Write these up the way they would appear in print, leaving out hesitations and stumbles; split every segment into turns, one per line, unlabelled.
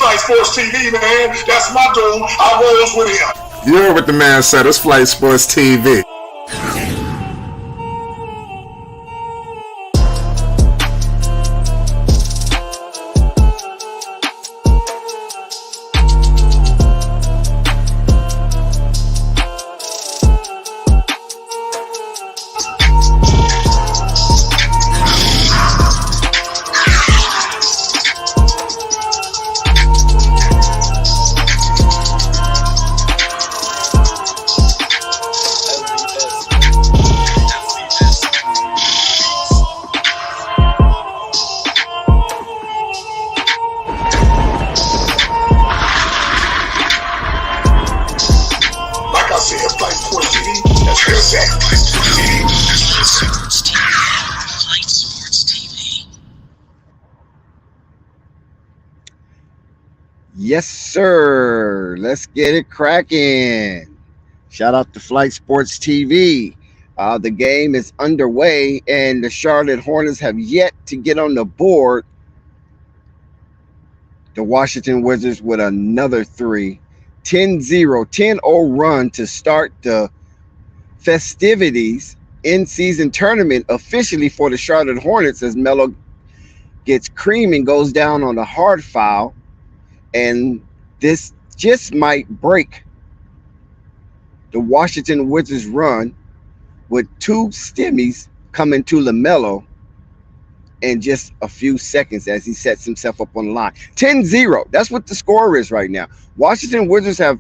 Flight Sports TV, man. That's my dude. I rolls with him.
You heard what the man said. It's Flight Sports TV.
Yes, sir. Let's get it cracking. Shout out to Flight Sports TV. The game is underway, and the Charlotte Hornets have yet to get on the board. The Washington Wizards with another three. 10-0, 10-0 run to start the festivities in-season tournament officially for the Charlotte Hornets as Melo gets cream and goes down on a hard foul. And this just might break the Washington Wizards run with two stimmies coming to Lamelo in just a few seconds as he sets himself up on the line. 10-0. That's what the score is right now. Washington Wizards have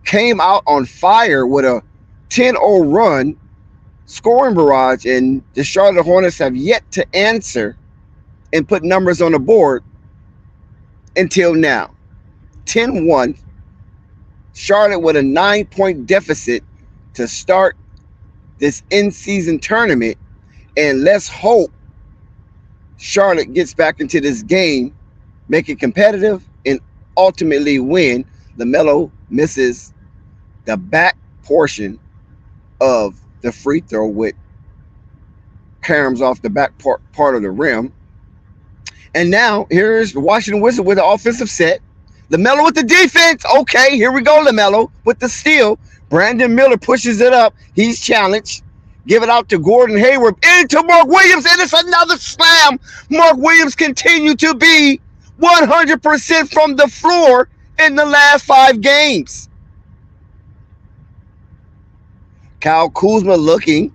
came out on fire with a 10-0 run, scoring barrage, and the Charlotte Hornets have yet to answer and put numbers on the board until now. 10-1. Charlotte with a 9-point deficit to start this in-season tournament. And let's hope Charlotte gets back into this game, make it competitive, and ultimately win. Lamelo misses the back portion of the free throw with caroms off the back part of the rim. And now here's the Washington Wizards with the offensive set. Lamelo with the defense. Okay, here we go, Lamelo with the steal. Brandon Miller pushes it up. He's challenged. Give it out to Gordon Hayward. Into Mark Williams, and it's another slam. Mark Williams continued to be 100% from the floor in the last 5 games. Kyle Kuzma looking.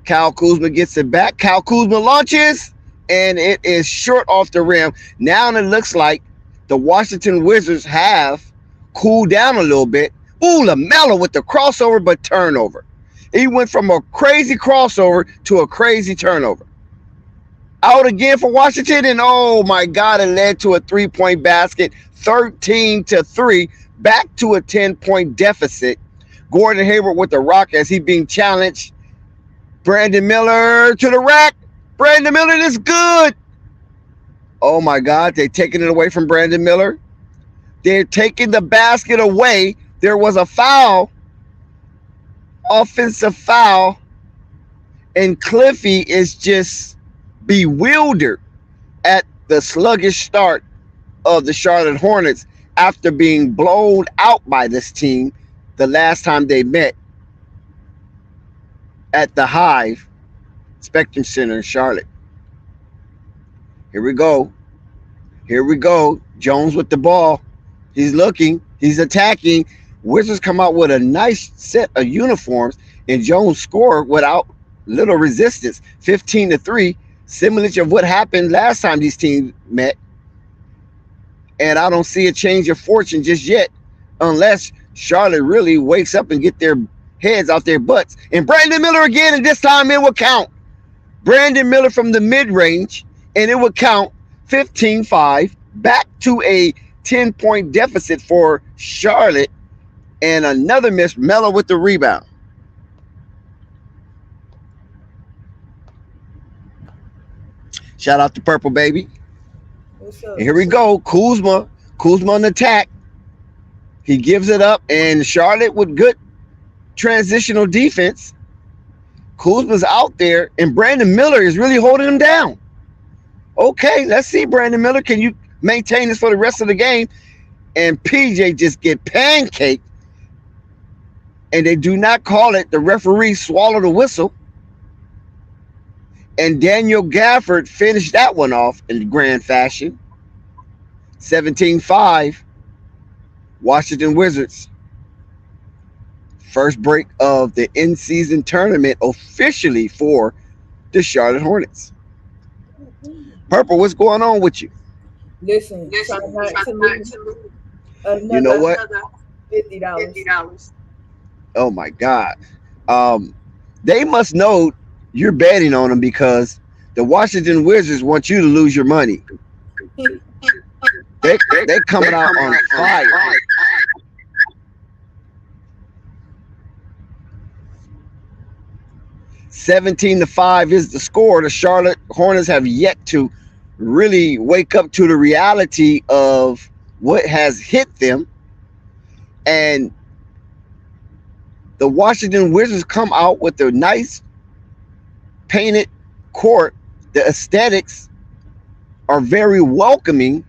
Kyle Kuzma gets it back. Kyle Kuzma launches, and it is short off the rim. Now it looks like the Washington Wizards have cooled down a little bit. Ooh, Lamelo with the crossover, but turnover. He went from a crazy crossover to a crazy turnover. Out again for Washington, and oh my God, it led to a 3-point basket, 13-3, back to a 10-point deficit. Gordon Hayward with the rock as he being challenged. Brandon Miller to the rack. Brandon Miller is good. Oh my God, they're taking it away from Brandon Miller. They're taking the basket away. There was a foul, offensive foul, and Cliffy is just bewildered at the sluggish start of the Charlotte Hornets after being blown out by this team the last time they met at the Hive Spectrum Center in Charlotte. Here we go. Here we go. Jones with the ball. He's looking. He's attacking. Wizards come out with a nice set of uniforms, and Jones scored without little resistance. 15-3, similar to what happened last time these teams met. And I don't see a change of fortune just yet, unless Charlotte really wakes up and get their heads out their butts. And Brandon Miller again, and this time it will count. Brandon Miller from the mid-range, and it would count. 15-5, back to a 10-point deficit for Charlotte, and another miss. Melo with the rebound. Shout out to Purple Baby. And here we go. Kuzma on the attack. He gives it up, and Charlotte with good transitional defense. Kuzma's out there, and Brandon Miller is really holding him down. Okay, let's see, Brandon Miller. Can you maintain this for the rest of the game, and PJ just get pancaked, and they do not call it. The referee swallowed the whistle, and Daniel Gafford finished that one off in grand fashion. 17-5, Washington Wizards. First break of the in-season tournament officially for the Charlotte Hornets. Purple, what's going on with you?
Listen, try not to lose
You know what?
$50.
Oh my God. They must know you're betting on them because the Washington Wizards want you to lose your money. They coming out on fire. 17-5 is the score. The Charlotte Hornets have yet to really wake up to the reality of what has hit them. And the Washington Wizards come out with their nice painted court. The aesthetics are very welcoming,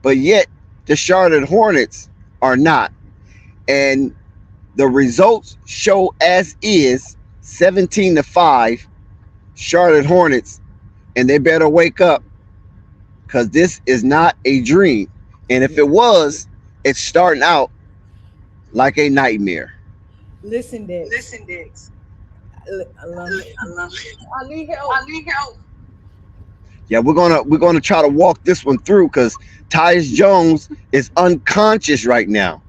but yet the Charlotte Hornets are not. And the results show as is 17-5 Charlotte Hornets, and they better wake up because this is not a dream. And if it was, it's starting out like a nightmare.
Listen, Dex. I love it. I need help.
Yeah, we're gonna try to walk this one through because Tyus Jones is unconscious right now.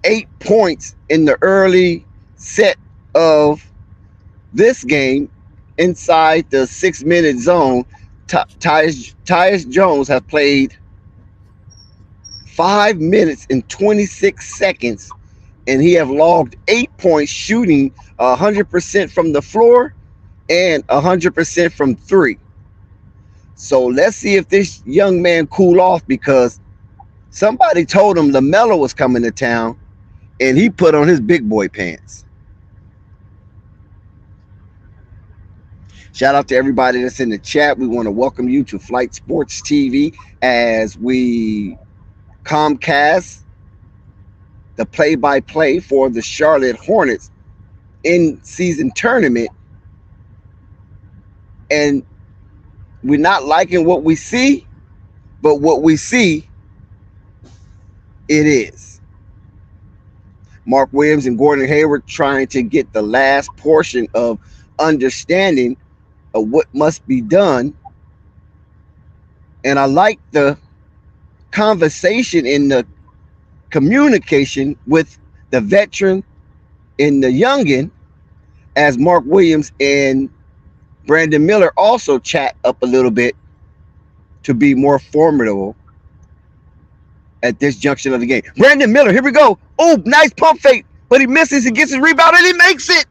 8 points in the early set of this game inside the 6-minute zone. Tyus Jones has played 5 minutes and 26 seconds, and he have logged 8 points, shooting 100% from the floor and 100% from three. So let's see if this young man cool off, because somebody told him Lamelo was coming to town, and he put on his big boy pants. Shout out to everybody that's in the chat. We want to welcome you to Flight Sports TV as we Comcast the play-by-play for the Charlotte Hornets in-season tournament. And we're not liking what we see, but what we see, it is. Mark Williams and Gordon Hayward trying to get the last portion of understanding of what must be done. And I like the conversation in the communication with the veteran and the youngin, as Mark Williams and Brandon Miller also chat up a little bit to be more formidable at this junction of the game. Brandon Miller, here we go. Oh, nice pump fake, but he misses. He gets his rebound and he makes it.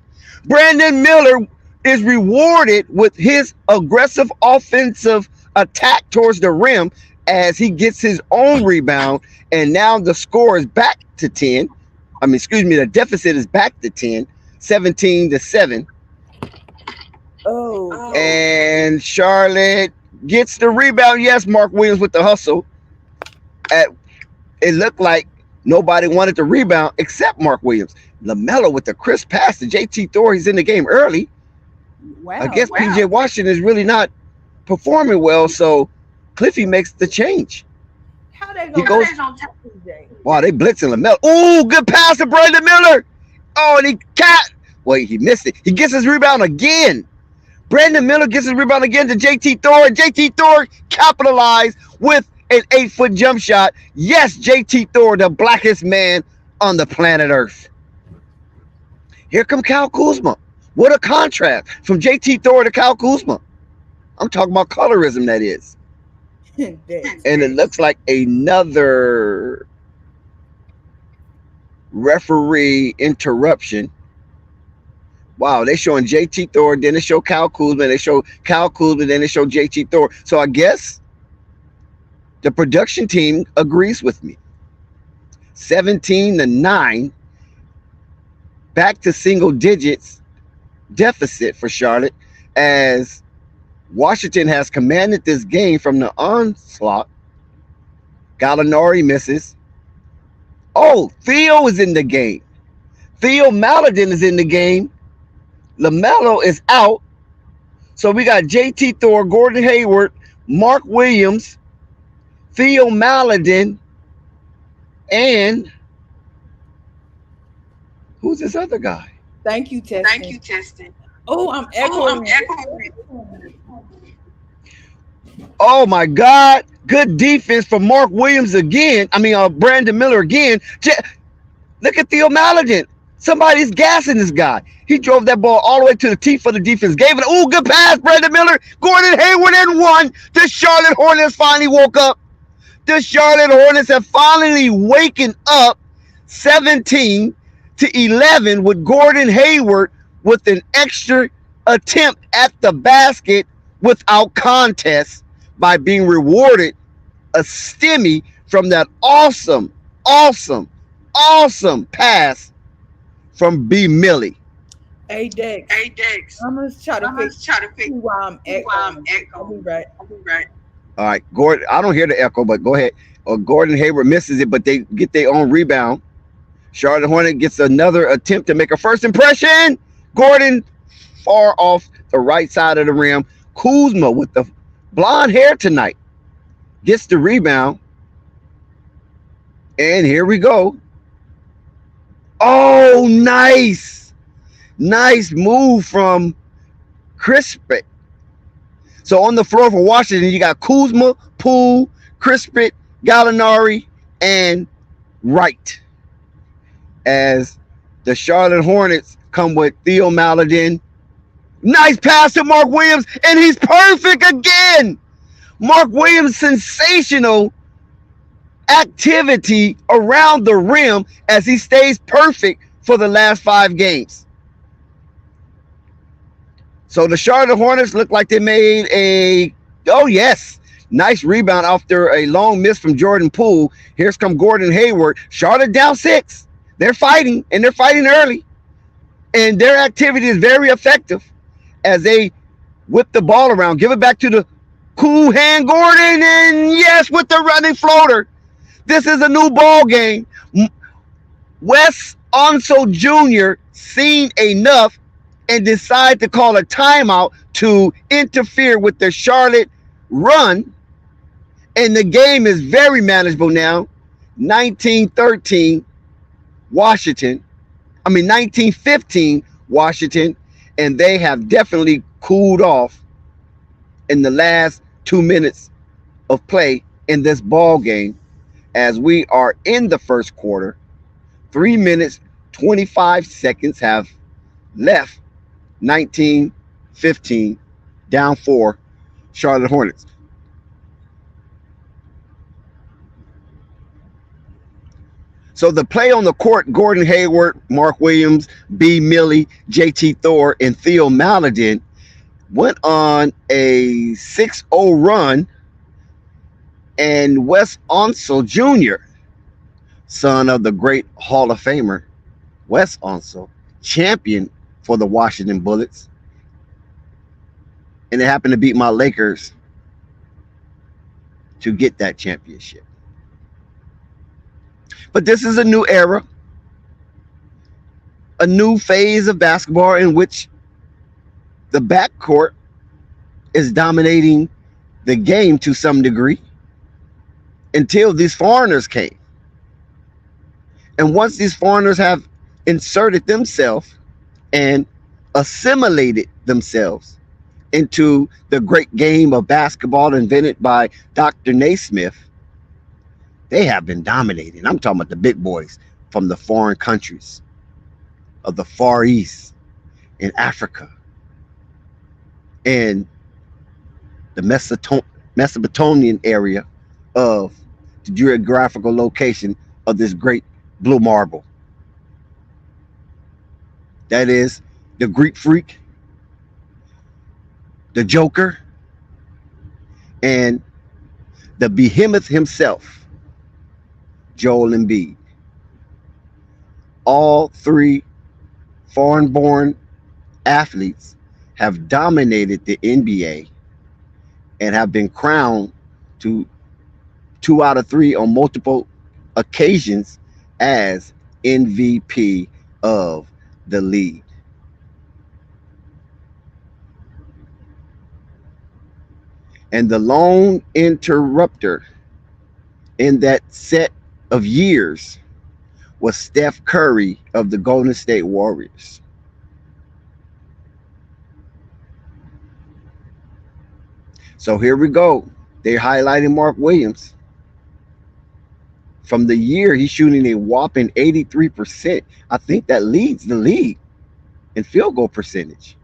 Brandon Miller is rewarded with his aggressive offensive attack towards the rim as he gets his own rebound, and now the score is back to 10. The deficit is back to 10, 17-7.
Oh.
And Charlotte gets the rebound. Yes, Mark Williams with the hustle. It looked like nobody wanted the rebound except Mark Williams. Lamelo with the crisp pass to JT Thor. He's in the game early.
Wow.
I guess PJ Washington is really not performing well, so Cliffy makes the change.
How they
He
gonna
goes-
on top of PJ?
Wow, they blitzing Lamelo. Ooh, good pass to Brandon Miller. Oh, and he missed it. He gets his rebound again. Brandon Miller gets his rebound again to JT Thor, and JT Thor capitalized with an 8-foot jump shot. Yes, JT Thor, the blackest man on the planet Earth. Here come Kyle Kuzma. What a contrast from JT Thor to Kyle Kuzma. I'm talking about colorism, that is. And it looks like another referee interruption. Wow, they showing JT Thor, then they show Kyle Kuzma, they show Kyle Kuzma, then they show JT Thor. So I guess the production team agrees with me. 17-9, back to single digits deficit for Charlotte as Washington has commanded this game from the onslaught. Gallinari misses. Oh, Theo is in the game. Theo Maladin is in the game. Lamelo is out. So we got JT Thor, Gordon Hayward, Mark Williams, Theo Maladin, and who's this other guy?
Thank you, Testing. Oh, I'm echoing.
Oh my God. Good defense for Mark Williams again. Brandon Miller again. Look at Theo Maladin. Somebody's gassing this guy. He drove that ball all the way to the teeth of the defense. Gave it. Oh, good pass, Brandon Miller. Gordon Hayward and one. The Charlotte Hornets finally woke up. The Charlotte Hornets have finally waken up 17-11 with Gordon Hayward with an extra attempt at the basket without contest by being rewarded a stimmy from that awesome pass from B. Millie.
Hey Dex. I'm gonna try to fix why I'm echoing. I'll be right.
All right, Gordon. I don't hear the echo, but go ahead. Gordon Hayward misses it, but they get their own rebound. Charlotte Hornet gets another attempt to make a first impression. Gordon far off the right side of the rim. Kuzma with the blonde hair tonight gets the rebound. And here we go. Oh, nice move from Crispet. So on the floor for Washington, you got Kuzma, Poole, Crispet, Gallinari, and Wright. As the Charlotte Hornets come with Theo Maladin. Nice pass to Mark Williams, and he's perfect again. Mark Williams' sensational activity around the rim as he stays perfect for the last 5 games. So the Charlotte Hornets look like they made nice rebound after a long miss from Jordan Poole. Here's come Gordon Hayward. Charlotte down 6. They're fighting, and they're fighting early. And their activity is very effective as they whip the ball around. Give it back to the cool hand Gordon, and yes, with the running floater. This is a new ball game. Wes Onso Jr. seen enough and decided to call a timeout to interfere with the Charlotte run. And the game is very manageable now. 19-13 Washington. 19-15 Washington. And they have definitely cooled off in the last 2 minutes of play in this ball game as we are in the first quarter. 3 minutes, 25 seconds have left. 19-15, down 4, Charlotte Hornets. So the play on the court, Gordon Hayward, Mark Williams, B. Millie, JT Thor, and Theo Maladin went on a 6-0 run, and Wes Onso Jr., son of the great Hall of Famer Wes Onso, champion for the Washington Bullets, and it happened to beat my Lakers to get that championship. But this is a new era, a new phase of basketball in which the backcourt is dominating the game to some degree until these foreigners came. And once these foreigners have inserted themselves and assimilated themselves into the great game of basketball invented by Dr. Naismith, they have been dominating. I'm talking about the big boys from the foreign countries of the Far East, in Africa, and the Mesopotamian area of the geographical location of this great blue marble. That is the Greek Freak, the Joker, and the behemoth himself, Joel Embiid. All 3 foreign-born athletes have dominated the NBA and have been crowned to 2 out of 3 on multiple occasions as MVP of the league. And the lone interrupter in that set of years was Steph Curry of the Golden State Warriors. So here we go. They're highlighting Mark Williams. From the year, he's shooting a whopping 83%. I think that leads the league in field goal percentage.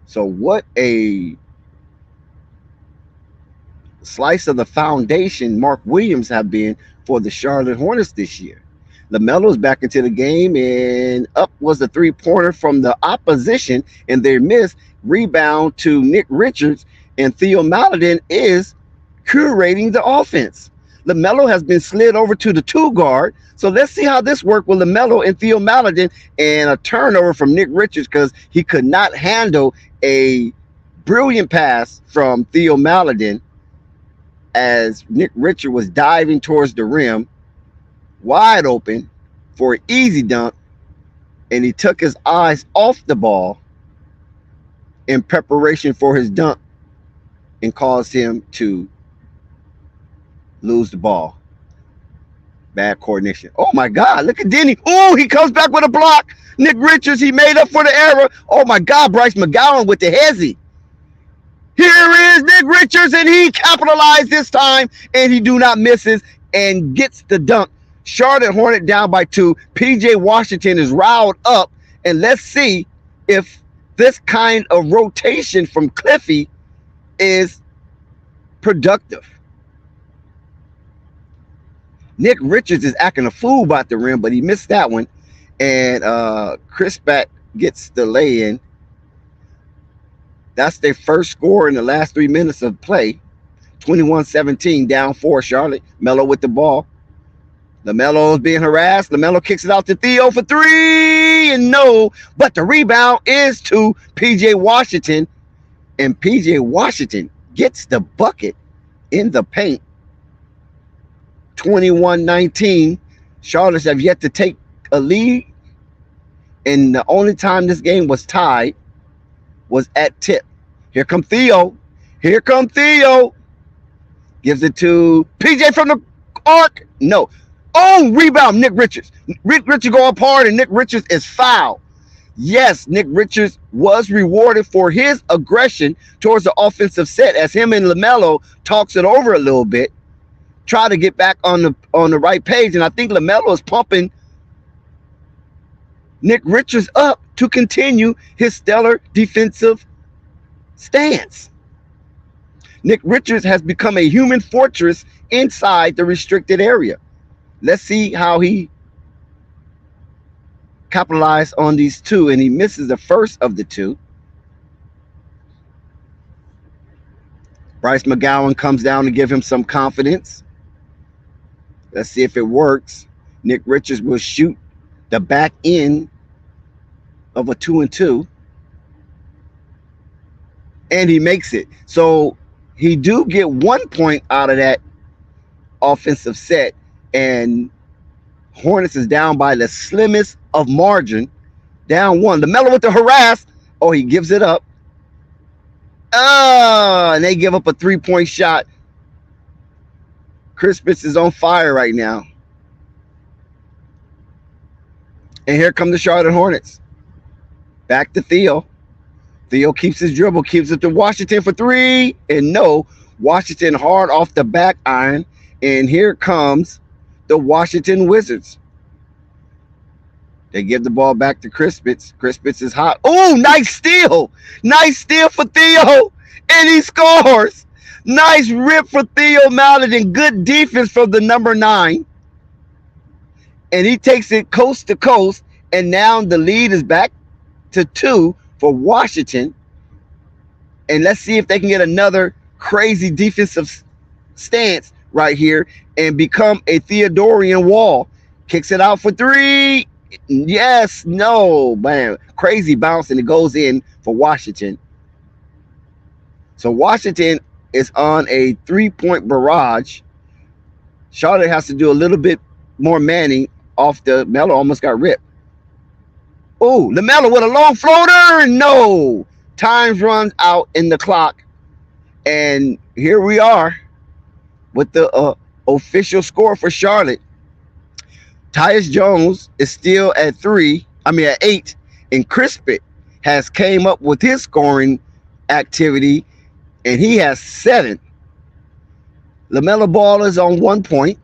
So what a slice of the foundation Mark Williams have been for the Charlotte Hornets this year. Lamelo's back into the game, and up was a three-pointer from the opposition, and they missed. Rebound to Nick Richards, and Theo Maledon is curating the offense. Lamelo has been slid over to the 2 guard. So let's see how this worked with Lamelo and Theo Maledon, and a turnover from Nick Richards because he could not handle a brilliant pass from Theo Maledon as Nick Richards was diving towards the rim, wide open for an easy dunk, and he took his eyes off the ball in preparation for his dunk and caused him to lose the ball. Bad coordination. Oh my God, look at Denny. Oh, he comes back with a block. Nick Richards, he made up for the error. Oh my God, Bryce McGowan with the hezzy. Here is Nick Richards, and he capitalized this time, and he do not misses and gets the dunk. Charlotte Hornet down by 2. PJ Washington is riled up, and let's see if this kind of rotation from Cliffy is productive. Nick Richards is acting a fool about the rim, but he missed that one. And Chris Batt gets the lay-in. That's their first score in the last 3 minutes of play. 21-17, down 4 Charlotte. Melo with the ball. LaMelo is being harassed. LaMelo kicks it out to Theo for 3, and no. But the rebound is to PJ Washington. And PJ Washington gets the bucket in the paint. 21-19. Charlotte have yet to take a lead, and the only time this game was tied was at tip. Here come Theo. Here come Theo. Gives it to PJ from the arc. No. Oh, rebound, Nick Richards. Nick Richards go up hard, and Nick Richards is fouled. Yes, Nick Richards was rewarded for his aggression towards the offensive set as him and LaMelo talks it over a little bit. Try to get back on the right page, and I think LaMelo is pumping Nick Richards up to continue his stellar defensive stance. Nick Richards has become a human fortress inside the restricted area. Let's see how he capitalized on these 2, and he misses the first of the 2. Bryce McGowan comes down to give him some confidence. Let's see if it works. Nick Richards will shoot the back end of a 2-and-2. And he makes it. So he do get 1 point out of that offensive set. And Hornets is down by the slimmest of margin. Down 1. LaMelo with the harass. Oh, he gives it up. And they give up a 3-point shot. Crispus is on fire right now. And here come the Charlotte Hornets. Back to Theo. Theo keeps his dribble, keeps it to Washington for 3. And no, Washington hard off the back iron. And here comes the Washington Wizards. They give the ball back to Crispus. Crispus is hot. Oh, nice steal. Nice steal for Theo. And he scores. Nice rip for Theo Maledon. Good defense from the number 9. And he takes it coast to coast. And now the lead is back to 2 for Washington. And let's see if they can get another crazy defensive stance right here and become a Theodorian wall. Kicks it out for 3. Yes, no, man. Crazy bounce, and it goes in for Washington. So Washington is on a 3-point barrage. Charlotte has to do a little bit more manning off the Melo. Almost got ripped. Oh, Lamelo with a long floater. No. Times runs out in the clock. And here we are with the official score for Charlotte. Tyus Jones is still at 8. And Crispin has came up with his scoring activity, and he has 7. LaMelo Ball is on 1 point.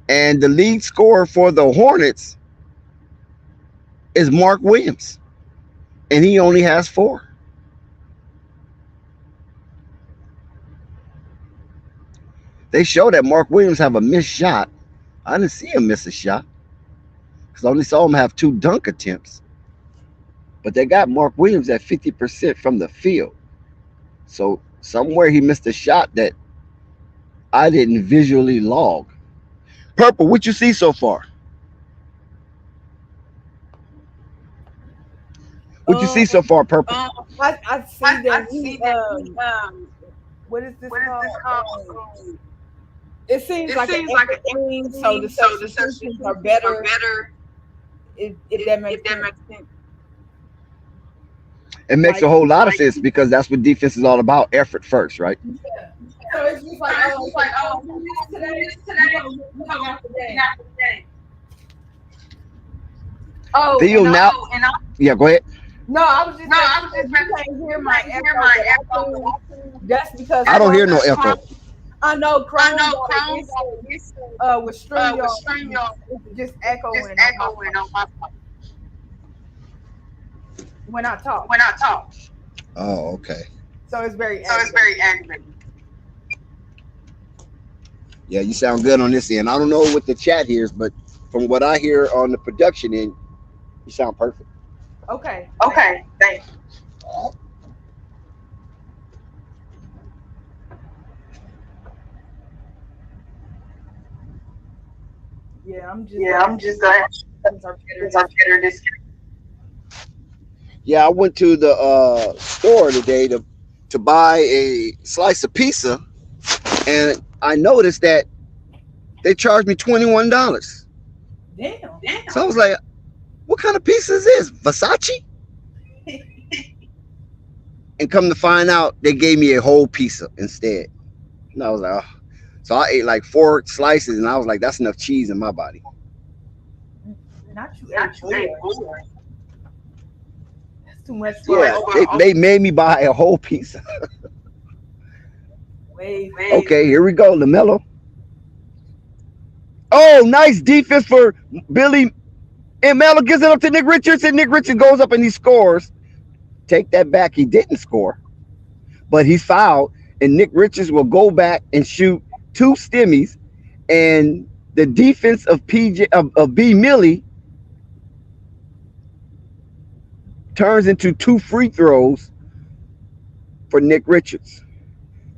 And the lead scorer for the Hornets is Mark Williams. And he only has 4. They show that Mark Williams have a missed shot. I didn't see him miss a shot, because I only saw him have 2 dunk attempts. But they got Mark Williams at 50% from the field. So somewhere he missed a shot that I didn't visually log. Purple, what you see so far? What you see so far, Purple?
I see that what is this called? It seems like an thing, so the substitutions are better. If that makes sense.
It makes a whole lot of sense, because that's what defense is all about, effort first, right?
Yeah. So it's just like, today. Oh,
Theo now. Yeah, go ahead.
No, I was just you can't hear my echo. That's because
I don't hear no echo.
I know Chrome with StreamYard, it's just echoing on my phone when I talk.
Oh, okay.
So it's very aggravating.
Yeah, you sound good on this end. I don't know what the chat hears, but from what I hear on the production end, you sound perfect.
Okay.
Thanks.
Yeah, I'm just
better this.
Yeah, I went to the store today to buy a slice of pizza, and I noticed that they charged me $21.
Damn.
So I was like, what kind of pizza is this? Versace? And come to find out, they gave me a whole pizza instead. And I was like, oh. So I ate like 4 slices, and I was like, that's enough cheese in my body.
Not you ate 4. That's too much.
Yeah, they made me buy a whole pizza. Okay, here we go, LaMelo. Oh, nice defense for Billy. And Melo gives it up to Nick Richards, and Nick Richards goes up and he scores. Take that back. He didn't score, but he's fouled, and Nick Richards will go back and shoot 2 stimmies, and the defense of B. Millie turns into 2 free throws for Nick Richards.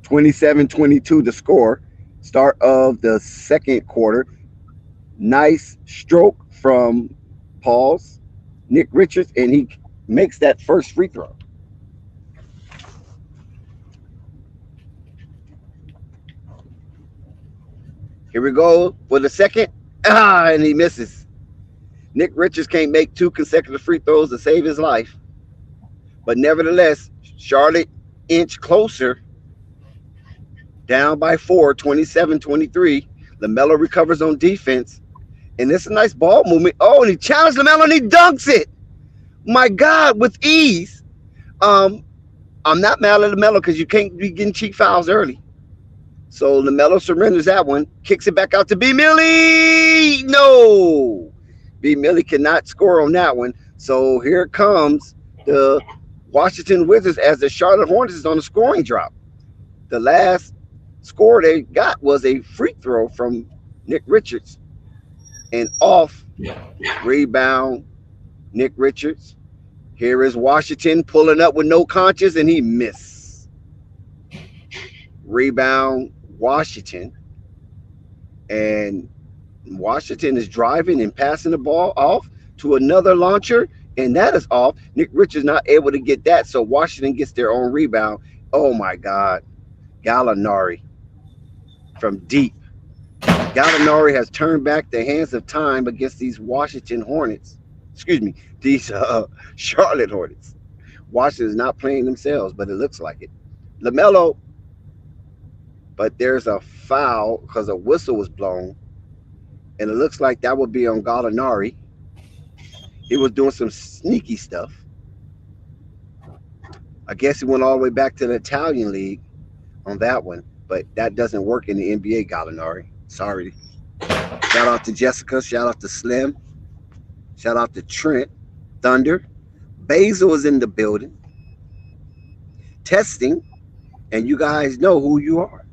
27-22 the score. Start of the second quarter. Nice stroke from Nick Richards, and he makes that first free throw. Here we go for the second. And he misses. Nick Richards can't make 2 consecutive free throws to save his life. But nevertheless, Charlotte inch closer. Down by 4, 27-23. LaMelo recovers on defense. And it's a nice ball movement. Oh, and he challenged LaMelo and he dunks it. My God, with ease. I'm not mad at LaMelo because you can't be getting cheap fouls early. So LaMelo surrenders that one, kicks it back out to B. Millie. No. B. Millie cannot score on that one. So here comes the Washington Wizards as the Charlotte Hornets is on a scoring drop. The last score they got was a free throw from Nick Richards. And off, rebound, Nick Richards. Here is Washington pulling up with no conscience, and he missed. Rebound, Washington. And Washington is driving and passing the ball off to another launcher, and that is off. Nick Richards not able to get that, so Washington gets their own rebound, Oh my God. Gallinari from deep. Gallinari has turned back the hands of time against these Washington Hornets. Excuse me, these Charlotte Hornets. Washington is not playing themselves, but it looks like it. Lamelo, but there's a foul because a whistle was blown, and it looks like that would be on Gallinari. He was doing some sneaky stuff. I guess he went all the way back to the Italian league on that one, but that doesn't work in the NBA, Gallinari. Sorry. Shout out to Jessica. Shout out to Slim. Shout out to Trent. Thunder. Basil is in the building. Testing. And you guys know who you are.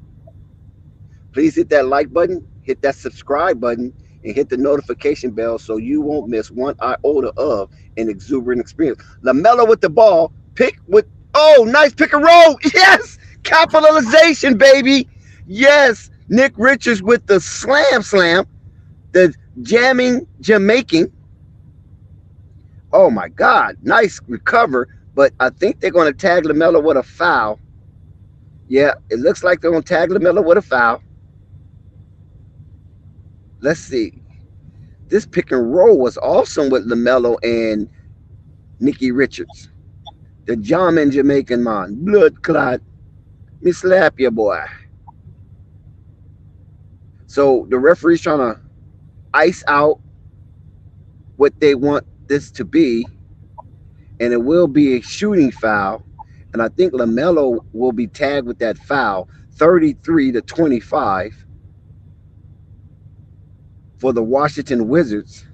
Please hit that like button, hit that subscribe button, and hit the notification bell so you won't miss one iota of an exuberant experience. Lamelo with the ball. Nice pick and roll. Yes. Capitalization, baby. Yes. Nick Richards with the slam. The jamming Jamaican. Oh my God. Nice recover. But I think they're going to tag Lamelo with a foul. Yeah, it looks like they're going to tag Lamelo with a foul. Let's see. This pick and roll was awesome with Lamelo and Nicky Richards. The jamming Jamaican man. Blood clot. Me slap you, boy. So the referee's trying to ice out what they want this to be, and it will be a shooting foul. And I think Lamelo will be tagged with that foul, 33-25 for the Washington Wizards.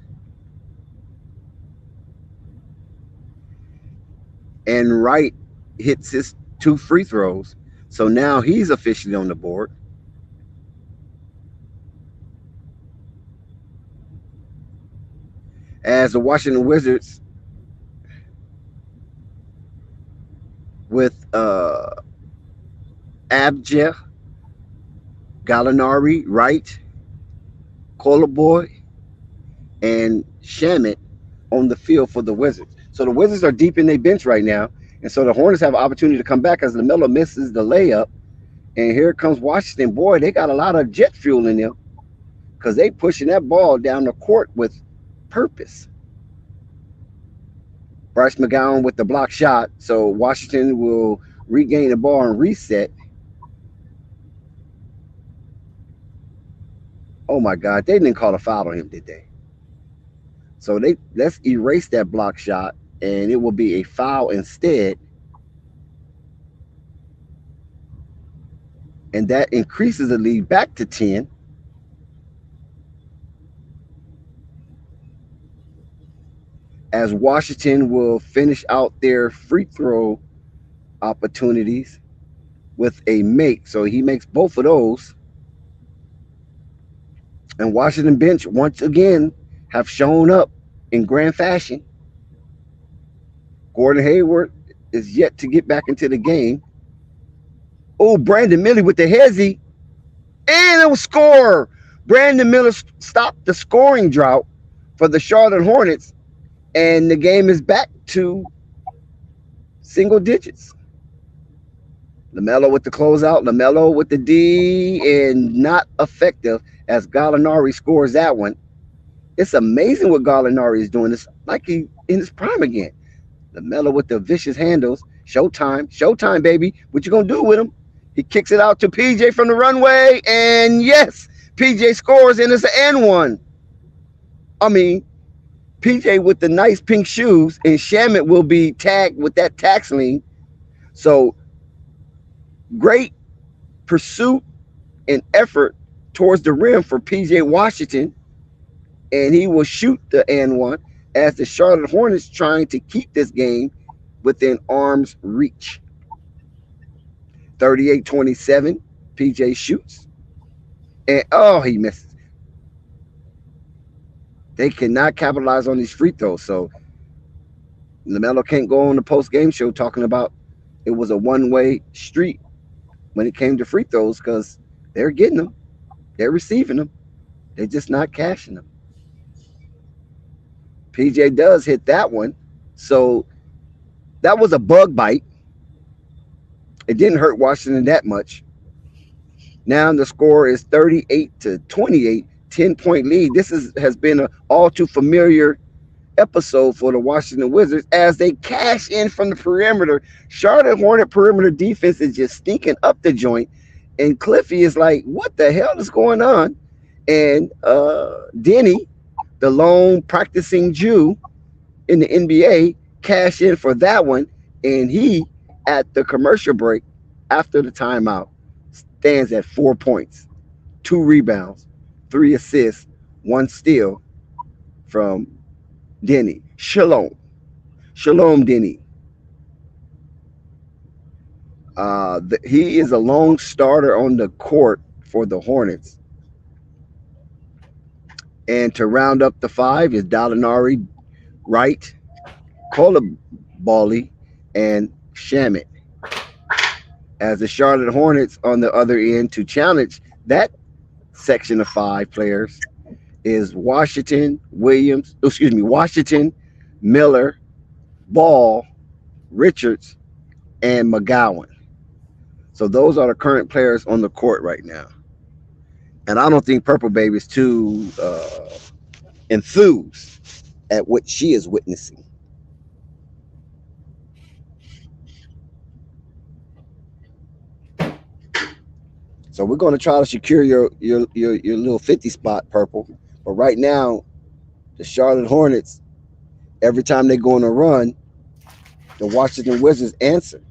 And Wright hits his 2 free throws. So now he's officially on the board. As the Washington Wizards with Abjah, Gallinari, Wright, Colaboy, and Shamit on the field for the Wizards. So the Wizards are deep in their bench right now. And so the Hornets have an opportunity to come back as Lamelo misses the layup. And here comes Washington. Boy, they got a lot of jet fuel in them because they pushing that ball down the court with purpose. Bryce McGowan with the block shot. So Washington will regain the ball and reset. Oh my God, they didn't call a foul on him, did they? So let's erase that block shot, and it will be a foul instead. And that increases the lead back to 10. As Washington will finish out their free throw opportunities with a make. So he makes both of those. And Washington bench, once again, have shown up in grand fashion. Gordon Hayward is yet to get back into the game. Oh, Brandon Miller with the hezzy. And it was score. Brandon Miller stopped the scoring drought for the Charlotte Hornets. And the game is back to single digits. Lamelo with the closeout. Lamelo with the D, and not effective as Gallinari scores that one. It's amazing what Gallinari is doing. It's like he in his prime again. Lamelo with the vicious handles. Showtime, baby. What you gonna do with him? He kicks it out to PJ from the runway, and yes, PJ scores, and it's an and one. I mean, PJ with the nice pink shoes, and Shamit will be tagged with that tax lien. So great pursuit and effort towards the rim for PJ Washington, and he will shoot the and one as the Charlotte Hornets trying to keep this game within arm's reach. 38-27, PJ shoots, and he misses. They cannot capitalize on these free throws. So Lamelo can't go on the post-game show talking about it was a one-way street when it came to free throws because they're getting them. They're receiving them. They're just not cashing them. PJ does hit that one. So that was a bug bite. It didn't hurt Washington that much. Now the score is 38-28, 10-point lead. Has been an all too familiar episode for the Washington Wizards as they cash in from the perimeter. Charlotte Hornet perimeter defense is just sneaking up the joint, and Cliffy is like, "What the hell is going on?" And Denny, the lone practicing Jew in the NBA, cash in for that one, and he at the commercial break after the timeout stands at 4 points, 2 rebounds, 3 assists, 1 steal from Denny. Shalom, Denny. He is a lone starter on the court for the Hornets. And to round up the five is Dalinari, Wright, Kolabali, and Shamit. As the Charlotte Hornets on the other end to challenge that section of five players is Washington, Miller, Ball, Richards, and McGowan. So those are the current players on the court right now. And I don't think Purple Baby is too enthused at what she is witnessing. So we're going to try to secure your little 50 spot, Purple. But right now, the Charlotte Hornets, every time they go on a run, the Washington Wizards answer.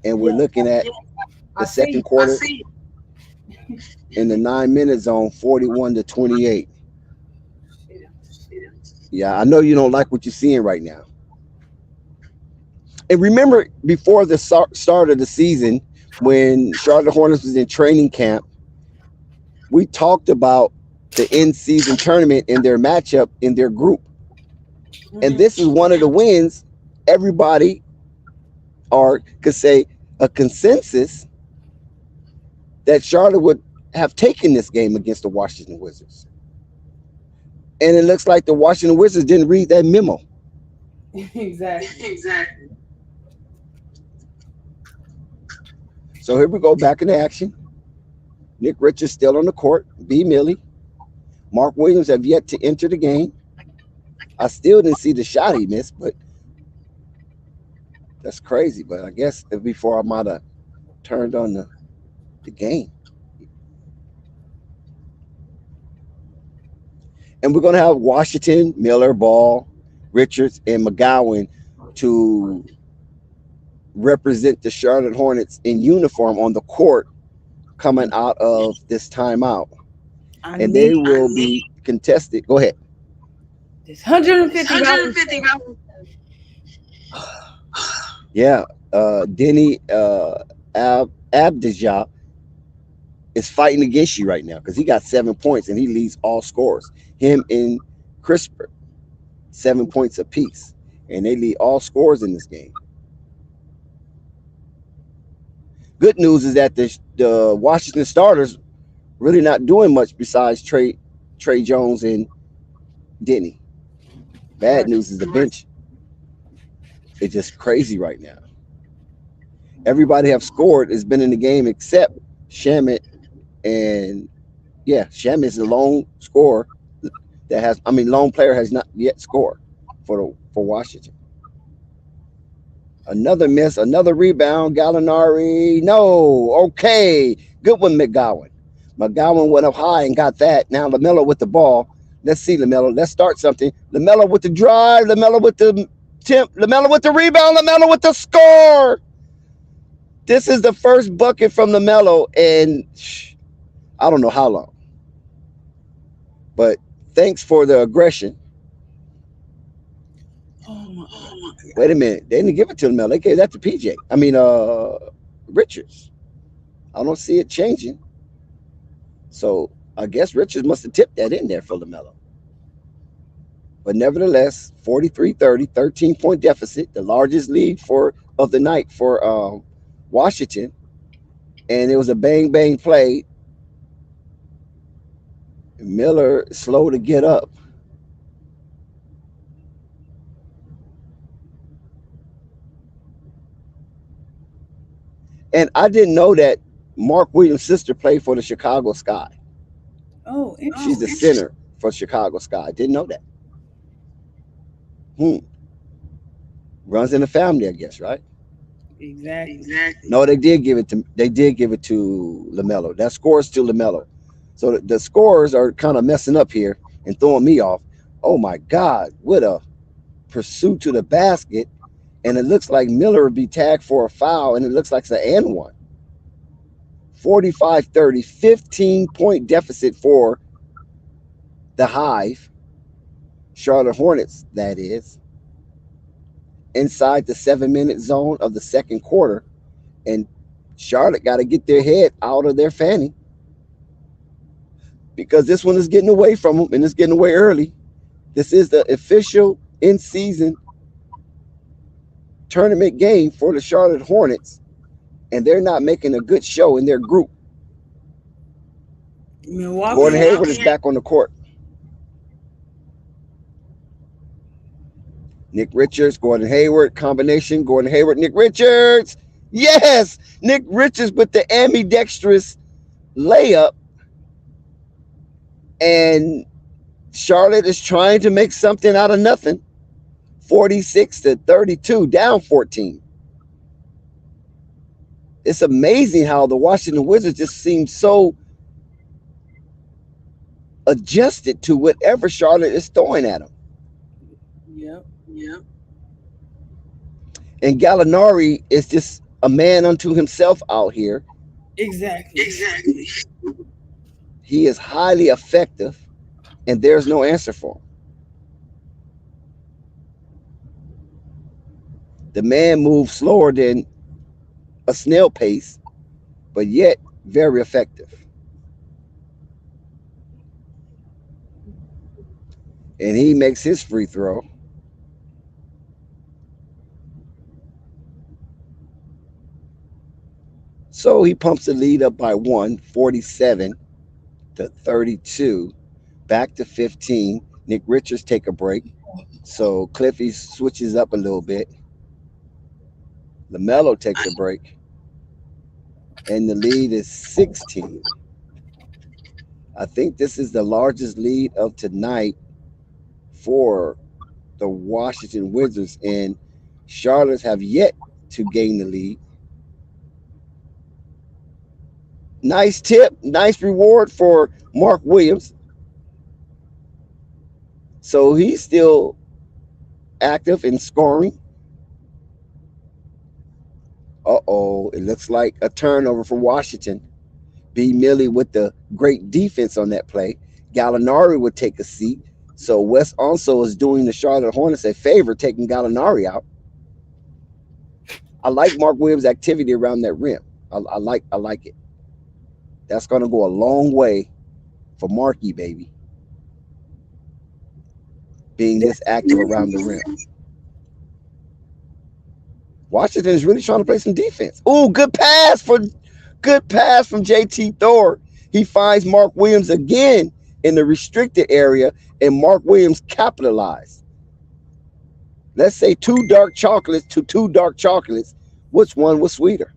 And we're looking at the second quarter in the 9-minute zone, 41-28. Yeah, I know you don't like what you're seeing right now. And remember, before the start of the season, when Charlotte Hornets was in training camp, we talked about the in-season tournament and their matchup in their group. And this is one of the wins everybody, or could say a consensus, that Charlotte would have taken this game against the Washington Wizards. And it looks like the Washington Wizards didn't read that memo.
Exactly.
So here we go, back into action. Nick Richards still on the court. B. Millie. Mark Williams have yet to enter the game. I still didn't see the shot he missed, but that's crazy. But I guess before I might have turned on the game. And we're going to have Washington, Miller, Ball, Richards, and McGowan to represent the Charlotte Hornets in uniform on the court coming out of this timeout. And they will be contested. Go ahead.
It's $150.
Yeah. Denny Abdijah is fighting against you right now because he got 7 points and he leads all scorers. Him and CRISPR, 7 points apiece. And they lead all scorers in this game. Good news is that the Washington starters really not doing much besides Trey Jones and Denny. Bad news is the bench. It's just crazy right now. Everybody have scored has been in the game except Shamit, and Shamit is the lone scorer lone player has not yet scored for Washington. Another miss, another rebound. Gallinari, no. Okay, good one, McGowan. McGowan went up high and got that. Now Lamelo with the ball. Let's see, Lamelo. Let's start something. Lamelo with the drive. Lamelo with the tip. Lamelo with the rebound. Lamelo with the score. This is the first bucket from Lamelo, and I don't know how long. But thanks for the aggression. Wait a minute. They didn't give it to Lamelo. They gave that to PJ. Richards. I don't see it changing. So I guess Richards must have tipped that in there for Lamelo. But nevertheless, 43-30, 13-point deficit, the largest lead of the night for Washington. And it was a bang-bang play. Miller slow to get up. And I didn't know that Mark Williams' sister played for the Chicago Sky.
Oh,
She's the
interesting.
center for Chicago Sky. Didn't know that. Hmm. Runs in the family, I guess, right?
Exactly.
No, they did give it to Lamelo. That score is to Lamelo. So the scores are kind of messing up here and throwing me off. Oh my God, what a pursuit to the basket. And it looks like Miller would be tagged for a foul, and it looks like it's an and one. 45-30, 15-point deficit for the Hive, Charlotte Hornets, that is, inside the 7-minute zone of the second quarter. And Charlotte got to get their head out of their fanny because this one is getting away from them, and it's getting away early. This is the official in-season tournament game for the Charlotte Hornets, and they're not making a good show in their group.
Milwaukee
Gordon
had
Hayward is back on the court. Nick Richards, Gordon Hayward combination. Gordon Hayward, Nick Richards. Yes, Nick Richards with the ambidextrous layup. And Charlotte is trying to make something out of nothing. 46-32, down 14. It's amazing how the Washington Wizards just seem so adjusted to whatever Charlotte is throwing at them.
Yep.
And Gallinari is just a man unto himself out here.
Exactly.
He is highly effective, and there's no answer for him. The man moves slower than a snail pace, but yet very effective. And he makes his free throw. So he pumps the lead up by 1, 47-32, back to 15. Nick Richards take a break. So Cliffy switches up a little bit. Lamelo takes a break. And the lead is 16. I think this is the largest lead of tonight for the Washington Wizards. And Charlotte have yet to gain the lead. Nice tip, nice reward for Mark Williams. So he's still active in scoring. It looks like a turnover for Washington. B. Millie with the great defense on that play. Gallinari would take a seat. So Wes also is doing the Charlotte Hornets a favor, taking Gallinari out. I like Mark Williams' activity around that rim. I like it. That's going to go a long way for Marky, baby. Being this active around the rim. Washington is really trying to play some defense. Ooh, good pass from JT Thor. He finds Mark Williams again in the restricted area, and Mark Williams capitalized. Let's say 2 dark chocolates to 2 dark chocolates. Which one was sweeter?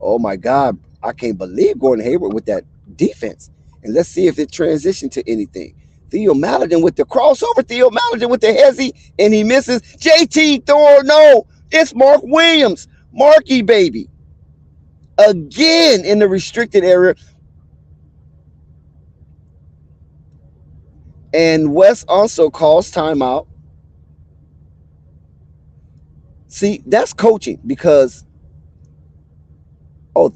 Oh my God, I can't believe Gordon Hayward with that defense. And let's see if it transitioned to anything. Theo Maladin with the crossover. Theo Maladin with the hezzy, and he misses. JT Thor, no, it's Mark Williams. Marky, baby. Again in the restricted area. And Wes also calls timeout. See, that's coaching because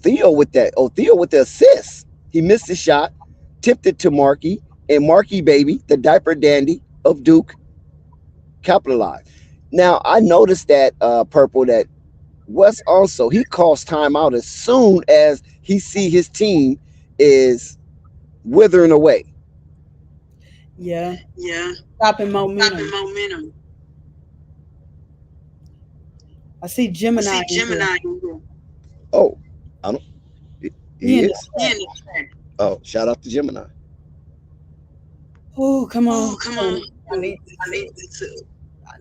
Theo with the assist. He missed the shot, tipped it to Marky, and Marky, baby, the diaper dandy of Duke, capitalized. Now, I noticed that, Purple, that Wes also, he calls timeout as soon as he see his team is withering away.
Yeah. Stopping momentum. I see Gemini.
Oh, I don't. He is. Oh, shout out to Gemini.
Oh, come on. I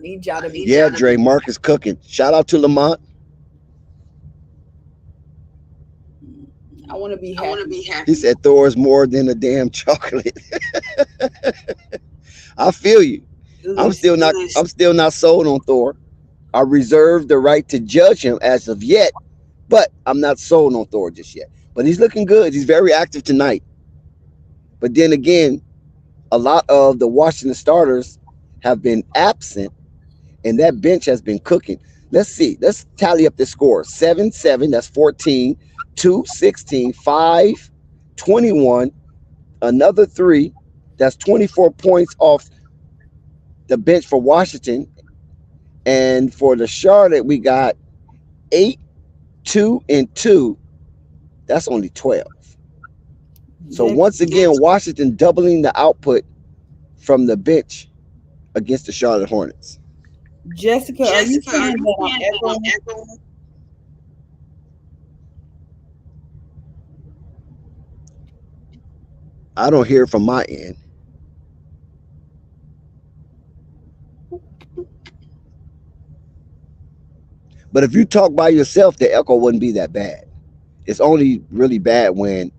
need y'all to be.
Yeah, Dre, Mark is cooking. Shout out to Lamont.
I want to be happy.
He said Thor is more than a damn chocolate. I feel you. I'm
Listen,
still not. I'm still not sold on Thor. I reserve the right to judge him as of yet, but I'm not sold on Thor just yet. But he's looking good. He's very active tonight. But then again, a lot of the Washington starters have been absent, and that bench has been cooking. Let's see. Let's tally up the score. 7-7, that's 14. 2, 16. 5, 21. Another 3, that's 24 points off the bench for Washington. And for the Charlotte, we got 8, 2, and 2. That's only 12. So once again, Washington doubling the output from the bench against the Charlotte Hornets.
Jessica, are you saying that I'm echoing?
I don't hear it from my end. But if you talk by yourself, the echo wouldn't be that bad. It's only really bad when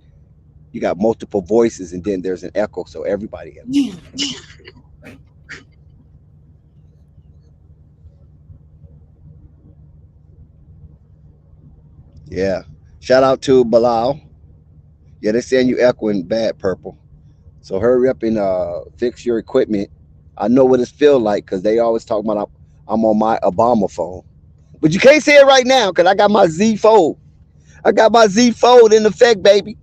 you got multiple voices and then there's an echo, so everybody has. Yeah. Shout out to Bilal. Yeah, they're saying you echoing bad, Purple. So hurry up and fix your equipment. I know what it feels like because they always talk about I'm on my Obama phone. But you can't say it right now because I got my Z Fold. I got my Z Fold in effect, baby.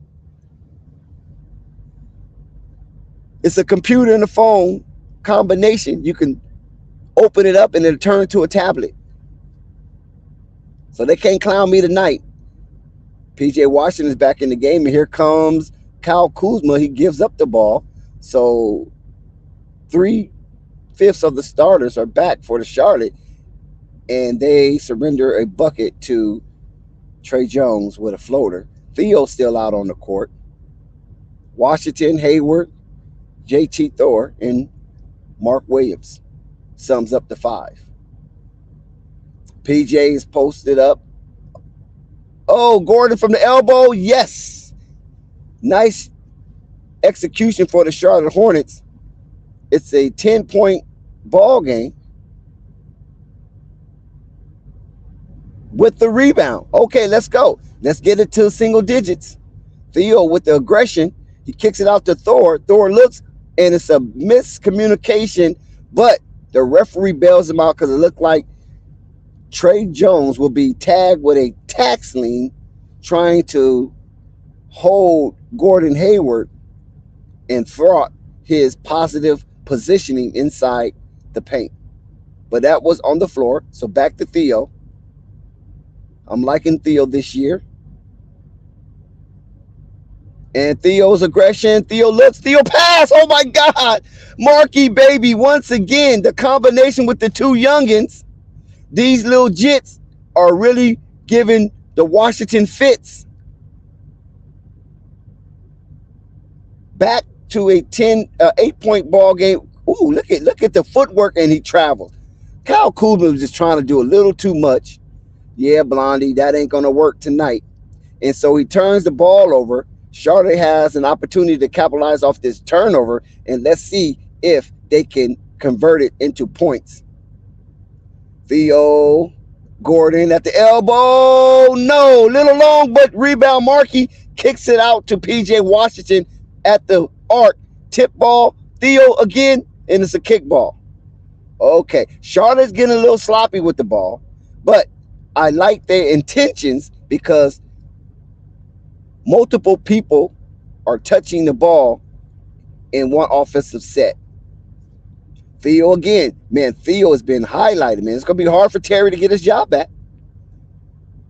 It's a computer and a phone combination. You can open it up and it'll turn into a tablet. So they can't clown me tonight. PJ Washington is back in the game, and here comes Kyle Kuzma. He gives up the ball. So 3/5 of the starters are back for the Charlotte, and they surrender a bucket to Trey Jones with a floater. Theo's still out on the court. Washington, Hayward, JT Thor, and Mark Williams sums up the 5. PJ is posted up. Oh, Gordon from the elbow. Yes. Nice execution for the Charlotte Hornets. It's a 10-point ball game with the rebound. Okay, let's go. Let's get it to single digits. Theo with the aggression. He kicks it out to Thor. Thor looks, and it's a miscommunication, but the referee bails him out because it looked like Trey Jones will be tagged with a tackling trying to hold Gordon Hayward and thwart his positive positioning inside the paint. But that was on the floor. So back to Theo. I'm liking Theo this year. And Theo's aggression. Theo looks. Theo pass. Oh my God. Marky baby. Once again, the combination with the two youngins. These little jits are really giving the Washington fits. Back to a 8-point ball game. Ooh, look at the footwork, and he travels. Kyle Kuzma was just trying to do a little too much. Yeah, Blondie, that ain't gonna work tonight. And so he turns the ball over. Charlotte has an opportunity to capitalize off this turnover, and let's see if they can convert it into points. Theo Gordon at the elbow. No, little long, but rebound. Markey kicks it out to PJ Washington at the arc. Tip ball. Theo again, and it's a kick ball. Okay, Charlotte's getting a little sloppy with the ball, but I like their intentions because multiple people are touching the ball in one offensive set. Theo again. Man, Theo has been highlighted, man. It's going to be hard for Terry to get his job back.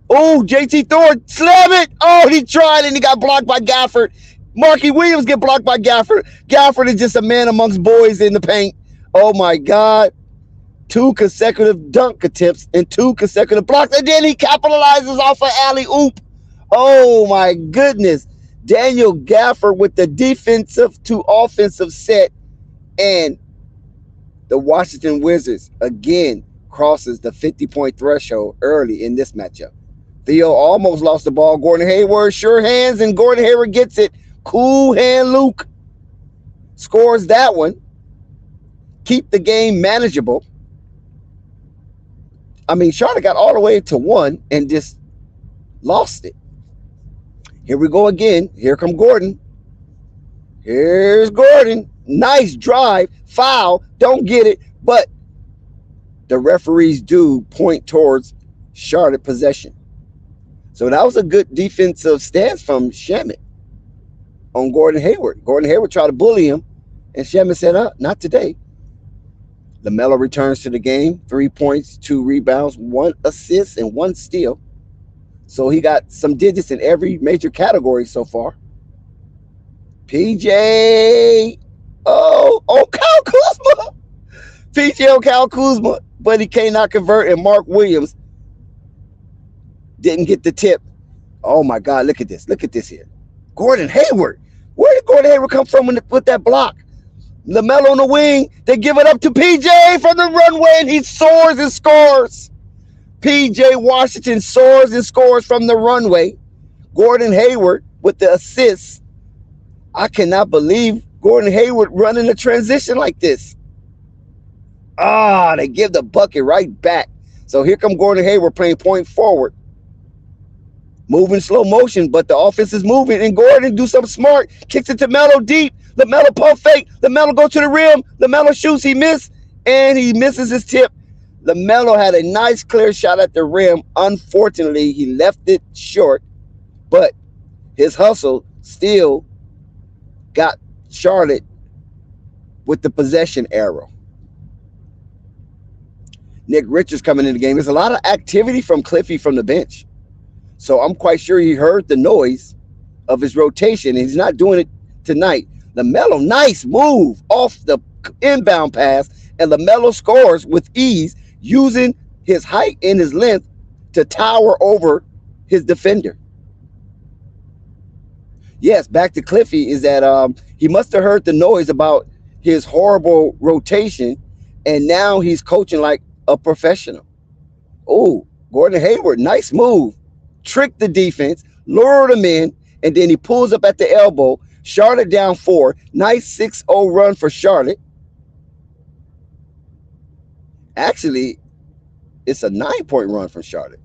Oh, JT Thor, slam it. Oh, he tried and he got blocked by Gafford. Marky Williams get blocked by Gafford. Gafford is just a man amongst boys in the paint. Oh, my God. 2 consecutive dunk attempts and 2 consecutive blocks. And then he capitalizes off an alley-oop. Oh, my goodness. Daniel Gafford with the defensive to offensive set. And the Washington Wizards, again, crosses the 50-point threshold early in this matchup. Theo almost lost the ball. Gordon Hayward, sure hands, and Gordon Hayward gets it. Cool hand Luke scores that one. Keep the game manageable. I mean, Charlotte got all the way to 1 and just lost it. Here we go again. Here come Gordon. Here's Gordon. Nice drive. Foul. Don't get it. But the referees do point towards Charlotte possession. So that was a good defensive stance from Shamet on Gordon Hayward. Gordon Hayward tried to bully him, and Shamet said, not today. Lamelo returns to the game. 3 points, 2 rebounds, 1 assist, and 1 steal. So he got some digits in every major category so far. PJ, Kyle Kuzma. PJ Kyle Kuzma, but he cannot convert, and Mark Williams didn't get the tip. Oh my God, look at this. Look at this here. Gordon Hayward. Where did Gordon Hayward come from with that block? Lamelo on the wing. They give it up to PJ from the runway, and he soars and scores. PJ Washington soars and scores from the runway. Gordon Hayward with the assist. I cannot believe Gordon Hayward running a transition like this. They give the bucket right back. So here come Gordon Hayward playing point forward. Moving slow motion, but the offense is moving. And Gordon do something smart. Kicks it to Melo deep. LaMelo pump fake. LaMelo go to the rim. LaMelo shoots. He missed. And he misses his tip. LaMelo had a nice clear shot at the rim. Unfortunately, he left it short. But his hustle still got Charlotte with the possession arrow. Nick Richards coming in the game. There's a lot of activity from Cliffy from the bench. So I'm quite sure he heard the noise of his rotation, and he's not doing it tonight. LaMelo, nice move off the inbound pass, and LaMelo scores with ease using his height and his length to tower over his defender. Yes, back to Cliffy is that he must have heard the noise about his horrible rotation, and now he's coaching like a professional. Oh, Gordon Hayward, nice move. Tricked the defense, lured him in, and then he pulls up at the elbow. Charlotte down 4. Nice 6-0 run for Charlotte. Actually, it's a 9-point run from Charlotte.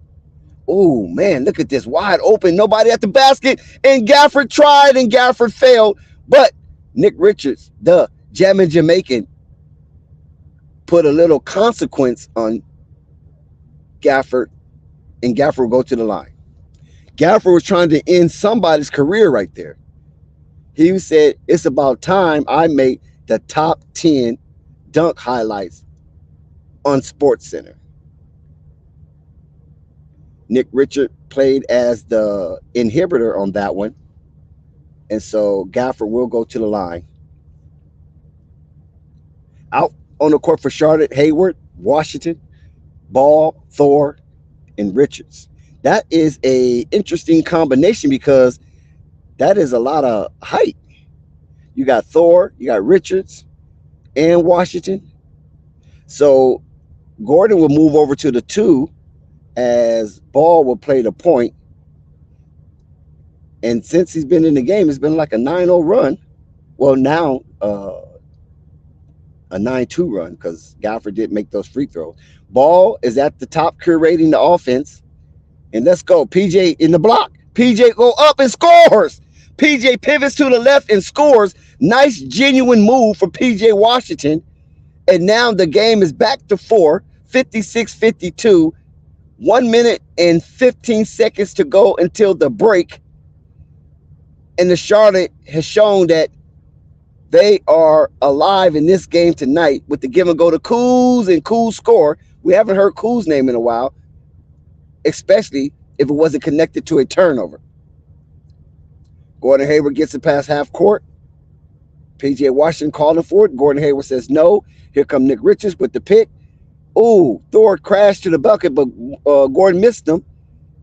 Oh, man, look at this. Wide open. Nobody at the basket. And Gafford tried, and Gafford failed. But Nick Richards, the Jammin' Jamaican, put a little consequence on Gafford, and Gafford will go to the line. Gafford was trying to end somebody's career right there. He said, it's about time I make the top 10 dunk highlights on SportsCenter. Nick Richard played as the inhibitor on that one. And so Gafford will go to the line. Out on the court for Charlotte, Hayward, Washington, Ball, Thor, and Richards. That is a interesting combination because that is a lot of height. You got Thor, you got Richards, and Washington. So Gordon will move over to the 2 as Ball will play the point. And since he's been in the game, it's been like a 9-0 run. Well, now a 9-2 run because Gafford did make those free throws. Ball is at the top curating the offense. And let's go. PJ in the block. PJ go up and scores. PJ pivots to the left and scores. Nice, genuine move for PJ Washington. And now the game is back to 4, 56-52. 1 minute and 15 seconds to go until the break. And the Charlotte has shown that they are alive in this game tonight with the give and go to Kuz and Kuz score. We haven't heard Kuz's name in a while, especially if it wasn't connected to a turnover. Gordon Hayward gets it past half court. PJ Washington calling for it. Gordon Hayward says no. Here come Nick Richards with the pick. Ooh, Thor crashed to the bucket, but Gordon missed him.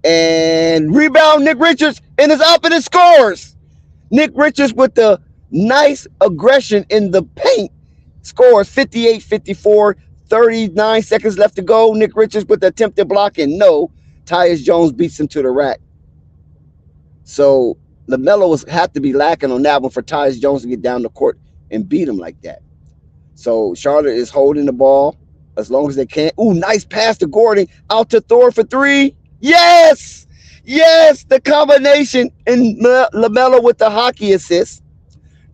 And rebound, Nick Richards, and it's up and it scores. Nick Richards with the nice aggression in the paint scores 58-54, 39 seconds left to go. Nick Richards with the attempted block and no. Tyus Jones beats him to the rack. So LaMelo had to be lacking on that one for Tyus Jones to get down the court and beat him like that. So Charlotte is holding the ball as long as they can. Ooh, nice pass to Gordon. Out to Thor for three. Yes! Yes! The combination. And LaMelo with the hockey assist.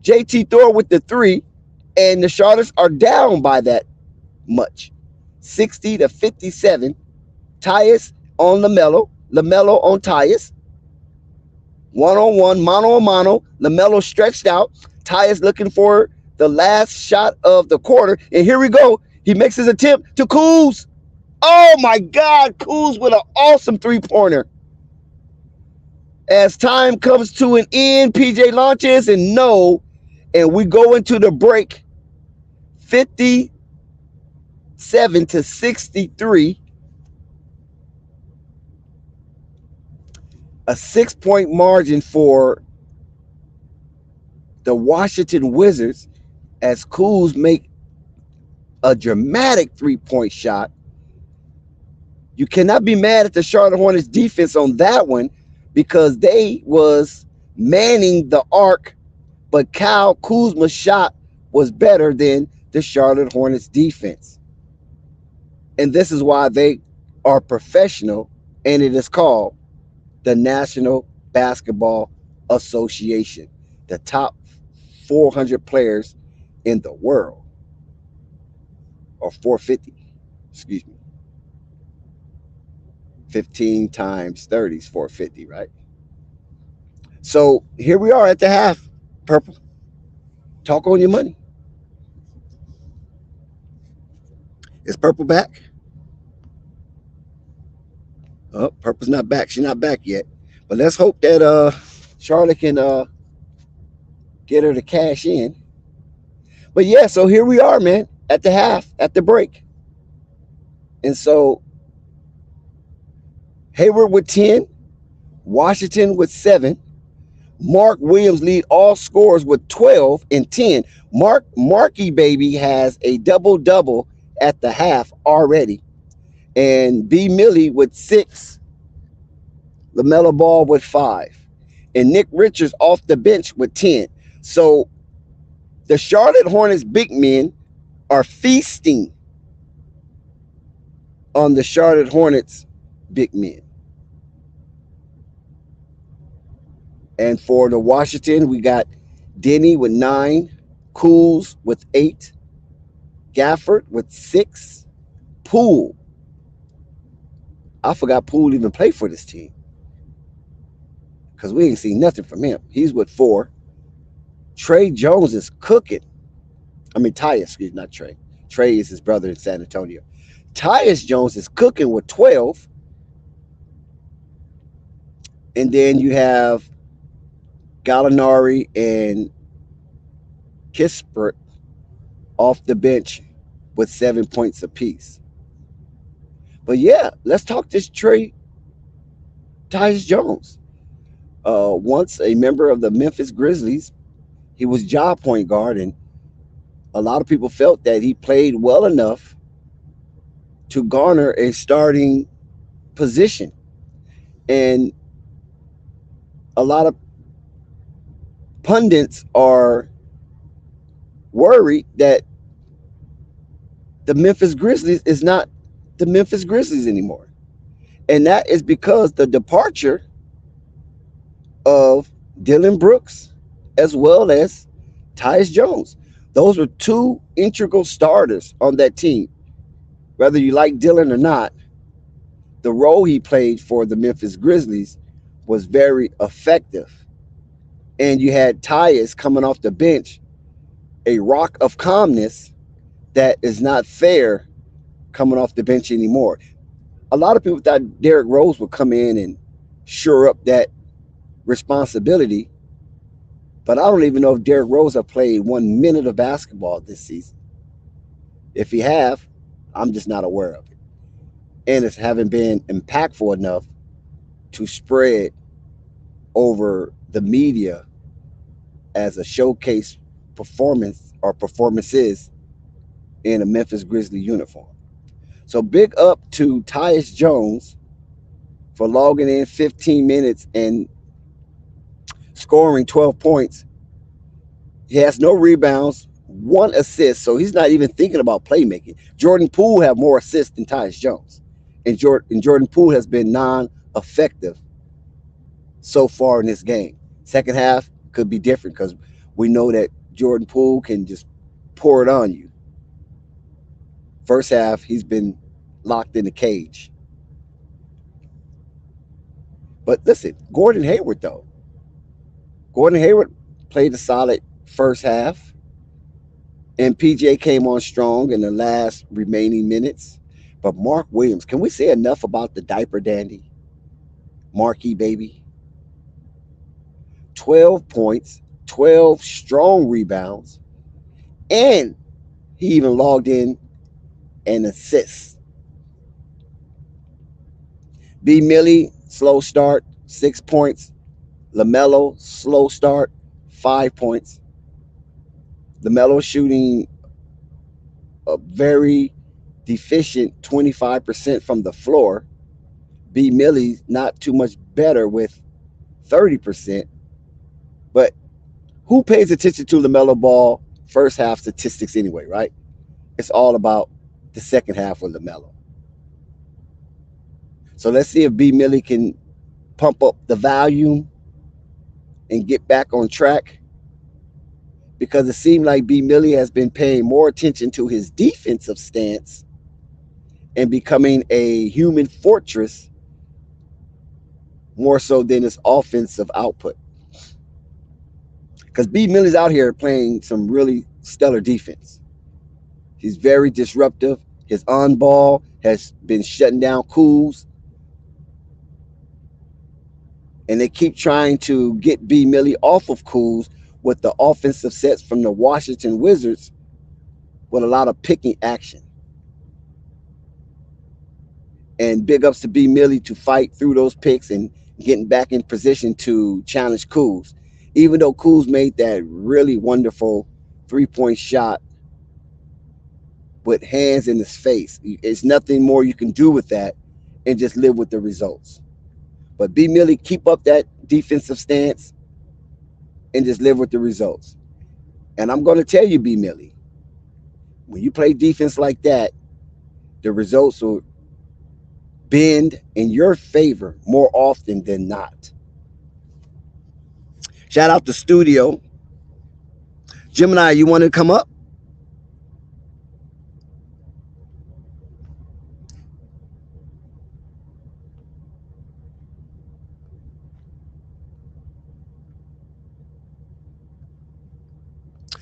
JT Thor with the three. And the Charlottes are down by that much. 60-57. Tyus on LaMelo. LaMelo on Tyus. One-on-one, mano-a-mano. LaMelo stretched out. Tyus looking for the last shot of the quarter. And here we go. He makes his attempt to Kuz. Oh, my God. Kuz with an awesome three-pointer. As time comes to an end, PJ launches and no. And we go into the break. 57-63. A 6-point margin for the Washington Wizards as Kuz make a dramatic three-point shot. You cannot be mad at the Charlotte Hornets defense on that one because they was manning the arc, but Kyle Kuzma's shot was better than the Charlotte Hornets defense. And this is why they are professional, and it is called the National Basketball Association, the top 400 players in the world, or 450, excuse me. 15 times 30 is 450, right? So here we are at the half. Purple, talk on your money. Is Purple back? Oh, Purple's not back. She's not back yet. But let's hope that Charlotte can get her to cash in. But yeah, so here we are, man, at the half, at the break. And so Hayward with 10, Washington with 7. Mark Williams lead all scorers with 12 and 10. Marky Baby has a double-double at the half already. And B. Millie with 6. LaMelo Ball with 5. And Nick Richards off the bench with 10. So the Charlotte Hornets big men are feasting on the Charlotte Hornets big men. And for the Washington, we got Denny with 9, Kuz with 8, Gafford with 6, Poole. I forgot Poole even played for this team because we ain't seen nothing from him. He's with 4. Trey Jones is cooking. I mean, Tyus, excuse me, not Trey. Trey is his brother in San Antonio. Tyus Jones is cooking with 12. And then you have Gallinari and Kispert off the bench with 7 points apiece. But yeah, let's talk this Tyus Jones. Once a member of the Memphis Grizzlies, he was job point guard, and a lot of people felt that he played well enough to garner a starting position. And a lot of pundits are worried that the Memphis Grizzlies is not the Memphis Grizzlies anymore. And that is because the departure of Dylan Brooks as well as Tyus Jones. Those were 2 integral starters on that team. Whether you like Dylan or not, the role he played for the Memphis Grizzlies was very effective. And you had Tyus coming off the bench, a rock of calmness that is not fair coming off the bench anymore. A lot of people thought Derrick Rose would come in and shore up that responsibility, but I don't even know if Derrick Rose have played 1 minute of basketball this season. If he have, I'm just not aware of it. And it's haven't been impactful enough to spread over the media as a showcase performance or performances in a Memphis Grizzly uniform. So big up to Tyus Jones for logging in 15 minutes and scoring 12 points. He has no rebounds, one assist, so he's not even thinking about playmaking. Jordan Poole have more assists than Tyus Jones, and Jordan Poole has been non-effective so far in this game. Second half could be different because we know that Jordan Poole can just pour it on you. First half, he's been locked in the cage. But listen, Gordon Hayward, though. Gordon Hayward played a solid first half, and PJ came on strong in the last remaining minutes. But Mark Williams, can we say enough about the diaper dandy? Marky baby. 12 points, 12 strong rebounds, and he even logged in an assist. B. Millie, slow start, 6 points. Lamelo, slow start, 5 points. Lamelo shooting a very deficient 25% from the floor. B. Millie not too much better with 30%. But who pays attention to Lamelo Ball first half statistics anyway, right? It's all about the second half with Lamelo. So let's see if B. Millie can pump up the volume and get back on track, because it seemed like B. Millie has been paying more attention to his defensive stance and becoming a human fortress more so than his offensive output. Because B. Millie's out here playing some really stellar defense. He's very disruptive. His on ball has been shutting down Kuz. And they keep trying to get B. Millie off of Kuz with the offensive sets from the Washington Wizards with a lot of picking action. And big ups to B. Millie to fight through those picks and getting back in position to challenge Kuz. Even though Kuz made that really wonderful 3-point shot with hands in his face. It's nothing more you can do with that and just live with the results. But B. Millie, keep up that defensive stance and just live with the results. And I'm going to tell you, B. Millie, when you play defense like that, the results will bend in your favor more often than not. Shout out to Studio. Gemini, you want to come up?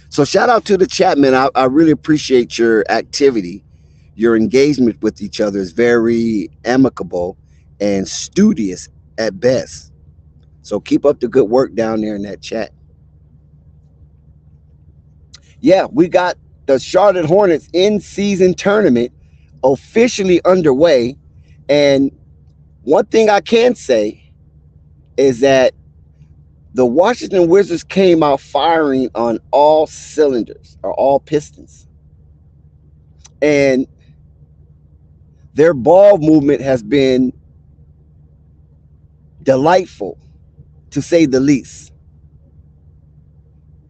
So shout out to the chat, man. I really appreciate your activity. Your engagement with each other is very amicable and studious at best. So keep up the good work down there in that chat. Yeah, we got the Charlotte Hornets in-season tournament officially underway. And one thing I can say is that the Washington Wizards came out firing on all cylinders or all pistons. And their ball movement has been delightful, to say the least.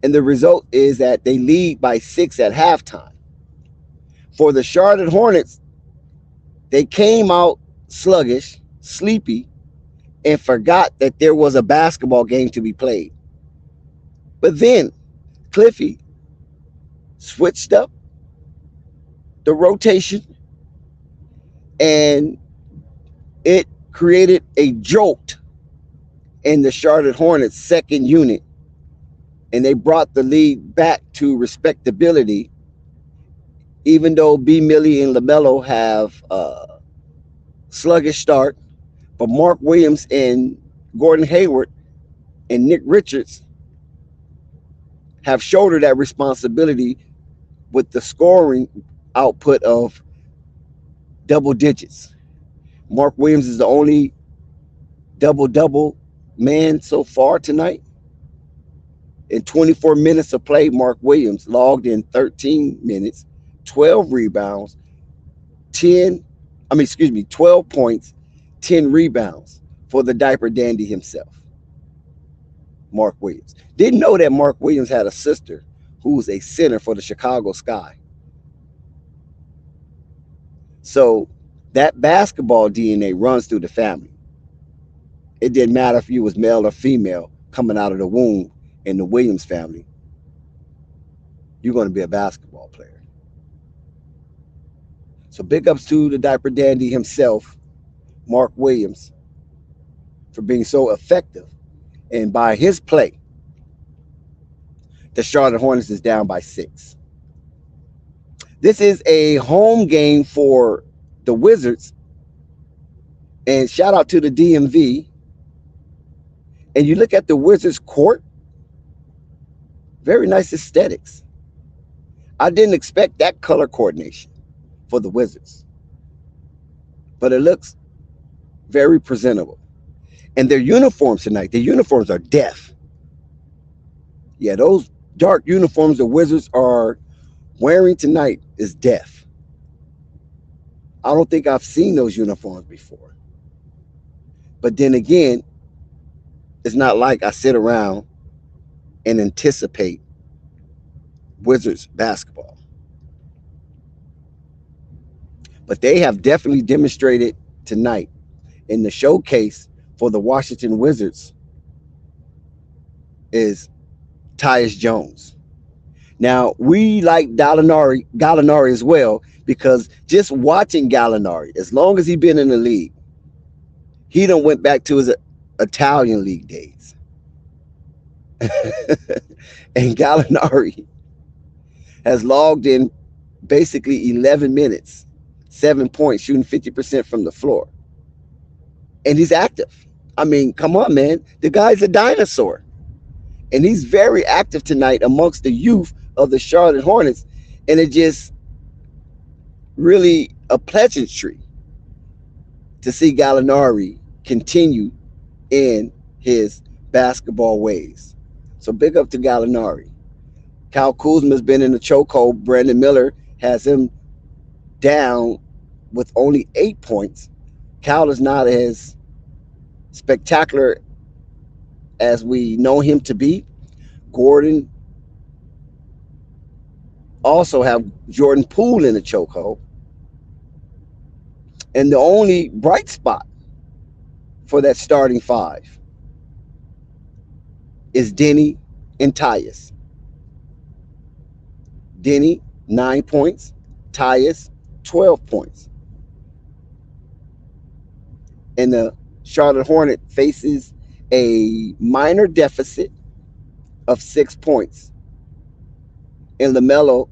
And the result is that they lead by 6 at halftime. For the Charlotte Hornets, they came out sluggish, sleepy, and forgot that there was a basketball game to be played. But then Cliffy switched up the rotation, and it created a jolt in the Charlotte Hornets second unit, and they brought the lead back to respectability, even though B. Millie and Lamelo have a sluggish start. But Mark Williams and Gordon Hayward and Nick Richards have shouldered that responsibility with the scoring output of double digits. Mark Williams is the only double-double man so far tonight. In 24 minutes of play, Mark Williams logged in 13 minutes, 12 rebounds, 12 points, 10 rebounds for the diaper dandy himself, Mark Williams. Didn't know that Mark Williams had a sister who was a center for the Chicago Sky. So that basketball DNA runs through the family. It didn't matter if you was male or female coming out of the womb in the Williams family. You're going to be a basketball player. So big ups to the diaper dandy himself, Mark Williams, for being so effective. And by his play, the Charlotte Hornets is down by 6. This is a home game for the Wizards. And shout out to the DMV. And you look at the Wizards court, very nice aesthetics. I didn't expect that color coordination for the Wizards, but it looks very presentable. And their uniforms tonight, the uniforms are deaf. Yeah, those dark uniforms the Wizards are wearing tonight is deaf. I don't think I've seen those uniforms before. But then again, it's not like I sit around and anticipate Wizards basketball. But they have definitely demonstrated tonight in the showcase for the Washington Wizards is Tyus Jones. Now, we like Gallinari as well, because just watching Gallinari, as long as he's been in the league, he done went back to his Italian league days. And Gallinari has logged in basically 11 minutes, 7 points, shooting 50% from the floor. And he's active. I mean, come on, man. The guy's a dinosaur. And he's very active tonight amongst the youth of the Charlotte Hornets. And it just really a pleasantry to see Gallinari continue in his basketball ways. So big up to Gallinari. Kyle Kuzma's been in the chokehold. Brandon Miller has him down with only 8 points. Kyle is not as spectacular as we know him to be. Gordon also have Jordan Poole in the chokehold. And the only bright spot for that starting five is Denny and Tyus. Denny, 9 points. Tyus, 12 points. And the Charlotte Hornet faces a minor deficit of 6 points. And Lamelo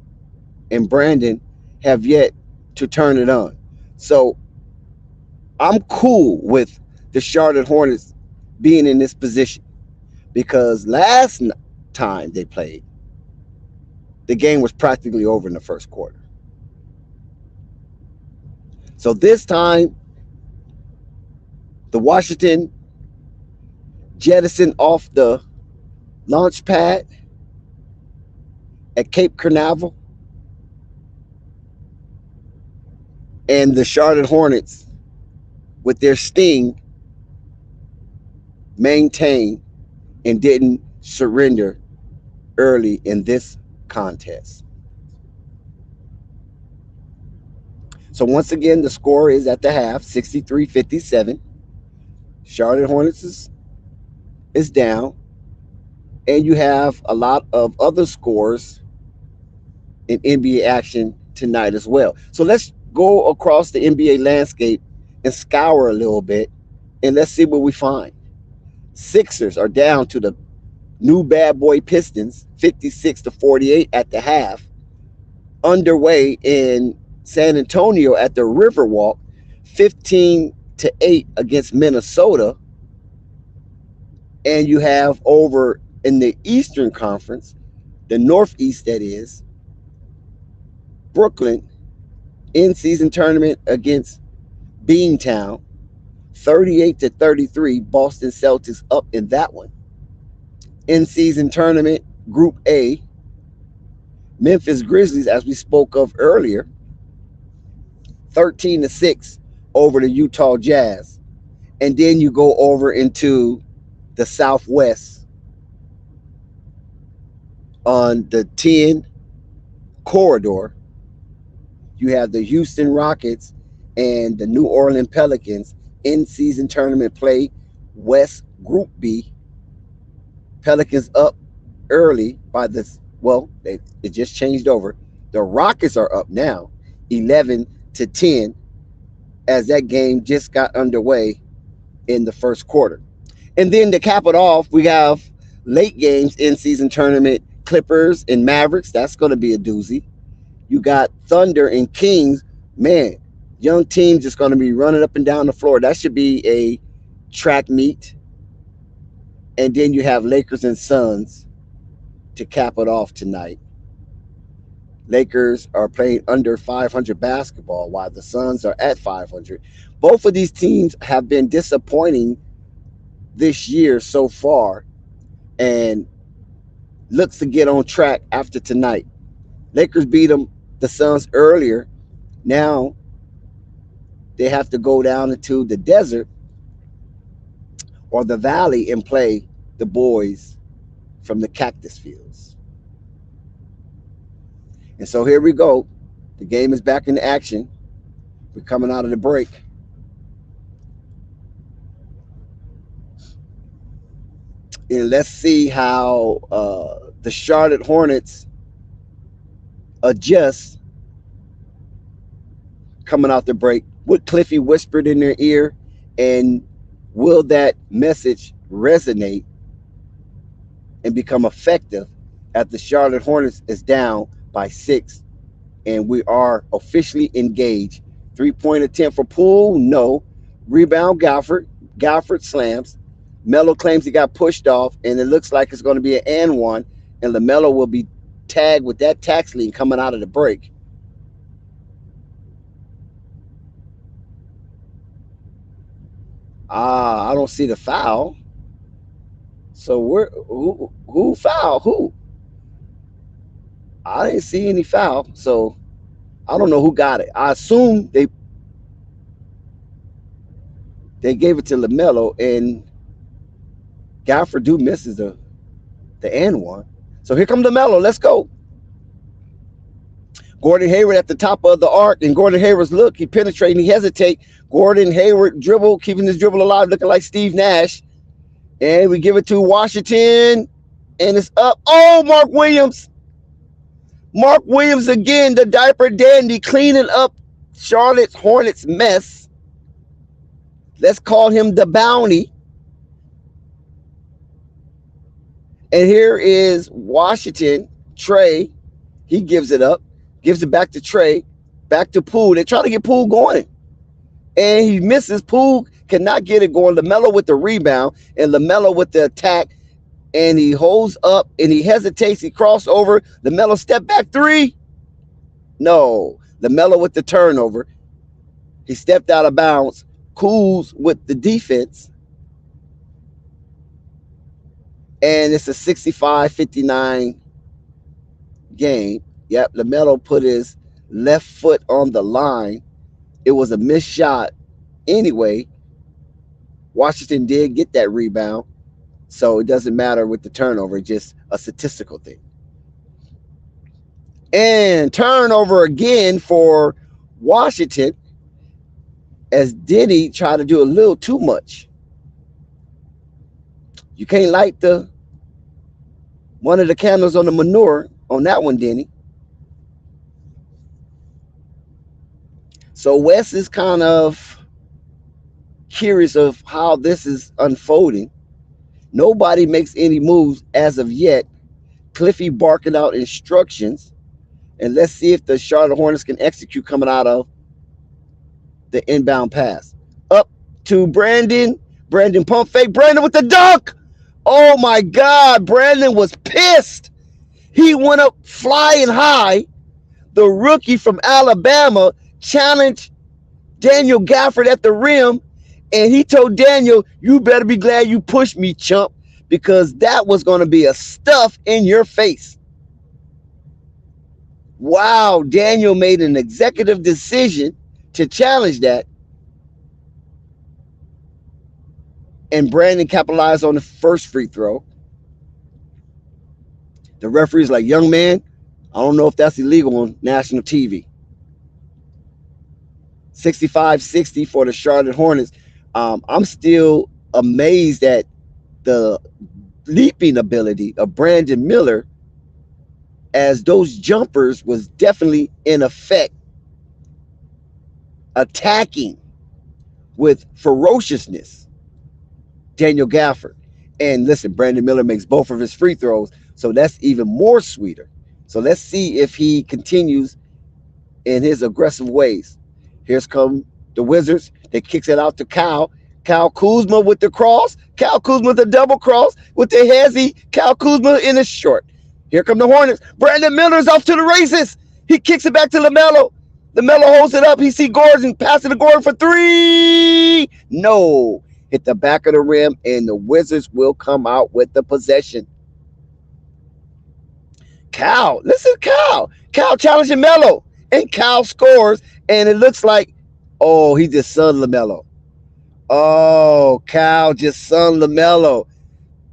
and Brandon have yet to turn it on. So I'm cool with the Charlotte Hornets being in this position, because last time they played, the game was practically over in the first quarter. So this time, the Washington jettisoned off the launch pad at Cape Canaveral, and the Charlotte Hornets, with their sting, maintained and didn't surrender early in this contest. So once again, the score is at the half, 63-57. Charlotte Hornets is down. And you have a lot of other scores in NBA action tonight as well. So let's go across the NBA landscape and scour a little bit, and let's see what we find. Sixers are down to the new bad boy Pistons, 56-48 at the half. Underway in San Antonio at the Riverwalk, 15-8 against Minnesota. And you have over in the Eastern Conference, the Northeast that is, Brooklyn in-season tournament against Beantown, 38-33. Boston Celtics up in that one. In-season tournament, Group A, Memphis Grizzlies, as we spoke of earlier, 13-6 over the Utah Jazz. And then you go over into the Southwest on the 10 corridor. You have the Houston Rockets and the New Orleans Pelicans in season tournament play, West Group B. Pelicans up early by this. Well, it just changed over. The Rockets are up now, 11-10, as that game just got underway in the first quarter. And then to cap it off, we have late games in season tournament, Clippers and Mavericks. That's going to be a doozy. You got Thunder and Kings. Man, young team just going to be running up and down the floor. That should be a track meet. And then you have Lakers and Suns to cap it off tonight. Lakers are playing under 500 basketball while the Suns are at 500. Both of these teams have been disappointing this year so far and looks to get on track after tonight. Lakers beat the Suns earlier. Now they have to go down into the desert or the valley and play the boys from the Cactus Fields. And so here we go. The game is back into action. We're coming out of the break. And let's see how the Charlotte Hornets adjust coming out the break. What Cliffy whispered in their ear, and will that message resonate and become effective as the Charlotte Hornets is down by 6, and we are officially engaged. 3-point attempt for Poole, no. Rebound, Gafford. Gafford slams. Melo claims he got pushed off, and it looks like it's going to be an and one, and Lamelo will be tagged with that tax lien coming out of the break. I don't see the foul. So who fouled who? I didn't see any foul, so I don't know who got it. I assume they gave it to Lamelo, and Gafford misses the and one. So here comes Lamelo. Let's go. Gordon Hayward at the top of the arc, and Gordon Hayward's look. He penetrating. He hesitate. Gordon Hayward dribble, keeping his dribble alive, looking like Steve Nash. And we give it to Washington, and it's up. Oh, Mark Williams. Mark Williams again, the diaper dandy, cleaning up Charlotte Hornets mess. Let's call him the bounty. And here is Washington. Trey, he gives it up, gives it back to Trey, back to Poole. They try to get Poole going, and he misses. Poole cannot get it going. Lamelo with the rebound, and Lamelo with the attack, and he holds up, and he hesitates. He crossed over. Lamelo step back three. No. Lamelo with the turnover. He stepped out of bounds. Cools with the defense. And it's a 65-59 game. Yep, Lamelo put his left foot on the line. It was a missed shot. Anyway, Washington did get that rebound. So it doesn't matter with the turnover, just a statistical thing. And turnover again for Washington as Denny tried to do a little too much. You can't light one of the candles on the manure on that one, Denny. So Wes is kind of curious of how this is unfolding. Nobody makes any moves as of yet. Cliffy barking out instructions. And let's see if the Charlotte Hornets can execute coming out of the inbound pass. Up to Brandon. Brandon pump fake. Brandon with the dunk. Oh my God. Brandon was pissed. He went up flying high. The rookie from Alabama challenged Daniel Gafford at the rim. And he told Daniel, you better be glad you pushed me, chump, because that was going to be a stuff in your face. Wow, Daniel made an executive decision to challenge that. and Brandon capitalized on the first free throw. The referee's like, young man, I don't know if that's illegal on national TV. 65-60 for the Charlotte Hornets. I'm still amazed at the leaping ability of Brandon Miller, as those jumpers was definitely in effect attacking with ferociousness Daniel Gafford. And listen, Brandon Miller makes both of his free throws, so that's even more sweeter. So let's see if he continues in his aggressive ways. Here's come the Wizards. They kicks it out to Kyle. Kyle Kuzma with the cross. Kyle Kuzma with the double cross with the hezzy. Kyle Kuzma in the short. Here come the Hornets. Brandon Miller's off to the races. He kicks it back to Lamelo. Lamelo holds it up. He sees Gordon passing to Gordon for three. No. Hit the back of the rim, and the Wizards will come out with the possession. Cal, listen, Cal. Cal challenging Melo, and Cal scores, and it looks like, oh, he just sunned Lamelo. Oh, Cal just sunned Lamelo.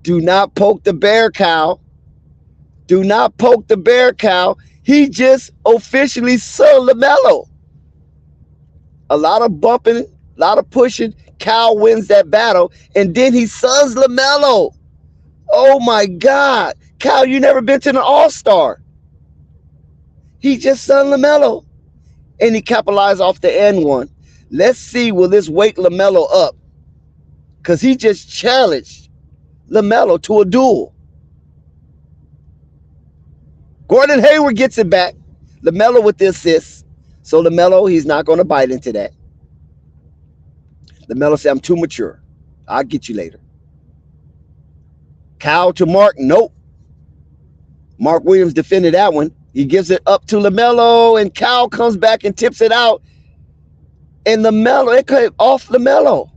Do not poke the bear, Cal. Do not poke the bear, Cal. He just officially sunned Lamelo. A lot of bumping, a lot of pushing. Cal wins that battle, and then he suns Lamelo. Oh, my God. Cal, you never been to an All-Star. He just sunned Lamelo, and he capitalized off the end one. Let's see, will this wake Lamelo up? Because he just challenged Lamelo to a duel. Gordon Hayward gets it back. Lamelo with the assist. So Lamelo, he's not going to bite into that. Lamelo said, I'm too mature. I'll get you later. Kyle to Mark. Nope. Mark Williams defended that one. He gives it up to Lamelo, and Kyle comes back and tips it out. And Lamelo, it came off Lamelo.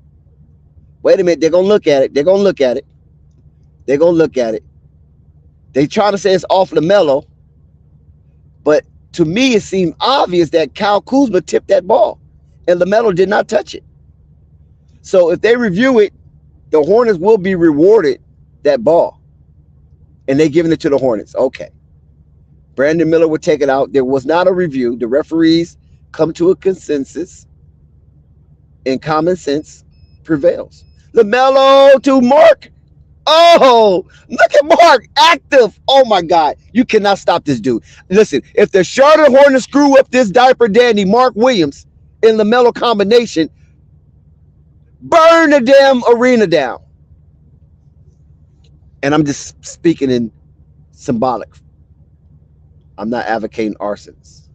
Wait a minute. They're going to look at it. They're going to look at it. They're going to look at it. They try to say it's off Lamelo. But to me, it seemed obvious that Kyle Kuzma tipped that ball, and Lamelo did not touch it. So if they review it, the Hornets will be rewarded that ball. And they're giving it to the Hornets. Okay. Brandon Miller would take it out. There was not a review. The referees come to a consensus, and common sense prevails. Lamelo to Mark. Oh, look at Mark, active. Oh, my God. You cannot stop this dude. Listen, if the Charlotte Hornets screw up this diaper dandy, Mark Williams, in Lamelo combination, burn the damn arena down. And I'm just speaking in symbolic. I'm not advocating arsons.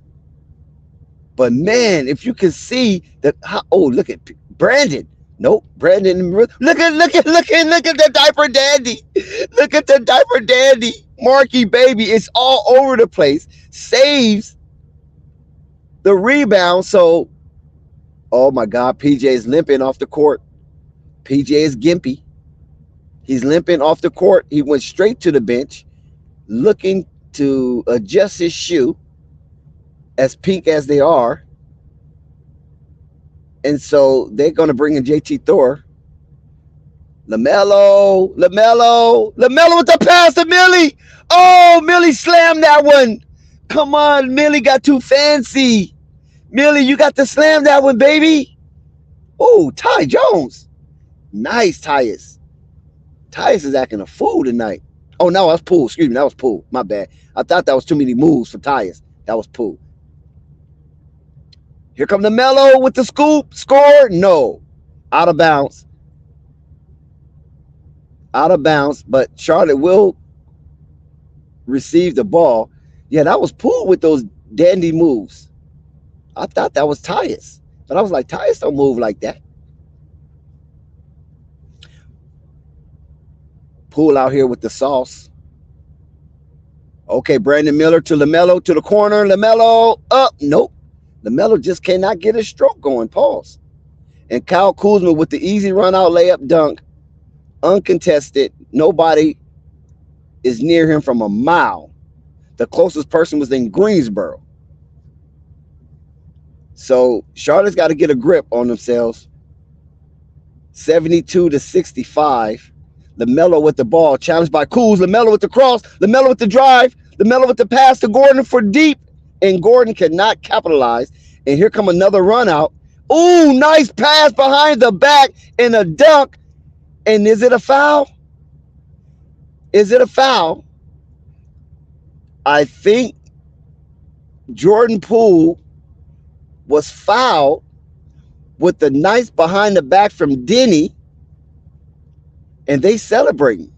But, man, if you can see that. Oh, look at Brandon. Nope, Brandon. Look at the diaper dandy. Look at the diaper dandy. Marky baby. It's all over the place. Saves the rebound. So, oh my God, PJ is limping off the court. PJ is gimpy. He's limping off the court. He went straight to the bench, looking to adjust his shoe, as pink as they are. And so they're going to bring in JT Thor. Lamelo with the pass to Millie. Oh, Millie slammed that one. Come on, Millie got too fancy. Millie, you got to slam that one, baby. Oh, Ty Jones. Nice, Tyus. Tyus is acting a fool tonight. Oh, no, that's Poole. Excuse me, that was Poole. My bad. I thought that was too many moves for Tyus. That was Poole. Here comes Lamelo with the scoop. Score? No. Out of bounds. Out of bounds. But Charlotte will receive the ball. Yeah, that was Poole with those dandy moves. I thought that was Tyus. But I was like, Tyus don't move like that. Poole out here with the sauce. Okay, Brandon Miller to Lamelo to the corner. Lamelo up. Nope. Lamelo just cannot get his stroke going. Pause. And Kyle Kuzma with the easy run out layup dunk. Uncontested. Nobody is near him from a mile. The closest person was in Greensboro. So Charlotte's got to get a grip on themselves. 72-65. Lamelo with the ball, challenged by Kuz. Lamelo with the cross. Lamelo with the drive. Lamelo with the pass to Gordon for deep. And Gordon cannot capitalize. And here come another run out. Ooh, nice pass behind the back and a dunk. And is it a foul? Is it a foul? I think Jordan Poole was fouled with the nice behind the back from Denny, and they celebrating.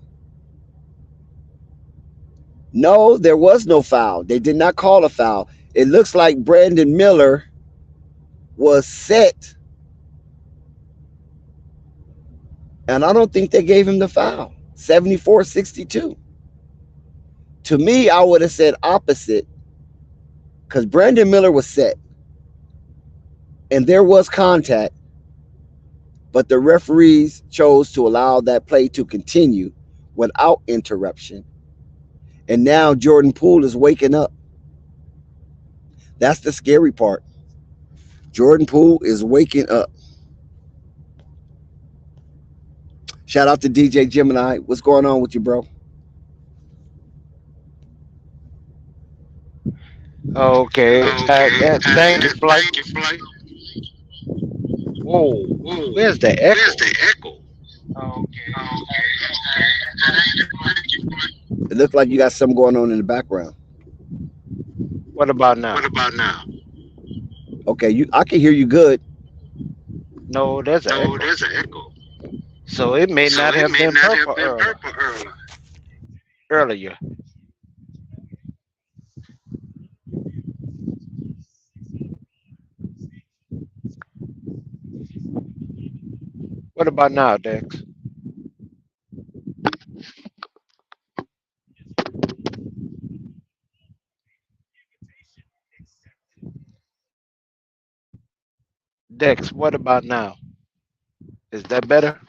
No, there was no foul. They did not call a foul. It looks like Brandon Miller was set, and I don't think they gave him the foul. 74-62. To me, I would have said opposite, because Brandon Miller was set, and there was contact, but the referees chose to allow that play to continue without interruption. And now Jordan Poole is waking up. That's the scary part. Jordan Poole is waking up. Shout out to DJ Gemini. What's going on with you, bro?
Okay. Thank you, Flight. Whoa. Where's the echo?
It looks like you got something going on in the background.
What about now?
Okay, I can hear you good.
No, there's an echo. So it may not have been purple earlier. What about now, Dex? Dex, what about now? Is that better?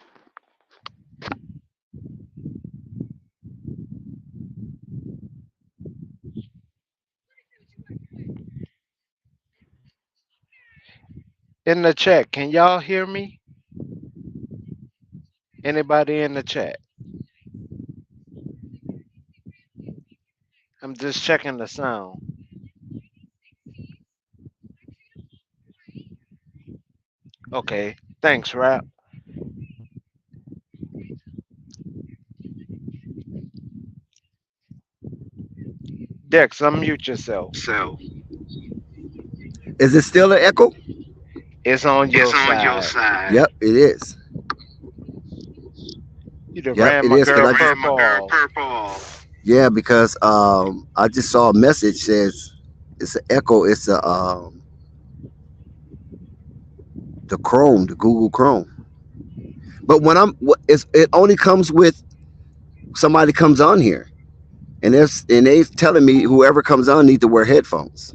In the chat, can y'all hear me? Anybody in the chat? I'm just checking the sound. Okay, thanks, Rap. Dex, unmute yourself.
Is it still an echo?
It's on your side.
Yep, it is.
You done
Yep,
ran
it
my
is, 'cause
girl
I
purple.
Yeah, because I just saw a message says it's an echo. It's the Chrome, the Google Chrome. But when it only comes with somebody comes on here, and they're telling me whoever comes on needs to wear headphones.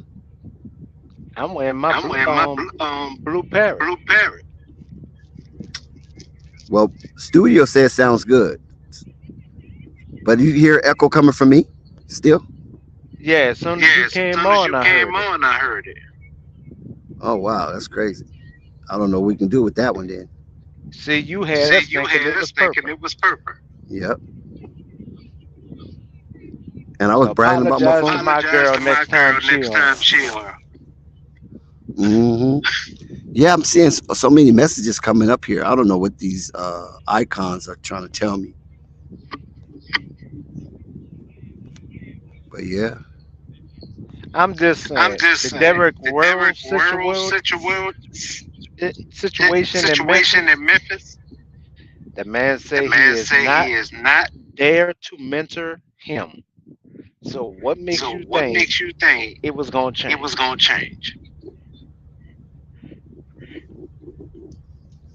I'm wearing my blue parrot.
Well, studio says sounds good, but you hear echo coming from me still?
Yeah, as soon as you came on, I heard it.
Oh wow, that's crazy. I don't know what we can do with that one then.
See, you had us thinking it was purple.
Yep. And I was bragging about my phone.
To my girl next time she on.
Yeah, I'm seeing so many messages coming up here. I don't know what these icons are trying to tell me. But yeah.
I'm just saying, the Derrick World situation in Memphis. The man say he is not there to mentor him. So what makes you think it was gonna change?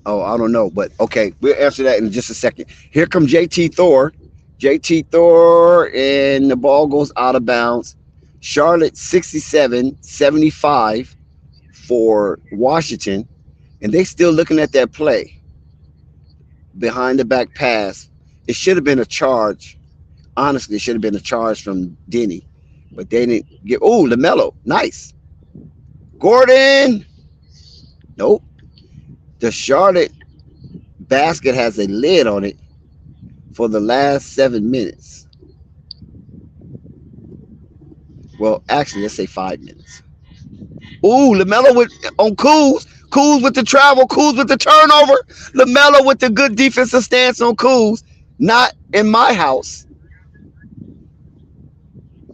Oh, I don't know, but okay, we'll answer that in just a second. Here comes JT Thor. JT Thor, and the ball goes out of bounds. Charlotte 67-75 for Washington, and they still looking at that play. Behind the back pass. It should have been a charge. Honestly, it should have been a charge from Denny, but they didn't get. Oh, Lamelo, nice. Gordon, nope. The Charlotte basket has a lid on it for the last 7 minutes. Well, actually, let's say 5 minutes. Ooh, Lamelo with on Kuz. Kuz with the travel. Kuz with the turnover. Lamelo with the good defensive stance on Kuz. Not in my house.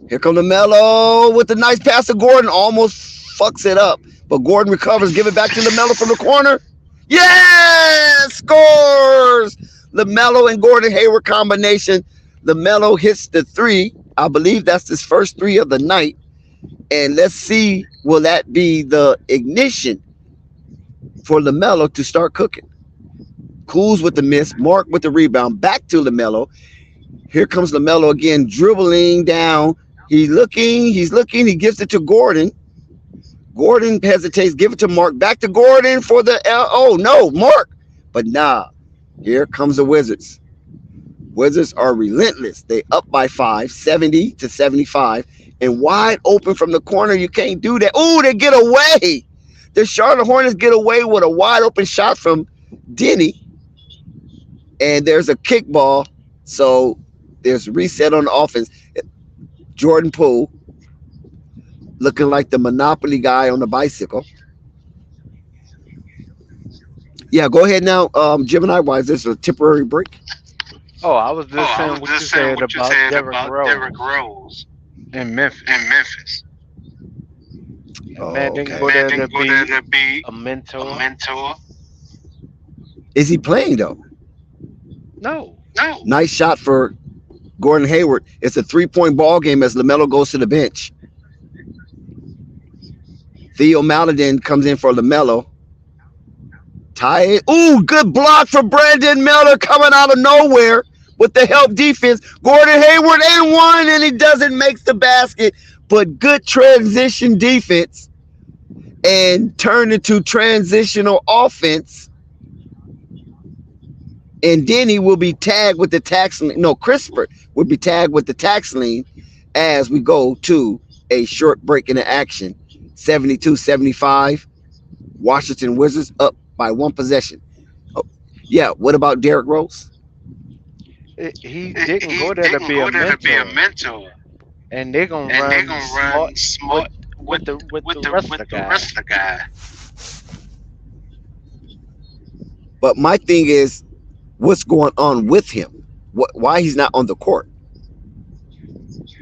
Here comes Lamelo with the nice pass to Gordon. Almost fucks it up. But Gordon recovers. Give it back to Lamelo from the corner. Yes! Scores! Lamelo and Gordon Hayward combination. Lamelo hits the three. I believe that's his first three of the night. And let's see, will that be the ignition for Lamelo to start cooking? Kuz with the miss. Mark with the rebound. Back to Lamelo. Here comes Lamelo again, dribbling down. He's looking. He gives it to Gordon. Gordon hesitates. Give it to Mark. Back to Gordon for the oh no, Mark. But nah, here comes the Wizards. Wizards are relentless. They up by 5, 70-75, and wide open from the corner. You can't do that. Ooh, they get away. The Charlotte Hornets get away with a wide open shot from Denny, and there's a kickball. So there's reset on the offense. Jordan Poole looking like the Monopoly guy on the bicycle. Yeah, go ahead now, Gemini. Why is this a temporary break?
Oh, I was just saying what you said about Derrick Rose in Memphis.
Oh,
Man didn't
okay.
go there to be a mentor.
Is he playing though?
No.
Nice shot for Gordon Hayward. It's a 3-point ball game as LaMelo goes to the bench. Theo Maladin comes in for LaMelo. Tie. Ooh, good block for Brandon Miller coming out of nowhere with the help defense. Gordon Hayward and one, and he doesn't make the basket, but good transition defense and turn into transitional offense. And Denny will be tagged with the tax lien. No, Crisper will be tagged with the tax lien as we go to a short break in the action. 72-75. Washington Wizards up by one possession. Oh, yeah, what about Derrick Rose?
He didn't go there to be a mentor. And they're gonna run smart with the rest of the guys.
But my thing is, what's going on with him? Why he's not on the court?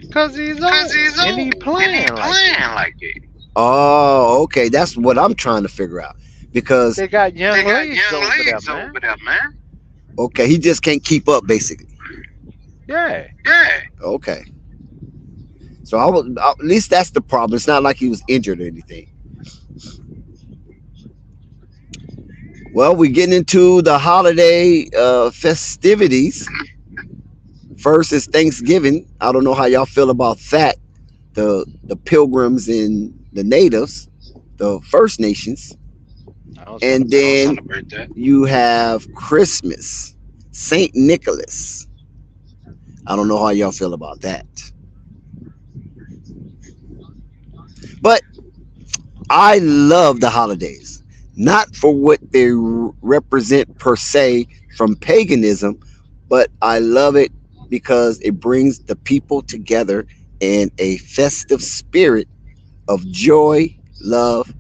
Because he's old. And he playing like it.
Oh, okay. That's what I'm trying to figure out. Because
they got young legs over there, man.
Okay, he just can't keep up, basically.
Yeah.
Okay. So at least that's the problem. It's not like he was injured or anything. Well, we're getting into the holiday festivities. First is Thanksgiving. I don't know how y'all feel about that. The pilgrims and the natives, the First Nations. And then you have Christmas, St. Nicholas. I don't know how y'all feel about that. But I love the holidays, not for what they represent per se from paganism, but I love it because it brings the people together in a festive spirit of joy, love,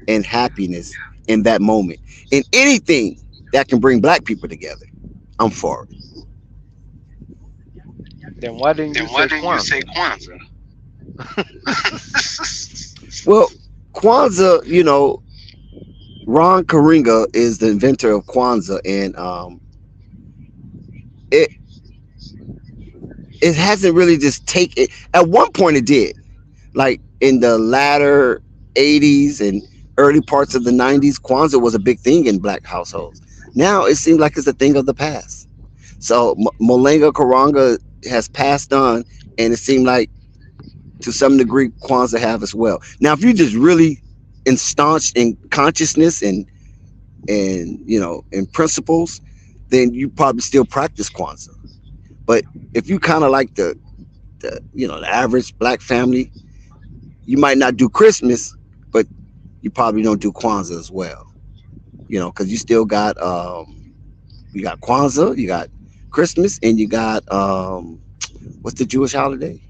and happiness in that moment. And anything that can bring black people together, I'm for it.
Then why didn't you say Kwanzaa?
Well, Kwanzaa, Ron Karinga is the inventor of Kwanzaa, and it hasn't really just taken. At one point, it did, like in the latter '80s and early parts of the '90s. Kwanzaa was a big thing in black households. Now it seems like it's a thing of the past. So Molenga Karanga has passed on, and it seemed like to some degree Kwanzaa have as well. Now, if you're just really ensconced in consciousness and in principles, then you probably still practice Kwanzaa. But if you kind of like the average black family, you might not do Christmas, but you probably don't do Kwanzaa as well. Because you still got You got Kwanzaa, you got Christmas, and you got what's the Jewish holiday?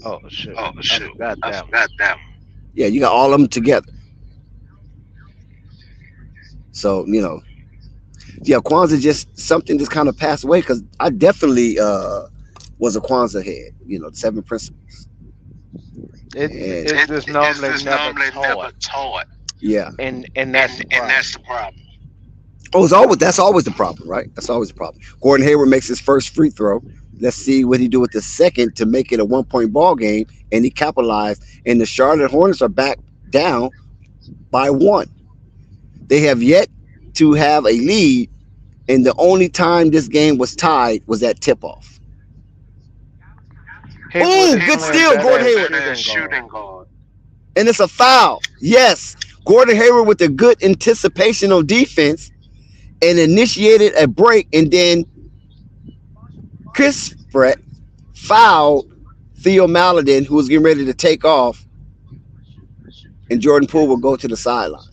Oh shoot,
Oh
I
shoot,
forgot
I
that one.
forgot that.
Yeah, you got all of them together. So yeah, Kwanzaa just something just kind of passed away because I definitely was a Kwanzaa head. The seven principles, and
It's just
It's
normally
just
never
normally never
taught,
taught,
yeah.
and that's the
and
problem.
that's the problem.
Oh, that's always the problem, right? That's always the problem. Gordon Hayward makes his first free throw. Let's see what he do with the second to make it a 1 point ball game, and he capitalized. And the Charlotte Hornets are back down by one. They have yet to have a lead, and the only time this game was tied was at tip off.
Haywood
Oh,
is
good
playing
steal,
better
Gordon
as
Hayward.
Better as
shooting guard.
shooting guard.
And it's a foul. Yes, Gordon Hayward with a good anticipation on defense and initiated a break, and then Chris Brett fouled Theo Maladin, who was getting ready to take off, and Jordan Poole will go to the sideline.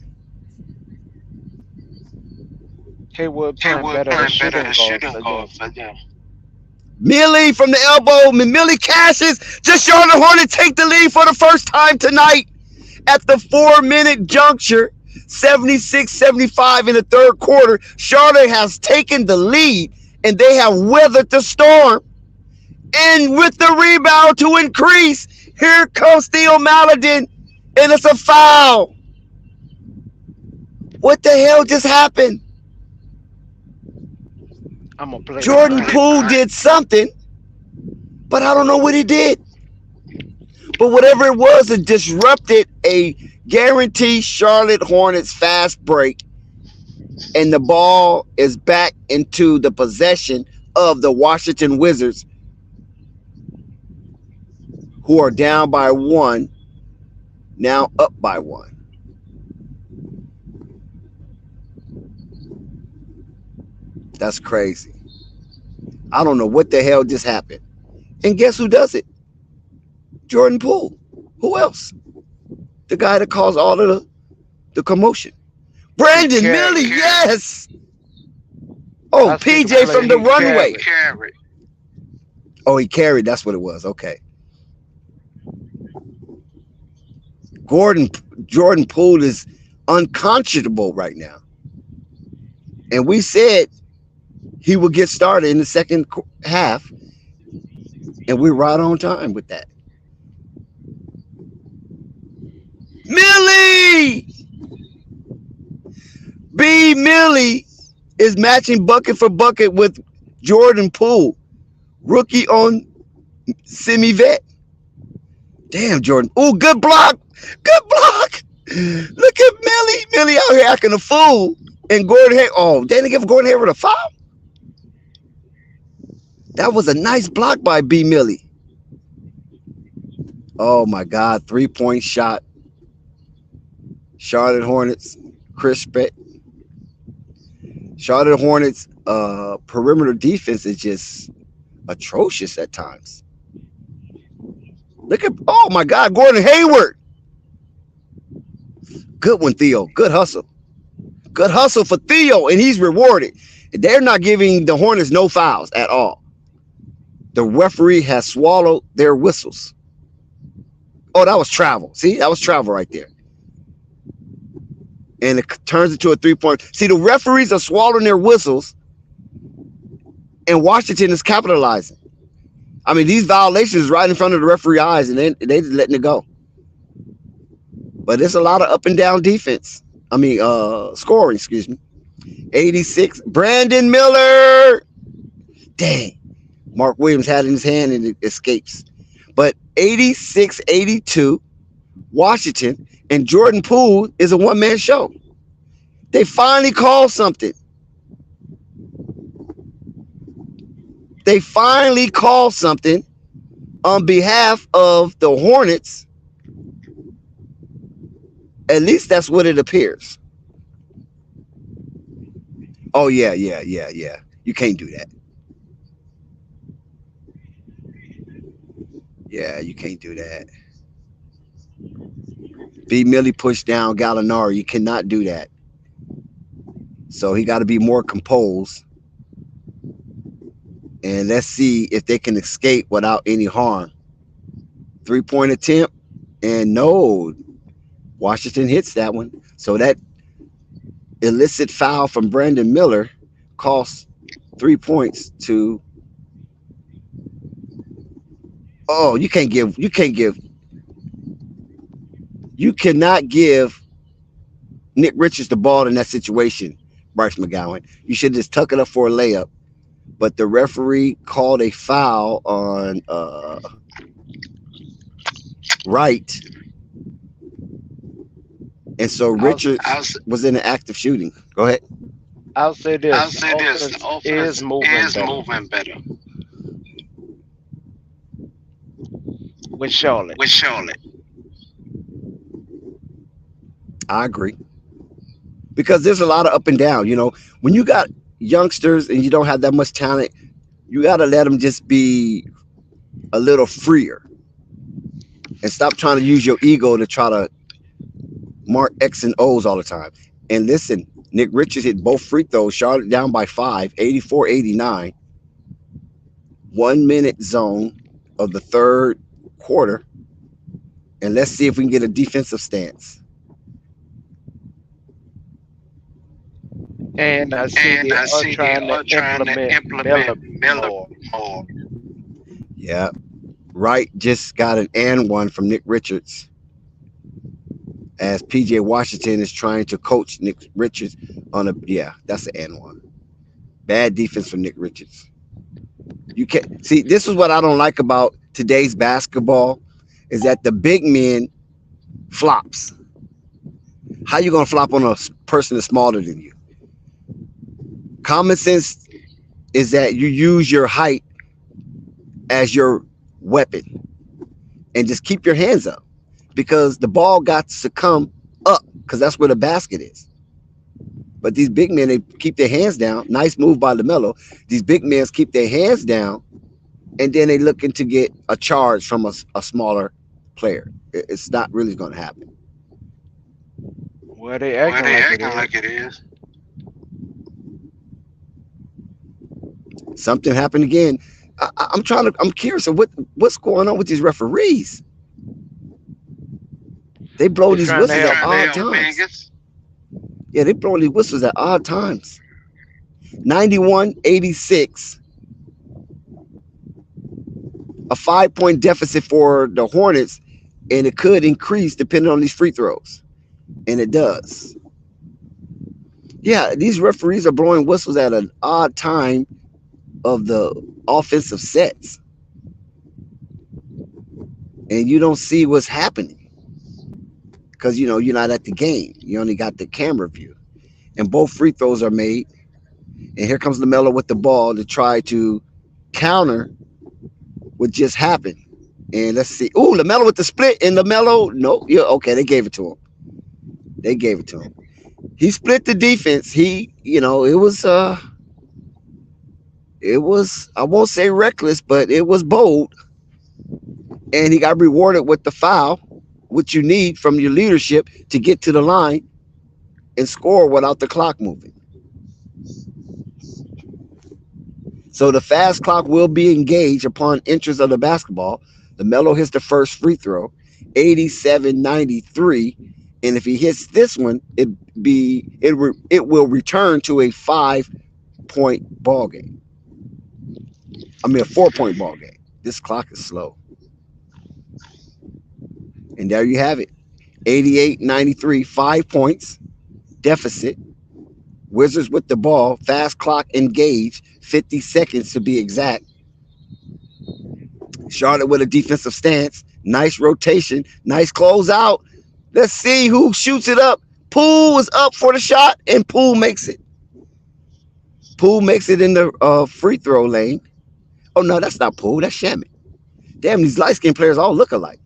Haywood playing
Haywood
better as
playing better
shooting
as
guard
shooting
for
guard
them.
for them.
Millie from the elbow. Millie cashes. Just Charlotte Hornets take the lead for the first time tonight at the 4 minute juncture. 76-75 in the third quarter. Charlotte has taken the lead and they have weathered the storm. And with the rebound to increase, here comes Theo Maladin, and it's a foul. What the hell just happened?
I'm gonna play
Jordan
behind.
Poole did something, but I don't know what he did. But whatever it was, it disrupted a guaranteed Charlotte Hornets fast break, and the ball is back into the possession of the Washington Wizards, who are down by one, now up by one. That's crazy. I don't know what the hell just happened. And guess who does it? Jordan Poole. Who else? The guy that caused all of the commotion.
He
Brandon Millie,
carried.
yes. Oh,
I seen the
PJ
play
from the
he
runway.
carried.
Carry.
Oh, he carried. That's what it was. Okay. Jordan Poole is unconscionable right now. And we said he would get started in the second half, and we're right on time with that. Millie! B. Millie is matching bucket for bucket with Jordan Poole, rookie on semi-vet. Damn, Jordan. Oh, good block. Good block. Look at Millie. Millie out here acting a fool. And Gordon Hayward. Oh, they didn't give Gordon Hayward a foul? That was a nice block by B. Millie. Oh, my God. 3-point shot. Charlotte Hornets. Chris Brett. Charlotte Hornets perimeter defense is just atrocious at times. Look at, oh my God, Gordon Hayward. Good one, Theo. Good hustle. Good hustle for Theo, and he's rewarded. They're not giving the Hornets no fouls at all. The referee has swallowed their whistles. Oh, that was travel. See, that was travel right there. And it turns into a 3-point. See, the referees are swallowing their whistles, and Washington is capitalizing. I mean, these violations right in front of the referee eyes, and they just letting it go. But it's a lot of up and down defense. I mean, scoring, excuse me. 86. Brandon Miller. Dang. Mark Williams had it in his hand and it escapes. But 86-82, Washington, and Jordan Poole is a one-man show. They finally called something. They finally called something on behalf of the Hornets. At least that's what it appears. Oh, yeah. You can't do that. Yeah, you can't do that. B. Millie pushed down Gallinari. You cannot do that. So he got to be more composed. And let's see if they can escape without any harm. 3-point attempt. And no, Washington hits that one. So that illicit foul from Brandon Miller costs 3 points to. Oh, you cannot give Nick Richards the ball in that situation, Bryce McGowan. You should just tuck it up for a layup. But the referee called a foul on Wright. And so Richards was in the act of shooting. Go ahead.
I'll say this.
The offense
is moving
better
with Charlotte.
I agree. Because there's a lot of up and down. You know, when you got youngsters and you don't have that much talent, you got to let them just be a little freer and stop trying to use your ego to try to mark X and O's all the time. And listen, Nick Richards hit both free throws, Charlotte down by 5, 84-89. 1 minute zone of the third quarter. And let's see if we can get a defensive stance.
And I see they are trying to implement Miller more.
Yeah. Wright just got an and one from Nick Richards as PJ Washington is trying to coach Nick Richards on that's an and one. Bad defense from Nick Richards. You can't see, this is what I don't like about today's basketball is that the big men flops. How you gonna flop on a person that's smaller than you? Common sense is that you use your height as your weapon and just keep your hands up because the ball got to come up because that's where the basket is. But these big men, they keep their hands down. Nice move by Lamelo. These big men keep their hands down and then they looking to get a charge from a smaller player. It's not really going to happen.
Well, they acting
like it is.
Something happened again. I'm curious of what's going on with these referees. They blow these whistles at odd times. Yeah, they blow these whistles at odd times. 91-86. A 5-point deficit for the Hornets, and it could increase depending on these free throws. And it does. Yeah, these referees are blowing whistles at an odd time of the offensive sets. And you don't see what's happening. Because, you know, you're not at the game. You only got the camera view. And both free throws are made. And here comes Lamelo with the ball to try to counter what just happened. And let's see. Ooh, Lamelo with the split. And Lamelo, no, yeah, okay, they gave it to him. He split the defense. It was, I won't say reckless, but it was bold. And he got rewarded with the foul, which you need from your leadership to get to the line and score without the clock moving. So the fast clock will be engaged upon entrance of the basketball. Lamelo hits the first free throw, 87-93. And if he hits this one, it will return to a 5-point ball game. I mean, a 4-point ball game. This clock is slow. And there you have it. 88-93, 5 points deficit. Wizards with the ball. Fast clock engaged. 50 seconds to be exact. Charlotte with a defensive stance. Nice rotation. Nice closeout. Let's see who shoots it up. Poole is up for the shot, and Poole makes it. Poole makes it in the free throw lane. Oh, no, that's not Poole. That's Shaman. Damn, these light-skinned players all look alike.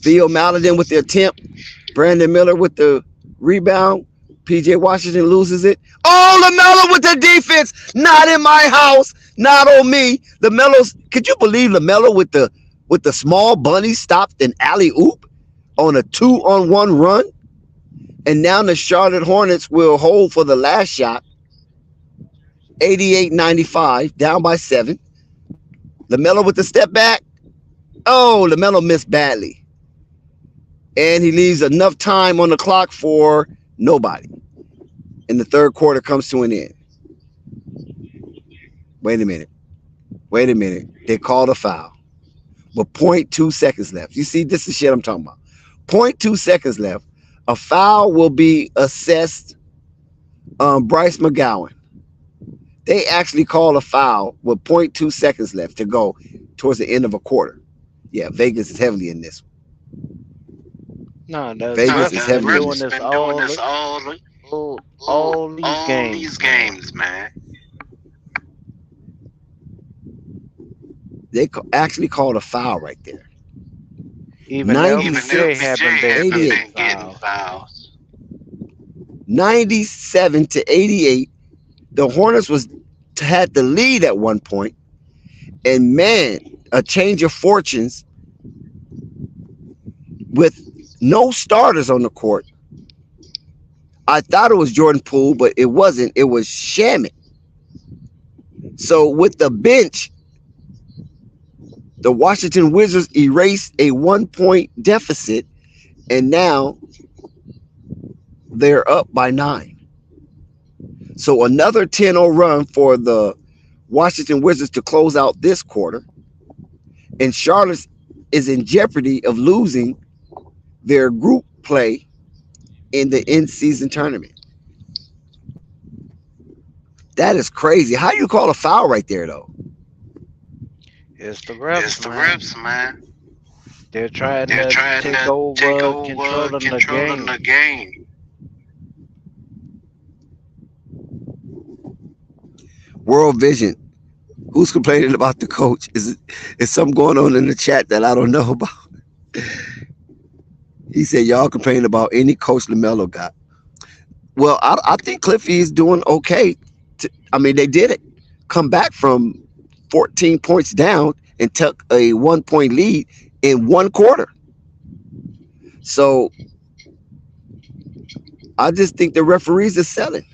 Theo Maladin with the attempt. Brandon Miller with the rebound. PJ Washington loses it. Oh, Lamelo with the defense. Not in my house. Not on me. Could you believe Lamelo with the small bunny stopped an alley-oop on a 2-on-1 run? And now the Charlotte Hornets will hold for the last shot, 88-95, down by 7. Lamelo with the step back. Oh, Lamelo missed badly. And he leaves enough time on the clock for nobody. And the third quarter comes to an end. Wait a minute. They called a foul with 0.2 seconds left. You see, this is shit I'm talking about. 0.2 seconds left. A foul will be assessed Bryce McGowan. They actually call a foul with 0.2 seconds left to go towards the end of a quarter. Yeah, Vegas is heavily in this one.
No, the
Vegas
refs
is
been
heavily in
doing
this.
this all these
all
games,
these
man.
games, man.
They actually called a foul right there.
Even
90,
LBJ haven't been
88.
getting fouls.
fouls.
97-88. The Hornets had the lead at one point, and man, a change of fortunes with no starters on the court. I thought it was Jordan Poole, but it wasn't. It was Shamit. So with the bench, the Washington Wizards erased a 1-point deficit, and now they're up by 9. So another 10-0 run for the Washington Wizards to close out this quarter. And Charlotte is in jeopardy of losing their group play in the in-season tournament. That is crazy. How you call a foul right there, though?
It's the refs,
It's the
man.
refs, man.
They're trying
They're
to
trying
take
to
over,
take over
controlling the game.
World Vision. Who's complaining about the coach? Is something going on in the chat that I don't know about? He said y'all complaining about any coach Lamelo got. Well, I think Cliffy is doing okay. They did it. Come back from 14 points down and took a 1-point lead in one quarter. So I just think the referees are selling.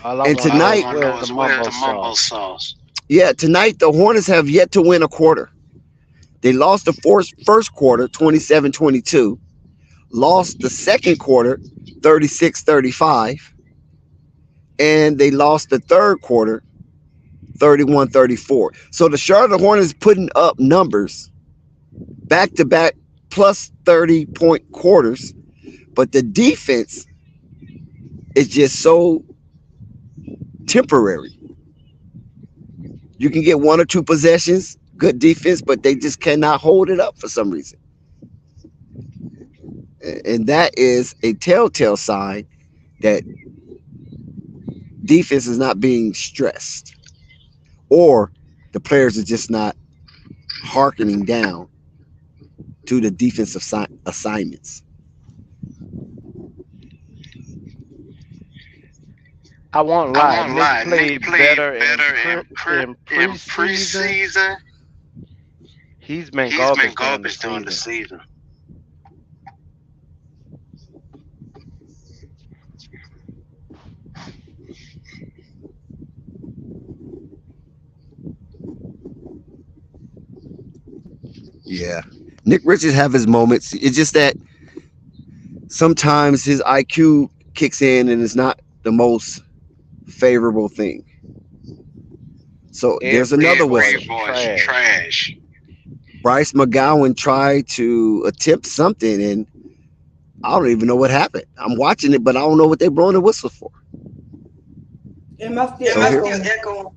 All I
And
want to
tonight,
know is where's the mumbo
sauce.
yeah, tonight the Hornets have yet to win a quarter. They lost the first quarter 27-22, lost the second quarter 36-35, and they lost the third quarter 31-34. So the Charlotte Hornets putting up numbers back-to-back plus 30-point quarters, but the defense is just so temporary. You can get 1 or 2 possessions, good defense, but they just cannot hold it up for some reason. And that is a telltale sign that defense is not being stressed, or the players are just not hearkening down to the defensive assignments.
I won't lie. Nick played better in preseason. He's been garbage during the season.
Yeah. Nick Richards have his moments. It's just that sometimes his IQ kicks in and it's not the most favorable thing. So there's another whistle.
Trash.
Bryce McGowan tried to attempt something, and I don't even know what happened. I'm watching it, but I don't know what they're blowing the whistle for.
It must be
echo.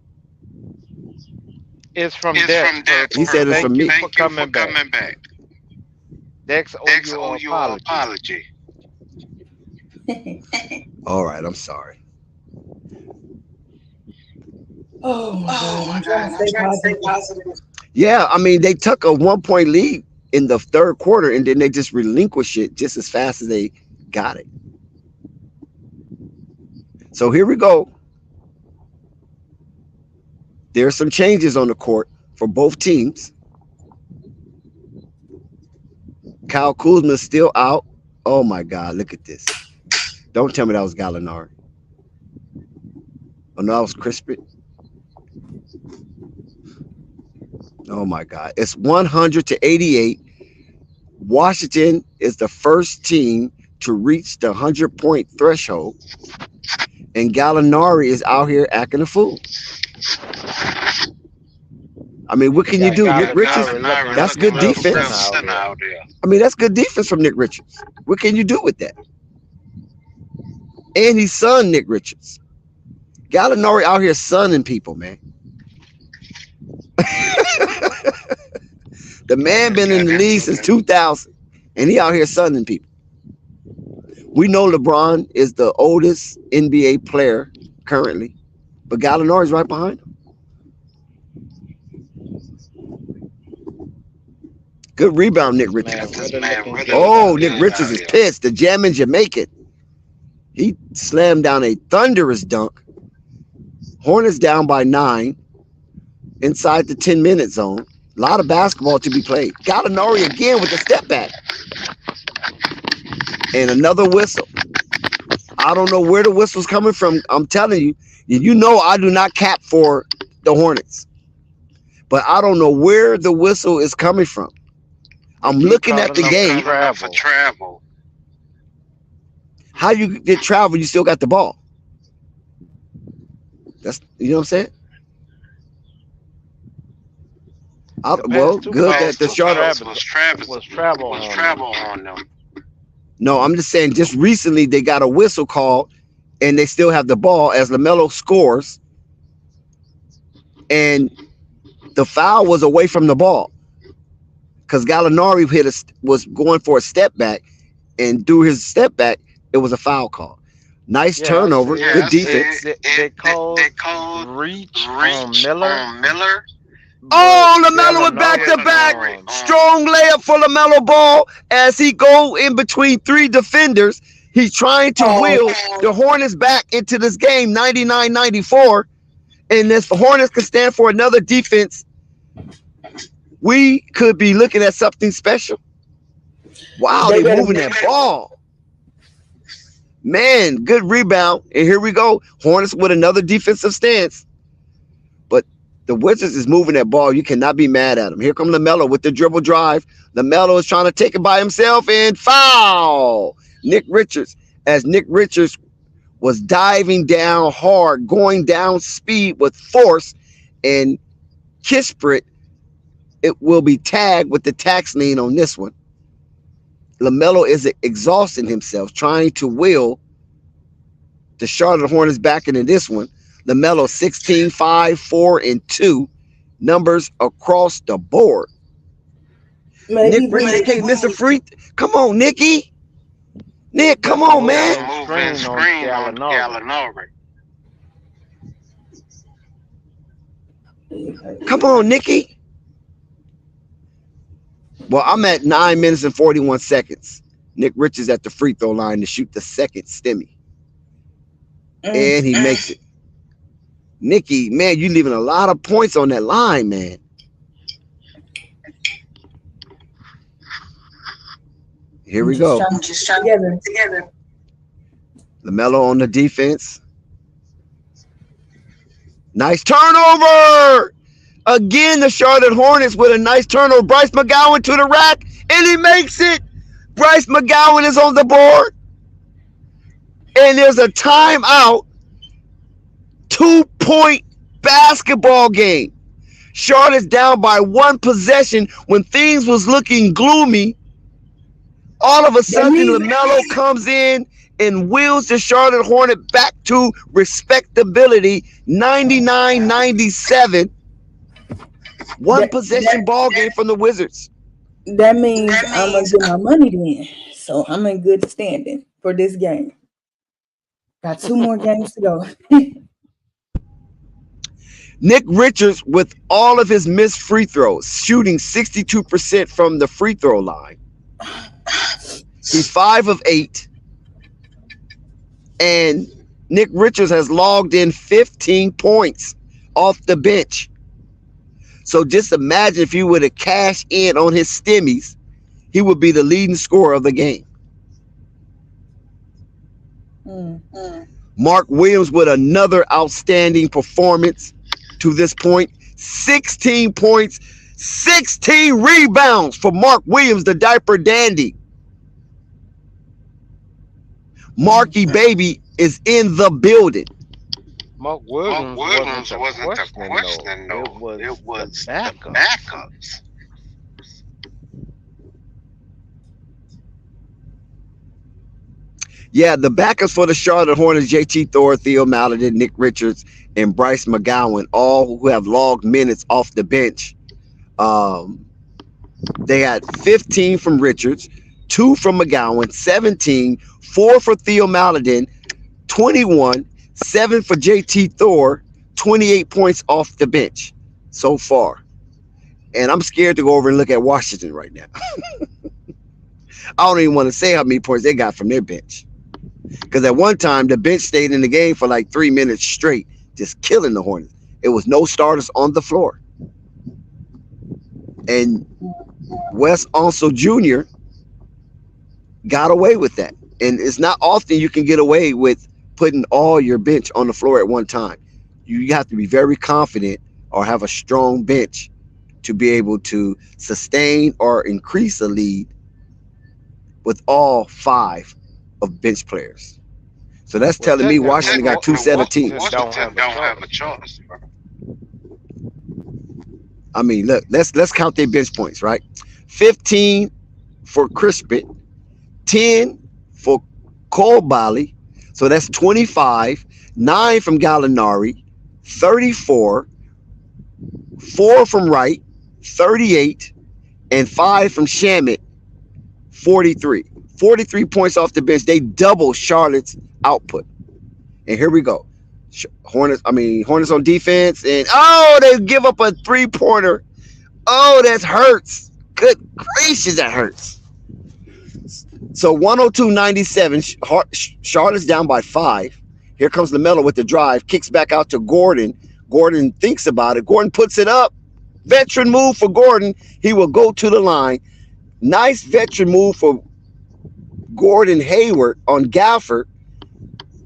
It's from Dex.
He said it's from me.
Thank you for coming back. Dex owe you an apology.
All right, I'm sorry.
Oh my God. I'm trying to stay positive.
Yeah, they took a 1-point lead in the third quarter, and then they just relinquished it just as fast as they got it. So here we go. There are some changes on the court for both teams. Kyle Kuzma's still out. Oh my God, look at this. Don't tell me that was Gallinari. Oh no, that was Crispin. Oh my God. It's 100-88. Washington is the first team to reach the 100-point threshold. And Gallinari is out here acting a fool. I mean, what can you do? Nick Richards, that's good defense. I mean, that's good defense from Nick Richards. What can you do with that? And he's son Nick Richards. Gallinari out here sunning people, man. The man been in the league since 2000, and he out here sunning people. We know LeBron is the oldest NBA player currently, but Gallinari's right behind him. Good rebound, Nick Richards. Oh, Nick Richards is pissed. The Jammin' Jamaican. He slammed down a thunderous dunk. Hornets down by 9 inside the 10-minute zone. A lot of basketball to be played. Gallinari again with the step back. And another whistle. I don't know where the whistle's coming from. I'm telling you, you know I do not cap for the Hornets. But I don't know where the whistle is coming from. I'm looking at the game.
For travel.
How you get travel, you still got the ball. That's, you know what I'm saying? Well, good that the Charlotte
was travel on them.
No, I'm just saying just recently they got a whistle called and they still have the ball as Lamelo scores. And the foul was away from the ball. Because Gallinari was going for a step back, and through his step back, it was a foul call. Nice turnover, good defense.
They called reach on Miller.
Oh, Lamelo with back-to-back. Strong layup for Lamelo Ball as he go in between 3 defenders. He's trying to wheel the Hornets back into this game, 99-94. And this Hornets can stand for another defense. We could be looking at something special. Wow, they're moving that ball. Man, good rebound. And here we go. Hornets with another defensive stance. But the Wizards is moving that ball. You cannot be mad at them. Here comes Lamelo with the dribble drive. Lamelo is trying to take it by himself and foul. Nick Richards, as Nick Richards was diving down hard, going down speed with force, and Kispert, it will be tagged with the tax lien on this one. Lamelo is exhausting himself trying to will the Charlotte Hornets back into this one. Lamelo 16, 5, 4, and 2. Numbers across the board. Nick Richards can't miss a free. Come on, Nicky. Nick, come on, man.
Screen on Gallinari.
Come on, Nicky. Well, I'm at 9 minutes and 41 seconds. Nick Richards at the free throw line to shoot the second stimmy. And he makes it. Nicky, man, you leaving a lot of points on that line, man. Here we go.
Just together.
Lamelo on the defense. Nice turnover. Again, the Charlotte Hornets with a nice turnover. Bryce McGowan to the rack, and he makes it. Bryce McGowan is on the board. And there's a timeout. 2-point basketball game. Charlotte's down by 1 possession when things was looking gloomy. All of a sudden, Lamelo comes in and wheels the Charlotte Hornet back to respectability, 99-97. One possession ball game from the Wizards.
That means I'm going to get my money then. So I'm in good standing for this game. Got 2 more games to go.
Nick Richards, with all of his missed free throws, shooting 62% from the free throw line. He's 5 of 8. And Nick Richards has logged in 15 points off the bench. So just imagine if you would have cashed in on his stimmies, he would be the leading scorer of the game. Mark Williams with another outstanding performance to this point. 16 points, 16 rebounds for Mark Williams, the diaper dandy. Marky Baby is in the building.
Mark Williams wasn't the question, though. It was the backups.
Yeah, the backups for the Charlotte Hornets, JT Thor, Theo Maladin, Nick Richards, and Bryce McGowan, all who have logged minutes off the bench. They had 15 from Richards, 2 from McGowan, 17, 4 for Theo Maladin, 21, 7 for JT Thor, 28 points off the bench so far. And I'm scared to go over and look at Washington right now. I don't even want to say how many points they got from their bench. Because at one time, the bench stayed in the game for like 3 minutes straight, just killing the Hornets. It was no starters on the floor. And Wes also Jr. got away with that. And it's not often you can get away with putting all your bench on the floor at one time. You have to be very confident or have a strong bench to be able to sustain or increase a lead with all 5 of bench players. So that's telling me Washington got 2 set of teams.
Washington don't have a choice.
I mean, look, let's count their bench points, right? 15 for Crispin, 10 for Colbali, so that's 25, 9 from Gallinari, 34, 4 from Wright, 38, and 5 from Shamet, 43. 43 points off the bench. They double Charlotte's output. And here we go. Hornets on defense. And they give up a 3-pointer. Oh, that hurts. Good gracious, that hurts. So 102-97. Charlotte's down by 5. Here comes Lamelo with the drive. Kicks back out to Gordon. Gordon thinks about it. Gordon puts it up. Veteran move for Gordon. He will go to the line. Nice veteran move for Gordon Hayward on Gafford.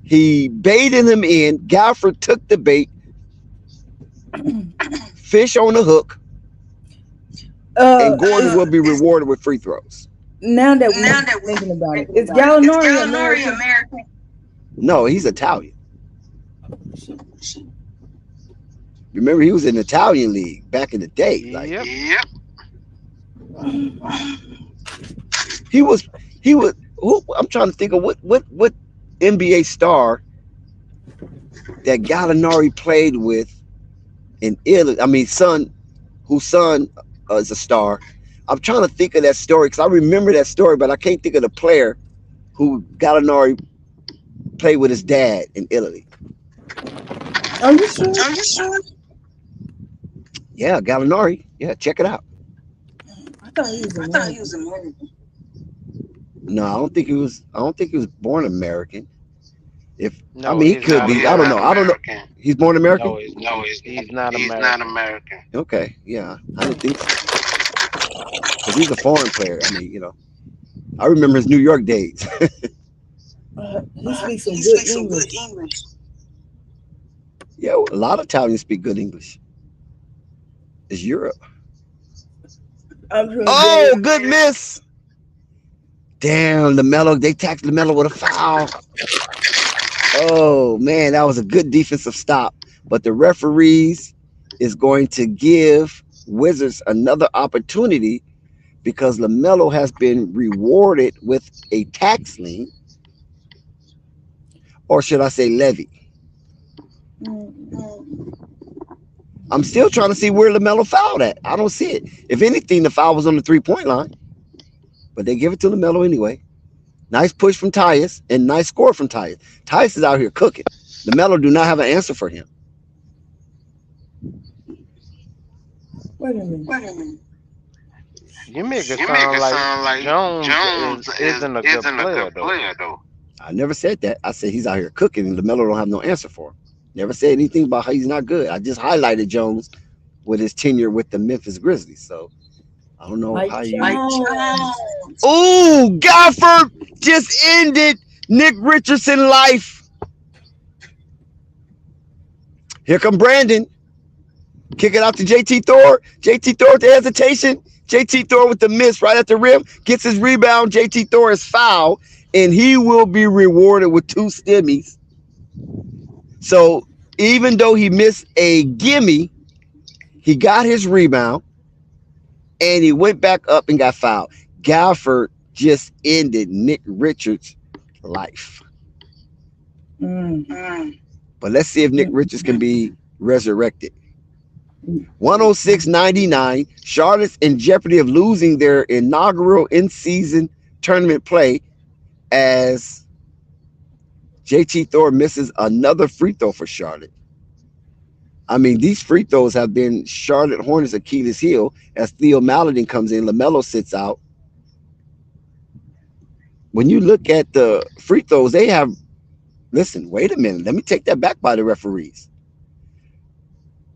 He baited him in. Gafford took the bait. Fish on the hook. And Gordon will be rewarded with free throws.
Now that we're thinking about it, is Gallinari American?
No, he's Italian. Remember, he was in the Italian league back in the day.
Yep.
He was. I'm trying to think of what NBA star that Gallinari played with in Italy. I mean, whose son is a star. I'm trying to think of that story because I remember that story, but I can't think of the player who Gallinari played with his dad in Italy.
Are you sure?
Yeah, Gallinari. Yeah, check it out.
I thought he was American.
No, I don't think he was born American. He could be. I don't know. He's born American?
No, he's not American.
He's not American.
Okay, yeah. I didn't think so. Because he's a foreign player. I mean, I remember his New York days.
He speaks some good English.
Yeah, a lot of Italians speak good English. It's Europe. Oh, good miss. Damn, Lamelo. They taxed Lamelo with a foul. Oh, man, that was a good defensive stop. But the referees is going to give Wizards another opportunity because Lamelo has been rewarded with a tax lien. Or should I say levy? I'm still trying to see where Lamelo fouled at. I don't see it. If anything, the foul was on the 3-point line. But they give it to Lamelo anyway. Nice push from Tyus and nice score from Tyus. Tyus is out here cooking. Lamelo do not have an answer for him.
Wait a minute.
You make it sound like Jones isn't a good player, though.
I never said that. I said he's out here cooking and Lamelo don't have no answer for him. Never said anything about how he's not good. I just highlighted Jones with his tenure with the Memphis Grizzlies. So I don't know
Mike
how you.
Jones.
Ooh, Gafford just ended Nick Richardson life. Here come Brandon. Kick it out to JT Thor. JT Thor with the hesitation. JT Thor with the miss right at the rim. Gets his rebound. JT Thor is fouled, and he will be rewarded with 2 stimmies. So even though he missed a gimme, he got his rebound, and he went back up and got fouled. Gafford just ended Nick Richards' life. But let's see if Nick Richards can be resurrected. 106-99. Charlotte's in jeopardy of losing their inaugural in-season tournament play as JT Thor misses another free throw for Charlotte. I mean, these free throws have been Charlotte Hornets' Achilles heel as Theo Maledon comes in. Lamelo sits out. When you look at the free throws, they have, listen, wait a minute. Let me take that back by the referees.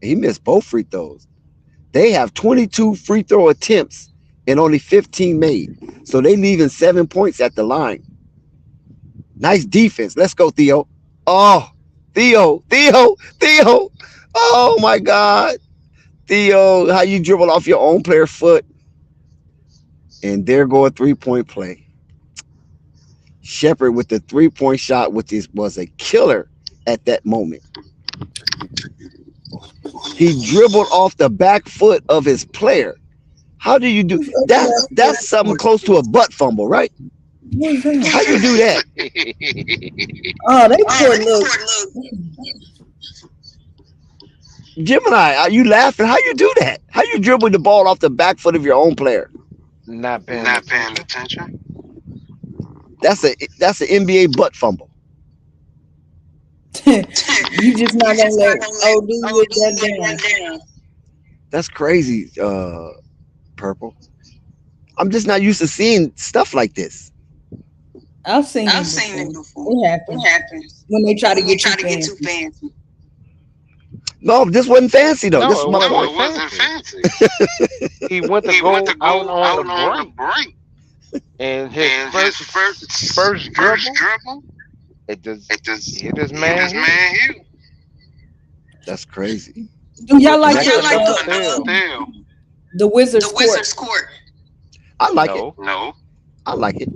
He missed both free throws. They have 22 free throw attempts and only 15 made. So they leaving 7 points at the line. Nice defense. Let's go, Theo. Oh, Theo. Oh, my God. Theo, how you dribble off your own player foot. And there go a three-point play. Shepard with the three-point shot, which was a killer at that moment. He dribbled off the back foot of his player. How do you do that? That's something close to a butt fumble, right? How you do that?
Oh, they court look.
Gemini, are you laughing? How you do that? How you dribble the ball off the back foot of your own player?
Not paying
attention.
That's an NBA butt fumble.
You just not gonna let OD with that down.
That's crazy, Purple. I'm just not used to seeing stuff like this.
I've seen it before. It happens when they try to get too fancy.
No, this wasn't fancy though. This is my point.
It wasn't fancy.
He went to go out on the break, and his first dribble, it just hit his man here.
That's crazy.
Do y'all like the Wizards court?
I like it.
No.
I like it.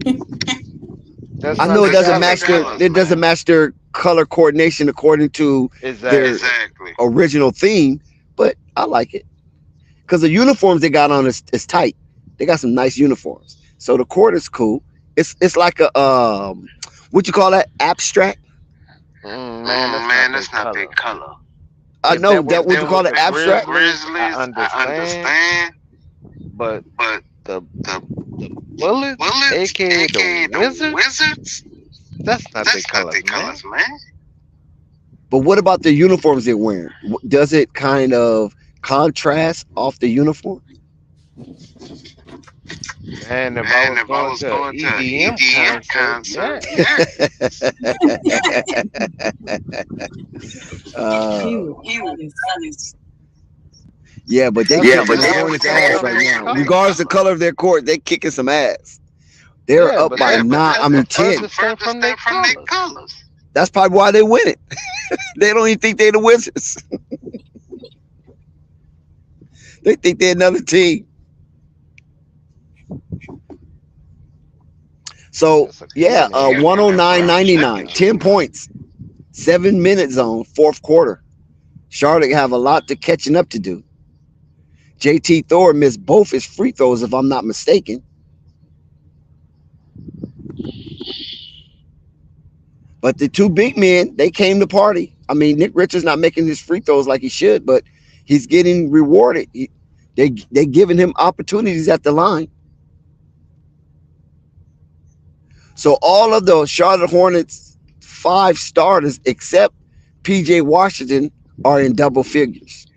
I know it doesn't match their color coordination according to their original theme, but I like it because the uniforms they got on is tight. They got some nice uniforms, so the court is cool. It's like a what you call that, abstract?
Man, that's not their color.
I know that what you call it, abstract.
Grizzlies, I understand,
but the Bullets, aka the Wizards, that's not their colors, man.
But what about the uniforms they're wearing? Does it kind of contrast off the uniform?
And if I was going to EDM concert,
yeah, but they kicking Hornets ass right now. Regardless of the color of their court, they kicking some ass. They're up by 10.
From their colors.
That's probably why they win it. They don't even think they're the Wizards. They think they're another team. So, 109-99, 10 points, 7 minute zone, fourth quarter. Charlotte have a lot to catching up to do. JT Thor missed both his free throws, if I'm not mistaken. But the two big men, they came to party. I mean, Nick Richards not making his free throws like he should, but he's getting rewarded. They giving him opportunities at the line. So all of the Charlotte Hornets 5 starters except PJ Washington are in double figures.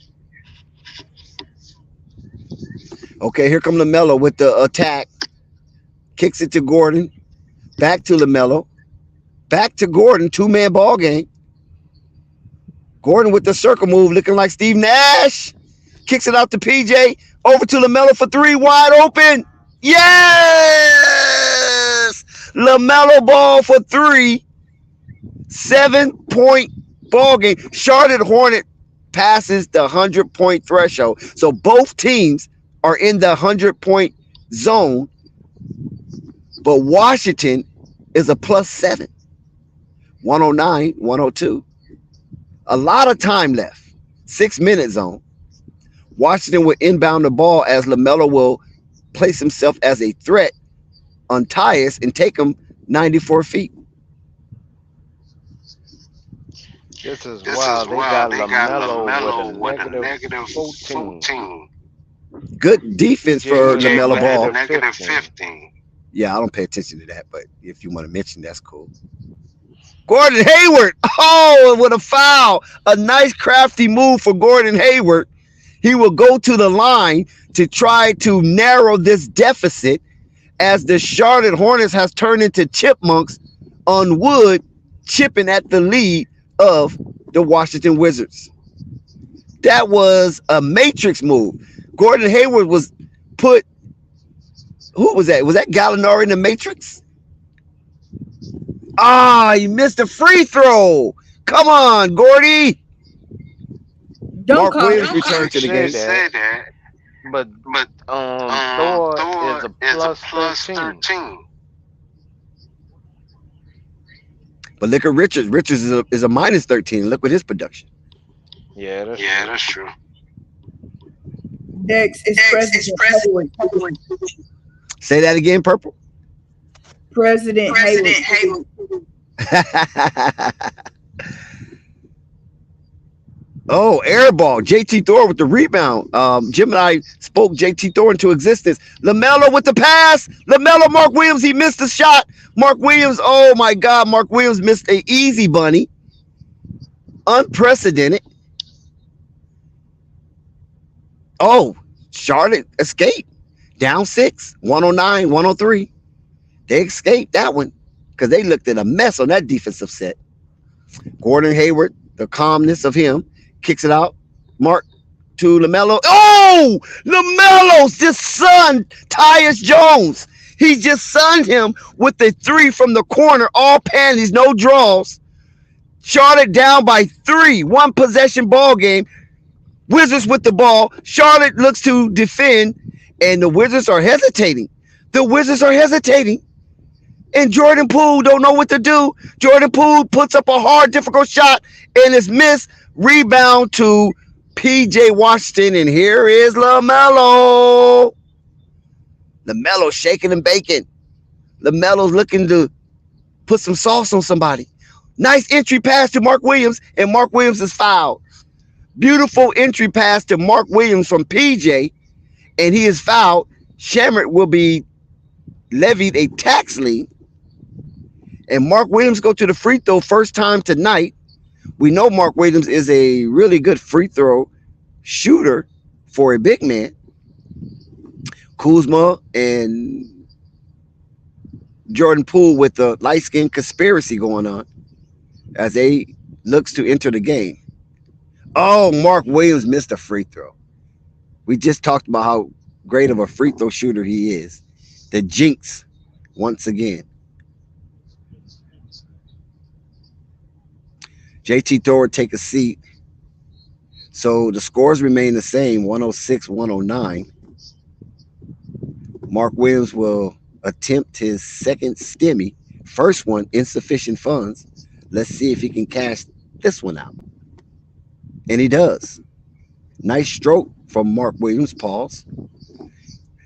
Okay, here come Lamelo with the attack. Kicks it to Gordon. Back to Lamelo. Back to Gordon. 2-man ball game. Gordon with the circle move looking like Steve Nash. Kicks it out to PJ. Over to Lamelo for three. Wide open. Yes! Lamelo ball for three. 7-point ball game. Charlotte Hornet passes the 100-point threshold. So both teams are in the 100-point zone, but Washington is a +7. 109, 102. A lot of time left. 6-minute zone. Washington will inbound the ball as Lamelo will place himself as a threat on Tyus and take him 94 feet.
This is wild. They got LaMelo with a negative 14.
Good defense for Lamelo ball.
Negative 15.
Yeah, I don't pay attention to that, but if you want to mention, that's cool. Gordon Hayward. Oh, with a foul. A nice crafty move for Gordon Hayward. He will go to the line to try to narrow this deficit as the Charlotte Hornets has turned into chipmunks on wood, chipping at the lead of the Washington Wizards. That was a matrix move. Gordon Hayward was put. Who was that? Was that Gallinari in the matrix? He missed a free throw. Come on, Gordy. Mark Williams returned to the game.
But Thor is a +13.
But look at Richards. Richards is a -13. Look at his production.
Yeah, that's true.
Next is President Hayward.
Say that again, Purple.
President Hayward.
Oh, air ball. JT Thor with the rebound. Jim and I spoke JT Thor into existence. Lamelo with the pass. Lamelo, Mark Williams, he missed the shot. Mark Williams, oh my God, Mark Williams missed a easy bunny. Unprecedented. Oh, Charlotte escaped. Down 6, 109, 103. They escaped that one because they looked at a mess on that defensive set. Gordon Hayward, the calmness of him, kicks it out. Mark to Lamelo. Oh, Lamelo's just sunned Tyus Jones. He just sunned him with the three from the corner, all panties, no draws. Charlotte down by 3, 1 possession ball game. Wizards with the ball. Charlotte looks to defend, and the Wizards are hesitating. And Jordan Poole don't know what to do. Jordan Poole puts up a hard, difficult shot, and it's missed. Rebound to PJ Washington, and here is Lamelo. Lamelo shaking and baking. Lamelo's looking to put some sauce on somebody. Nice entry pass to Mark Williams, and Mark Williams is fouled. Beautiful entry pass to Mark Williams from PJ, and he is fouled. Shamrock will be levied a tax lien, and Mark Williams go to the free throw first time tonight. We know Mark Williams is a really good free throw shooter for a big man. Kuzma and Jordan Poole with the light-skin conspiracy going on as they looks to enter the game. Oh, Mark Williams missed a free throw. We just talked about how great of a free throw shooter he is. The jinx once again. JT Thor take a seat. So the scores remain the same, 106, 109. Mark Williams will attempt his second stimmy. First one, insufficient funds. Let's see if he can cash this one out. And he does. Nice stroke from Mark Williams. Pause.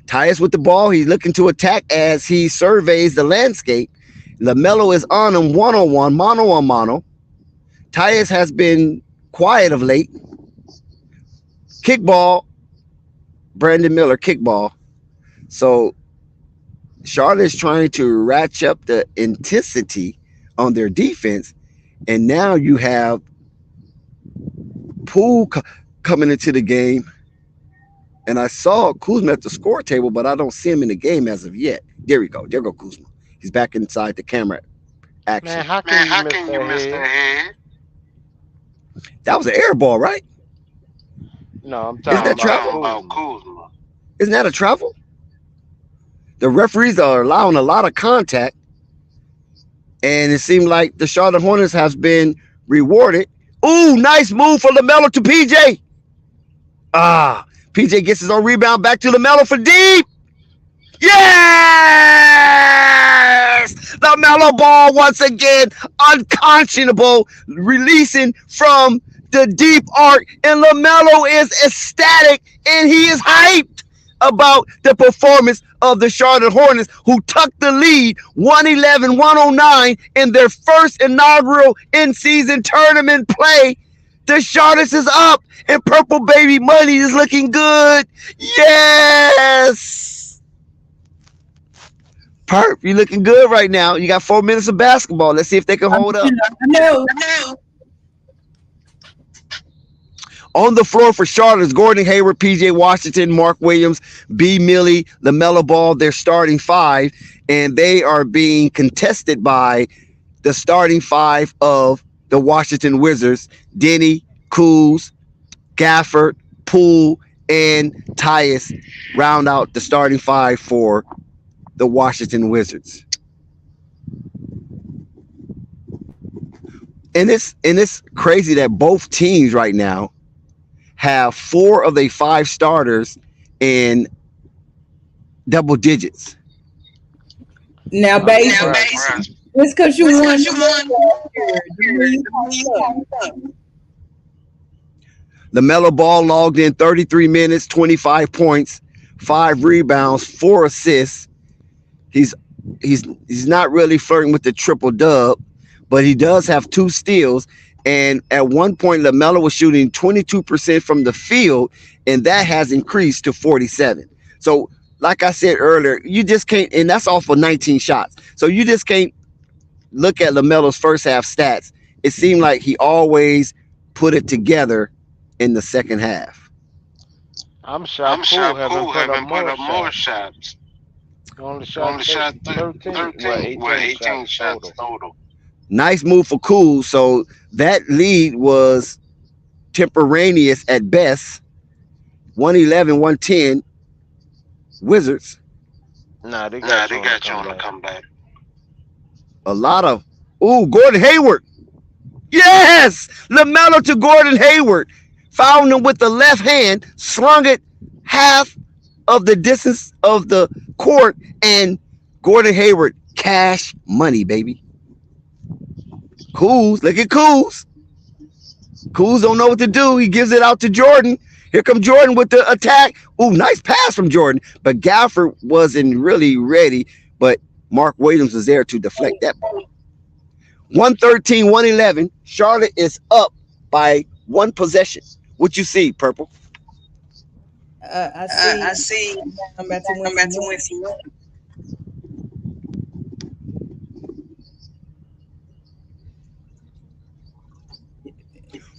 Tyus with the ball. He's looking to attack as he surveys the landscape. Lamelo is on him one-on-one, mano-a-mano. Tyus has been quiet of late. Kickball. Brandon Miller, kickball. So Charlotte is trying to ratchet up the intensity on their defense. And now you have Poole coming into the game. And I saw Kuzma at the score table, but I don't see him in the game as of yet. There we go. There go Kuzma. He's back inside the camera action.
Man, how can you miss that head?
That was an air ball, right?
No, I'm
Isn't
talking
that
about
travel?
Kuzma.
Isn't that a travel? The referees are allowing a lot of contact, and it seemed like the Charlotte Hornets has been rewarded. Ooh, nice move for Lamelo to PJ. Ah, PJ gets his own rebound back to Lamelo for deep. Yes! The mellow ball once again, unconscionable, releasing from the deep arc. And LaMelo is ecstatic and he is hyped about the performance of the Charlotte Hornets, who tucked the lead 111-109 in their first inaugural in season tournament play. The Charlotte is up, and Purple Baby Money is looking good. Yes! Perp, you looking good right now. You got 4 minutes of basketball. Let's see if they can hold up.
I know.
On the floor for Charlotte is Gordon Hayward, PJ Washington, Mark Williams, B. Millie, LaMelo Ball. They're starting five, and they are being contested by the starting five of the Washington Wizards: Denny, Kuz, Gafford, Poole, and Tyus round out the starting five for the Washington Wizards. And it's crazy that both teams right now have four of the five starters in double digits.
Now,
I'm
baby,
surprised.
just because you won the last year, don't mean you can't suck.
LaMelo Ball logged in 33 minutes, 25 points, 5 rebounds, 4 assists. He's he's not really flirting with the triple dub, but he does have 2 steals. And at one point, LaMelo was shooting 22% from the field, and that has increased to 47. So, like I said earlier, you just can't, and that's off of 19 shots. So you just can't look at LaMelo's first half stats. It seemed like he always put it together in the second half.
I'm shocked Poole haven't put up more shots. He only shot 13, well, 18 shots total.
Nice move for Cool. So that lead was temporaneous at best. 111, 110. Wizards.
Nah, they got you on the comeback.
A lot of. Ooh, Gordon Hayward. Yes! LaMelo to Gordon Hayward. Found him with the left hand, slung it half of the distance of the court, and Gordon Hayward, cash money, baby. Cools, look at Cools. Cools don't know what to do. He gives it out to Jordan. Here comes Jordan with the attack. Ooh, nice pass from Jordan. But Gafford wasn't really ready. But Mark Williams was there to deflect that ball. 113, 111. Charlotte is up by one possession. What you see, Purple?
I see. I'm about to win some more.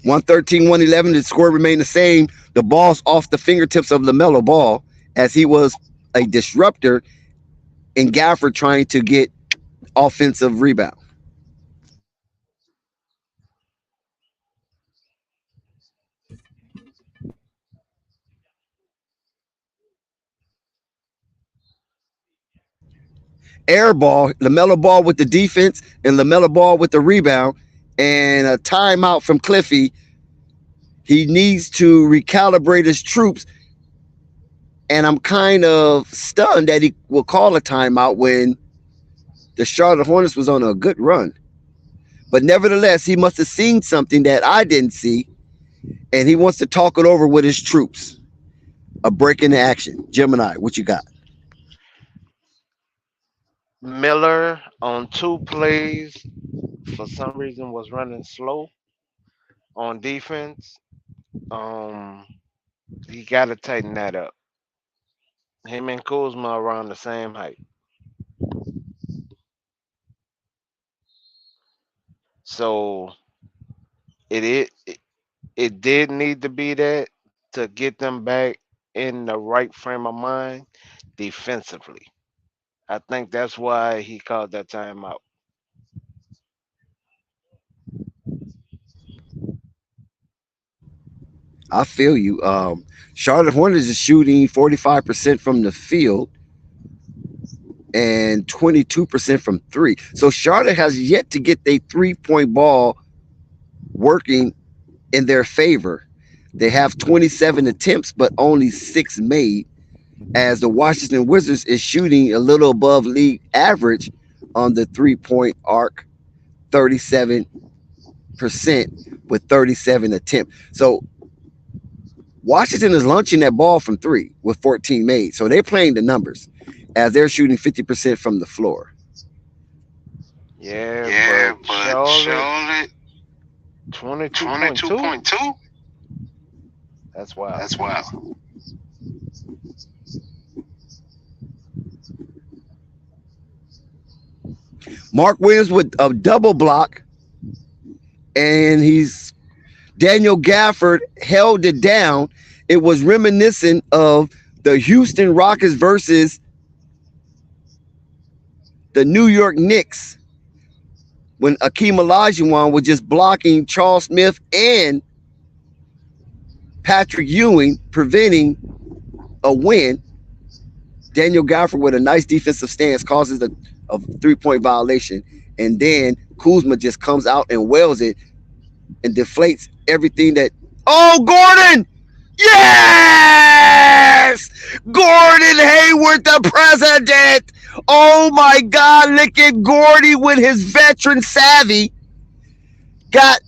113, 111. The score remained the same. The ball's off the fingertips of LaMelo Ball as he was a disruptor in Gafford trying to get offensive rebound. Air ball, LaMelo Ball with the defense and LaMelo Ball with the rebound, and a timeout from Cliffy. He needs to recalibrate his troops, and I'm kind of stunned that he will call a timeout when the Charlotte Hornets was on a good run. But nevertheless, he must have seen something that I didn't see, and he wants to talk it over with his troops. A break in the action. Gemini, what you got?
Miller on 2 plays for some reason was running slow on defense. Um, he got to tighten that up. Him and Kuzma are around the same height, so it it did need to be that to get them back in the right frame of mind defensively. I think that's why he called that timeout.
I feel you. Charlotte Hornets is shooting 45% from the field and 22% from three. So Charlotte has yet to get their 3-point ball working in their favor. They have 27 attempts, but only 6 made, as the Washington Wizards is shooting a little above league average on the 3-point arc, 37% with 37 attempts. So Washington is launching that ball from three with 14 made. So they're playing the numbers as they're shooting 50% from the floor.
Yeah, but Charlotte, 22.2?
22.2.
That's wild.
That's wild.
Mark Williams with a double block, and Daniel Gafford held it down. It was reminiscent of the Houston Rockets versus the New York Knicks when Akeem Olajuwon was just blocking Charles Smith and Patrick Ewing, preventing a win. Daniel Gafford with a nice defensive stance causes a 3-point violation, and then Kuzma just comes out and wails it and deflates everything that. Oh, Gordon! Yes! Gordon Hayward, the president! Oh my God, look at Gordy with his veteran savvy. Got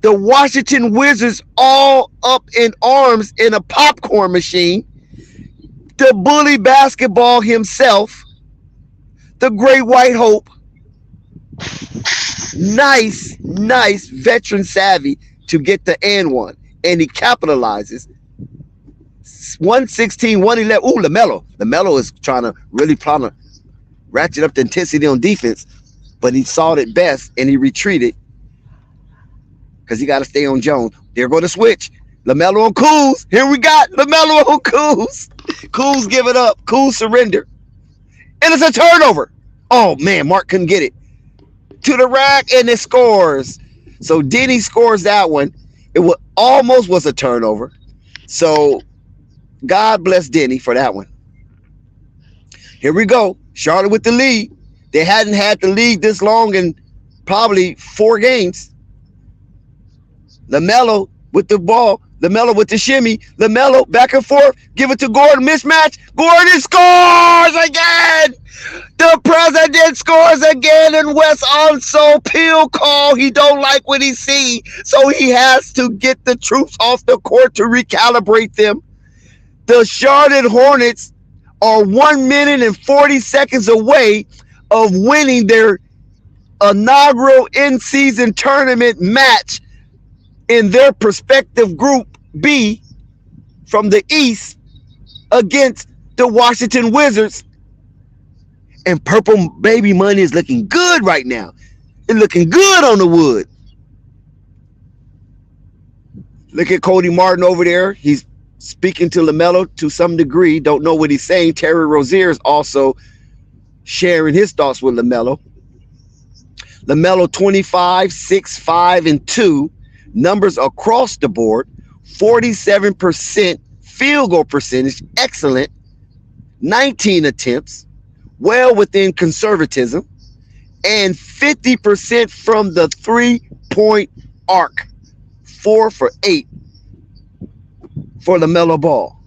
the Washington Wizards all up in arms in a popcorn machine. The bully basketball himself, the great white hope. Nice veteran savvy to get the and one. And he capitalizes. 116, 111. Ooh, Lamelo. Lamelo is trying to ratchet up the intensity on defense, but he saw it best and he retreated because he got to stay on Jones. They're going to switch. Lamelo on Kuz. Here we got Lamelo on Kuz. Kuz give it up. Kuz surrender. And it's a turnover. Oh, man, Mark couldn't get it. To the rack, and it scores. So Denny scores that one. It almost was a turnover. So God bless Denny for that one. Here we go. Charlotte with the lead. They hadn't had the lead this long in probably 4 games. Lamelo with the ball. Lamelo with the shimmy. Lamelo back and forth. Give it to Gordon. Mismatch. Gordon scores again. The president scores again. And Wes also Peel call. He don't like what he see. So he has to get the troops off the court to recalibrate them. The Charlotte Hornets are 1 minute and 40 seconds away of winning their inaugural in-season tournament match in their prospective Group B from the East against the Washington Wizards. And Purple Baby Money is looking good right now. It's looking good on the wood. Look at Cody Martin over there. He's speaking to Lamelo to some degree. Don't know what he's saying. Terry Rozier is also sharing his thoughts with Lamelo. Lamelo 25, 6, 5, and 2. Numbers across the board. 47% field goal percentage. Excellent. 19 attempts. Well within conservatism. And 50% from the 3-point arc. 4 for 8 for Lamelo Ball.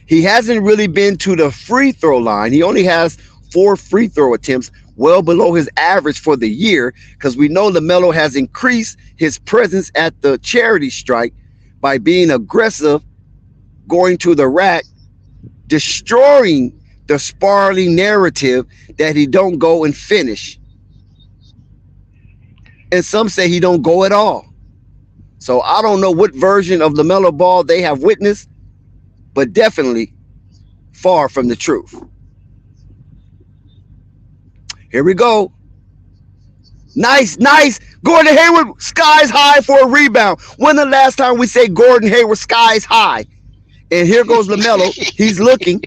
He hasn't really been to the free throw line. He only has 4 free throw attempts, well below his average for the year, because we know Lamelo has increased his presence at the charity strike by being aggressive, going to the rack, destroying the Sparling narrative that he don't go and finish. And some say he don't go at all. So I don't know what version of LaMelo Ball they have witnessed, but definitely far from the truth. Here we go. Nice. Gordon Hayward, skies high for a rebound. When the last time we say Gordon Hayward, skies high? And here goes LaMelo. He's looking.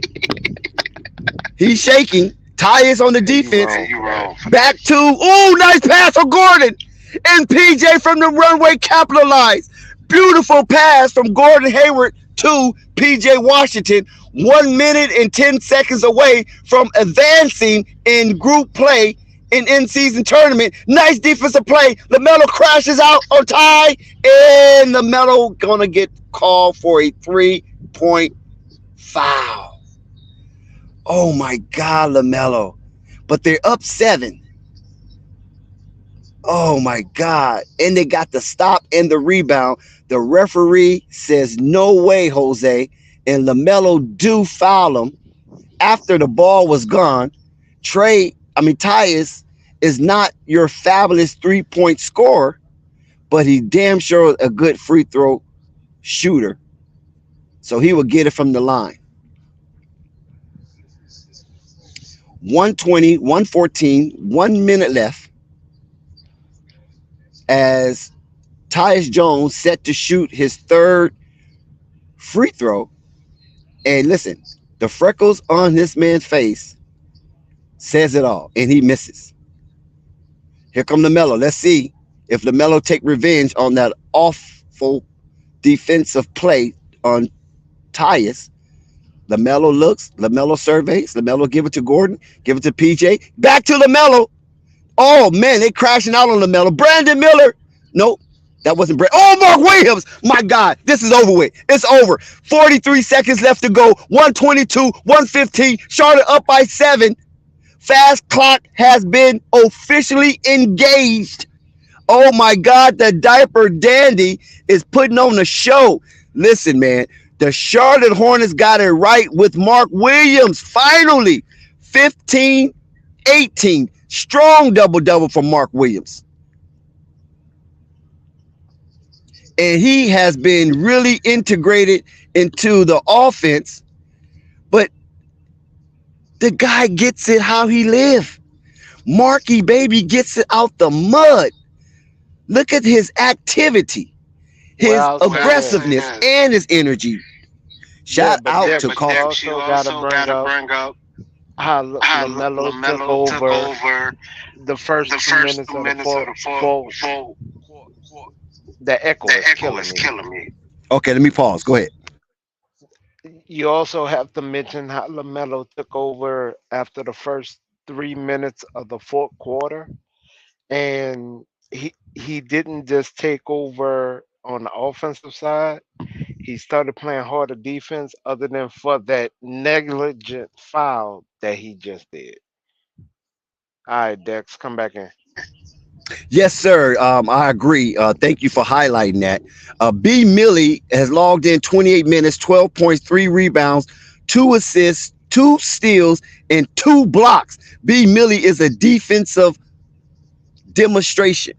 He's shaking. Tyus on the defense.
You wrong.
Back to, nice pass for Gordon. And PJ from the runway capitalized. Beautiful pass from Gordon Hayward to PJ Washington. 1 minute and 10 seconds away from advancing in group play in in-season tournament. Nice defensive play. Lamelo crashes out on Ty, and Lamelo gonna get called for a 3-point foul. Oh my God, Lamelo. But they're up 7. Oh my God. And they got the stop and the rebound. The referee says, no way, Jose. And Lamelo do foul him after the ball was gone. Tyus is not your fabulous 3-point scorer, but he damn sure a good free throw shooter. So he will get it from the line. 120, 114, 1 minute left as Tyus Jones set to shoot his third free throw. And listen, the freckles on this man's face says it all, and he misses. Here come LaMelo. Let's see if LaMelo take revenge on that awful defensive play on Tyus. LaMelo looks, LaMelo surveys, LaMelo give it to Gordon, give it to PJ, back to LaMelo. Oh man, they crashing out on LaMelo. Brandon Miller. Nope, that wasn't Brandon. Oh, Mark Williams. My God, this is over with. It's over. 43 seconds left to go. 122, 115. Charlotte up by 7. Fast clock has been officially engaged. Oh my God, the diaper dandy is putting on a show. Listen, man, the Charlotte Hornets got it right with Mark Williams. Finally, 15-18. Strong double-double from Mark Williams. And he has been really integrated into the offense. But the guy gets it how he live. Marky baby gets it out the mud. Look at his activity, his aggressiveness, and his energy. Shout out to Carl.
You also gotta bring up how LaMelo took over the first 2 minutes of the fourth. The echo is killing me.
Okay, let me pause. Go ahead.
You also have to mention how LaMelo took over after the first 3 minutes of the fourth quarter, and he didn't just take over on the offensive side. He started playing harder defense, other than for that negligent foul that he just did. All right, Dex, come back in.
Yes, sir. I agree. Thank you for highlighting that. B. Millie has logged in 28 minutes, 12 points, 3 rebounds, 2 assists, 2 steals, and 2 blocks. B. Millie is a defensive demonstration.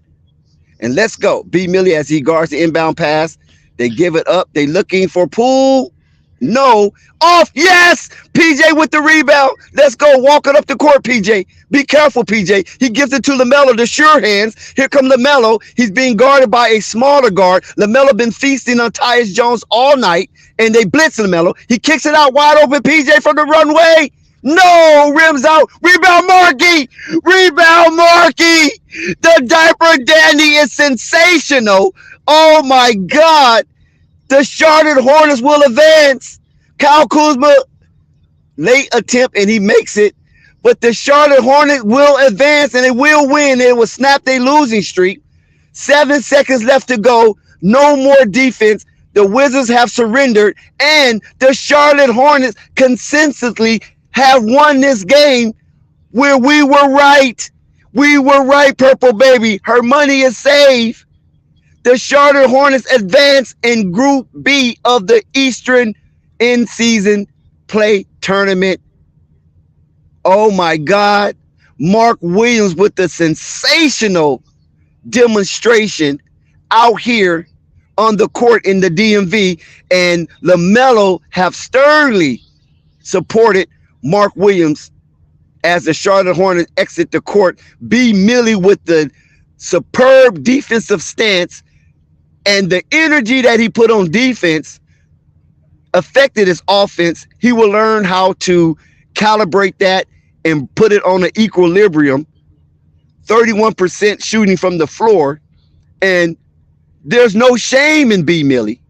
And let's go. B. Millie as he guards the inbound pass. They give it up. They looking for Poole. No. Off. Yes. PJ with the rebound. Let's go. Walk it up the court, PJ. Be careful, PJ. He gives it to LaMelo, the sure hands. Here come LaMelo. He's being guarded by a smaller guard. LaMelo been feasting on Tyus Jones all night, and they blitz LaMelo. He kicks it out wide open, PJ from the runway. No. Rims out. Rebound, Markey. Rebound, Markey. The diaper dandy is sensational. Oh, my God. The Charlotte Hornets will advance. Kyle Kuzma, late attempt, and he makes it. But the Charlotte Hornets will advance, and they will win. They will snap their losing streak. 7 seconds left to go. No more defense. The Wizards have surrendered, and the Charlotte Hornets consistently have won this game where we were right. We were right, Purple Baby. Her money is saved. The Charlotte Hornets advance in Group B of the Eastern in-season play tournament. Oh my God. Mark Williams with the sensational demonstration out here on the court in the DMV, and LaMelo have sternly supported Mark Williams as the Charlotte Hornets exit the court. B. Millie with the superb defensive stance and the energy that he put on defense affected his offense. He will learn how to calibrate that and put it on an equilibrium. 31% shooting from the floor And there's no shame in B Millie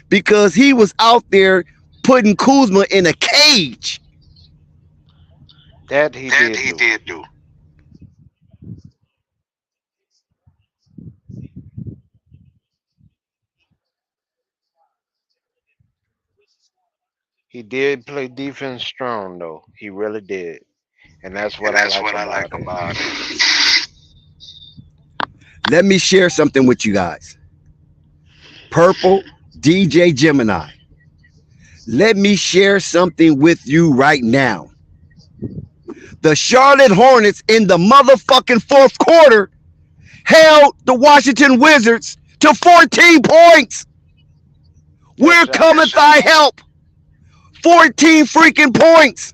because he was out there putting Kuzma in a cage.
That he
That
did
he
do.
did do.
He did play defense strong though. He really did. And that's
And
what I
that's
like
what I like
about it.
about it.
Let me share something with you guys. Purple, DJ Gemini. Let me share something with you right now. The Charlotte Hornets in the motherfucking fourth quarter held the Washington Wizards to 14 points.
Yes,
Where
sir.
cometh thy help? 14 freaking points.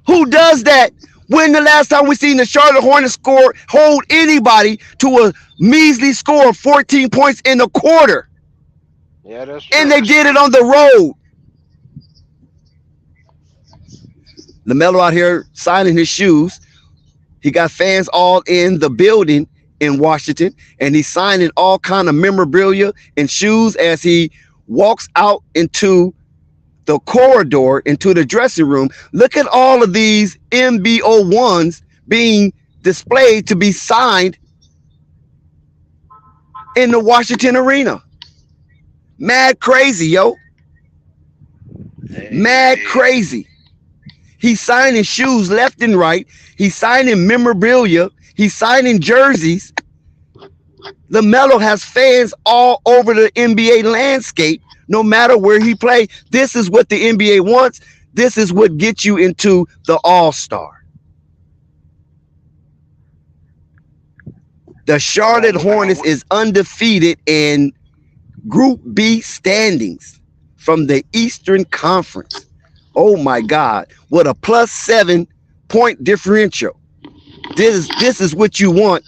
Who does that? When the last time we seen the Charlotte Hornets hold anybody to a measly score of 14 points in a quarter?
Yeah, that's
And
true.
they did it on the road. LaMelo out here signing his shoes. He got fans all in the building in Washington, and he's signing all kind of memorabilia and shoes as he walks out into the corridor, into the dressing room. Look at all of these MBO1s being displayed to be signed in the Washington arena. Mad crazy, yo.
Hey,
Mad crazy. He's signing shoes left and right. He's signing memorabilia. He's signing jerseys. LaMelo has fans all over the NBA landscape, no matter where he plays. This is what the NBA wants. This is what gets you into the All-Star. The Charlotte Hornets is undefeated in Group B standings from the Eastern Conference. Oh my God, what a +7 point differential. This is what you want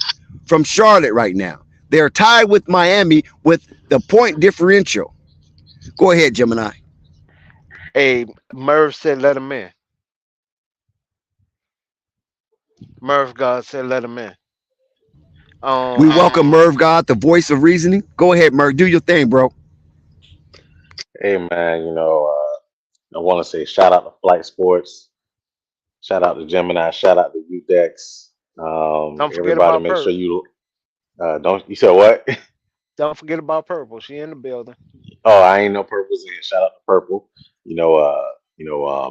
from Charlotte right now. They're tied with Miami with the point differential. Go ahead, Gemini.
hey, Merv said let him in. Merv God said let him in.
We
Um,
welcome Merv God, the voice of reasoning. Go ahead, Merv. Do your thing, bro.
Hey man, I want to say shout out to Flight Sports, shout out to Gemini, shout out to UDEX.
don't forget
Everybody,
about
make sure
Purple.
you don't. You said what?
Don't forget about Purple. She in the building.
Oh, I ain't no purples in here. Shout out to Purple.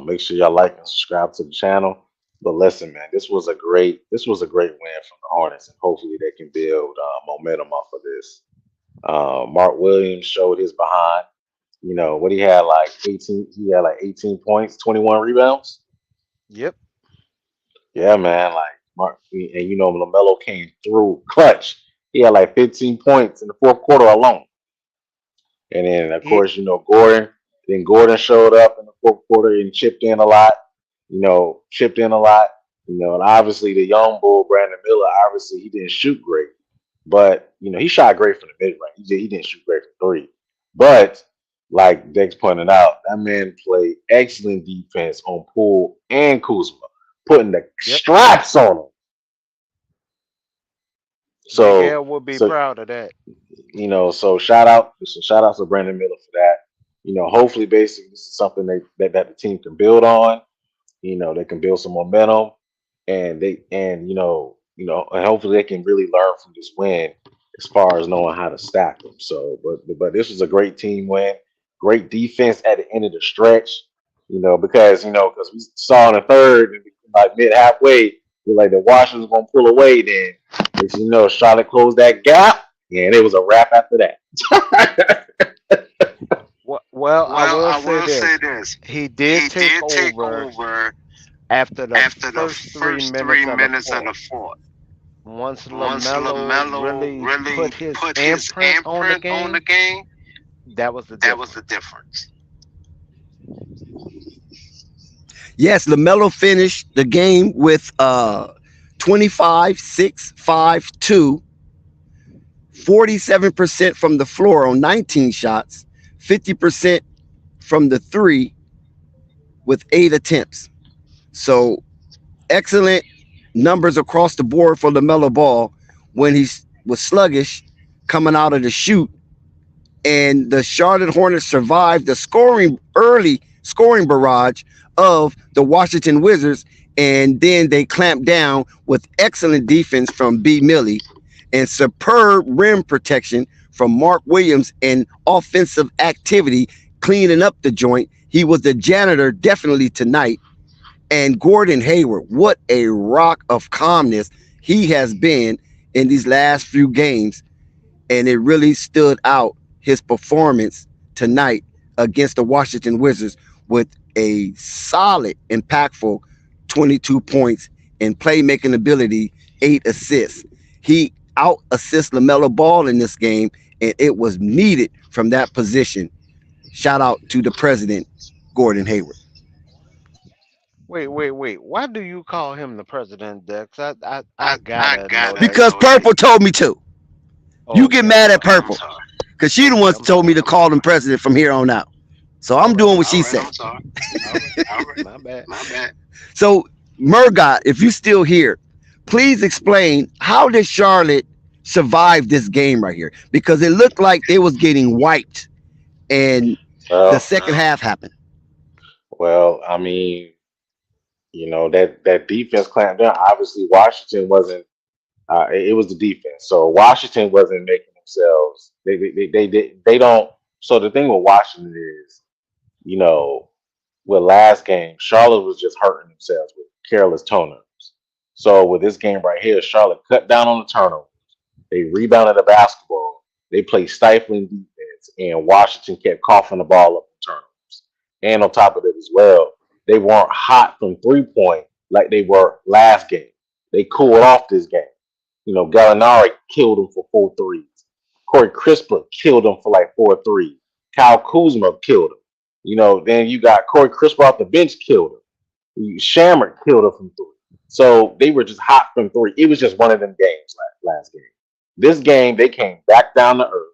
Make sure y'all like and subscribe to the channel. But listen, man, this was a great win from the Hornets, and hopefully they can build momentum off of this. Mark Williams showed his behind. What he had like 18. He had like 18 points, 21 rebounds.
Yep.
Yeah, man. Like Mark, and Lamelo came through clutch. He had like 15 points in the fourth quarter alone. And then of
He
course, Gordon. Then Gordon showed up in the fourth quarter and chipped in a lot. Chipped in a lot. And obviously the young bull Brandon Miller, obviously he didn't shoot great, but he shot great from the mid range. He didn't shoot great from three, but like Dex pointed out, that man played excellent defense on Poole and Kuzma, putting the
yep.
straps on him.
Big
So,
L would be
so
proud of that.
so shout out to Brandon Miller for that. Hopefully, basically, this is something that the team can build on. They can build some momentum, and and hopefully they can really learn from this win as far as knowing how to stack them. So, but this was a great team win, great defense at the end of the stretch. Because we saw in the third, like mid halfway, we're like the Washington's gonna pull away. Then, Charlotte closed that gap, and it was a wrap after that.
Well, I
Well,
will
I
say
will say
this.
this.
He did
He
take
did take
over
over
after the
after the
first three
first
minutes
three
of the
minutes of the
fourth.
fourth.
Once
Once
LaMelo
LaMelo
really
really
put his
put his
imprint on the
imprint on the
game,
game,
that was the
that was the
difference.
difference.
Yes, LaMelo finished the game with 25, 6, 5, 2, 47% from the floor on 19 shots, 50% from the three with 8 attempts. So excellent numbers across the board for LaMelo Ball when he was sluggish coming out of the shoot, and the Charlotte Hornets survived the early scoring barrage of the Washington Wizards, and then they clamped down with excellent defense from B. Millie and superb rim protection from Mark Williams and offensive activity cleaning up the joint. He was the janitor definitely tonight. And Gordon Hayward, what a rock of calmness he has been in these last few games. And it really stood out, his performance tonight against the Washington Wizards, with a solid, impactful 22 points and playmaking ability, 8 assists. He out assists Lamelo Ball in this game, and it was needed from that position. Shout out to the president, Gordon Hayward.
Wait. Why do you call him the president, Dex? I gotta know that.
Because Purple told me to. You get
Okay,
mad
I'm
at Purple
sorry.
because she the
Okay,
one
I'm
told me
sorry.
to call him president from here on out. So
All
I'm
right,
doing what
I'm
she
sorry.
said.
All right, my bad.
So Murgot, if you're still here, please explain, how did Charlotte survive this game right here? Because it looked like they was getting wiped, and the
Well,
second half happened.
well, I mean, that defense clamped down. Obviously, Washington wasn't. It was the defense. So Washington wasn't making themselves. They don't. So the thing with Washington is, you know, with last game, Charlotte was just hurting themselves with careless turnovers. So with this game right here, Charlotte cut down on the turnovers. They rebounded the basketball. They played stifling defense, and Washington kept coughing the ball up in turnovers. And on top of it as well, they weren't hot from 3-point like they were last game. They cooled off this game. Gallinari killed him for 4 threes. Corey Crisper killed him for like 4 threes. Kyle Kuzma killed him. Then you got Corey Crisper off the bench killed him. Shammer killed him from 3. So they were just hot from 3. It was just one of them games last game. This game, they came back down to earth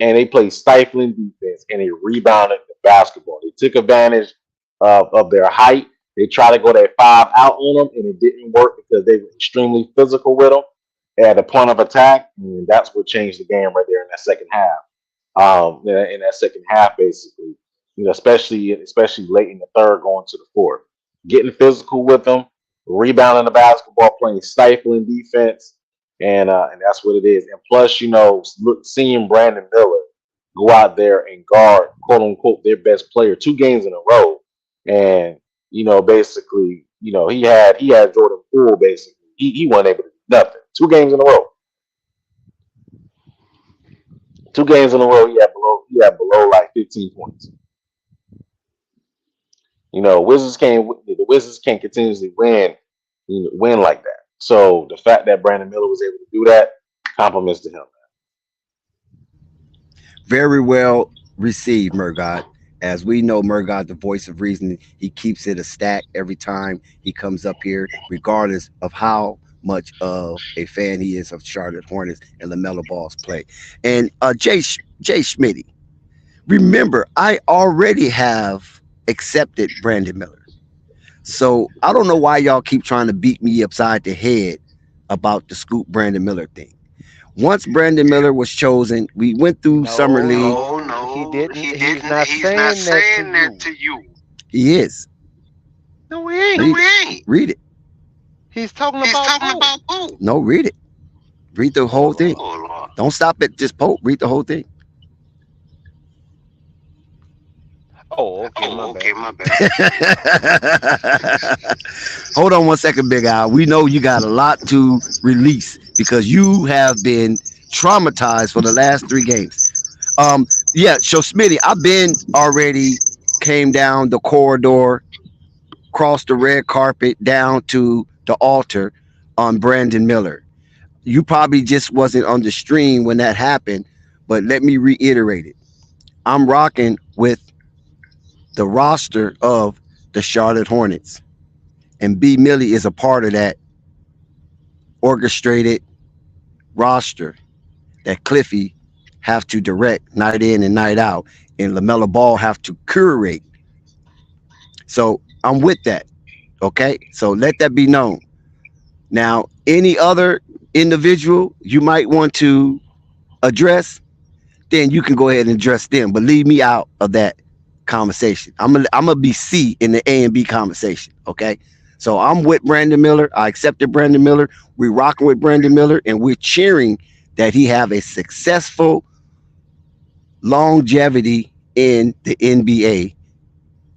and they played stifling defense and they rebounded the basketball. They took advantage of their height. They tried to go that 5 out on them and it didn't work because they were extremely physical with them at the point of attack. And that's what changed the game right there in that second half. In that second half, basically, especially late in the third, going to the fourth, getting physical with them, rebounding the basketball, playing stifling defense, and that's what it is. And plus, seeing Brandon Miller go out there and guard, quote unquote, their best player 2 games in a row, and basically, he had Jordan Poole. Basically, he wasn't able to do nothing. 2 games in a row. 2 games in a row, he had below like 15 points. The Wizards can't continuously win like that. So the fact that Brandon Miller was able to do that, compliments to him.
Very well received, Murgot. As we know, Murgot, the voice of reason, he keeps it a stack every time he comes up here, regardless of how much of a fan he is of Charlotte Hornets and LaMelo Ball's play. And Jay Schmitty, remember, I already have accepted Brandon Miller. So I don't know why y'all keep trying to beat me upside the head about the Scoop Brandon Miller thing. Once Brandon Miller was chosen, we went through Summer League.
No, he didn't. He's not saying that to you.
He is.
No, he ain't.
Read it.
He's talking about who?
No, read it. Read the whole thing.
Oh, Lord.
Don't stop at just Pope. Read the whole thing.
Oh, okay, my bad.
Hold on one second, Big Al. We know you got a lot to release because you have been traumatized for the last 3 games. Yeah, so Smitty, I've been already came down the corridor, crossed the red carpet down to the altar on Brandon Miller. You probably just wasn't on the stream when that happened, but let me reiterate it. I'm rocking with the roster of the Charlotte Hornets, and B. Millie is a part of that orchestrated roster that Cliffy have to direct night in and night out, and LaMelo Ball have to curate. So I'm with that. Okay, so let that be known. Now, any other individual you might want to address, then you can go ahead and address them. But leave me out of that conversation. I'm gonna be C in the A and B conversation. Okay. So I'm with Brandon Miller. I accepted Brandon Miller. We're rocking with Brandon Miller, and we're cheering that he have a successful longevity in the NBA,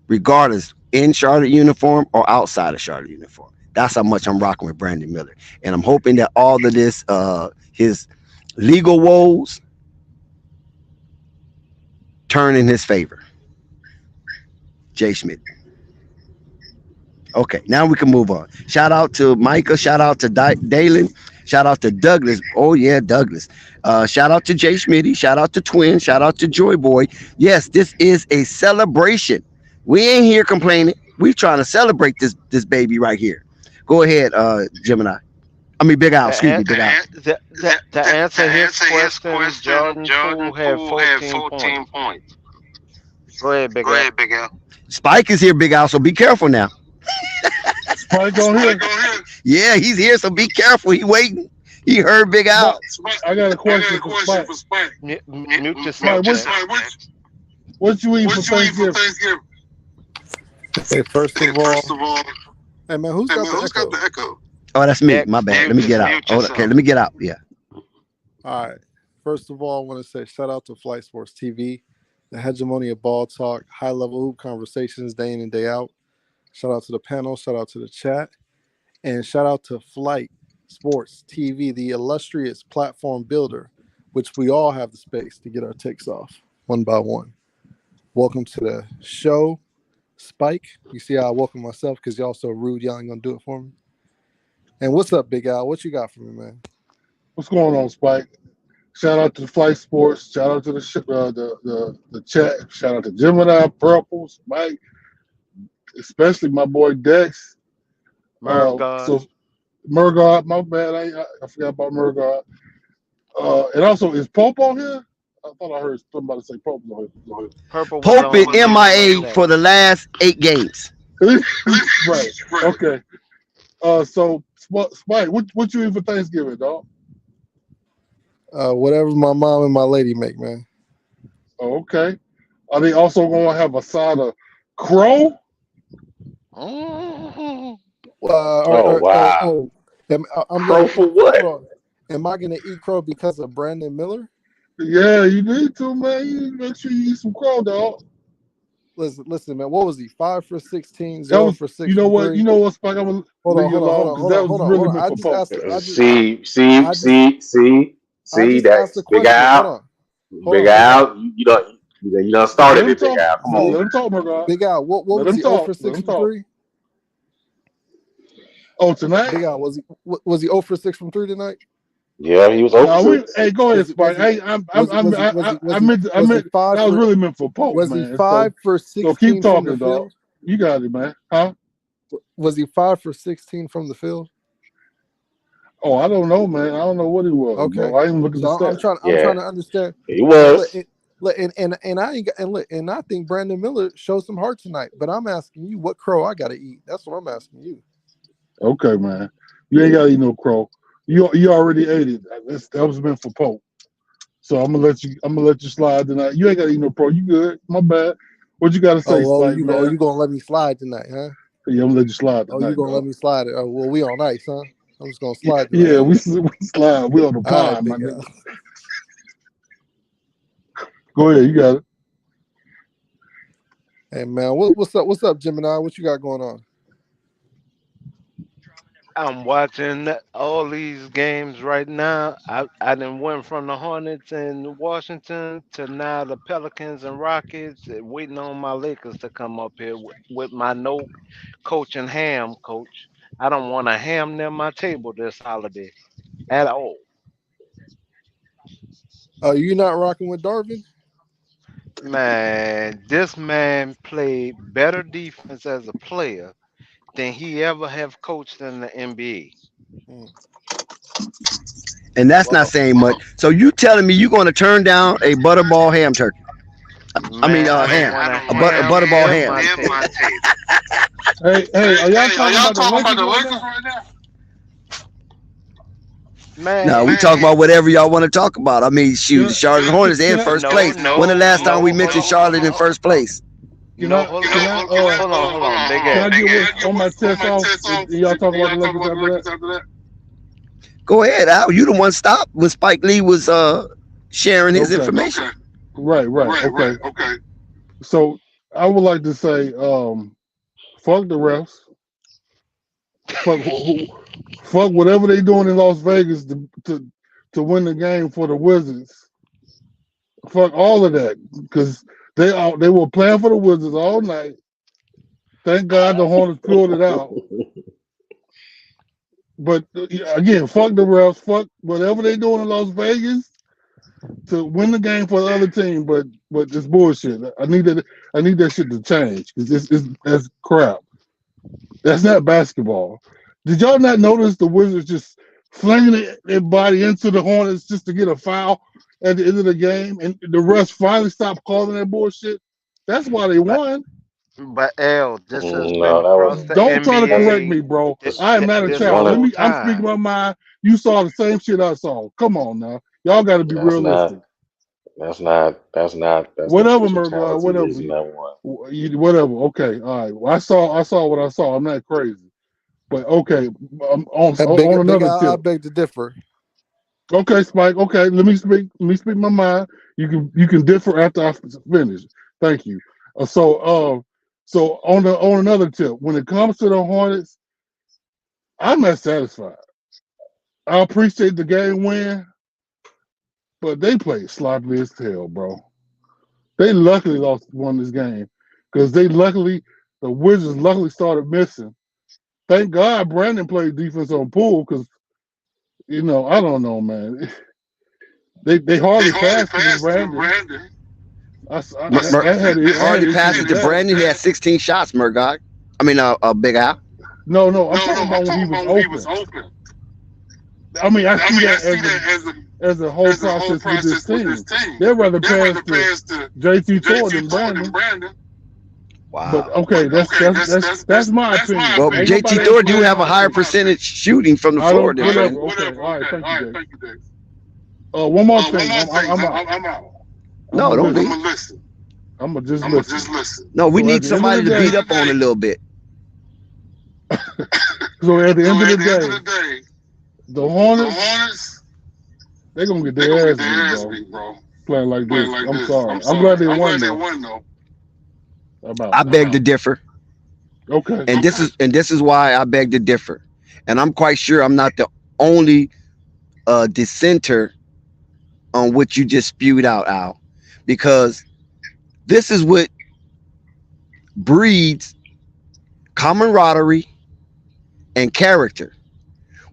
regardless in Charlotte uniform or outside of Charlotte uniform. That's how much I'm rocking with Brandon Miller, and I'm hoping that all of this, his legal woes, turn in his favor. Jay Schmidt. Okay, now we can move on. Shout out to Micah. Shout out to Dalen. Shout out to Douglas. Oh yeah, Douglas. Shout out to Jay Schmitty. Shout out to Twin. Shout out to Joy Boy. Yes, this is a celebration. We ain't here complaining. We trying to celebrate this baby right here. Go ahead, Gemini. I mean, Big Al. Excuse me, Big Al.
To answer his question, Jordan Poole had 14 points. Go ahead, Big Al.
Spike is here, Big Al. So be careful now.
Spike on here.
Yeah, he's here. So be careful. He waiting. He heard Big Al.
I got a question for Spike.
Mute yourself.
What you eat for Thanksgiving?
Hey, first of all, hey man, who's got the echo?
Oh, that's me. My bad. Let me get out. Okay, let me get out. Yeah.
All right. First of all, I want to say shout out to Flight Sports TV, the hegemony of ball talk, high level hoop conversations day in and day out. Shout out to the panel. Shout out to the chat. And shout out to Flight Sports TV, the illustrious platform builder, which we all have the space to get our takes off one by one. Welcome to the show, Spike. You see how I welcome myself because y'all so rude. Y'all ain't going to do it for me. And what's up, Big Al? What you got for me, man?
What's going on, Spike? Shout out to the Flight Sports. Shout out to the chat. Shout out to Gemini, Purples, Mike, especially my boy Dex. So Murgard, my bad. I forgot about Murgard. And also, is Pope on here? I thought I heard somebody say Pope on here.
Pope is MIA for the last 8 games.
Right. Okay. So Spike, what you eat for Thanksgiving, dog?
Whatever my mom and my lady make, man.
Oh, okay. Are they also going to have a side of crow?
Wow.
Crow
for what?
Am I going to eat crow because of Brandon Miller?
Yeah, you need to, man. You need to make sure you eat some crow, dog.
Listen, man. What was he? 5 for 16, 0 for 6.
You know what? You know what, Spike? I'm gonna
hold on. I just
that's Big Al. Big Al, you don't start it, Big Al. Come on,
let him talk, Murgard.
Big Al, what was he 0 for 6 from 3?
Oh, tonight?
Big Al, was he 0 for 6 from 3 tonight?
Yeah, he was over.
Hey, go ahead, Spike. I meant that was really meant for Pope.
Was he 5 for 16?
So keep talking,
from the
dog.
field?
You got it, man. Huh?
Was he 5 for 16 from the field?
Oh, I don't know, man. I don't know what he was.
Okay,
bro. I didn't look at the stats.
I'm trying to understand.
He was.
And I think Brandon Miller showed some heart tonight. But I'm asking you, what crow I got to eat? That's what I'm asking you.
Okay, man. You ain't got to eat no crow. You already ate it. That was meant for Pope. So I'm gonna let you slide tonight. You ain't got to eat no crow. You good? My bad. What you got to say?
You gonna let me slide tonight, huh?
Yeah, I'm gonna let you slide tonight.
Oh, you gonna let me slide it? Oh, well, we on ice, huh? I'm just gonna slide.
Tonight. Yeah, we slide. We on the pond, my nigga. Go ahead, you got it.
Hey man, what's up, Gemini? What you got going on?
I'm watching all these games right now. I done went from the Hornets in Washington to now the Pelicans and Rockets, waiting on my Lakers to come up here with my no coach and ham coach. I don't want a ham near my table this holiday at all.
Are you not rocking with Darvin?
Man, this man played better defense as a player than he ever have coached in the NBA.
And that's not saying much. So you telling me you're going to turn down a butterball ham turkey?
Man,
ham. A butterball ham.
Hey, are y'all talking about the Lakers right now?
No, we
Man,
talk about whatever y'all want to talk about. I mean, shoot, the Charlotte Hornets in
Can I,
first
no,
place.
no,
When the last time we
no. Hold
mentioned
on,
Charlotte in first place?
can
no.
I,
Hold
can
on,
I,
hold on, Big
can I
Ed.
get on my test off? And y'all talk about the Lakers after that?
Go ahead, Al. You the one stopped when Spike Lee was sharing his
Okay.
information.
Right. Okay. So I would like to say, fuck the refs. Fuck, fuck whatever they doing in Las Vegas to win the game for the Wizards. Fuck all of that because they were playing for the Wizards all night. Thank God the Hornets pulled it out. But again, fuck the refs. Fuck whatever they doing in Las Vegas to win the game for the other team. But it's bullshit. I need that shit to change because that's crap. That's not basketball. Did y'all not notice the Wizards just flinging their body into the Hornets just to get a foul at the end of the game, and the refs finally stopped calling that bullshit? That's why they
But
won.
but L, this has been
No, that
across
wasn't.
the
Don't try to correct
NBA
me, bro.
This,
I am not a
this
this
child.
one of
whole
I'm speaking
time.
my mind. You saw the same shit I saw. Come on now. Y'all got to be
that's not.
realistic.
That's not. That's the
Whatever,
totality of the
whatever.
reason I won.
Whatever. Okay. All right. Well, I saw what I saw. I'm not crazy. But okay, on
Big
another
I
tip.
beg to differ.
Okay, Spike. Okay, let me speak. Let me speak my mind. You can differ after I finish. Thank you. So on another tip, when it comes to the Hornets, I'm not satisfied. I appreciate the game win, but they played sloppy as hell, bro. They luckily won this game because the Wizards luckily started missing. Thank God Brandon played defense on Poole because I don't know, man. They hardly passed to Brandon. I had
Hardly
issues
passed
with
it to
that.
Brandon. He had 16 shots, Murdoch. I mean, Big Al.
No, I'm talking about when he was open. I mean, I see that as a whole process with this team. They'd rather pass to JT Thor than Brandon.
Wow.
But okay, that's my opinion.
Well,
Ain't
JT
nobody
Thor
else
do
playing
have a
my
higher
opinion.
percentage shooting from the
I
floor
don't.
than
Whatever.
Brandon.
Okay. All right. Thank you, Dave. One more thing. I'm out.
No, don't leave.
I'm gonna just listen.
No, we
So at
need
the end of
somebody
the
to
day-
beat up on a little bit.
So at the end of the day, the Hornets, they're gonna get their ass beat, bro. Playing like this. I'm sorry. I'm glad they won though.
I beg to differ,
Okay.
and this is why I beg to differ, and I'm quite sure I'm not the only dissenter on what you just spewed out, Al, because this is what breeds camaraderie and character.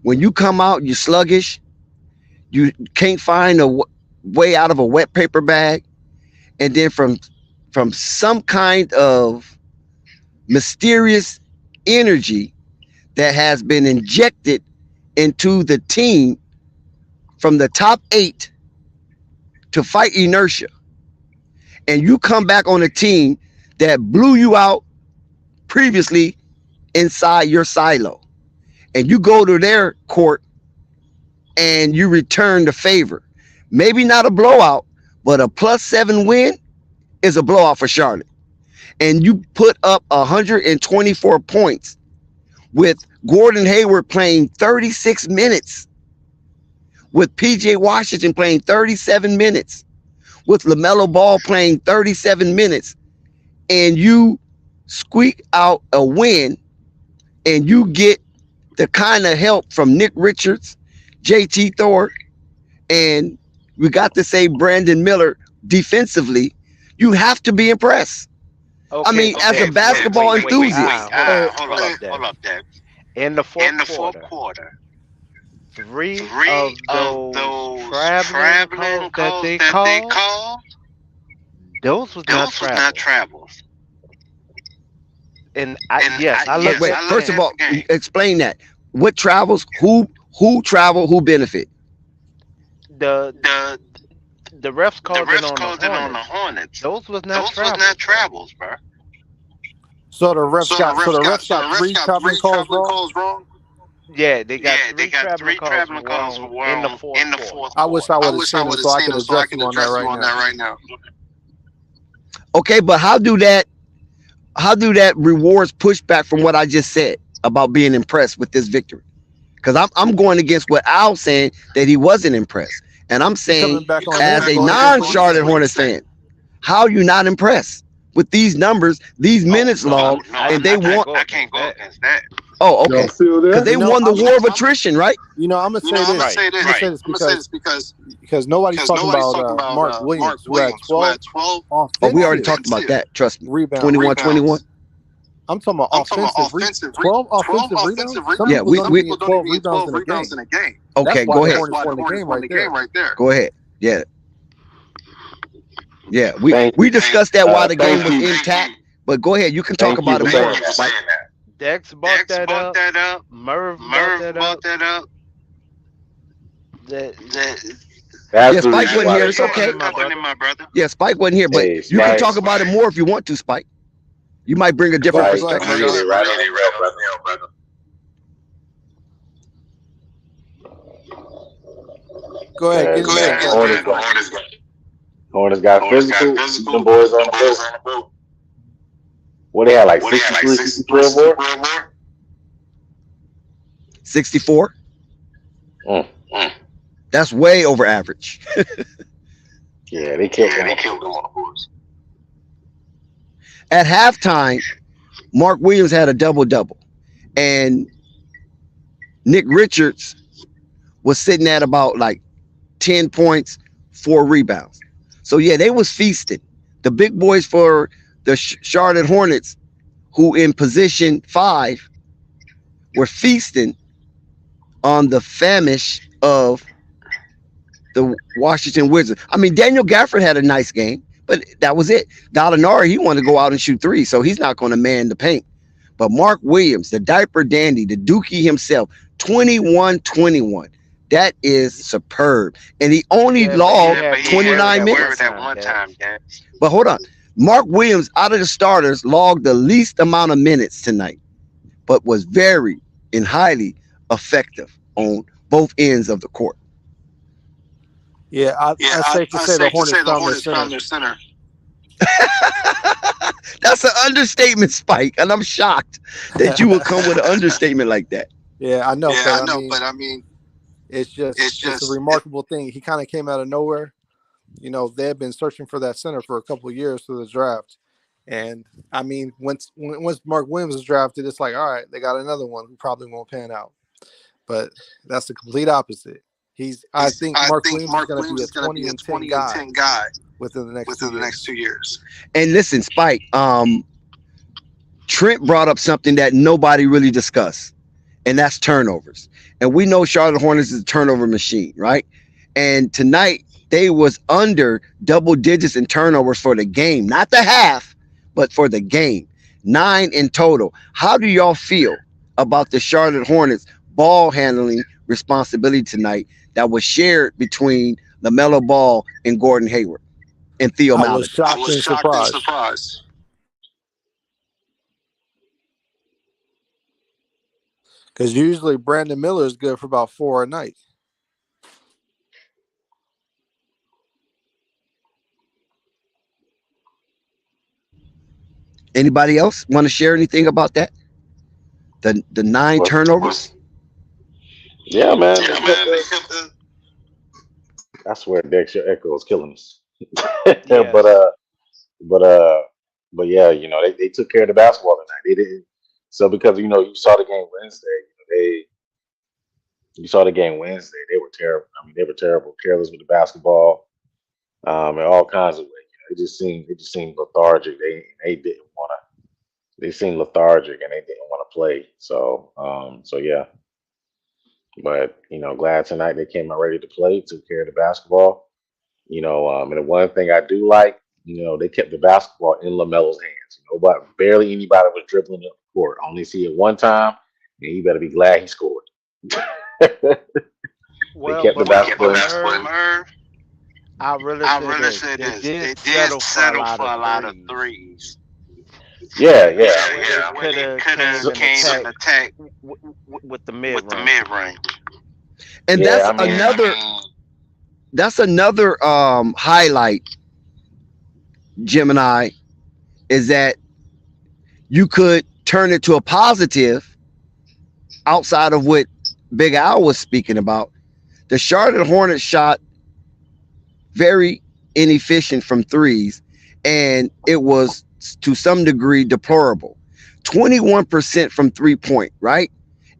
When you come out, you're sluggish, you can't find a way out of a wet paper bag, and then from some kind of mysterious energy that has been injected into the team from the top 8 to fight inertia, and you come back on a team that blew you out previously inside your silo, and you go to their court and you return the favor. Maybe not a blowout, but a +7 win is a blowout for Charlotte. And you put up 124 points with Gordon Hayward playing 36 minutes, with PJ Washington playing 37 minutes, with Lamelo Ball playing 37 minutes, and you squeak out a win, and you get the kind of help from Nick Richards, JT Thor, and we got to say Brandon Miller defensively, you have to be impressed.
Okay,
I mean, as a basketball enthusiast.
Hold up, Dad. In the fourth quarter, three of those traveling calls that they called, those was not travels. And I look.
Wait, first of all, explain that. What travels? Who travel? Who benefit?
The refs called it on the Hornets. Those was not travels, bro.
So the refs got 3 traveling calls wrong.
Yeah, they got three traveling calls for in the fourth quarter.
I wish I would have seen them so I could address you on that right now.
Okay, but how do that rewards pushback from what I just said about being impressed with this victory? Because I'm going against what Al's saying that he wasn't impressed, and I'm saying
Coming back on
as
him,
a
go against what he
non-Charlotte
said.
Hornets fan, how are you not impressed with these numbers, these minutes logged, and they want?
I can't go against that.
Oh, okay,
Y'all still
because
there?
they won the war of attrition, right?
I'm gonna say this.
Right.
I'm gonna say this because nobody's talking about Mark Williams, who had 12
Oh, we already
offensive
talked about that. Trust me.
rebounds.
21-21.
I'm talking about offensive 12 offensive rebounds. Some
Yeah,
people don't even get 12 rebounds in a game.
Okay,
That's why
go
the
ahead.
Hornets won the game right there.
Go ahead. Yeah. Yeah,
Thank
we
you.
discussed that while the game
Thank
was
you.
intact. But go ahead, you can talk
Thank you
about
for
it
saying
more.
that.
Spike.
Dex brought that up. Merv brought that up.
That's
Yeah,
the
Spike
reason
wasn't
why
here.
they
It's
won.
okay.
my brother.
Yeah, Spike wasn't here, but
Hey,
you can
Spike.
talk about it more if you want to, Spike. You might bring a different
Spike,
perspective.
you hit it right on the nail, brother.
Go ahead, get
Yeah,
it in.
Hornets got physical. Keep them boys on the boat. What they had, like 63, 64 more?
64.
Mm.
That's way over average.
Yeah, they killed them on the boards.
At halftime, Mark Williams had a double-double. And Nick Richards was sitting at about like 10 points, 4 rebounds. So, yeah, they was feasting. The big boys for the Charlotte Hornets, who in position 5, were feasting on the famish of the Washington Wizards. I mean, Daniel Gafford had a nice game, but that was it. Gallinari, he wanted to go out and shoot 3, so he's not going to man the paint. But Mark Williams, the diaper dandy, the Dookie himself, 21-21. That is superb. And he only logged 29 minutes. But hold on. Mark Williams, out of the starters, logged the least amount of minutes tonight, but was very and highly effective on both ends of the court.
Yeah, I'd say the Hornets found their center.
That's an understatement, Spike, and I'm shocked that you would come with an understatement like that.
Yeah, I know, but I mean, it's just a remarkable thing. He kind of came out of nowhere. They had been searching for that center for a couple of years through the draft. And I mean, once Mark Williams was drafted, it's like, all right, they got another one who probably won't pan out. But that's the complete opposite. I think Mark Williams is going to be a 20 and 10 guy within the next 2 years.
And listen, Spike, Trent brought up something that nobody really discussed, and that's turnovers. And we know Charlotte Hornets is a turnover machine, right? And tonight, they was under double digits in turnovers for the game, not the half, but for the game. 9 in total. How do y'all feel about the Charlotte Hornets ball handling responsibility tonight that was shared between LaMelo Ball and Gordon Hayward and Theo Maledon?
I was shocked and surprised. Because usually Brandon Miller is good for about 4 a night.
Anybody else want to share anything about that? The 9 turnovers?
Yeah, man. I swear, Dex, your echo is killing us.
Yes.
But yeah, they took care of the basketball tonight. They didn't. So because you saw the game Wednesday, you saw the game Wednesday. They were terrible. I mean, they were terrible, careless with the basketball, in all kinds of ways. It just seemed lethargic. They didn't want to. They seemed lethargic and they didn't want to play. So yeah. But glad tonight they came out ready to play, took care of the basketball. And the one thing I do like, they kept the basketball in LaMelo's hands. But barely anybody was dribbling up the court. Only see it one time, and you better be glad he scored.
Well,
kept the basketball in
Merv, I really say this. They did settle for a lot of threes.
Yeah, yeah.
where they could have
So,
came and attacked with the mid range.
And
yeah, I mean,
that's another highlight, Gemini, is that you could turn it to a positive outside of what Big Al was speaking about. The Charlotte Hornets shot very inefficient from threes, and it was to some degree deplorable. 21% from 3 point, right?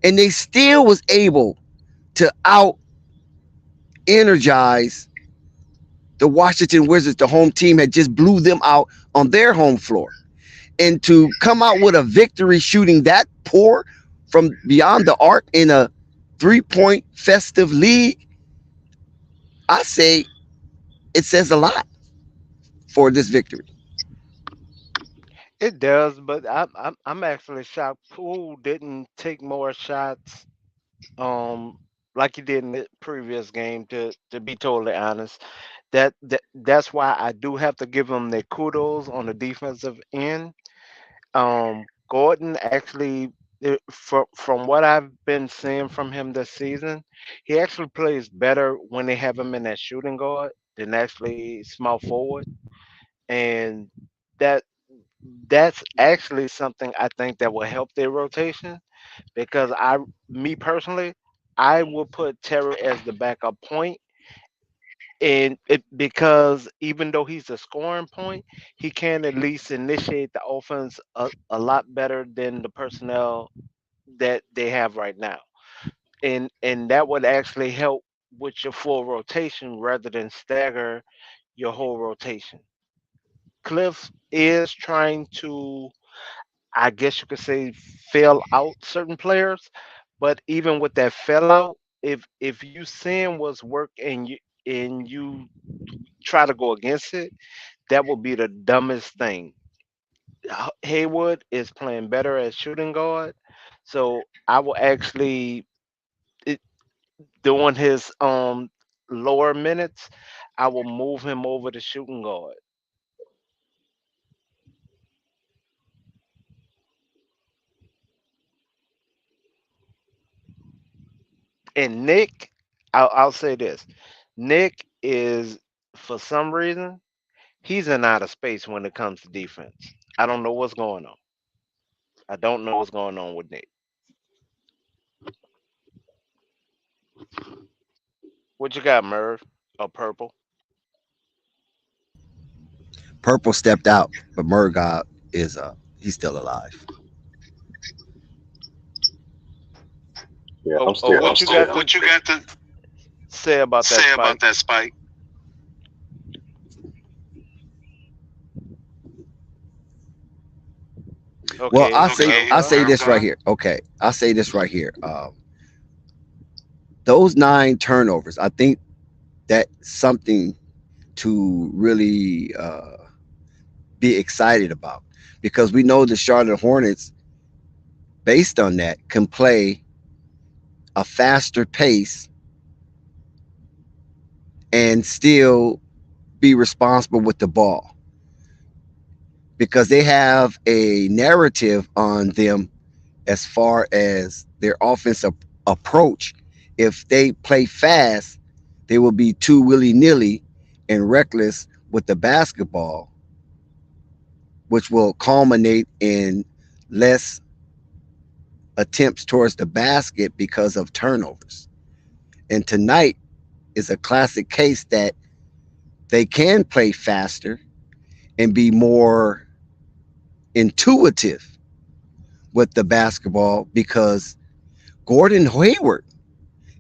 And they still was able to out energize the Washington Wizards. The home team had just blew them out on their home floor. And to come out with a victory shooting that poor from beyond the arc in a 3 point festive league, I say it says a lot for this victory.
It does, but I'm actually shocked. Poole didn't take more shots, um, like he did in the previous game. To be totally honest, that's why I do have to give him the kudos on the defensive end. Gordon actually, from what I've been seeing from him this season, he actually plays better when they have him in that shooting guard than actually small forward, and that that's actually something I think that will help their rotation because me personally, I will put Terry as the backup point, and it because even though he's a scoring point, he can at least initiate the offense a lot better than the personnel that they have right now, and that would actually help with your full rotation rather than stagger your whole rotation. Cliff is trying to, I guess you could say, fail out certain players. But even with that fail out, if you seeing what's work and you try to go against it, that would be the dumbest thing. Haywood is playing better at shooting guard, so I will actually it, doing his lower minutes. I will move him over to shooting guard. And Nick, I'll say this: Nick is for some reason he's in outer space when it comes to defense. I don't know what's going on. I don't know what's going on with Nick. What you got, Merv? Or purple?
Purple stepped out, but Murgoth is he's still alive.
yeah, I'm
Oh,
still,
what you got to say about that, Spike?
Well,
Okay, Merv
I
gone.
say this right here. Okay, I say this right here. Those 9 turnovers, I think that's something to really be excited about because we know the Charlotte Hornets, based on that, can play a faster pace and still be responsible with the ball because they have a narrative on them as far as their offensive approach. If they play fast, they will be too willy nilly and reckless with the basketball, which will culminate in less attempts towards the basket because of turnovers. And tonight is a classic case that they can play faster and be more intuitive with the basketball because Gordon Hayward,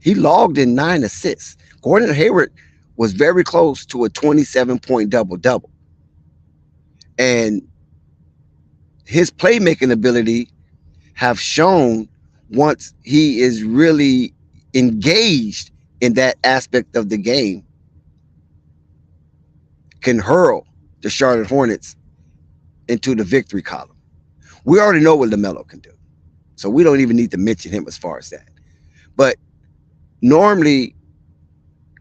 he logged in 9 assists. Gordon Hayward was very close to a 27-point double double. And his playmaking ability have shown once he is really engaged in that aspect of the game can hurl the Charlotte Hornets into the victory column. We already know what Lamelo can do. So we don't even need to mention him as far as that. But normally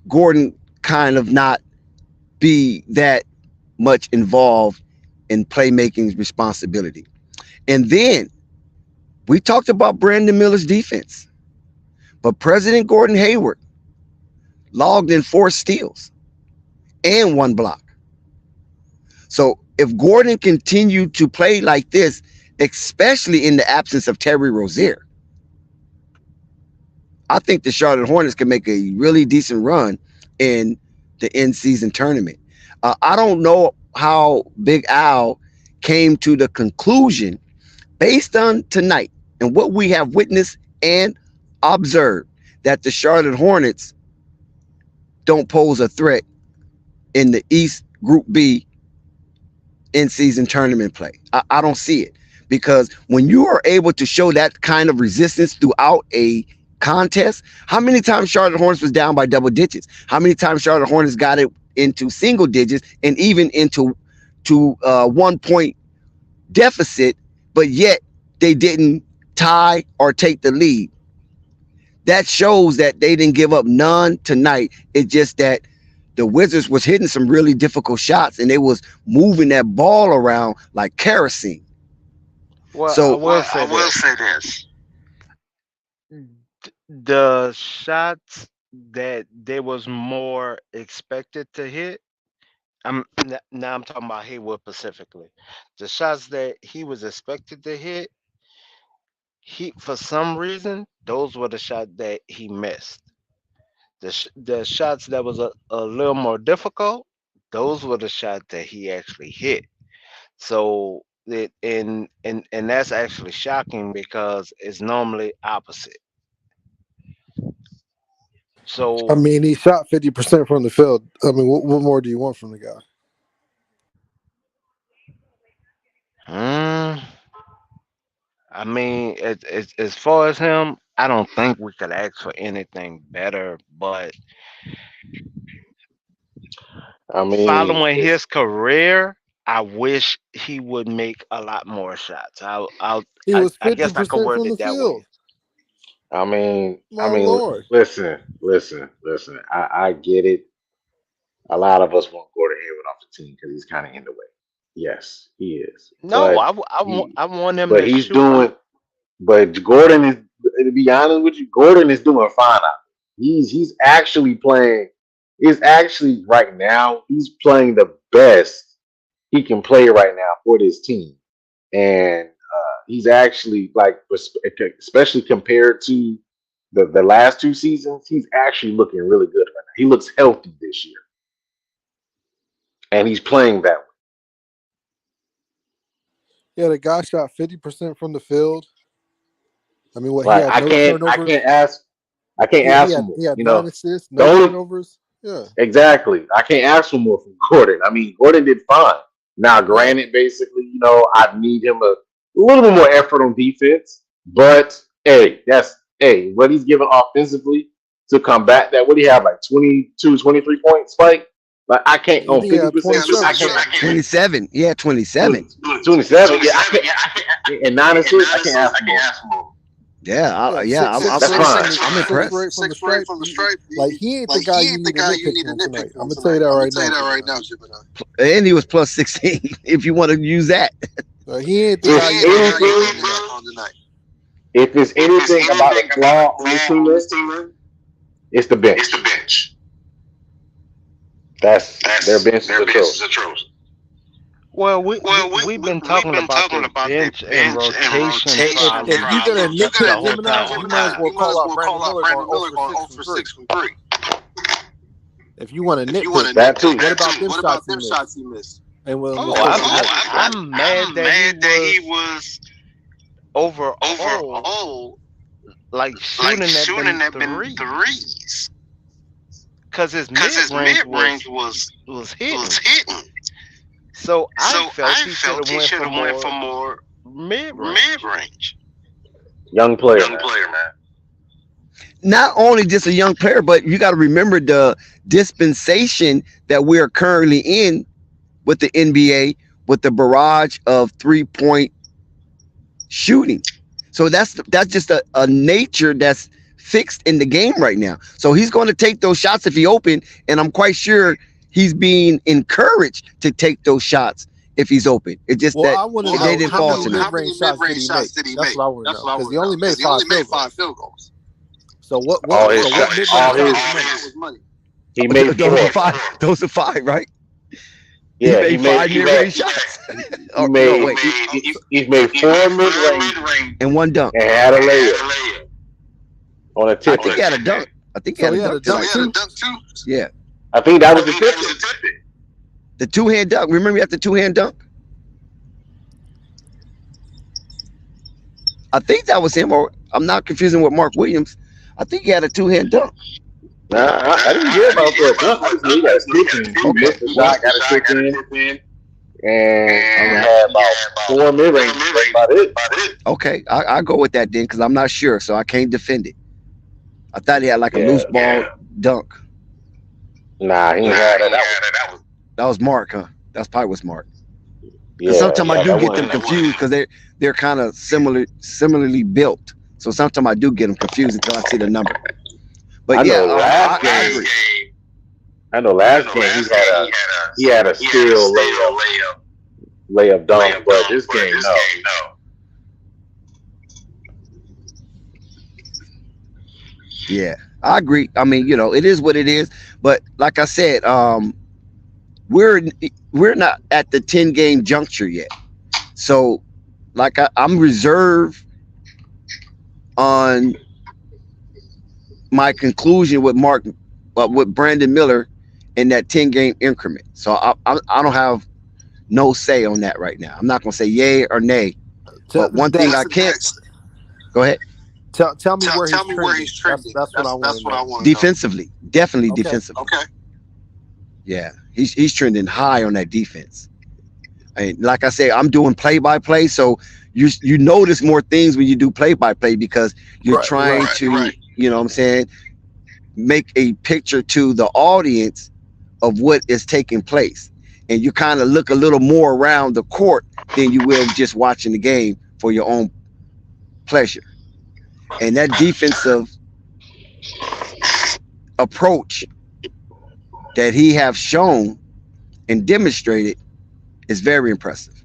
Gordon kind of not be that much involved in playmaking responsibility. And then we talked about Brandon Miller's defense, but President Gordon Hayward logged in 4 steals and 1 block. So if Gordon continued to play like this, especially in the absence of Terry Rozier, I think the Charlotte Hornets can make a really decent run in the in-season tournament. I don't know how Big Al came to the conclusion based on tonight and what we have witnessed and observed that the Charlotte Hornets don't pose a threat in the East Group B in-season tournament play. I don't see it, because when you are able to show that kind of resistance throughout a contest, how many times Charlotte Hornets was down by double digits? How many times Charlotte Hornets got it into single digits and even into 1 point deficit, but yet they didn't tie or take the lead? That shows that they didn't give up none tonight. It's just that the Wizards was hitting some really difficult shots and they was moving that ball around like kerosene.
Well,
So
I will say this. The shots that they was more expected to hit, now I'm talking about Haywood specifically. The shots that he was expected to hit, he for some reason those were the shots that he missed. The shots that was a little more difficult, those were the shots that he actually hit. So it and that's actually shocking because it's normally opposite.
I
So
mean, he shot 50% from the field. I mean, what more do you want from the guy?
mm, I mean, as far as him, I don't think we could ask for anything better. But
I mean,
following his career, I wish he would make a lot more shots.
He was
I guess I could
50%
word
from the
it that way.
field.
I
My
mean,
lord.
listen. I get it. A lot of us want Gordon Hayward off the team because he's kind of in the way. Yes, he is.
No, I want him
But
to
he's
shoot.
doing. But Gordon is, to be honest with you, Gordon is doing fine out there. He's actually playing. He's actually right now. He's playing the best he can play right now for this team, and he's actually like, especially compared to the last 2 seasons, he's actually looking really good right now. He looks healthy this year, and he's playing that way.
Yeah, the guy shot 50% from the field. I mean, what, he
Like
had no turnovers?
I can't
Yeah,
ask for more.
he had
You
9
know,
assists,
the
no
only
turnovers. Yeah.
exactly. I can't ask for more from Gordon. I mean, Gordon did fine. Now, granted, basically, I need him a little bit more effort on defense. But hey, what he's giving offensively to combat that. What do you have, like 22, 23 points, Spike? Like I can't on
Yeah,
50%.
27.
27. Yeah, 27.
27. Yeah, and 9 assists. I can't ask for more.
Yeah,
Yeah,
That's fine.
I'm impressed.
6 for 8 from the stripe. Like, he ain't the guy you need to nitpick on tonight. I'm gonna tell you that right now.
And he was plus 16 if you want to use that.
He ain't the guy you need to nitpick on tonight.
If it's anything about a flaw on this team, it's the bench. That's their bench is atrocious.
Well, we've been talking about the bench and rotation
If you're gonna
problems
nitpick
the whole
Gemini,
time.
you might as well call out Brandon Miller going 0 for 6 from 3. If you want to nitpick,
That too.
what about them shots he missed? And
I'm mad that he was overall like shooting at them threes because his mid range was hitting. So I felt he should have went for more mid range.
Young player, man.
Not only just a young player, but you got to remember the dispensation that we are currently in with the NBA, with the barrage of 3-point shooting. So that's just a nature that's fixed in the game right now. So he's going to take those shots if he open, and I'm quite sure he's being encouraged to take those shots if he's open. It's just
Well,
that
I want to
they
know
didn't
how
fall
many
tonight.
mid-range shots did he make? That's what I want to know because he only made 5 field goals. So what
All
mid-range shots was money?
he made
Those are
4.
5. Those are 5, right?
Yeah,
he made 5 mid-range shots.
He made he's made 4 mid-range
and 1 dunk.
and had a layup on a
I
tip.
think he had a dunk. I think he
So
had
he
a
had a
dunk.
dunk
too.
too.
Yeah,
I think that was the tip.
the 2-hand dunk. Remember, he had the 2-hand dunk. I think that was him, or I'm not confusing with Mark Williams. I think he had a 2-hand dunk.
Nah, I didn't hear about that. I just knew he got a tip in. He missed the shot, got a tip in, and he had about 4 mid-range. That's about it.
Okay, I go with that then because I'm not sure, so I can't defend it. I thought he had like a loose ball dunk.
Nah, he ain't had that.
That was Mark, huh? That's probably was Mark.
Yeah,
Sometimes I do
that
get
wasn't-
them confused because they're kind of similarly built. So sometimes I do get them confused until I see the number. But
I
yeah,
know last
I
game.
agree.
I know last game he had a steal layup dunk, but this game no.
Yeah, I agree. I mean, it is what it is. But like I said, we're not at the 10-game juncture yet. So, like I'm reserved on my conclusion with with Brandon Miller in that 10-game increment. So I don't have no say on that right now. I'm not gonna say yay or nay. But one thing I can't. Go ahead.
Tell me where he's trending. That's what I want to know.
Defensively, definitely
Okay.
defensively.
Okay.
Yeah, he's trending high on that defense. And like I say, I'm doing play-by-play, so you notice more things when you do play-by-play because you're trying to, you know what I'm saying, make a picture to the audience of what is taking place. And you kind of look a little more around the court than you will just watching the game for your own pleasure. And that defensive approach that he have shown and demonstrated is very impressive,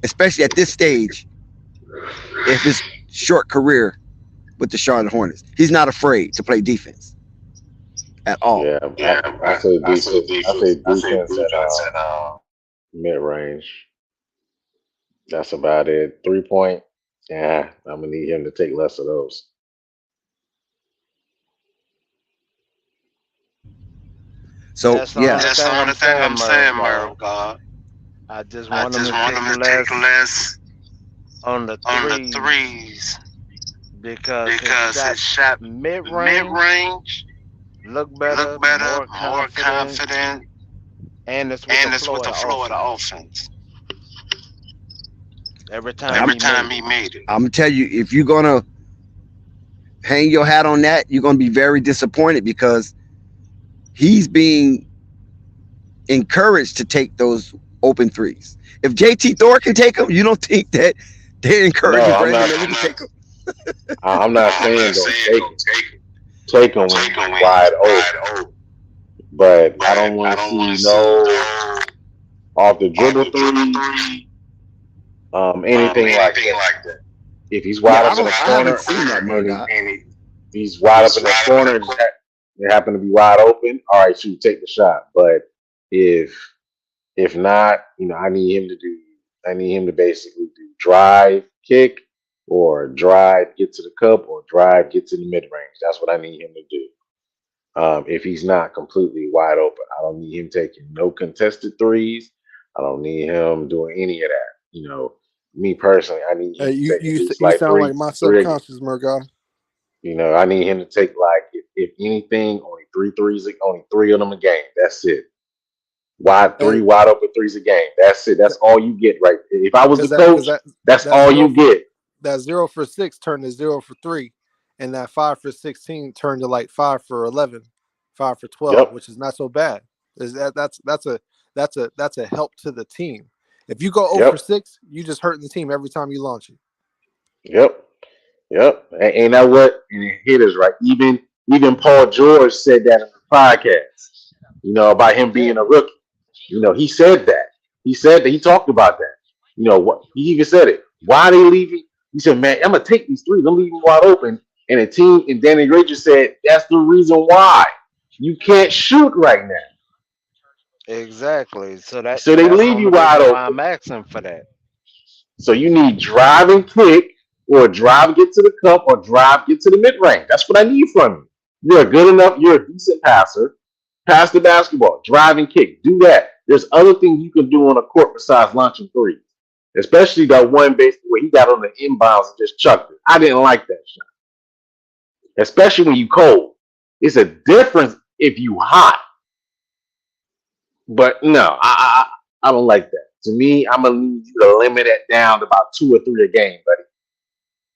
especially at this stage of his short career with the Charlotte Hornets. He's not afraid to play defense at all.
Yeah, I say defense at mid-range. That's about it. 3-point. Yeah, I'm gonna need him to take less of those.
So
That's the
yeah,
only thing I'm saying, Merv God. I just want him to take less on the threes because his shot mid-range look better, more confident, and it's with the flow of the offense. Every time he made it.
I'm gonna tell you, if you're gonna hang your hat on that, you're gonna be very disappointed because he's being encouraged to take those open threes. If JT Thor can take them, you don't think that they're encouraging Brandon Miller to take them?
I'm not saying don't take them wide open, but I don't want to see no off the dribble three, anything like that. If he's wide up in the corner, he's wide up in the corner, and they happen to be wide open. All right, shoot, take the shot. But if not, I need him to basically do drive, kick, or drive, get to the cup, or drive, get to the mid range. That's what I need him to do. If he's not completely wide open, I don't need him taking no contested threes. I don't need him doing any of that. Me personally, I need him to take
You
like
sound like my subconscious, Murga.
I need him to take if anything, only 3 threes, only 3 of them a game. That's it. Wide open threes a game. That's it. That's all you get right there. If I was the coach, that's all you get.
That 0 for 6 turned to 0 for 3, and that 5 for 16 turned to like 5 for 11, 5 for 12, which is not so bad. That's a help to the team. If you go 0 for 6, you just hurting the team every time you launch it.
Yep. Ain't that what hitters, right? Even Paul George said that in the podcast, about him being a rookie. He said that. He said that he talked about that. You know what? He even said it. Why are they leaving? He said, "Man, I'm gonna take these threes. I'm leaving wide open." And the team and Danny Granger said, "That's the reason why you can't shoot right now.
Exactly. So
So they
that's the
leave you
only
wide
reason why
open.
I'm asking for that.
So you need drive and kick, or drive get to the cup, or drive get to the mid range. That's what I need from you. You're good enough. You're a decent passer. Pass the basketball. Drive and kick. Do that. There's other things you can do on a court besides launching threes. Especially that one basically where he got on the inbounds and just chucked it. I didn't like that shot. Especially when you cold. It's a difference if you hot. But no, I don't like that. To me, I'm gonna need you to limit it down to about 2 or 3 a game, buddy.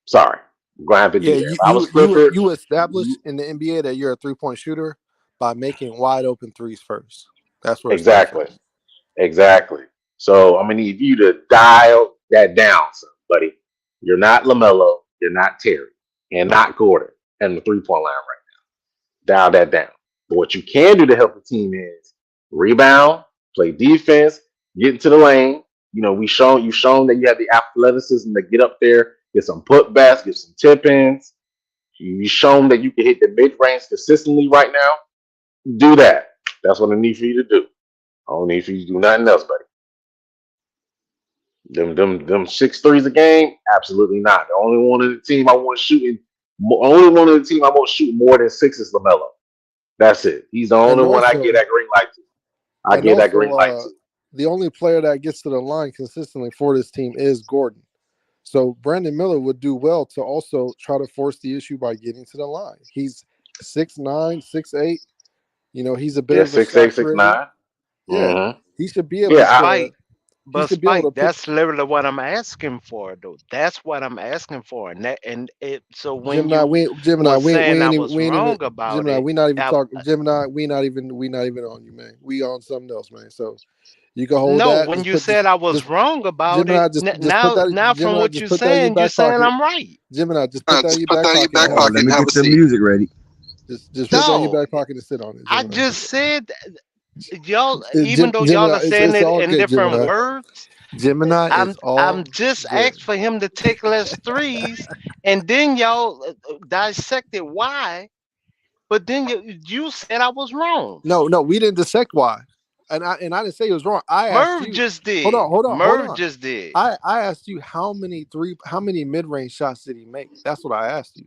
Sorry, I'm gonna have to do
Yeah,
that. If I was Clifford,
you establish in the NBA that you're a 3-point shooter by making wide open threes first. That's where it starts
exactly,
from.
exactly. So I'm gonna need you to dial that down, son, buddy. You're not Lamelo, you're not Terry, and not Gordon, and the 3-point line right now. Dial that down. But what you can do to help the team is rebound, play defense, get into the lane. You know, you've shown that you have the athleticism to get up there, get some putbacks, get some tip ins. You've shown that you can hit the mid range consistently right now. Do that. That's what I need for you to do. I don't need for you to do nothing else, buddy. Them 6 threes a game? Absolutely not. The only one of the team I want shooting, only one of the team I want shooting more than 6 is Lamelo. That's it. He's the
And
only one I get
also,
that green light to. I
and
get that
also,
green light to.
the only player that gets to the line consistently for this team is Gordon. So Brandon Miller would do well to also try to force the issue by getting to the line. He's 6'9", 6'8". You know, he's a bit
Yeah,
of a
6'8",
shot
six
creator.
nine.
Yeah,
Mm-hmm.
he should be
But
able
Yeah,
to. He should be able to
Spike,
put
that's literally what I'm asking for, though. That's what I'm asking for, so when
Gemini.
you
Gemini.
was saying I was
We ain't even
wrong about
Gemini.
it,
We not even
I,
talking Gemini. We not even on you, man. We on something else, man. So you can hold
no,
that.
when you said I was
Just
wrong about it,
Gemini. Just put that.
now from
Gemini.
what
Just
you're
put that in your
saying
back pocket.
I'm right.
Gemini. Just put that in
Just
your
put
back
that in your
pocket and
back
have a
pocket
seat.
and have a seat. Let me get the music ready.
Just put that in your
No,
back pocket and sit on it,
I
Gemini.
just said y'all, even though y'all
Gemini.
are saying
It's
it
all
in
good,
different
Gemini.
words,
Gemini is
I'm
all
just
good.
asked for him to take less threes, and then y'all dissected why. But then you said I was wrong.
No, we didn't dissect why, and I didn't say it was wrong. I asked
Merv
you.
just
Hold
did.
on, hold on, hold
Merv
on.
just did.
I asked you how many mid-range shots did he make? That's what I asked you.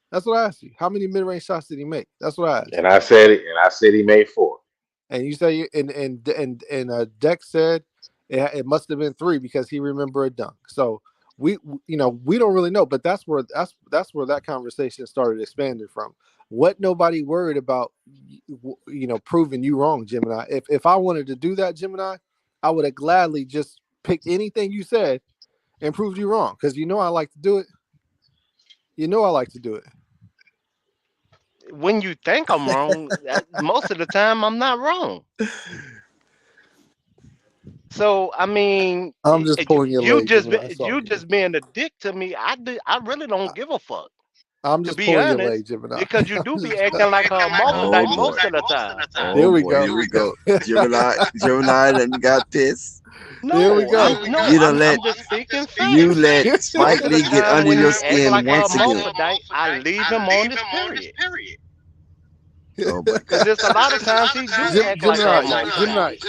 That's what I asked you. How many mid-range shots did he make? That's what I asked.
and I said it, and I said he made 4.
And you say Dex said it must have been 3 because he remembered a dunk. So we don't really know, but that's where that conversation started expanding from. What nobody worried about, proving you wrong, Gemini. If I wanted to do that, Gemini, I would have gladly just picked anything you said and proved you wrong because I like to do it. I like to do it.
When you think I'm wrong, most of the time I'm not wrong. So I mean,
I'm just pulling your leg, Gemini. That's all
you
it is.
just being a dick to me. I really don't give a fuck,
I'm
to
just
be
pulling your
honest,
leg, Gemini.
because you do be acting like a hermaphrodite most of the time.
Here we
boy,
go.
here we go. Gemini done got pissed.
Here we
No,
go.
I'm just speaking facts.
You let Spike
Most of the
Lee get
time
under
when
your
he act
skin
like a
once again.
hermaphrodite, I leave him on his period.
Oh my
Because
God.
there's a lot of times he do act like a hermaphrodite.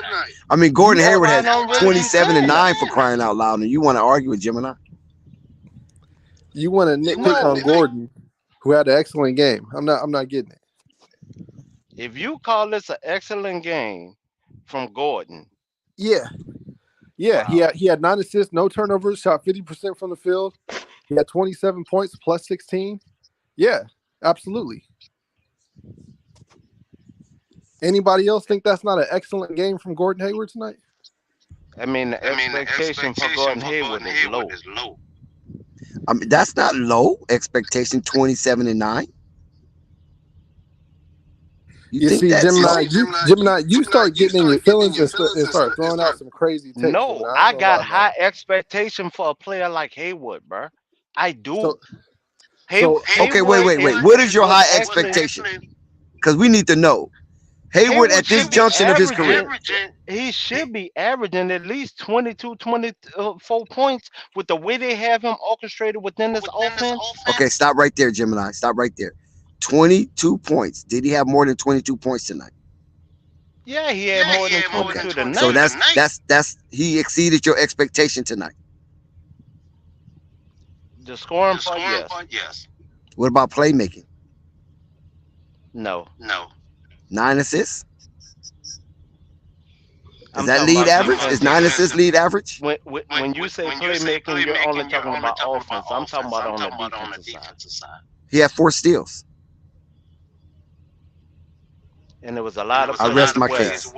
I mean, Gordon
That's
Hayward
why I
had
don't really be
27 and
saying
9
nothing.
for crying out loud, and you want to argue with Gemini?
You want to nitpick on Gordon, who had an excellent game. I'm not getting it.
If you call this an excellent game from Gordon,
Yeah.
wow.
He had 9 assists, no turnovers, shot 50% from the field. He had 27 points plus 16. Yeah, absolutely. Anybody else think that's not an excellent game from Gordon Hayward tonight?
I mean, the expectation for Gordon Hayward is low.
I mean, that's not low expectation. 27 and 9.
You
think
see,
that's low?
Gemini, you start getting in your feelings and start throwing out some crazy takes.
No,
Gemini.
I got high expectation for a player like Hayward, bro. I do.
Okay, wait. What is your high expectation? Because we need to know. Hayward at this
should be
junction of his career.
he should be averaging at least 22, 24 points with the way they have him orchestrated within this offense.
Okay, stop right there, Gemini. Stop right there. 22 points. Did he have more than 22 points tonight?
Yeah, he had more than 22 tonight.
So that's he exceeded your expectation tonight.
The scoring part, yes.
What about playmaking?
No.
9 assists?
I'm
Is that
talking
league
about
average?
defense.
Is 9 assists league average?
When you say playmaking, you're only talking about offense. I'm talking about on the defensive side.
He had 4 steals.
And there was a lot of
I
plays
rest my
where
case.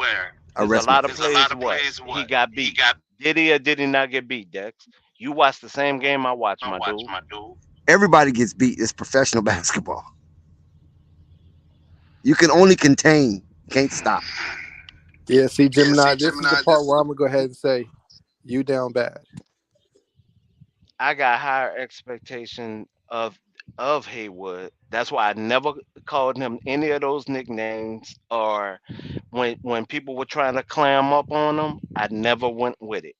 I
there's
rest
a
my
lot of
case.
plays where he got beat. Did he or did he not get beat, Dex? You watched the same game I watched, my dude.
Everybody gets beat. It's professional basketball. You can only contain, can't stop.
Yeah, see, Gemini, this is the part where I'm gonna go ahead and say you down bad.
I got higher expectation of Haywood. That's why I never called him any of those nicknames, or when people were trying to clam up on him, I never went with it.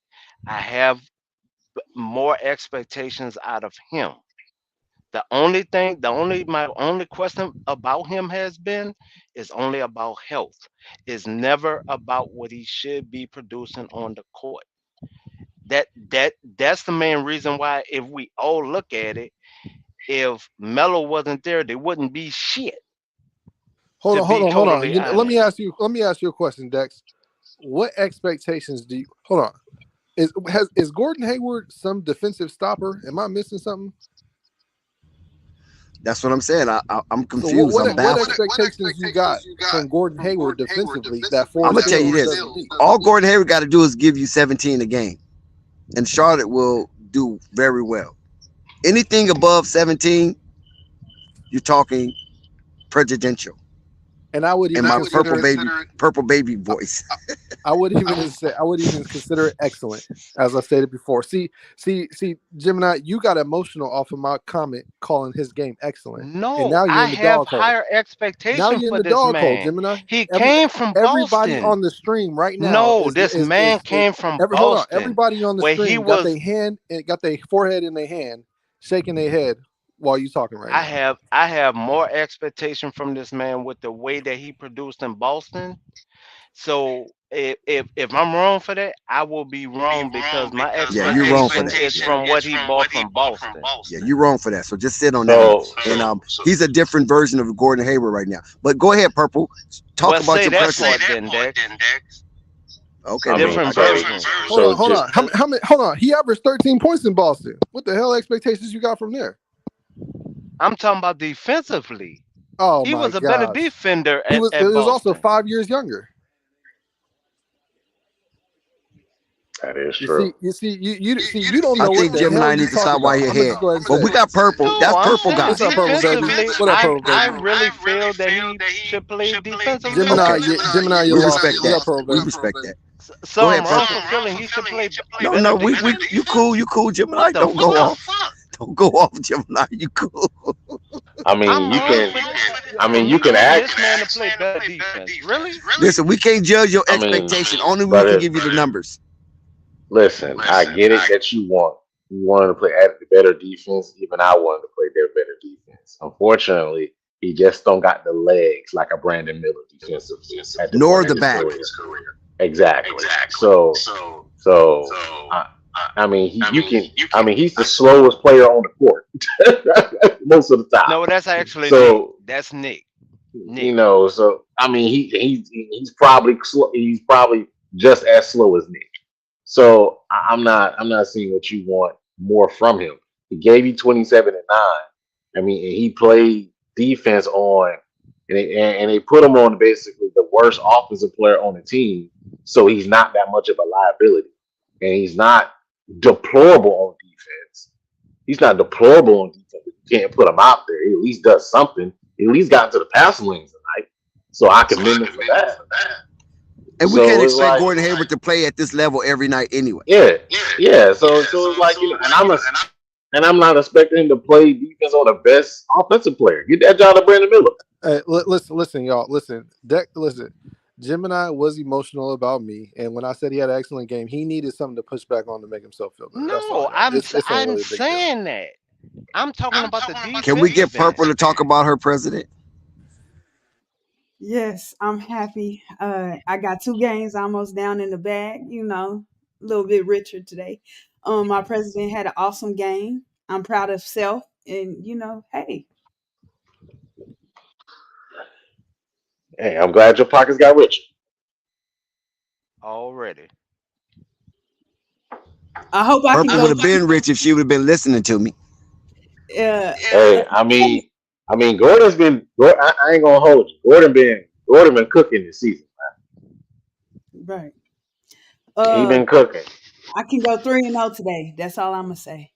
I have more expectations out of him. My only question about him has been is only about health. It's never about what he should be producing on the court. That's the main reason why, if we all look at it, if Melo wasn't there, they wouldn't be shit.
Hold on.
Totally
Let me ask you a question, Dex. What expectations do you hold on? Is Gordon Hayward some defensive stopper? Am I missing something?
That's what I'm saying. I'm confused.
So what
I'm baffled.
expectations you got from Gordon Hayward defensively?
I'm gonna tell you this: all Gordon Hayward got to do is give you 17 a game, and Charlotte will do very well. Anything above 17, you're talking prejudicial.
And I would even
my
consider
purple baby voice.
I would even consider it excellent, as I stated before. See, Gemini, you got emotional off of my comment calling his game excellent.
No,
and now you're
I
in the
have
dog hole.
higher expectations
Now you're in
for
the
this
dog hole,
man.
Gemini.
He came from
Everybody
Boston.
on the stream right now.
No, this man came from
Hold on.
Boston.
Everybody on the
where
stream
he
got
was.
got their forehead in their hand, shaking their head while you talking right now.
I have more expectation from this man with the way that he produced in Boston. So if I'm wrong for that, I will be wrong because my expectation is from what he bought from Boston.
Yeah, you're wrong for that. So just sit on that. And he's a different version of Gordon Hayward right now. But go ahead, Purple. Talk about your personal. Okay,
different versions.
Hold on. He averaged 13 points in Boston. What the hell expectations you got from there?
I'm talking about defensively.
Oh,
he was a better defender.
He was also 5 years younger.
That is true.
You don't know.
I think Gemini needs to stop while you're here. But we got Purple. That's Purple guy.
What's up, Purple baby? What up, Purple baby?
I really feel that he should play defensively.
Gemini, you
respect that. We respect that.
So I'm wrong for feeling he should play.
No, you cool, Gemini. Don't go off. Don't go off, Gemini. You cool.
I mean, you can act.
This man to play better defense. Really?
Listen, we can't judge your expectation. Only we can give you the numbers.
Listen, I get it that you wanted to play better defense. Even I wanted to play their better defense. Unfortunately, he just don't got the legs like a Brandon Miller defensively.
Nor the back.
Exactly. So I mean, he's the slowest player on the court most of the time.
No, that's actually Nick. That's Nick.
You know, so I mean, he's probably just as slow as Nick. So I'm not seeing what you want more from him. He gave you 27 and 9. I mean, and he played defense on, and they put him on basically the worst offensive player on the team. So he's not that much of a liability, and he's not deplorable on defense. He's not deplorable on defense. You can't put him out there. He at least does something. He at least got into the passing lanes tonight. So I commend him for that.
And we can't expect Gordon Hayward to play at this level every night anyway.
Yeah. So it's like, you know, and I'm not expecting him to play defense on the best offensive player. Get that job to Brandon Miller.
Listen, y'all. Listen. Gemini was emotional about me, and when I said he had an excellent game, he needed something to push back on to make himself feel better. That's all,
No,
y'all. It's ain't
I'm
really a big deal.
saying that. I'm talking about the
Can we get
defensive
Purple
end.
to talk about her president?
Yes, I'm happy. I got 2 games almost down in the bag, a little bit richer today. My president had an awesome game. I'm proud of self and hey.
Hey, I'm glad your pockets got rich.
Already.
I hope I can
Purple
go.
would have been rich if she would have been listening to me.
Uh,
Hey, I mean, Gordon's been. I ain't gonna hold you. Gordon been cooking this season.
right.
He
Uh,
been cooking.
I can go 3-0 today. That's all I'm gonna say.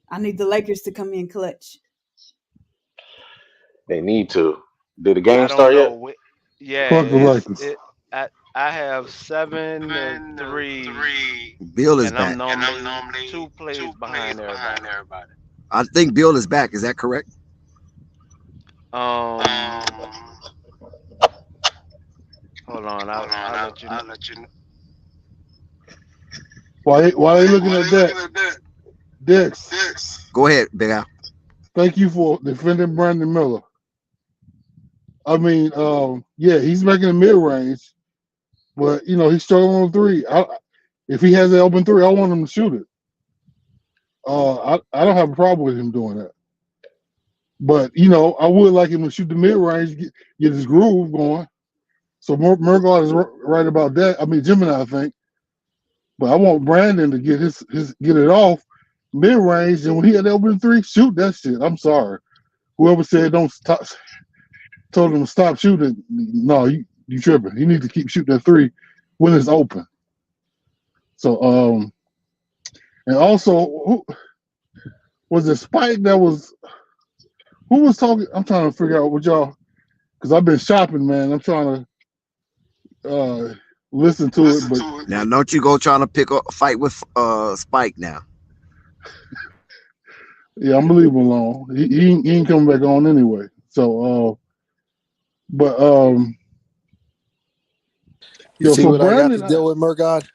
I need the Lakers to come in clutch.
They need to. Did the
I
game
don't
start yet?
know. Yeah,
Fuck the
it's
Lakers.
it. I have 7-3,
Bill is
and I'm
back.
normally 2 plays behind everybody.
I think Bill is back. Is that correct?
Um, hold on. I'll let you know.
Why they looking at that? Dex,
Go ahead, Big Al.
thank you for defending Brandon Miller. I mean, yeah, he's making a mid range, but he's struggling on three. If he has an open three, I want him to shoot it. I don't have a problem with him doing that. But I would like him to shoot the mid range, get his groove going. So Murgaard is right about that. I mean, Gemini, I think. But I want Brandon to get get it off mid range, and when he had the open three, shoot that shit. I'm sorry. Whoever said don't stop, told him to stop shooting. No, you tripping. He needs to keep shooting that three when it's open. So and also who was it Spike that was who was talking? I'm trying to figure out what y'all because I've been shopping, man. I'm trying to listen to it, but
Now, don't you go trying to pick a fight with Spike now.
yeah, I'm gonna leave him alone. He ain't coming back on anyway. So but
You see
so
what I got to
Brandon,
deal with, Murgod?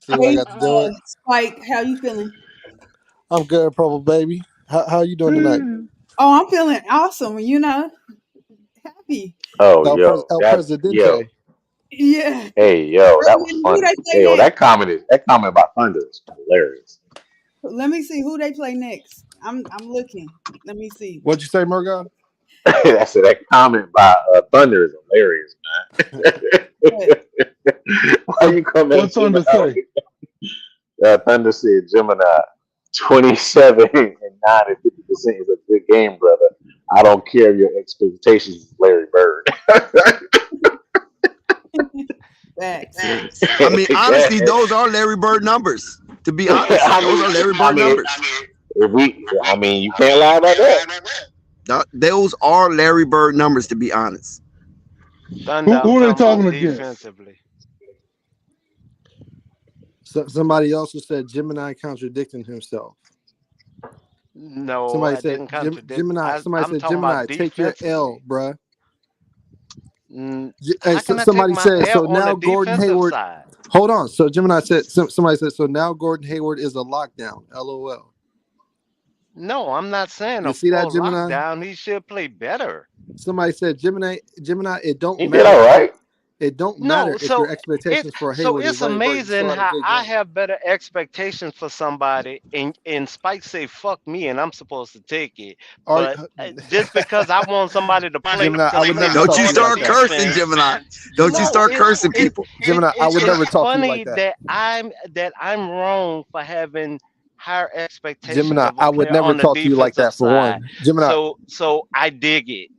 See what I
Hey,
got to deal with?
Spike, how you feeling?
I'm good, Purple baby. How you doing tonight?
Oh, I'm feeling awesome. Happy.
Oh, yo,
El
that yo,
Presidente.
Yeah.
hey, yo, that was
Who
funny.
they play
Hey, yo,
next?
that comment about Thunder is hilarious.
Let me see who they play next. I'm looking. Let me see.
What'd you say, Murgod?
I said that comment by Thunder is hilarious,
What?
man. Why you come at
what's on
Gemini?
to say?
Thunder said Gemini 27 and 9 and 50% is a good game, brother. I don't care if your expectations is Larry Bird.
Facts.
I mean, honestly, those are Larry Bird numbers. To be honest, those are Larry Bird numbers.
You can't lie about that.
Those are Larry Bird numbers. To be honest,
Thunder, I'm
Who are they
talking about
talking against?
defensively.
Somebody also said Gemini contradicting himself.
No,
Somebody
I
said
didn't contradict.
Gemini. Somebody
I'm
said
talking about
Gemini, take your L,
defensively.
bruh.
How can I take
Somebody
my
said so.
L on the
Now Gordon
defensive
Hayward.
side?
Hold on. So Gemini said. Somebody said so. Now Gordon Hayward is a lockdown. LOL.
No, I'm not saying
You
a
see that,
full
Gemini?
lockdown. He should play better.
Somebody said Gemini. It don't
He did
matter.
all right.
It don't
No,
matter if your
so
expectations for Hayward is
it's
Larry Bird. You
amazing
still had a
how
good
I
game.
have better expectations for somebody, and Spike say fuck me, and I'm supposed to take it.
Are
But just because I want somebody to play
Gemini, I would
play
never
don't
talk
you
to you like
start
that.
cursing, Gemini. Don't you
no,
start cursing people.
Gemini, I would never
it's
talk to you
funny
like that.
that I'm wrong for having higher expectations
Gemini,
of a
I would
player
never
on the
talk to you like
defensive
that for
side.
one. Gemini,
So I dig it.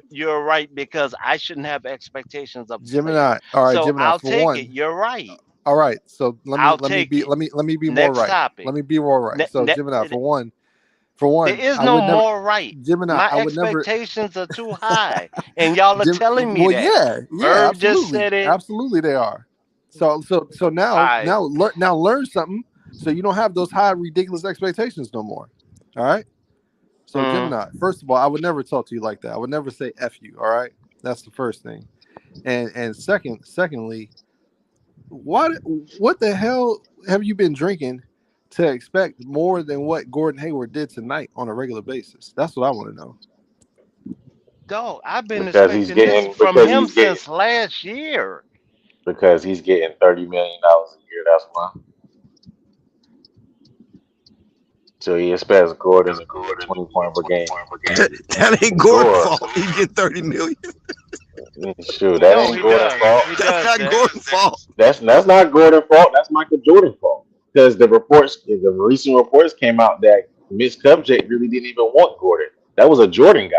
You're right because I shouldn't have expectations of a player.
Gemini. All right,
So
Gemini,
I'll
for
take it.
one.
You're right.
All right. So
I'll take it.
let me be more
Next
right.
topic.
Let me be more right. So Gemini, for
There
one,
is
I
no
would never
more right.
Gemini,
My
I would never
expectations are too high, and y'all are telling me
well,
that.
yeah,
Verb just
absolutely.
said it.
Absolutely they are. So
All right.
now learn something so you don't have those high ridiculous expectations no more. All right? So Gemini, first of all, I would never talk to you like that. I would never say F you, all right? That's the first thing. And secondly, what the hell have you been drinking to expect more than what Gordon Hayward did tonight on a regular basis? That's what I want to know.
Dog, I've been
because he's
expecting this
getting
from
because
him
he's getting
since last year.
because he's getting $30 million a year. That's why. So he expects Gordon to be a 20 point per game
That ain't Gordon's
scorer.
fault. He get 30 million.
Sure, that
No,
ain't
he
Gordon's
does.
fault.
He
That's
does
not
that.
Gordon's fault.
That's not Gordon's fault. That's Michael Jordan's fault. Because the recent reports came out that Mitch Kupchak really didn't even want Gordon. That was a Jordan guy.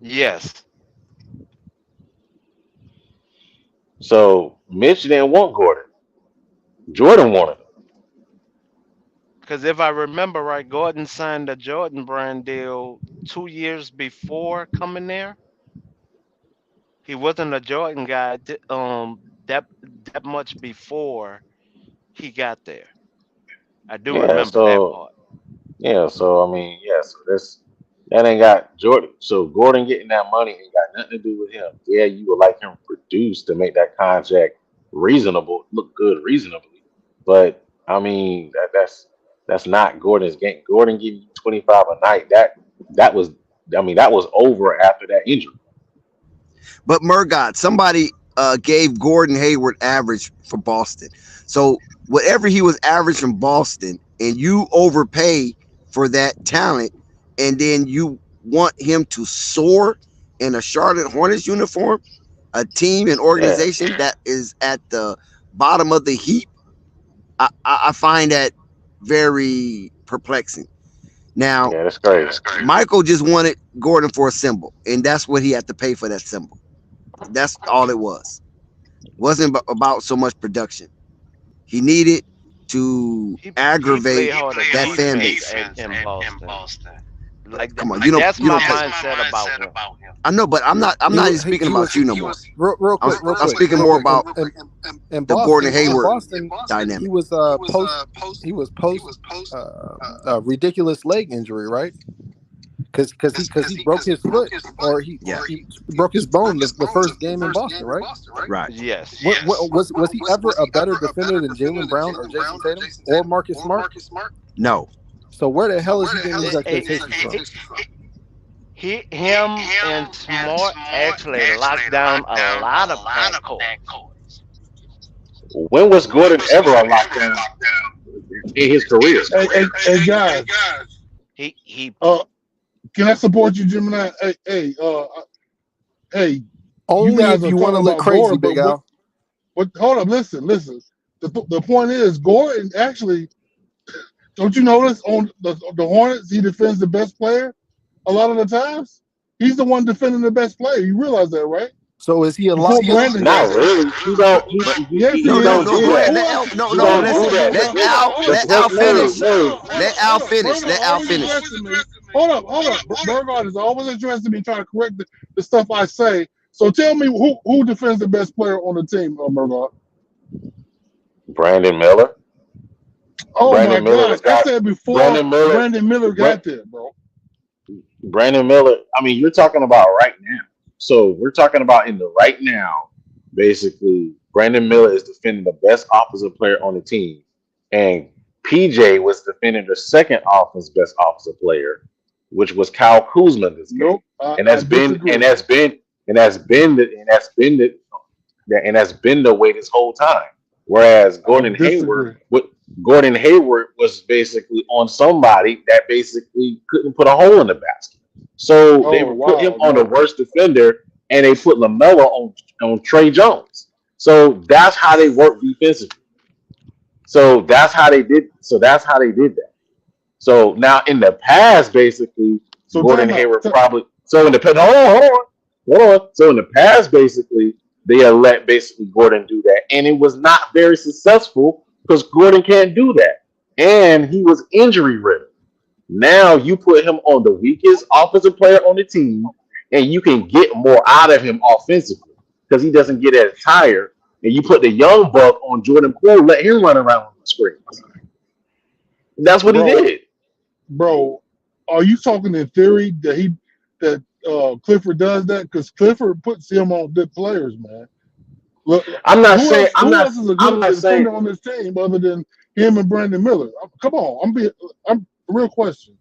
Yes.
So Mitch didn't want Gordon. Jordan wanted him.
Because if I remember right, Gordon signed a Jordan brand deal 2 years before coming there. He wasn't a Jordan guy that much before he got there. I do
Yeah.
remember that
So
part.
yeah. So I mean, yeah. So that ain't got Jordan. So Gordon getting that money ain't got nothing to do with him. Yeah, you would like him produced to make that contract reasonable, look good reasonably. But I mean, that's not Gordon's game. Gordon giving you 25 a night. That was that was over after that injury.
But Murgot, somebody gave Gordon Hayward average for Boston. So whatever he was average from Boston, and you overpay for that talent, and then you want him to soar in a Charlotte Hornets uniform, a team and
Yeah.
organization that is at the bottom of the heap, I find that very perplexing. Now,
Yeah, that's crazy.
Michael just wanted Gordon for a symbol, and that's what he had to pay for that symbol. That's all it was. Wasn't about so much production. He needed to
He
aggravate
played hard
that fan
defense
base.
in Boston. Like
Come on,
that's my
because
mindset about him.
I know, but I'm not even speaking about you no more.
Real quick,
I'm speaking more about
in
the Gordon Hayward
Boston
dynamic.
he was post ridiculous leg injury, right? Because he broke his foot, or he broke his bone the first game in Boston, right?
Right.
Yes.
Was he ever a better defender than Jaylen Brown or Jason Tatum or Marcus Smart?
No.
So where the hell is he getting his expectations from?
Him and Smart actually locked down a lot of backcourts.
When was Gordon ever a lockdown in his career?
Hey, guys,
He
can I support you, Gemini? Hey, you
Only
guys
if
are
you want to
talking
look
about
crazy,
Gordon,
Big
but
Al.
hold up, listen. The point is, Gordon actually, don't you notice on the Hornets, he defends the best player a lot of the times? He's the one defending the best player. You realize that, right?
So is he a
Before
lot?
Brandon
Not
got
really. He don't.
Yes, he
He
No,
is.
no,
don't
no.
do
Go ahead.
that.
Let Al. No,
He
no.
don't
Listen.
do that.
Let Al finish.
No.
Let Al finish. Let Al
Always
finish.
addressing me. Hold up. Burgard is always addressing me, trying to correct the stuff I say. So tell me who defends the best player on the team, Burgard?
Brandon Miller.
Oh
Brandon
my
Miller was
gosh! I
got
said before
Brandon Miller.
got there, bro.
Brandon Miller. I mean, you're talking about right now. So we're talking about in the right now. Basically, Brandon Miller is defending the best offensive player on the team, and PJ was defending the second best offensive player, which was Kyle Kuzma this game.
Nope,
And that's been the way this whole time. Whereas Gordon Hayward was basically on somebody that basically couldn't put a hole in the basket. So they put him on the worst defender, and they put Lamelo on Trey Jones. So that's how they work defensively. So that's how they did that. So now in the past, basically, Gordon Hayward probably. So in the past, hold on. So in the past, basically, they had let basically Gordon do that, and it was not very successful because Gordon can't do that, and he was injury ridden. Now you put him on the weakest offensive player on the team, and you can get more out of him offensively because he doesn't get as tired. And you put the young buck on Jordan Poole, let him run around on the screens. That's what he did.
Bro, are you talking in theory that Clifford does that? Because Clifford puts him on good players, man. Look,
I'm not saying
who else is a
I'm
good
not saying
defender on this team other than him and Brandon Miller? Come on, I'm real question.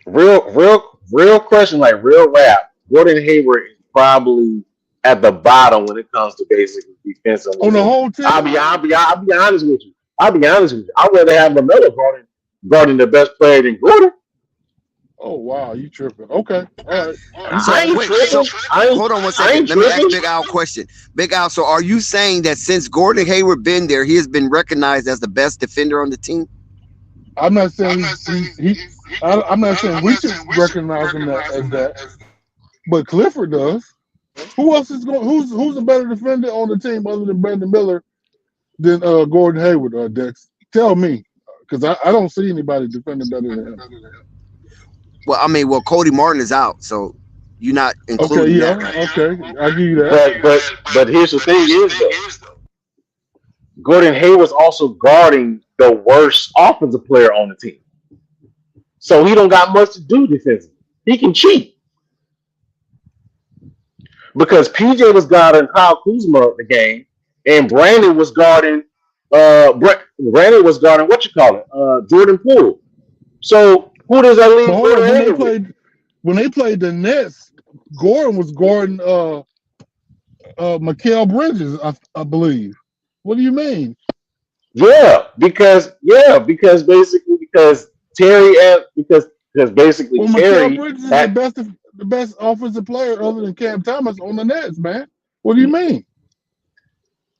real question, like real rap. Gordon Hayward is probably at the bottom when it comes to basically
On the
defensively.
whole team?
I'll be honest with you. I'd rather have Lamelo guarding the best player than Gordon.
Oh wow, you tripping? Okay, all right, you
So
got
I
it.
ain't
wait,
tripping.
so hold on one
I
second.
ain't
Let me ask
tripping.
Big Al a question. Big Al, so are you saying that since Gordon Hayward been there, he has been recognized as the best defender on the team?
I'm not saying I'm not saying we should recognize him as that, but Clifford does. Who else is going? Who's a better defender on the team other than Brandon Miller than Gordon Hayward? Dex, tell me, because I don't see anybody defending better than him.
Well, I mean, Cody Martin is out, so you're not
Okay,
including that,
yeah,
right?
okay, I give you that.
But here's the thing is though, Gordon Hayward's also guarding the worst offensive player on the team. So he don't got much to do defensively. He can cheat. Because PJ was guarding Kyle Kuzma the game, and Brandon was guarding what you call it, Jordan Poole. So who does that
But
leave
hold
Gordon
on,
Hayward with?
when they played the Nets, Gordon was guarding Mikal Bridges, I believe. What do you mean?
Because basically because Terry because basically
Well, Mikal
Terry
Bridges is
had
the best offensive player other than Cam Thomas on the Nets, man. What do you mean?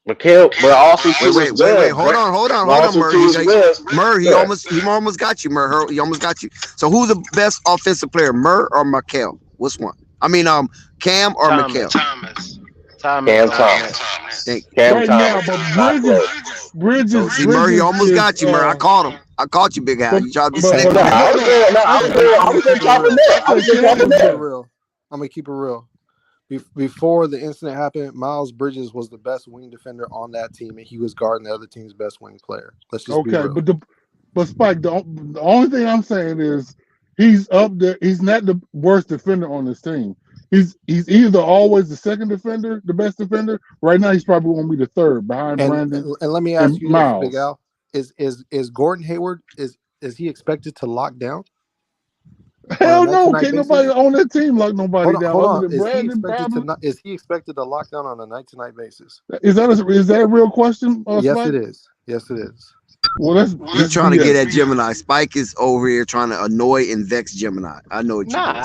Mikhail, but also too as
Wait.
well.
Hold on,
Also
Murr.
too as well.
He
Yeah.
almost got you, Murr. He almost got you. So who's the best offensive player, Murr or Mikel? Which one? I mean, Cam or Mikel?
Thomas
Cam
on the
Thomas.
Nets.
Cam
Right now,
Thomas
but
is not
So see, Murr, he
Bridges
almost
is
got you, Murr. I caught him. I caught you, Big Al.
but
You tried to be
but
slick
but
No,
on me.
I
no
was
no.
going. No, I was going. I
I'm gonna
was going
keep
to
it
chop him
real.
up.
I
I was
said
going to
I'm
chop
gonna
Cam
him
is
keep it
up.
better.
real. I'm gonna keep it real. Before the incident happened, Miles Bridges was the best wing defender on that team, and he was guarding the other team's best wing player. Let's just be
Okay,
real.
but Spike, the only thing I'm saying is he's up there. He's not the worst defender on this team. He's either always the second defender, the best defender. Right now, he's probably going to be the third behind
And
Brandon
and let me ask
and
you this, Big
Miles.
Al: is Gordon Hayward is he expected to lock down on a
Hell
night to
no,
night
can't nobody
basis?
on that team lock nobody down
Hold
other
on.
than Brandon. Probably
Is he expected to lock down on a night to night basis?
is that a real question,
Yes, it
Spike?
is. Yes, it is.
Well,
He
that's
trying to get
BS.
at Gemini. Spike is over here trying to annoy and vex Gemini. I know what you're
Nah,
doing.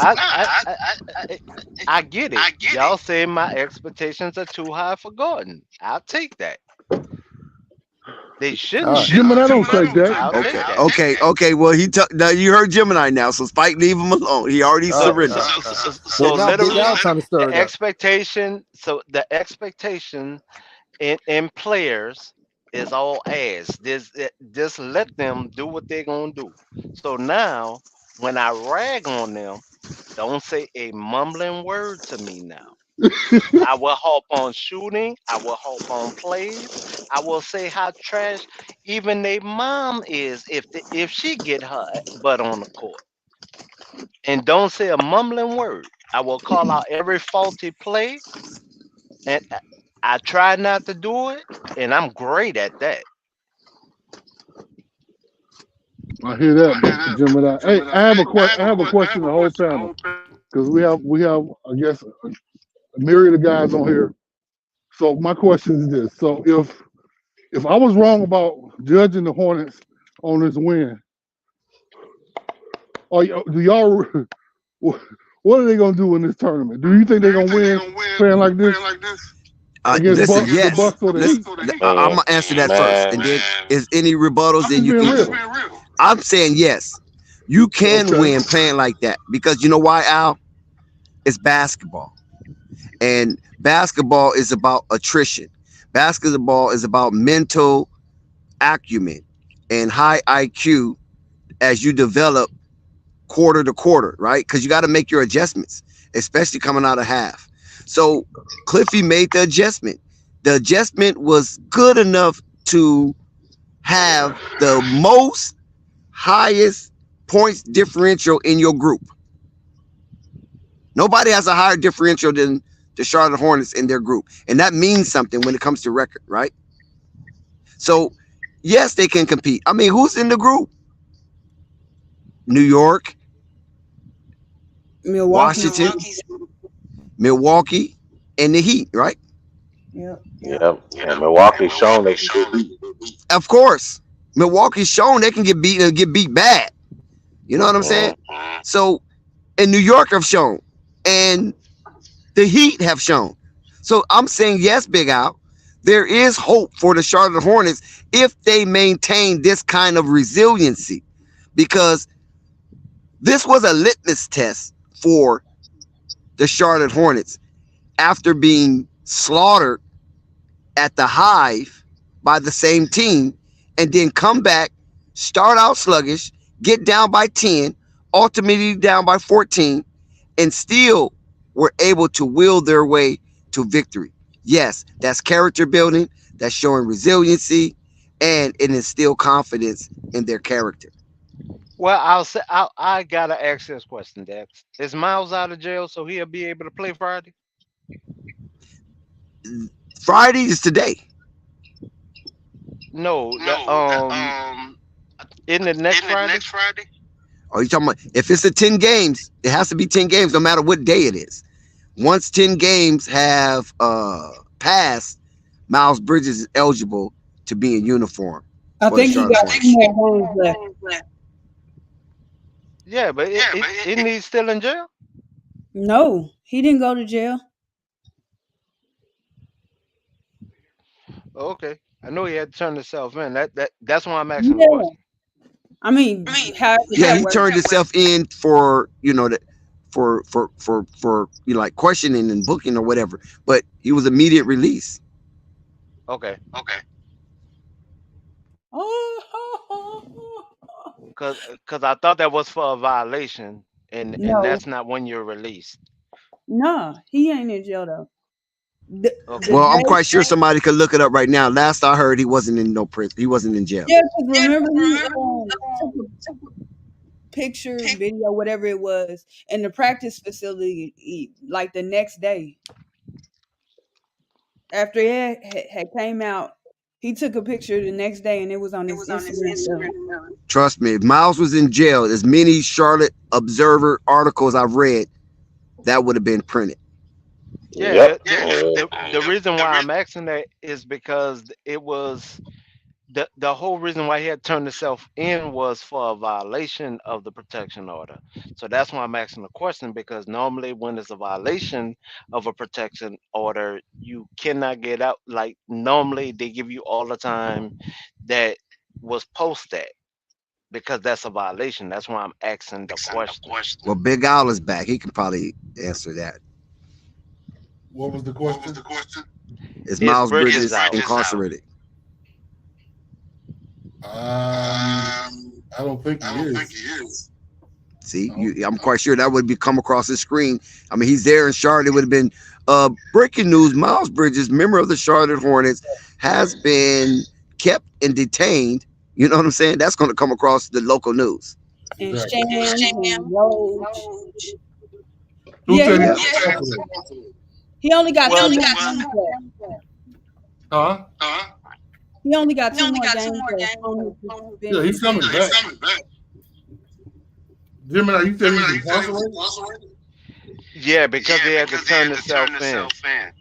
I get it. Y'all say my expectations are too high for Gordon. I'll take that. They
All
shouldn't
right.
Jim and
be,
I don't
but
take that.
I'll take
Okay,
that.
okay. Well, now you heard Gemini now, so Spike, leave him alone. He already
All right.
surrendered.
Well,
So
now Big
literally,
Al trying to stir
the
it up.
expectation. So the expectation in players is all ass. Just let them do what they're gonna do. So now, when I rag on them, don't say a mumbling word to me now. I will hop on shooting. I will hop on plays. I will say how trash even their mom is if she get her butt on the court. And don't say a mumbling word. I will call out every faulty play, and I try not to do it, and I'm great at that.
I hear that, but Jim and I. Hey, I have a question. I have a question. To the whole panel, because we have I guess a myriad of guys on here. So my question is this: so if I was wrong about judging the Hornets on this win, do y'all what are they gonna do in this tournament? Do you think they're gonna win playing like this against
Listen,
The
yes.
Bucks or the
Listen,
Heat?
I'm gonna answer that first, and then is any rebuttals?
I'm
Then
just
you
being
can.
real.
I'm saying yes. You can
Okay.
win playing like that because you know why, Al? It's basketball, and basketball is about attrition. Basketball is about mental acumen and high IQ as you develop quarter to quarter, right? Because you got to make your adjustments, especially coming out of half. So Cliffy made the adjustment. The adjustment was good enough to have the most highest points differential in your group. Nobody has a higher differential than the Charlotte Hornets in their group. And that means something when it comes to record, right? So, yes, they can compete. I mean, who's in the group? New York,
Milwaukee.
Milwaukee, and the Heat, right?
Yep.
Yeah, Milwaukee's shown they can get beat.
Of course. Milwaukee's shown they can get beat and get beat bad. You know what I'm saying? So, and New York have shown. And the Heat have shown. So I'm saying, yes, Big Al, there is hope for the Charlotte Hornets if they maintain this kind of resiliency, because this was a litmus test for the Charlotte Hornets after being slaughtered at the Hive by the same team, and then come back, start out sluggish, get down by 10, ultimately down by 14, and still were able to will their way to victory. Yes, that's character building, that's showing resiliency, and it instills confidence in their character.
Well, I gotta ask this question, Dex. Is Miles out of jail so he'll be able to play Friday?
Friday is today.
No, isn't it next Friday?
Are you talking about if it's a 10 games, it has to be 10 games no matter what day it is. Once 10 games have passed, Miles Bridges is eligible to be in uniform.
I think he got 2 more games left.
Yeah, but isn't he still in jail?
No, he didn't go to jail.
Okay, I know he had to turn himself in. That's why I'm asking the question.
I mean,
yeah, he turned himself in for for like questioning and booking or whatever, but he was immediate release.
Okay. Because I thought that was for a violation, and that's not when you're released.
No, he ain't in jail though.
Well, I'm quite sure somebody could look it up right now. Last I heard, he wasn't in no prison. He wasn't in jail.
Yeah, remember he took a picture, video, whatever it was, in the practice facility, like the next day. After it had came out, he took a picture the next day, and it was on his Instagram.
Trust me, if Miles was in jail, as many Charlotte Observer articles I've read, that would have been printed.
Yeah, the reason why I'm asking that is because it was the whole reason why he had turned himself in was for a violation of the protection order. So that's why I'm asking the question, because normally when it's a violation of a protection order, you cannot get out. Like normally they give you all the time that was posted, because that's a violation. That's why I'm asking the question.
Well, Big Al is back. He can probably answer that.
What was the question?
Is Miles Bridges incarcerated?
I don't think he is.
See, I'm quite sure that would come across his screen. I mean, he's there in Charlotte. It would have been breaking news. Miles Bridges, member of the Charlotte Hornets, has been kept and detained. You know what I'm saying? That's going to come across the local news.
And Sham, Roach. He only got 2 more games left. He only got 2 more games left.
Yeah, he's coming back. Gemini, you said he's incarcerated?
Yeah, because he had to turn himself in.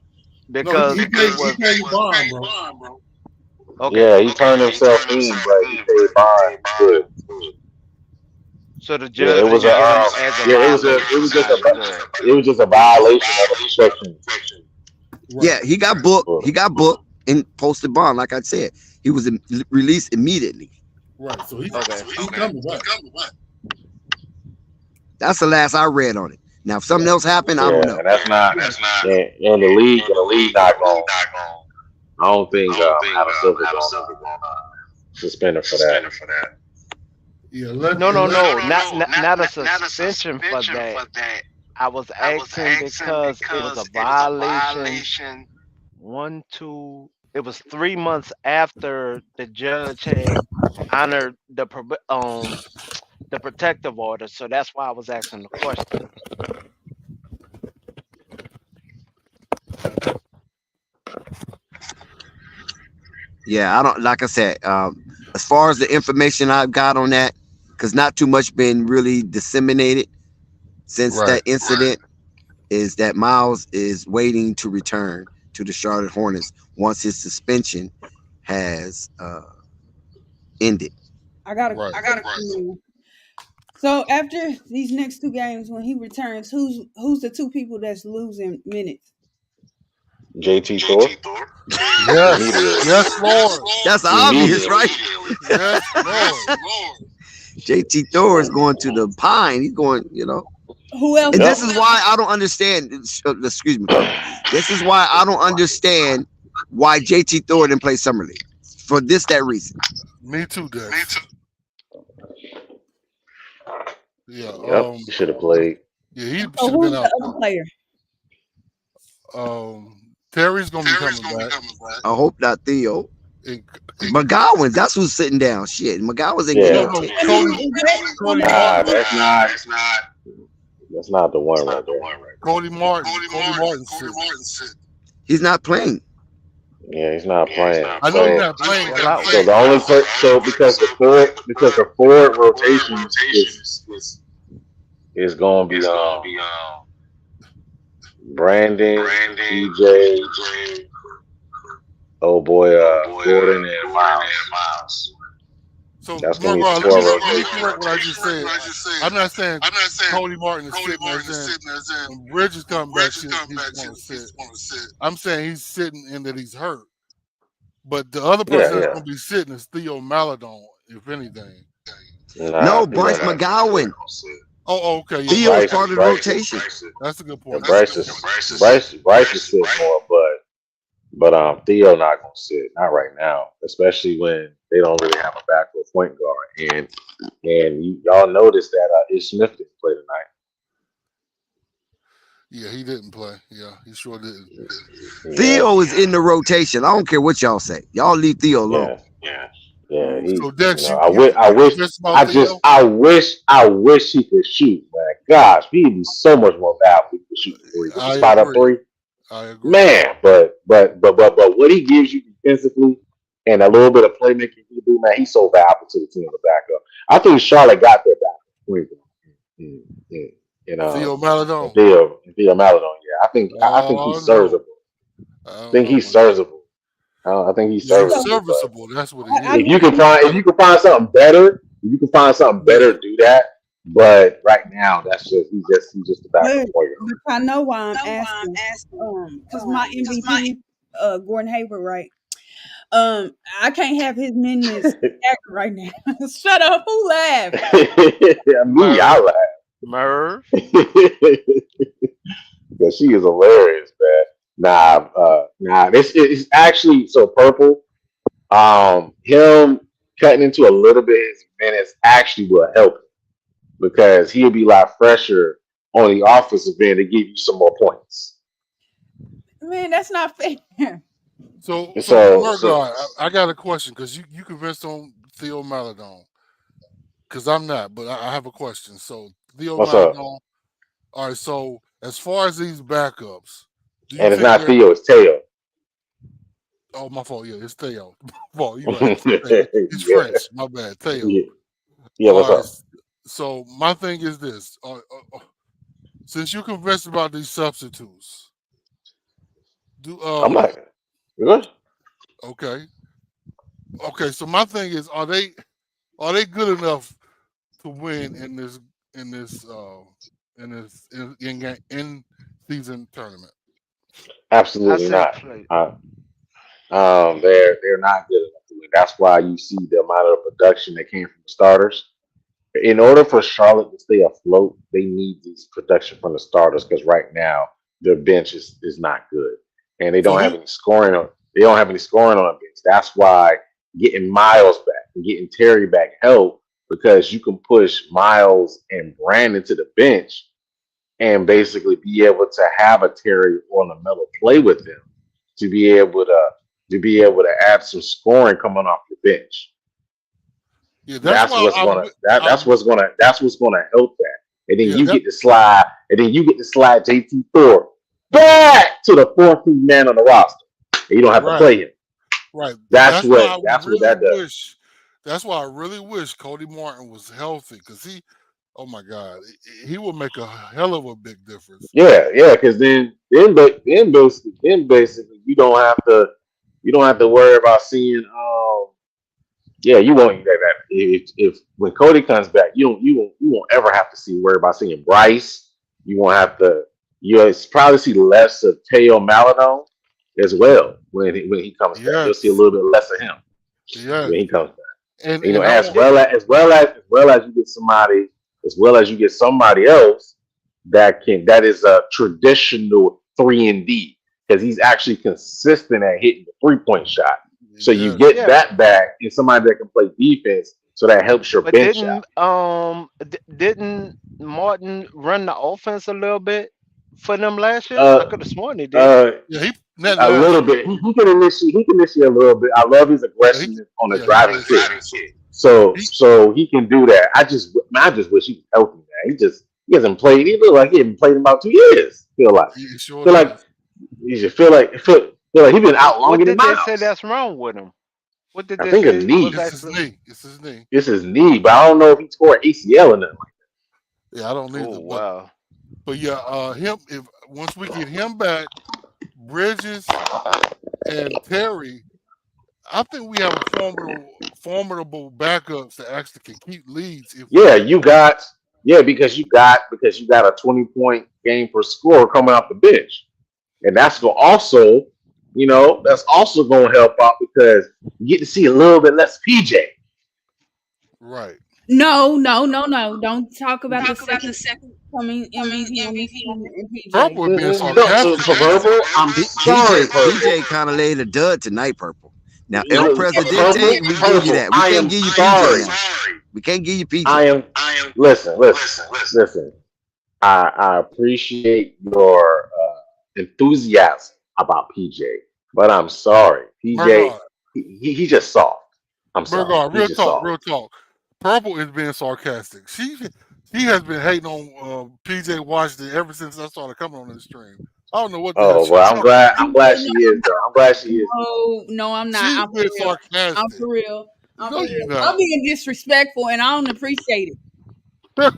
Because
he paid bond, bro.
Okay.
Yeah, he turned himself in, but he paid bond. Good.
So the judge
it was just a violation of the protection.
Right. Yeah, he got booked. He got booked and posted bond. Like I said, he was released immediately.
Right. So he's coming back.
That's the last I read on it. Now, if something else happened, I don't know.
That's not. And the league not going. I don't think Adam Silver going suspended for that.
Yeah,
no, not a suspension for that. I was asking because it was a violation. It was 3 months after the judge had honored the protective order. So that's why I was asking the question.
Yeah, I don't like I said. As far as the information I've got on that, because not too much been really disseminated since
Right.
that incident, is that Miles is waiting to return to the Charlotte Hornets once his suspension has ended.
I got a
Right.
question for you. So after these next two games, when he returns, who's the two people that's losing minutes?
JT Thor
Yes.
immediately.
Yes, Lord.
That's obvious,
Immediately.
right?
Yes, Lord.
JT Thor is going to the pine. He's going,
Who else?
and
Yep.
this is why I don't understand. Excuse me, Carl. This is why I don't understand why JT Thor didn't play Summer League. For that reason.
Me too, Dex. Yeah.
Yep. He should have played.
Yeah, he should
So
have
who's
been
the
out.
other player?
Terry's gonna be coming back.
I hope not Theo.
And,
McGowan, that's who's sitting down. Shit, McGowan's ain't
Yeah.
getting
no,
no tape.
Cody
Nah,
Martin.
that's not the one right there.
Cody Martin. Said.
He's not playing.
Yeah, he's not playing.
I know he's not playing.
So the only because the forward rotation is going to be Brandon, DJ, oh boy, Gordon and Miles.
So
That's gonna be
Mark,
the forward
let me
rotation.
correct what I just said. I'm not saying Cody Martin is sitting as in when Bridges come back, he's going to sit. I'm saying he's sitting in that he's hurt. But the other person that's going to be sitting is Theo Maladon, if anything.
No, Bryce McGowan.
Oh, okay. Yeah.
Theo is part of the rotation.
That's a good point.
Bryce is sitting more, but Theo not gonna sit, not right now, especially when they don't really have a backup point guard. And y'all noticed that Ish Smith didn't play tonight.
Yeah, he didn't play. Yeah, he sure didn't.
Theo is in the rotation. I don't care what y'all say. Y'all leave Theo alone.
Yeah.
So Dex,
I wish he could shoot, man. Gosh, he'd be so much more valuable if he could shoot three.
I
Spot up
agree.
three.
I agree.
Man, but what he gives you defensively and a little bit of playmaking he can do, man, he's so valuable to the team to back up. I think Charlotte got their back.
Theo Maladon.
Theo Maladon, yeah. I think he's serviceable. I think he's serviceable. I think he's
serviceable. That's what it is.
If you can find something better, do that. But right now, he's just the backup player.
But I know why I'm asking. Because my MVP, Gordon Hayward, right? I can't have his minutes active right now. Shut up! Who laughed?
I laugh.
Merv.
Because she is hilarious, man. Nah. This is actually so purple. Him cutting into a little bit of his minutes actually will help him because he'll be a lot fresher on the offensive end to give you some more points.
Man, that's not fair.
So I got a question because you convinced on Theo Maladon because I'm not, but I have a question. So Theo Maladon. All right. So as far as these backups,
and it's not Theo, it's Theo.
Oh, my fault. Yeah, it's Theo. Fault. You right. He's French. My bad. Theo.
Yeah. What's up?
So my thing is this: since you're convinced about these substitutes,
I'm not good.
Okay. So my thing is, are they good enough to win in this in season tournament?
Absolutely not. They're not good enough to win. That's why you see the amount of production that came from the starters. In order for Charlotte to stay afloat, they need this production from the starters because right now their bench is not good, and they don't have any scoring on. They don't have any scoring on the bench. That's why getting Miles back and getting Terry back help because you can push Miles and Brandon to the bench and basically be able to have a Terry or Lamelo play with them to be able to add some scoring coming off the bench.
Yeah,
That's what's
I
what's gonna help that. And then
yeah,
you
that,
get to slide, JT Thor back to the 14th man on the roster. And you don't have to
right,
play him.
right.
That's what that does.
That's why I really wish Cody Martin was healthy because oh my God, he would make a hell of a big difference.
Yeah, because then basically you don't have to worry about seeing yeah, you won't that if when Cody comes back, you won't ever have to worry about seeing Bryce. You won't have to you'll probably see less of Teo Maladon as well when he comes back. You'll see a
Yes,
little bit less of him
yes,
when he comes back. You know,
and I
as
want
well as you get somebody else that is a traditional 3-and-D because he's actually consistent at hitting the 3-point shot. So you
yes.
get
Yeah,
that back and somebody that can play defense, so that helps your
but
bench out
didn't Martin run the offense a little bit for them last year? I
uh
could have sworn he did.
uh
Yeah, he not
a
last
little
year.
bit. He can initiate a little bit. I love his
Yeah,
aggression on the
he
driving
initiated.
kick. So
He
so he can do that. I just wish he was healthy, man. He hasn't played. He look like he hasn't played in about 2 years.
he sure
Feel like
does.
you should feel like he's been out
What
longer than
did they say
Miles.
that's wrong with him? What did
I
they
think a
say was
knee.
actually? It's his knee.
It's his knee, but I don't know if he tore ACL or nothing.
Yeah, I don't
Oh,
either.
wow.
But yeah, him if once we get him back, Bridges and Terry, I think we have a formidable backups that actually can keep leads if we
Yeah,
get them.
because you got a 20-point game per score coming off the bench. And that's also going to help out because you get to see a little bit less PJ.
Right.
No, no, no, no. Don't talk about the second coming MVP on this team and PJ.
Purple is being
No,
sarcastic
for
now.
Purple, I'm sorry, Purple.
PJ kind of laid a dud tonight, Purple. Now, El
Purple,
Presidente, we give you that. We
I
can't
am
give you
sorry.
PJ now. We can't give you
I
PJ.
am. Listen. I appreciate your enthusiasm about PJ, but I'm sorry, PJ.
Burgard,
He's just soft. I'm sorry,
Burgard,
he's just soft.
real talk. Purple is being sarcastic. She has been hating on PJ Washington ever since I started coming on this stream. I don't know what the hell
Oh
she's
well, I'm
talking
glad.
about.
I'm glad she is though. I'm glad she is.
No, no, I'm not.
She's
I'm for
being
real. I'm
sarcastic.
for real. I'm
No,
for
you're
real. I'm
not.
being disrespectful, and I don't appreciate it.
But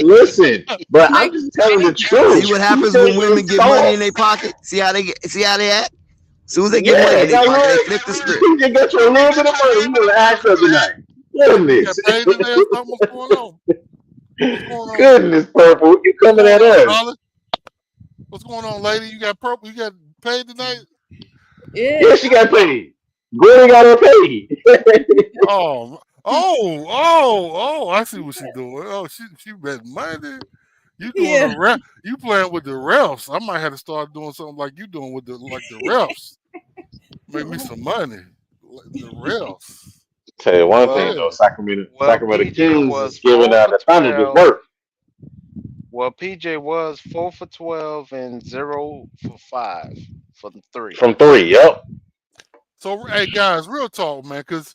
listen, but I'm
Make
just telling the
See
truth.
what happens when
PJ
women
is
get money in
soft.
their pocket? See how they act? As soon as they get money
Yeah,
in their
got a
pocket, they
little.
flip the script.
PJ got you a little bit of money. We gonna act up tonight.
You got
Goodness,
paid today or something? What's going on? What's going on?
goodness, Purple, you
What's
coming
going
at
on,
us?
Dollar? What's going on, lady? You got purple? You got paid tonight?
Yeah.
Yeah, she got paid. Gordon got her paid.
Oh! I see what she's doing. Oh, she bet money. You doing
Yeah.
the ref? You playing with the refs? I might have to start doing something like you doing with the refs. Make me some money. Like the refs.
Tell you one thing
Yeah.
though,
Well,
Sacramento
PJ
Kings
was
is giving
4
out
for
the Thunder just
12.
work.
Well, PJ was 4 for 12 and 0 for 5 from 3.
From 3. Yep.
So, hey guys, real talk, man, because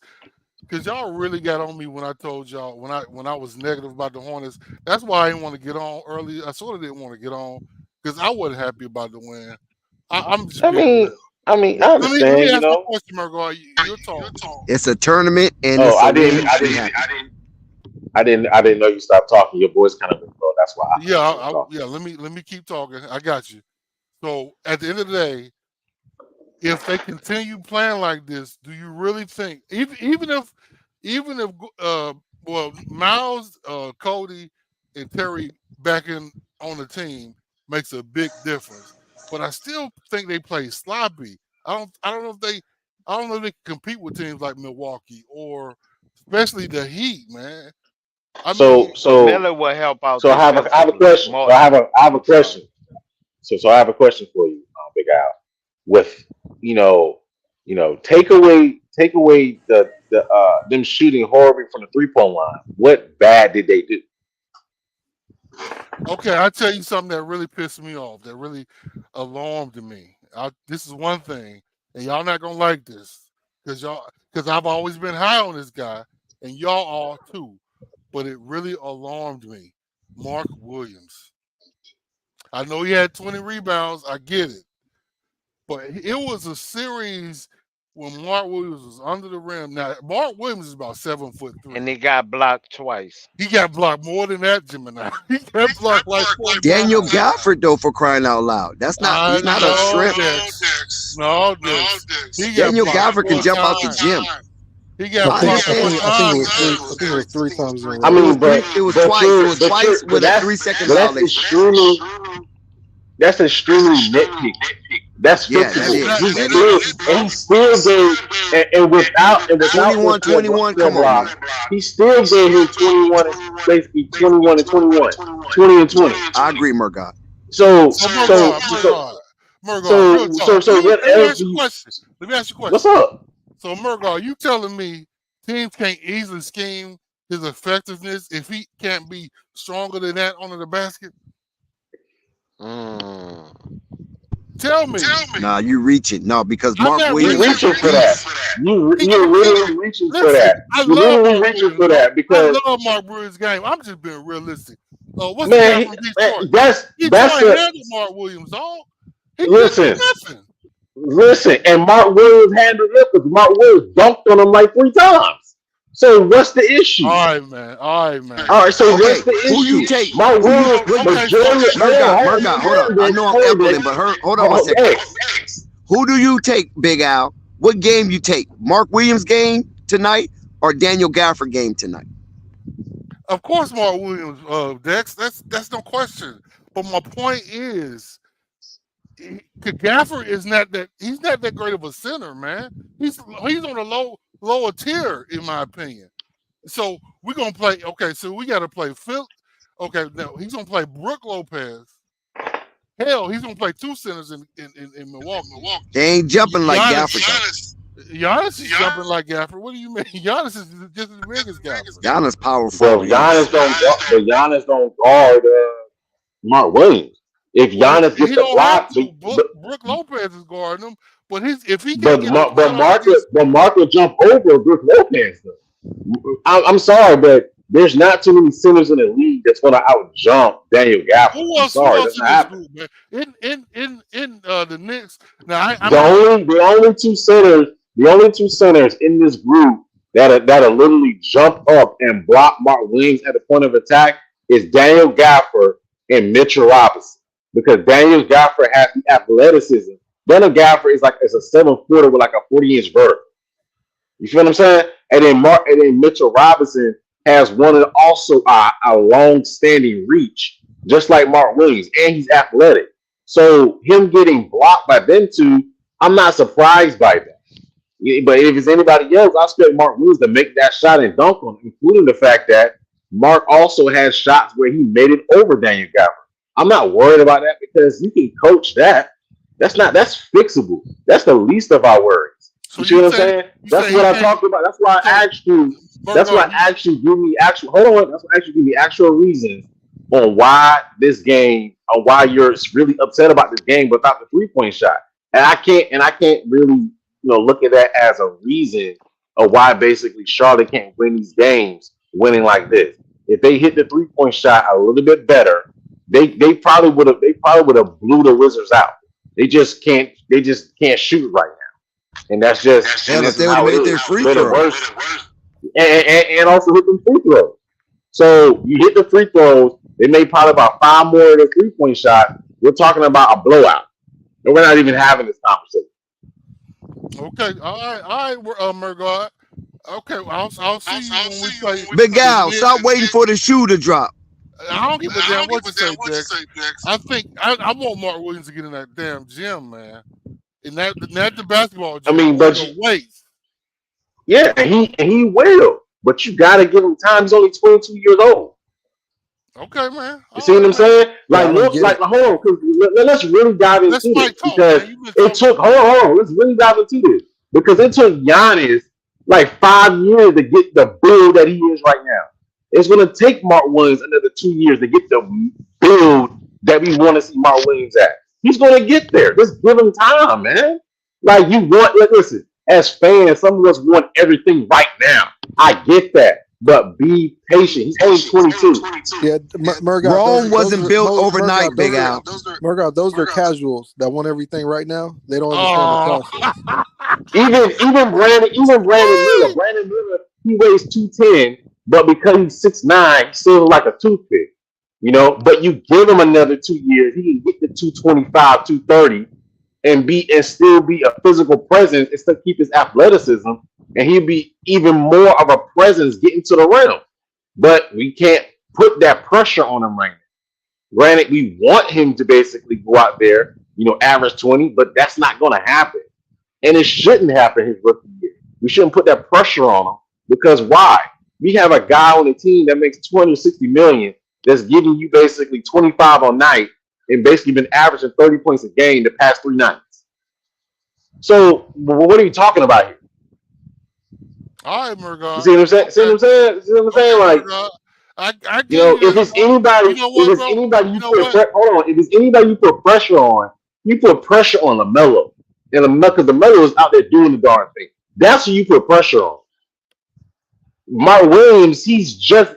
y'all really got on me when I told y'all when I was negative about the Hornets. That's why I didn't want to get on early. I sort of didn't want to get on because I wasn't happy about the win. I'm just
I
being
mean,
real.
I
Let me
understand.
ask you a question, Margot. Your talk.
It's a tournament and
Oh,
it's a win. Be happy.
I didn't know you stopped talking. Your voice kind of went low. That's why I
Yeah,
was talking.
yeah. Let me keep talking. I got you. So at the end of the day, if they continue playing like this, do you really think even if well Miles, Cody, and Terry back in on the team makes a big difference, but I still think they play sloppy. I don't know if they can compete with teams like Milwaukee or especially the Heat, man. I mean,
So
Miller will help out
I have a
defensively.
question. So
Martin,
I have a
I'm sorry.
question. So I have a question for you, Big Al. With take away the them shooting horribly from the 3-point line. What bad did they do?
Okay, I'll tell you something that really pissed me off, that really alarmed me. This is one thing, and y'all not gonna like this because
because I've always been high on this guy, and y'all are too. But it really alarmed me. Mark Williams. I know he had 20 rebounds. I get it. But it was a series when Mark Williams was under the rim. Now, Mark Williams is about 7'3".
And he got blocked twice.
He got blocked more than that, Gemini. He got blocked like 4
Daniel
times.
Gafford, though, for crying out loud. That's not. He's not a shrimp.
No, Dex. He got
Daniel
blocked
Gafford can
4
jump out the
times.
gym.
He got
I
blocked
think,
4
I think,
times.
I think it was 3 times in a
I
row.
mean, but
It was
but
twice.
you're-
It was
but
twice
you're- but
with a
that's
3-second
but that's
violation.
extremely nitpicky. That's
Yeah, that
fixable.
is.
He still gave and without
21, 21, come on,
block,
man.
he still gave him 21, basically 21 and 21, 20 and 20.
I agree, Murgot.
So
So,
so
real talk.
so what
Let me
else?
ask you a question.
What's up?
So, Murgaard, you telling me teams can't easily scheme his effectiveness if he can't be stronger than that under the basket? Tell me.
Nah, you reaching. No, because
I'm
Mark
not
Williams
You're
is a
reaching for that.
beast.
You're literally reaching for that.
I
You're
love
literally
Mark
reaching for
Williams.
that because
I love Mark Williams' game. I'm just being realistic. What's
man,
the guy from Detroit?
that's
Detroit handled Mark Williams, dog. He
listen.
did nothing.
Listen, and Mark Williams handled it because Mark Williams dunked on him like 3 times. So what's the issue?
All right, man.
All right, so
Okay,
what's the issue?
who you take?
Mark Williams,
Murgot, hold on. I know I'm ambling, but hold on one second. Who do you take, Big Al? What game you take? Mark Williams game tonight or Daniel Gafford game tonight?
Of course, Mark Williams, Dex. That's no question. But my point is, Gafford is not that. He's not that great of a center, man. He's on a lower tier, in my opinion. So we're gonna play. Okay, so we got to play Phil. Okay, now he's gonna play Brook Lopez. Hell, he's gonna play 2 centers in Milwaukee.
They ain't jumping like Gafford.
Giannis is jumping like Gafford. What do you mean? Giannis is just as big as Gafford.
Giannis powerful.
Bro, Giannis don't guard Mark Williams. If Giannis gets the block,
Brook Lopez is guarding him. But if he can
Mark will jump over Brook Lopez. I'm sorry, but there's not too many centers in the league that's going to out jump Daniel Gafford.
Who else in this group, man? In the Knicks. Now,
the only two centers in this group that'll literally jump up and block Mark Williams at the point of attack is Daniel Gafford and Mitchell Robinson, because Daniel Gafford has the athleticism. Daniel Gafford is a 7-footer with like a 40-inch vert. You feel what I'm saying? And then Mitchell Robinson has also a long-standing reach, just like Mark Williams, and he's athletic. So him getting blocked by them two, I'm not surprised by that. But if it's anybody else, I expect Mark Williams to make that shot and dunk on, including the fact that Mark also has shots where he made it over Daniel Gafford. I'm not worried about that because you can coach that. That's fixable. That's the least of our worries.
So
you see what I'm saying? That's what I talked about. That's why I asked you. That's why I actually give me actual. Hold on. That's why I actually give me actual reasons on why this game, on why you're really upset about this game without the 3-point shot. And I can't really, look at that as a reason of why basically Charlotte can't win these games winning like this. If they hit the 3-point shot a little bit better, they probably would have blew the Wizards out. They just can't shoot right now. And that's just
if they would have made their free throws.
And also hit them free throws. So you hit the free throws, they made probably about 5 more of the 3-point shot. We're talking about a blowout. And we're not even having this conversation.
Okay, all right, Murgaard. Okay, I'll see you when we play.
Big Al, stop waiting for the shoe to drop.
I don't give a damn what you say, Dex. I think I want Mark Williams to get in that damn gym, man. And not the basketball gym.
Yeah, and he will. But you gotta give him time. He's only 22 years old.
Okay, man.
You see what I'm saying? Hold on, because let's really dive into this because it took. Hold on. Let's really dive into this because it took Giannis like 5 years to get the build that he is right now. It's going to take Mark Williams another 2 years to get the build that we want to see Mark Williams at. He's going to get there. Just give him time, man. Listen, As fans, some of us want everything right now. I get that, but be patient. He's only 22.
Yeah, Murgot,
Rome wasn't built overnight, Big Al.
Those are casuals that want everything right now. They don't understand the
Oh,
process.
Brandon Miller. Brandon Miller, he weighs 210, but because he's 6'9", he's still like a toothpick. But you give him another 2 years, he can get to 225, 230, and still be a physical presence and still keep his athleticism, and he'll be even more of a presence getting to the rim. But we can't put that pressure on him right now. Granted, we want him to basically go out there, average 20, but that's not going to happen. And it shouldn't happen his rookie year. We shouldn't put that pressure on him because why? We have a guy on the team that makes $260 million that's giving you basically 25 on night and basically been averaging 30 points a game the past 3 nights. So what are you talking about here?
All right,
You
Murgot.
see what I'm saying? See what I'm saying? See what I'm saying?
Okay,
Like,
Murgot. I give you
if
that,
it's
bro.
anybody,
You know what, bro? You know what?
hold on. If it's anybody you put pressure on, you put pressure on Lamelo, and because Lamelo is out there doing the darn thing. That's who you put pressure on. Mark Williams, he's just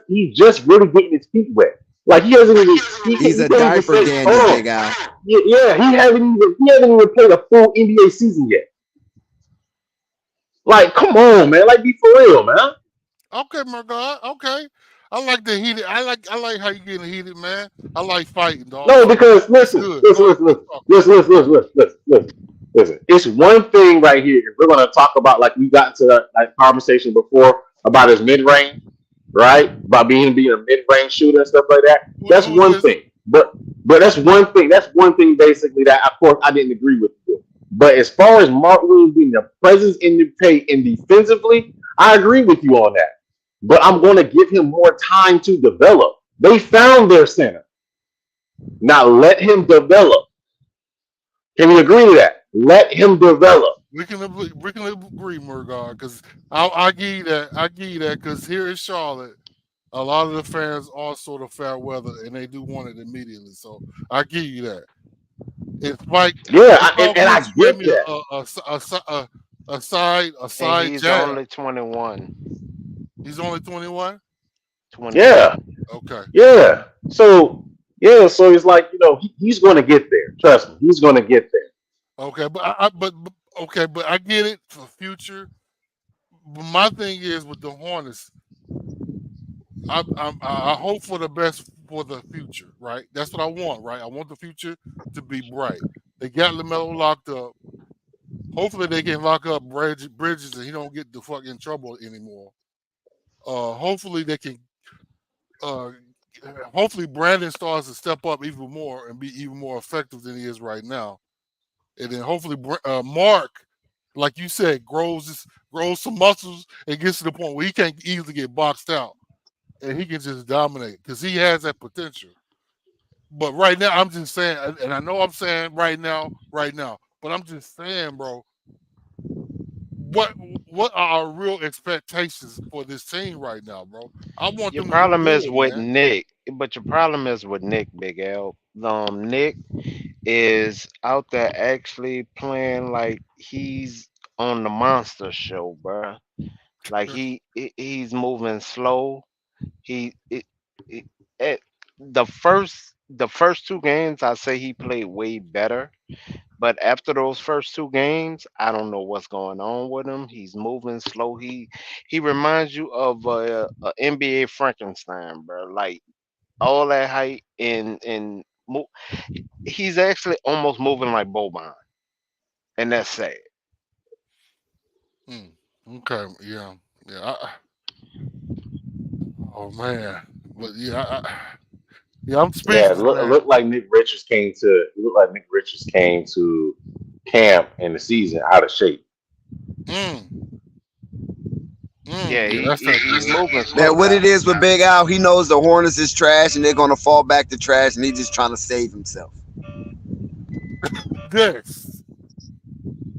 really getting his feet wet. Like he hasn't even
He's
he
a
can't even
diaper
say,
Danny,
hold
Big
on.
Al.
Yeah, he hasn't even played a full NBA season yet. Like, come on, man. Like, be for real, man.
Okay, Murgot. Okay. I like the heated. I like how you getting heated, man. I like fighting, dog.
No,
So
because
it's
listen,
good.
listen,
Go ahead.
listen,
Let's
listen,
talk, man.
listen, listen, listen, listen, listen, listen. Listen. It's one thing right here. If we're gonna talk about like we got to that conversation before about his mid range, right? About being a mid range shooter and stuff like that. That's
Who
one
is it?
thing. But that's one thing. That's one thing basically that of course I didn't agree with you. But as far as Mark Williams being a presence in the paint and defensively, I agree with you on that. But I'm gonna give him more time to develop. They found their center. Now let him develop. Can we agree to that? Let him develop.
We can agree, Murgot, because I give you that. I give you that because here in Charlotte, a lot of the fans are sort of fair weather and they do want it immediately. So I give you that. It's like
Yeah,
it's
and I
almost you gave
get
me
that.
a
and
side
he's
jab.
only 21.
He's only 21.
Yeah,
21.
Okay.
yeah. So it's like he's going to get there. Trust me, he's going to get there.
Okay, but okay, but I get it for future. But my thing is with the Hornets, I hope for the best for the future, right? That's what I want, right? I want the future to be bright. They got Lamelo locked up. Hopefully, they can lock up Bridges and he don't get the fuck in trouble anymore. Hopefully, they can. Uh, hopefully, Brandon starts to step up even more and be even more effective than he is right now. And then hopefully, Mark, like you said, grows some muscles and gets to the point where he can't easily get boxed out and he can just dominate because he has that potential. But right now, I'm just saying, and I know I'm saying right now, but I'm just saying, bro, what what are our real expectations for this team right now, bro? I want
Your
them to do
problem is
good,
with
man.
Nick, but your problem is with Nick, Big L. Nick is out there actually playing like he's on the monster show, bruh. Like he's moving slow. He it, it, it the first 2 games I say he played way better. But after those first 2 games, I don't know what's going on with him. He's moving slow. He reminds you of a NBA Frankenstein, bro. Like all that height he's actually almost moving like Boban, and that's sad.
Mm, okay, yeah, yeah. Oh man, but yeah, I'm
Yeah,
speechless,
it
man.
looked like Nick Richards came to camp in the season out of shape.
Mm,
Yeah,
yeah, that's that
he's
good.
moving
Man,
slow
what it
now.
is with Big Al, he knows the Hornets is trash and they're gonna fall back to trash, and he's just trying to save himself.
This,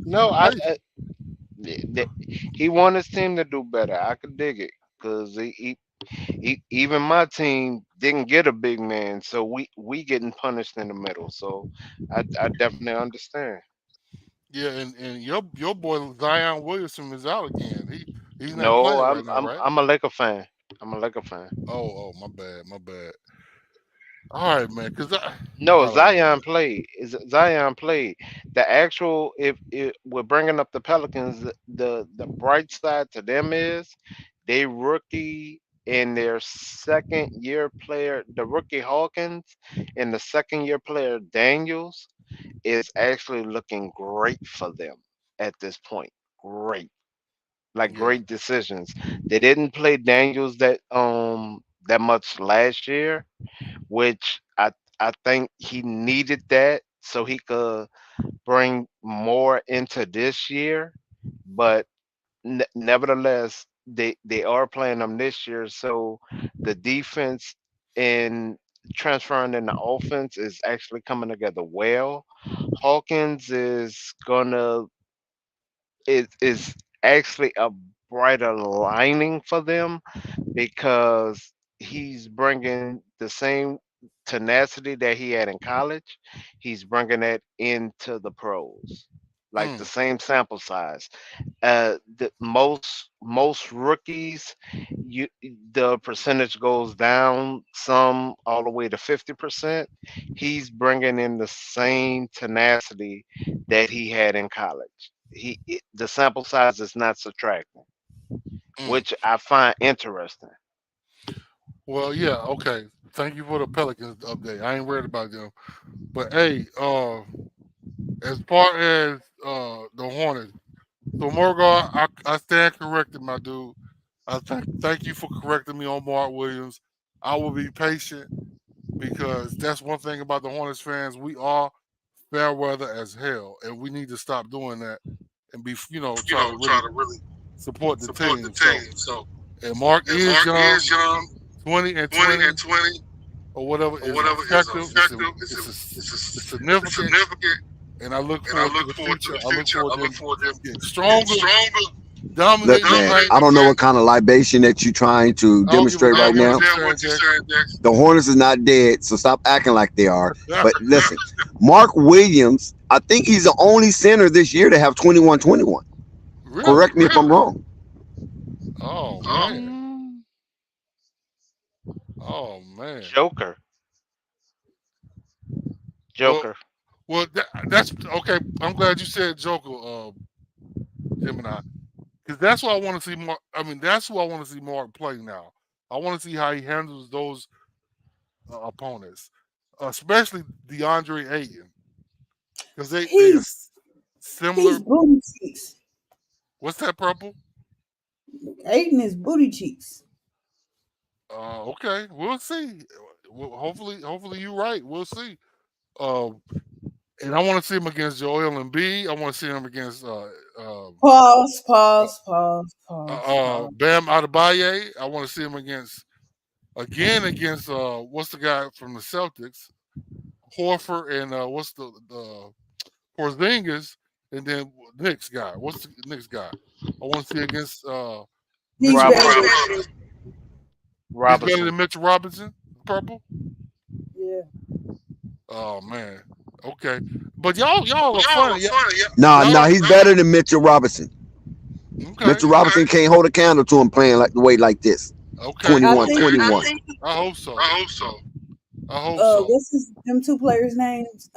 No,
I,
he want his team to do better. I could dig it because even my team didn't get a big man, so we getting punished in the middle. So I definitely understand.
Yeah, and your boy Zion Williamson is out again. He's not
No,
playing right
I'm
now,
I'm
right?
I'm a Laker fan. I'm a Laker fan.
Oh, my bad, my bad. All right, man. Cause
No,
all right, man.
Zion played. Zion played. The actual, if we're bringing up the Pelicans, the bright side to them is they rookie in their second year player, the rookie Hawkins, and the second year player Daniels is actually looking great for them at this point. Great, like
Yeah,
great decisions. They didn't play Daniels that much last year, which I think he needed that so he could bring more into this year. But nevertheless, they are playing them this year, so the defense and transferring in the offense is actually coming together well. Hawkins is actually a brighter lining for them because he's bringing the same tenacity that he had in college. He's bringing that into the pros, like the
mm,
same sample size. Most rookies, you the percentage goes down some all the way to 50%. He's bringing in the same tenacity that he had in college. The sample size is not subtracting,
mm.
which I find interesting.
Well, yeah, okay. Thank you for the Pelicans update. I ain't worried about them. But hey, as far as the Hornets, so Morgar, I stand corrected, my dude. I thank you for correcting me on Mark Williams. I will be patient because that's one thing about the Hornets fans. We are fair weather as hell, and we need to stop doing that and be, try to really support the team. So, and Mark is young, 20 and 20 or whatever is effective. It's significant, and I look forward to the future. I look forward to them getting stronger,
Look,
dominating
man,
tonight.
I don't know what kind of libation that you're trying to
I don't give a
demonstrate right
damn what
now.
you're saying, Jackson.
The Hornets is not dead, so stop acting like they are. But listen, Mark Williams, I think he's the only center this year to have 21-21.
Really?
Correct me if I'm wrong.
Oh man.
Mm,
Oh man.
Joker,
Well,
Joker.
that's okay. I'm glad you said Joker, Gemini, because that's what I want to see. Mark. I mean, that's who I want to see Mark play now. I want to see how he handles those opponents, especially DeAndre Ayton, because they are
He's
similar.
he's booty cheeks.
What's that purple?
Aiden is booty cheeks.
Okay, we'll see. Well, hopefully you're right. We'll see. Um, and I want to see him against Joel Embiid. I want to see him against
Pause,
uh,
pause, pause, pause, pause.
Bam Adebayo. I want to see him against what's the guy from the Celtics, Horford, and what's the Porzingis, and then Knicks guy. What's the Knicks guy? I want to see against
He's
Mitchell
better
Robinson.
Robinson.
than
He's better
Robinson.
than Mitchell Robinson, purple.
yeah.
Oh man. Okay. But y'all are funny.
Nah,
Y'all
nah, he's better than Mitchell Robinson.
okay.
Mitchell Robinson can't hold a candle to him playing like the way like this.
Okay.
I
21,
think
21.
I hope so. I hope so.
what's his them two players' names?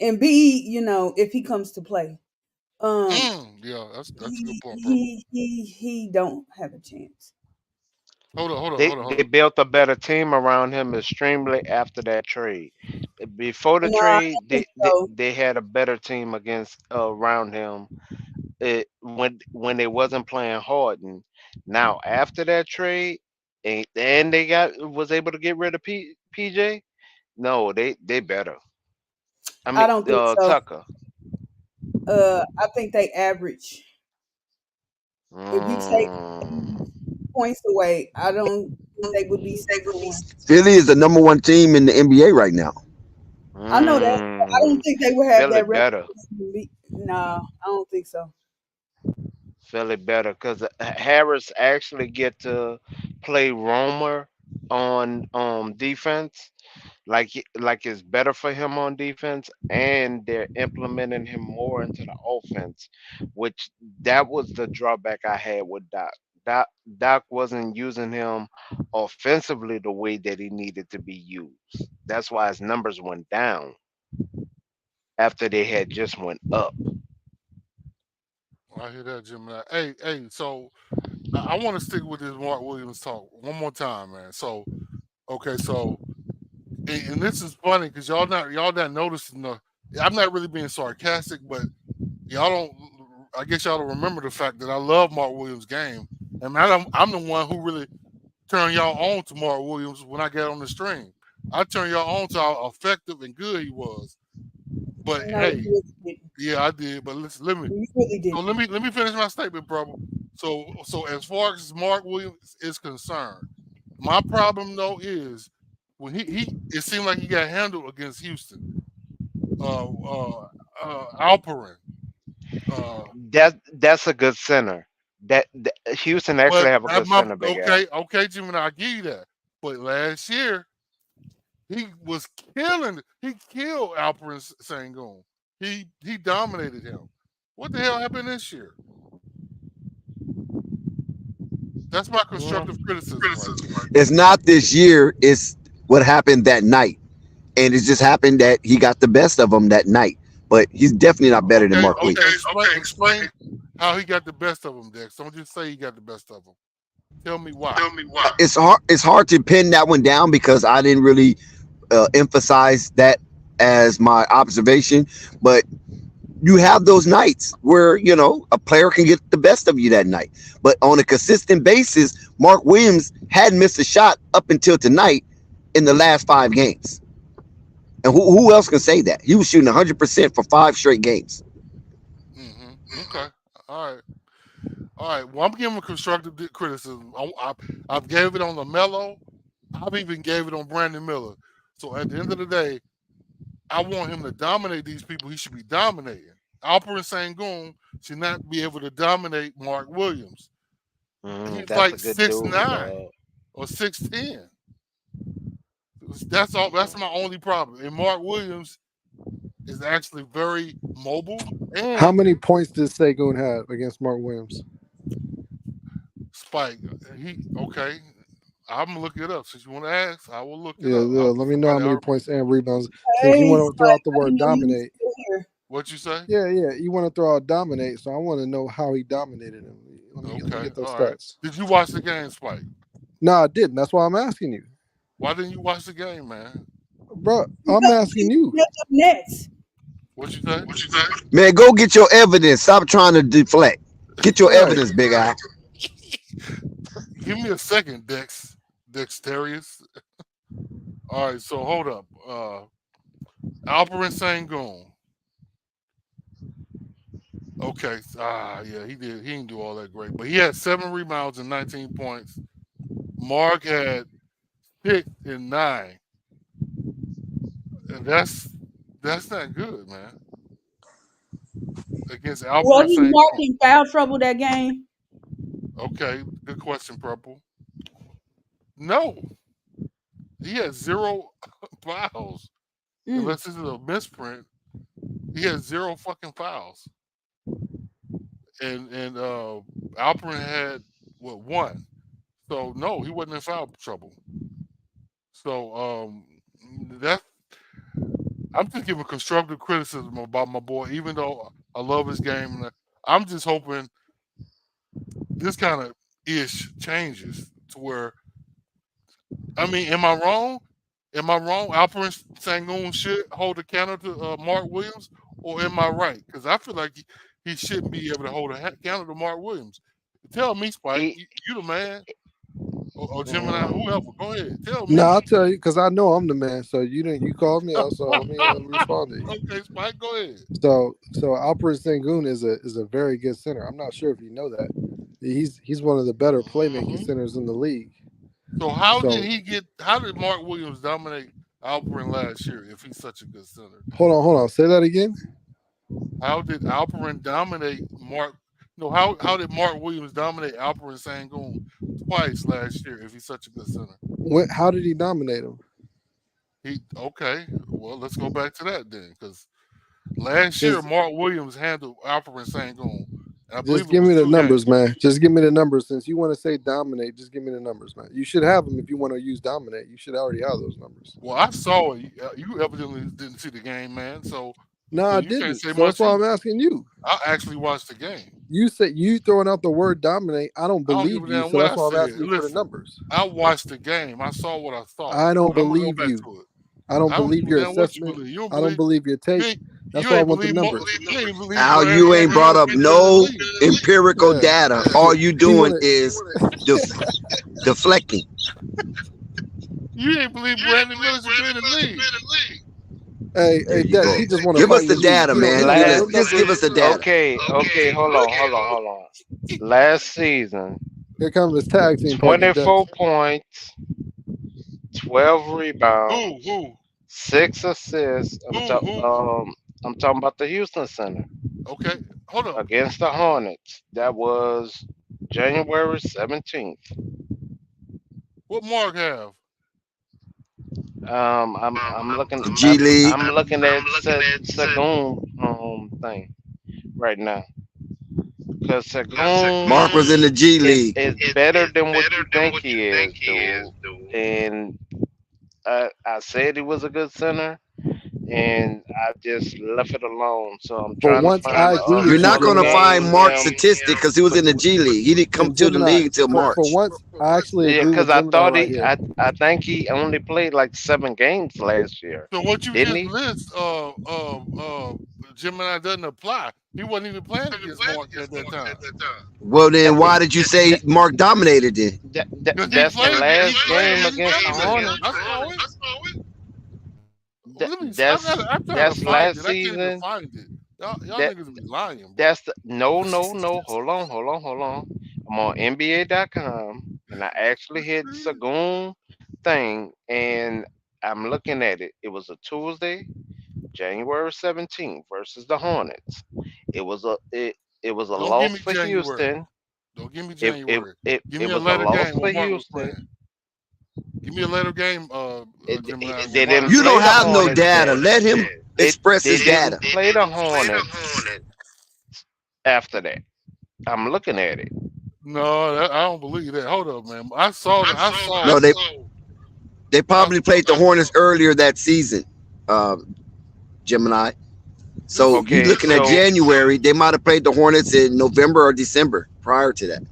And B, if he comes to play. Um
Yeah, that's a good
he
point, Purple.
he he he don't have a chance.
They built a better team around him extremely after that trade. Before the
No, I
trade,
don't think so.
they had a better team against around him. When they wasn't playing Harden. Now after that trade, and they got was able to get rid of PJ. No, they better. I
I
mean,
don't think so.
Tucker.
I think they average. If you take
Mm,
points away, I don't think they would be 6-1.
Philly is the number one team in the NBA right now.
I know that. But I don't
mm,
think they would have
Philly
that record.
better.
Nah, I don't think so.
Philly better because Harris actually get to play Romer on defense. like it's better for him on defense, and they're implementing him more into the offense, which that was the drawback I had with Doc. Doc wasn't using him offensively the way that he needed to be used. That's why his numbers went down after they had just went up.
I hear that, Jim. Hey, so I want to stick with this Mark Williams talk one more time, man. So, okay, so and this is funny because y'all not noticing the. I'm not really being sarcastic, but y'all don't. I guess y'all don't remember the fact that I love Mark Williams' game, and I'm the one who really turned y'all on to Mark Williams when I got on the stream. I turned y'all on to how effective and good he was. But
No,
hey,
you really didn't.
yeah, I did. But listen,
You really
so
didn't.
let me finish my statement, bro. So as far as Mark Williams is concerned, my problem though is when he it seemed like he got handled against Houston. Alperin.
That's a good center. That Houston actually
But
have a
that
good
my
center, big Al.
okay, Jimmy, I give you that. But last year he was killing. He killed Alperin Sangoon. He dominated him. What the hell happened this year? That's my
Mm,
constructive criticism right there.
It's not this year. It's what happened that night, and it just happened that he got the best of him that night. But he's definitely not better than
Okay,
Mark
okay.
Williams.
Explain how he got the best of him, Dex. Don't just say he got the best of him. Tell me why.
It's hard. It's hard to pin that one down because I didn't really emphasize that as my observation. But you have those nights where a player can get the best of you that night. But on a consistent basis, Mark Williams hadn't missed a shot up until tonight in the last 5 games. And who else can say that? He was shooting 100% for 5 straight games.
Okay. All right. All right. Well, I'm giving constructive criticism. I've gave it on Lamelo. I've even gave it on Brandon Miller. So at the end of the day, I want him to dominate these people he should be dominating. Alperin Sangoon should not be able to dominate Mark Williams. He's
that's a
like
good dude,
6'9"
dog.
or 6'10". That's all. That's my only problem. And Mark Williams is actually very mobile
How
and
many points did Segun have against Mark Williams?
Spike. He okay. I'm gonna look it up. Since you want to ask, I will look it
Yeah,
up.
yeah.
I'll
Let
get
me know how
somebody
many
out.
points and rebounds. Since you
Hey,
want to throw
Spike,
out the
I
word
didn't know you was
dominate.
still here.
What you say?
Yeah. You want to throw out dominate, so I want to know how he dominated him. Let me
Okay.
get those
All right.
stats.
Did you watch the game, Spike?
No, I didn't. That's why I'm asking you,
Why didn't you watch the game, man?
bro. I'm
Because
asking
you
you.
met up next.
What you say?
Man, go get your evidence. Stop trying to deflect. Get your
Right.
evidence, Big Al.
Give me a second, Dexterius. All right. So hold up. Alperin Sangoon. Okay. Yeah, he did. He didn't do all that great, but he had 7 rebounds and 19 points. Mark had 6 and 9. And that's not good, man. Against Alperin
Wasn't Mark
Sangoon.
in foul trouble that game?
Okay, good question, Purple. No, he had 0 fouls.
Mm.
Unless this is a misprint, he had 0 fucking fouls. And Alperin had what 1. So no, he wasn't in foul trouble. So that I'm just giving constructive criticism about my boy, even though I love his game. And I'm just hoping this kind of ish changes to where, I mean, am I wrong? Am I wrong? Alperin Sangoon should hold a candle to Mark Williams, or am I right? Because I feel like he shouldn't be able to hold a candle to Mark Williams. Tell me, Spike,
He
you the man, or Gemini,
mm,
whoever. Go ahead, tell
No,
me.
I'll tell you because I know I'm the man. So you didn't. You called me out. So let me respond to you.
Okay, Spike, go ahead.
So Alperen Sengun is a very good center. I'm not sure if you know that. He's one of the better playmaking
Mhm.
centers in the league.
So how did
So
he get? How did Mark Williams dominate Alperin last year if he's such a good center?
hold on. Say that again.
How did Alperin dominate Mark? No, how did Mark Williams dominate Alperin Sangoon twice last year if he's such a good center?
How did he dominate him?
Okay. Well, let's go back to that then, because last year
Just,
Mark Williams handled Alfred Sengun. I believe
just
it
give
was
me the
2
numbers,
games.
man. Just give me the numbers. Since you want to say dominate, just give me the numbers, man. You should have them if you want to use dominate. You should already have those numbers.
Well, I saw it. You evidently didn't see the game, man. So
No, I
you can't
didn't.
say
So that's
much
why I'm
either.
asking you.
I actually watched the game.
You said you throwing out the word dominate. I don't
I don't give
believe
a
you.
damn
So
what
that's
I
why I'm
said.
asking you for the
Listen,
numbers.
I watched the game. I saw what I thought.
I don't
I'm gonna go
believe
back
you.
to it.
I don't
I don't
believe
give a
your
damn what you
assessment.
believe. You don't
I don't
believe
believe your take.
you ain't,
That's
you
why I
ain't
want the
believe
numbers.
you ain't believe
Al, you
Brandon
ain't brought
Miller's
up
been in the
no
league.
empirical
Yeah.
data. All you
He
doing
wanted.
is deflecting.
You ain't believe Brandon Miller should be in the league.
Hey,
There you
Dex.
go.
He just want to
Give us
fight
the
your heat.
data,
He don't. He
man.
don't give
Last,
no
Just give us
numbers.
the data.
okay, hold on. Last season,
Here comes his tag team partner, Dex.
24 points, 12 rebounds,
Who?
6 assists.
Who?
I'm talking about the Houston Center
Okay, hold up.
against the Hornets. That was January 17th.
What Mark have?
I'm looking
G League.
I'm looking at Sagoon thing right now because
Mark
Sagoon
was in the G
is
League.
better than what you think he is, dude. And I said he was a good center, and I just left it alone. So I'm
For
trying to
once,
find
I
the
agree
other
You're
with you,
not gonna
Gemini.
find
game
Mark's
him.
statistic because he was in the G League. He didn't come
And
to the
Gemini,
league until
for
March.
once, I actually
Yeah,
agree
because
with
I
Gemini
thought
right here.
I think he only played like 7 games last year,
So what you
didn't
just
he?
list, Gemini doesn't apply. He wasn't even playing against Mark at that time
Well,
That,
then why did you say Mark dominated then?
because
that's the
he
last
played
game
and he
against the
dominated.
Hornets.
I saw it. Let me. I'm trying to
That's
find
last
it. I can't even
season.
find it. Y'all
That
niggas be lying, bro.
that's the no. Hold on. I'm on NBA.com and I actually hit Sagoon thing and I'm looking at it. It was a Tuesday, January 17th versus the Hornets. It was a it, it was a
Don't give
loss
me
for
January.
Houston.
Don't give me January. Give
It
me a
was a
later
loss
game
for
when Mark was
Houston.
playing. Give me a later game, Gemini, when
They
Mark
didn't
was
You
play
don't
the
playing.
have no
Hornets
data.
then.
Let him express
They
his data.
didn't play the Hornets after that. I'm looking at it.
No, I don't believe that. Hold up, man. I saw that.
No, they probably played the Hornets earlier that season, Gemini. So you
Okay,
looking at
so
January? They might have played the Hornets in November or December prior to that.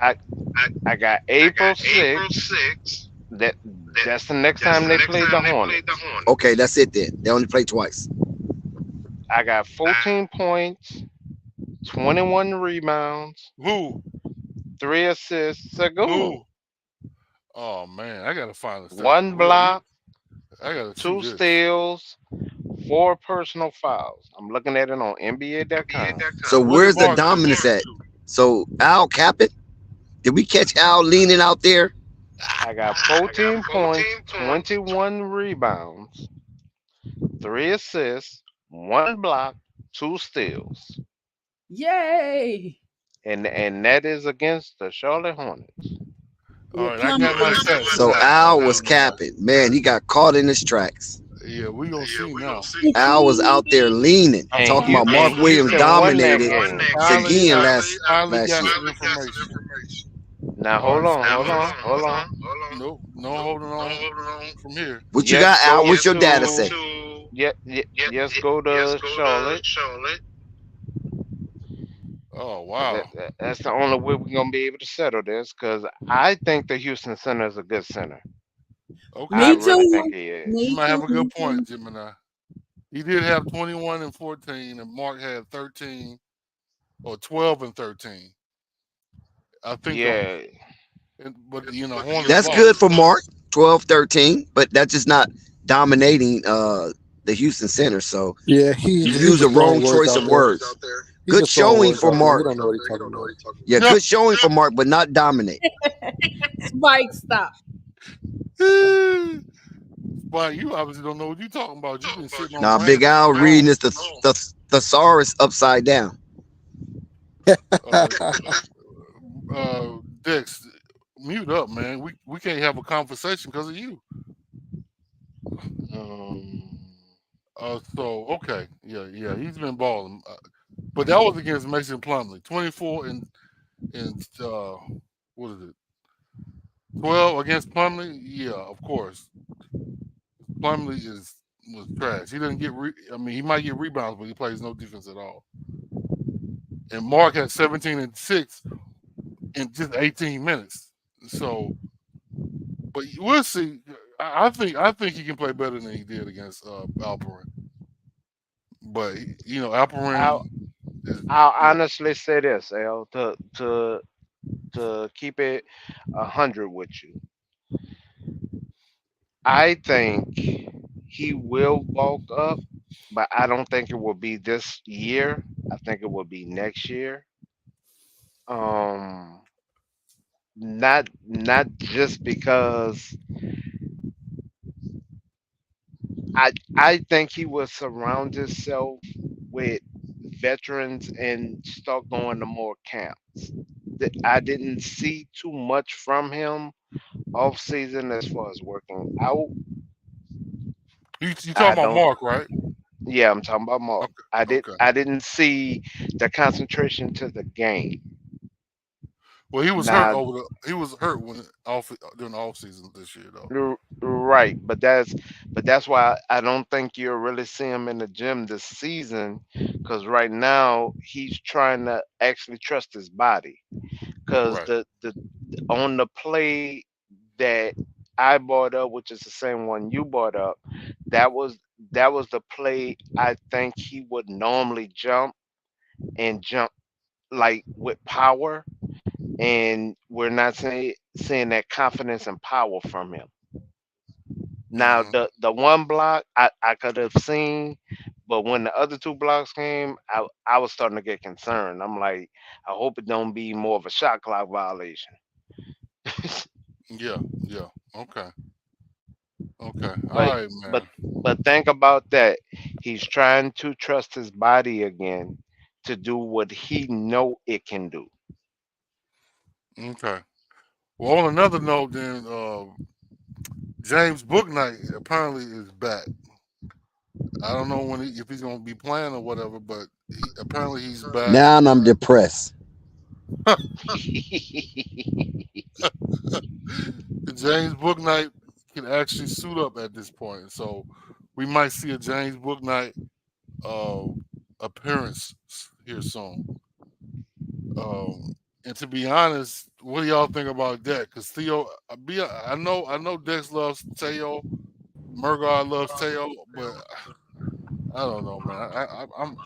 I got April 6th. That that's the next time they played the Hornets.
Okay, that's it then. They only played twice.
I got 14 points, 21 rebounds,
Who?
3 assists, Sagoon,
Who? Oh man, I gotta find the stats for
1
real.
block,
I gotta see
2
this.
steals, 4 personal fouls. I'm looking at it on NBA.com.
So
What did
where's the
Mark do?
dominance at? So Al cap it. Did we catch Al leaning out there?
I got 14 points, 21 rebounds, 3 assists, 1 block, 2 steals.
Yay!
And that is against the Charlotte Hornets.
All
With
right, I got my stats
So
pulled up
Al
now,
was
Gemini.
capping. Man, he got caught in his tracks.
Yeah, we gonna see now.
Al was out there leaning,
And
talking about Mark
and
Williams
Houston won that
dominated
game.
Finally,
Seguin
I finally
last
got
year.
some information.
Now
All right, so
hold on.
no holding on from here.
What you got,
Yes,
Al?
go
What's your data
to
say?
yes, go to Charlotte.
Oh
'Cause
wow.
that's the only way we're gonna be able to settle this. Because I think the Houston center is a good center. I
Okay.
Me
really
too.
think he
You
is.
Me
might have
too.
a
Me
good
too.
point, Gemini. He did have 21 and 14, and Mark had 13 or 12 and 13. I think
Yeah,
but Hornets
That's good
lost.
for Mark, 12, 13, but that's just not dominating the Houston Center. So
Yeah,
you
he's
use the
just throwing
wrong
words
choice
out
of
there.
words.
He's
Good
just throwing
showing
words
for
out there. He
Mark.
don't know what he's talking about.
Yeah,
Yeah.
good showing for Mark, but not dominate.
Spike, stop.
But you obviously don't know what you're talking about. You've been sitting on
Now, Big
Brandon
Al
too
reading
long.
is the thesaurus upside down.
Dex, mute up, man. We can't have a conversation because of you.
Um,
So okay, yeah, he's been balling, but that was against Mason Plumlee, 24 and what is it, 12 against Plumlee? Yeah, of course. Plumlee was trash. He doesn't get. I mean, he might get rebounds, but he plays no defense at all. And Mark had 17 and 6 in just 18 minutes. So, but we'll see. I think he can play better than he did against Alperin. But Alperin
I'll
is
I'll
yeah.
honestly say this, L, to keep it 100 with you. I think he will bulk up, but I don't think it will be this year. I think it will be next year. Um, not just because I think he will surround himself with veterans and start going to more camps. I didn't see too much from him off season as far as working out.
You talking
I
about
don't.
Mark, right?
Yeah, I'm talking about Mark.
Okay, okay.
I didn't see the concentration to the game.
Well, he was hurt
Now,
over the. He was hurt when off during the off season this year, though.
right, but that's why I don't think you'll really see him in the gym this season, because right now he's trying to actually trust his body. Because
Right.
the on the play that I brought up, which is the same one you brought up, that was that was the play I think he would normally jump and jump like with power, and we're not seeing that confidence and power from him. Now
Hmm.
the one block I could have seen, but when the other two blocks came, I was starting to get concerned. I'm like, I hope it don't be more of a shot clock violation.
Yeah. Yeah. Okay. Okay.
but
All right,
but
man.
but think about that. He's trying to trust his body again to do what he know it can do.
Okay. Well, on another note, then James Booknight apparently is back. I don't know if he's going to be playing or whatever, but apparently he's back.
Now I'm depressed.
James Booknight can actually suit up at this point, so we might see a James Booknight uh, appearance here soon. And to be honest, what do y'all think about that? Because Theo, I know Dex loves Teo, Murgaard loves Teo, but I don't know, man.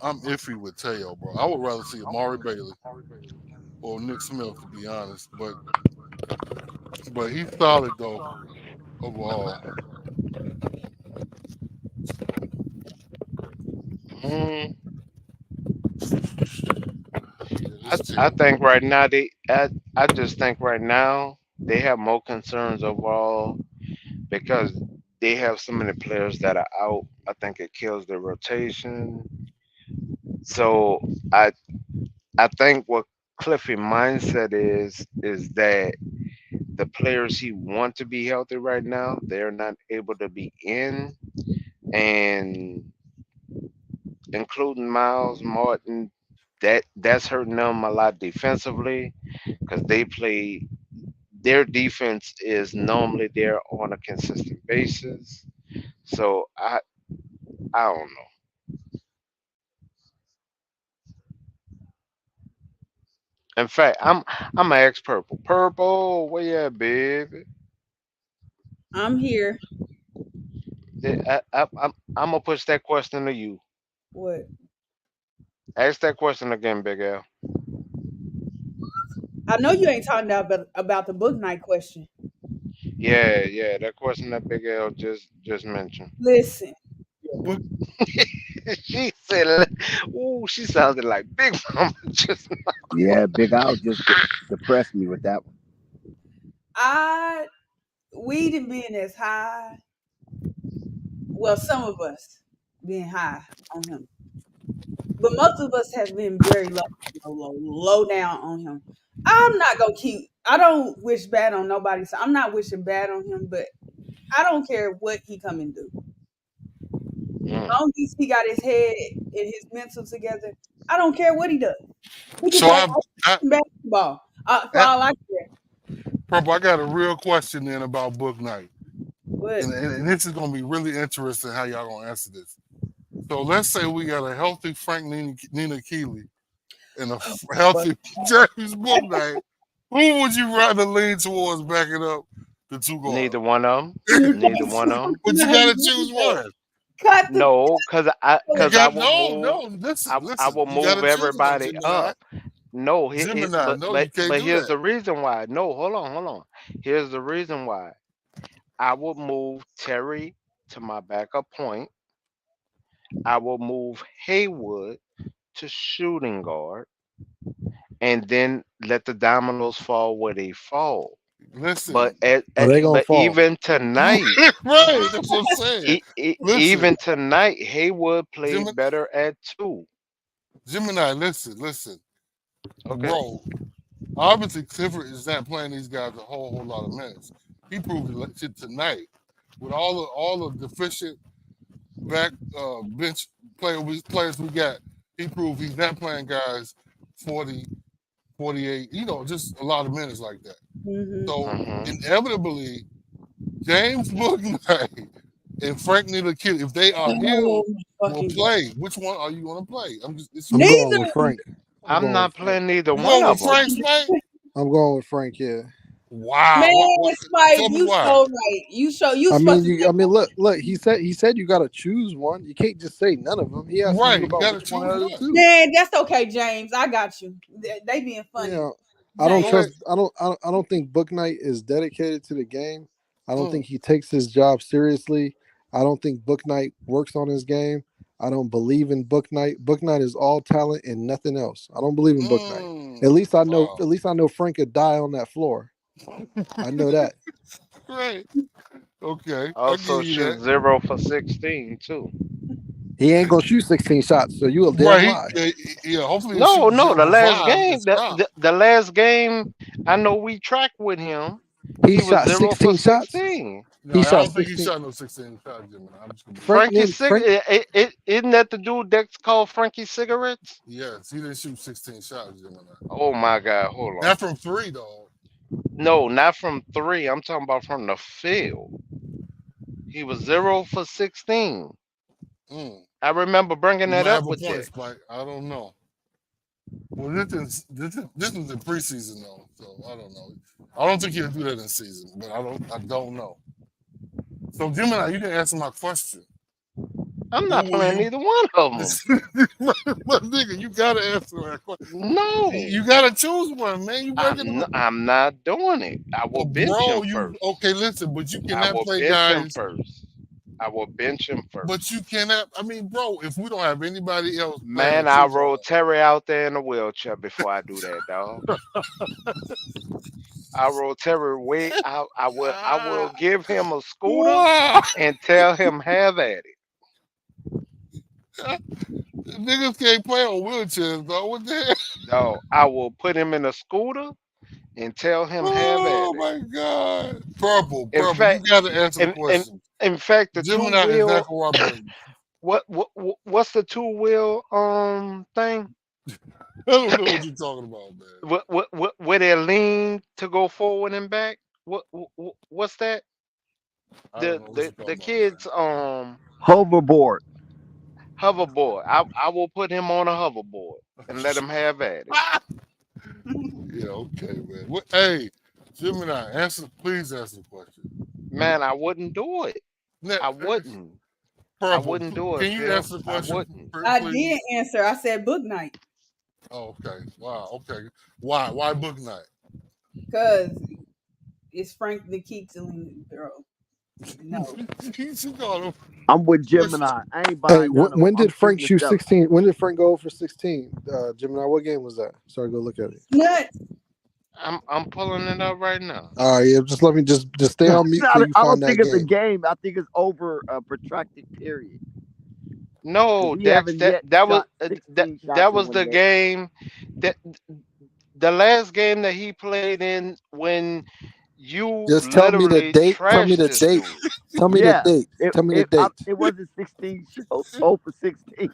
I'm iffy with Teo, bro. I would rather see Amari Bailey or Nick Smith, to be honest. But he's solid though overall.
Mm,
Yeah,
I
this
I
team.
think right now I just think right now they have more concerns overall because they have so many players that are out. I think it kills the rotation. So I I think what Cliffy mindset is that the players he want to be healthy right now, they're not able to be in, and including Miles Martin, that's hurting them a lot defensively because they play their defense is normally there on a consistent basis. So I don't know. In fact, I'm an ex purple. Purple, where you at, baby?
I'm here.
I'm gonna push that question to you.
What?
Ask that question again, Big L.
I know you ain't talking about the book night question.
Yeah, yeah, that question that Big L just mentioned.
Listen,
Book,
She said, "Ooh, she sounded like Big Mama." Just
Yeah, Big Al just depressed me with that one.
I we didn't being as high. Well, some of us being high on him, but most of us have been very low down on him. I'm not gonna keep. I don't wish bad on nobody, so I'm not wishing bad on him. But I don't care what he come and do.
Mm.
long as he got his head and his mental together, I don't care what he does. He can
So
play
I,
basketball. For
I,
all I care.
Purple, I got a real question then about book night,
What?
and this is gonna be really interesting how y'all gonna answer this. So let's say we got a healthy Frank Nina Keeley and a
But
healthy James Book night. Who would you rather lean towards backing up the two
Neither
guards?
one of them.
you
Neither one of them.
But you gotta choose one.
cut the
No,
You
cause I
got
will move.
no. Listen,
I
listen.
will
You
move
gotta choose one,
everybody
Gemini.
up. No,
Gemini, no, you can't
but
do
here's
that.
the reason why. No, hold on. Here's the reason why. I will move Terry to my backup point. I will move Haywood to shooting guard, and then let the dominoes fall where they fall. But
Listen,
Are they gonna
but
fall?
even tonight,
right? That's what I'm saying. Listen,
even tonight, Haywood played
Gemini,
better at two.
Gemini, listen,
Okay.
bro. Obviously, Clifford is not playing these guys a whole lot of minutes. He proved it tonight with all the deficient back bench players we got. He proved he's not playing guys 40, 48. Just a lot of minutes like that.
Mhm.
So
Hmm.
inevitably, James Booknight and Frank Ntilikina, if they are
Oh
healed,
my
will
fucking god.
play. Which one are you going to play? It's
I'm
real.
going
Neither.
with Frank. I'm
I'm
going
not
with Frank.
playing neither
You
one
going
of
with
them.
Frank, Smite?
I'm going with Frank. Yeah.
Wow.
Man,
What?
Spike,
Tell me
you
why.
so right. You
I
supposed
mean,
to
you. I
take
mean, look. He said you got to choose one. You can't just say none of them. He asking you
Right. You
about
got to
which one
choose
out of the
one.
two.
man, that's okay, James. I got you. They being
You
funny.
know, I don't
Go
James.
ahead.
trust. I don't think Book Knight is dedicated to the game. I don't
Mm,
think he takes his job seriously. I don't think Book Knight works on his game. I don't believe in Book Knight. Book Knight is all talent and nothing else. I don't believe in Book Knight. At least I know.
wow.
At least I know Frank could die on that floor. I know that.
Right. Okay. I'll give
Also
you
shoot
that.
0 for 16 too.
He ain't gonna shoot 16 shots. So you a damn
Right.
lie.
Yeah. Hopefully he'll
No,
shoot
no,
zero
the
for
last
five and
game,
stop.
the last game, I know we tracked with him.
He
He was
shot
0 for
16 shots.
16.
No,
He
I
shot
don't think he
16.
shot no 16 shots, Jimmy. I'm just gonna be honest.
Frank
Frankie
Nin. Frank.
isn't that the dude that's called Frankie Cigarettes?
Yes, he didn't shoot 16 shots, Jimmy.
Oh my God, hold on.
Not from three, though.
No, not from three. I'm talking about from the field. He was 0 for 16.
Mm.
I remember bringing
You
that
might
up
have a
with
point,
you.
Spike. I don't know. Well, this is in preseason though, so I don't know. I don't think he'll do that in season, but I don't know. So Gemini, you didn't answer my question.
I'm
Who
not
will
playing
you?
either one of them.
Listen, my nigga, you gotta answer that question.
No,
You gotta choose one, man. You working on?
I'm not doing it. I will
But
bench him
bro, you
first.
okay? Listen, but you
I
cannot
will
play
bench him
guys.
first. I will bench him
But
first.
you cannot. I mean, bro, if we don't have anybody else playing
Man,
a
I'll
two
roll
guard,
Terry out there in a wheelchair before I do that, dog. I'll roll Terry way out. I will
ah,
give him a scooter
wow,
and tell him have at it.
niggas can't play on wheelchairs, though. What the hell?
Dog, I will put him in a scooter and tell him have
Oh
at it.
my God. Purple,
In
purple. You
fact,
got to answer the
in in,
question.
in fact, the two
Gemini is not
wheel.
cooperating.
What's the two wheel thing?
I don't know what you're talking about, man.
Where they lean to go forward and back? What's that?
I don't
The
know what
the
you're talking
the
about, man.
kids
Hoverboard.
hoverboard. I will put him on a hoverboard and let him have at it.
Yeah, okay, man. Hey, Gemini, please answer the question.
Man, I wouldn't do it.
Now,
I wouldn't. I
Purple,
wouldn't do it,
can you answer
Phil.
the
I
question,
wouldn't.
I did
please?
answer. I said book night.
Oh, okay. Wow, okay. Why? Why book night?
Because it's Frank the Keatling girl. No.
You called him.
I'm with
Chris-
Gemini. I ain't
Hey,
buying none of them.
when
I'm
did Frank
shooting the
shoot
seven.
16? When did Frank go for 16? Gemini, what game was that? Sorry, go look at it.
Nuts.
I'm pulling it up right now.
All right, yeah, just let me just stay on mute till you
I
find
don't
that
think it's a
game.
game. I think it's over a protracted period.
No,
He
Dex,
haven't yet
that was
shot
that
16 shots
that
in
was
one
the
game.
game that the last game that he played in when You
Just tell me the
literally
date. Tell me
trashed
the
this
date.
dude.
Tell me the
Yeah,
date. Tell me the
it
date.
it wasn't 16 shows. 0 for 16.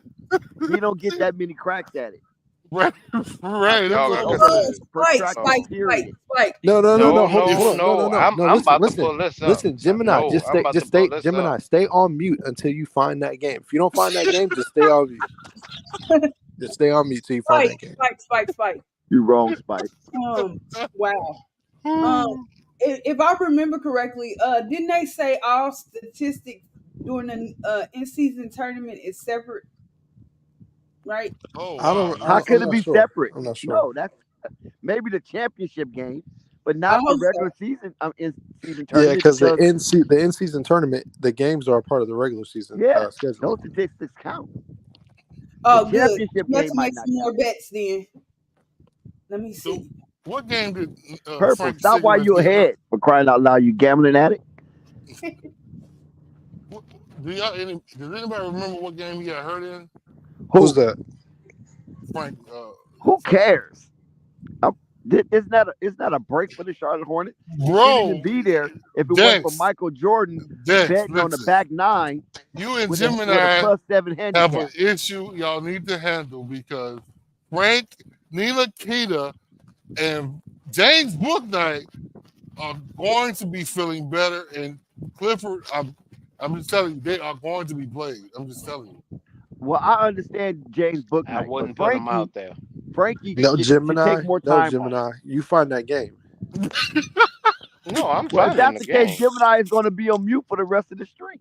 He don't get that many cracks at it.
Right,
I
right.
think
That's
it
Hold
was
what
on.
I
over a
said.
Spike,
protracted
Spike,
Oh,
Spike,
period.
Spike.
No, no, no, no.
no,
Hold,
no,
hold on. No, no,
no.
no.
I'm
No.
I'm
Listen,
about to
listen,
pull this up.
listen. Gemini,
No,
just
I'm
stay,
about to
just
pull
stay.
this up.
Gemini, stay on mute until you find that game. If you don't find that game, just stay on mute. Just stay on mute till you find that
Spike,
game.
Spike, Spike, Spike.
You wrong, Spike.
Um, wow. Um, if I remember correctly, didn't they say all statistics during the in-season tournament is separate, right?
Oh
I
wow,
don't.
How
I'm
could
yes.
it
not
be
sure.
separate?
I'm not sure.
No, that's maybe the championship game, but
I
not the
hope so.
regular season in season
Yeah,
tournament
because
because
the in season tournament, the games are a part of the regular season
yeah,
schedule.
those statistics count. The
Oh, good.
championship
Let's
game
make
might not
some more
count.
bets then. Let me
So,
see.
what game did
Purple,
Frank
stop while
Cigarettes
you
get hurt?
ahead. For crying out loud, you gambling at it?
What, does anybody remember what game he got hurt in?
Who's
Who?
that?
Frank.
Who
Frank.
cares? It's not a break for the Charlotte Hornets. He shouldn't even
Bro,
be there if it wasn't for
Dex,
Michael Jordan
Dex,
betting on the
listen.
back nine
You and
with a
Gemini
+7
have an
handicap.
issue y'all need to handle because Frank, Nina Keita, and James Booknight are going to be feeling better, and Clifford, I'm just telling you, they are going to be played. I'm just telling you.
Well, I understand James
I
Booknight, but
wouldn't put him out there.
Frankie
No,
should take
Gemini.
more
No,
time off.
Gemini. You find that game.
No, I'm
Well, if
finding
that's
the
the case,
game.
Gemini is going to be on mute for the rest of the stream.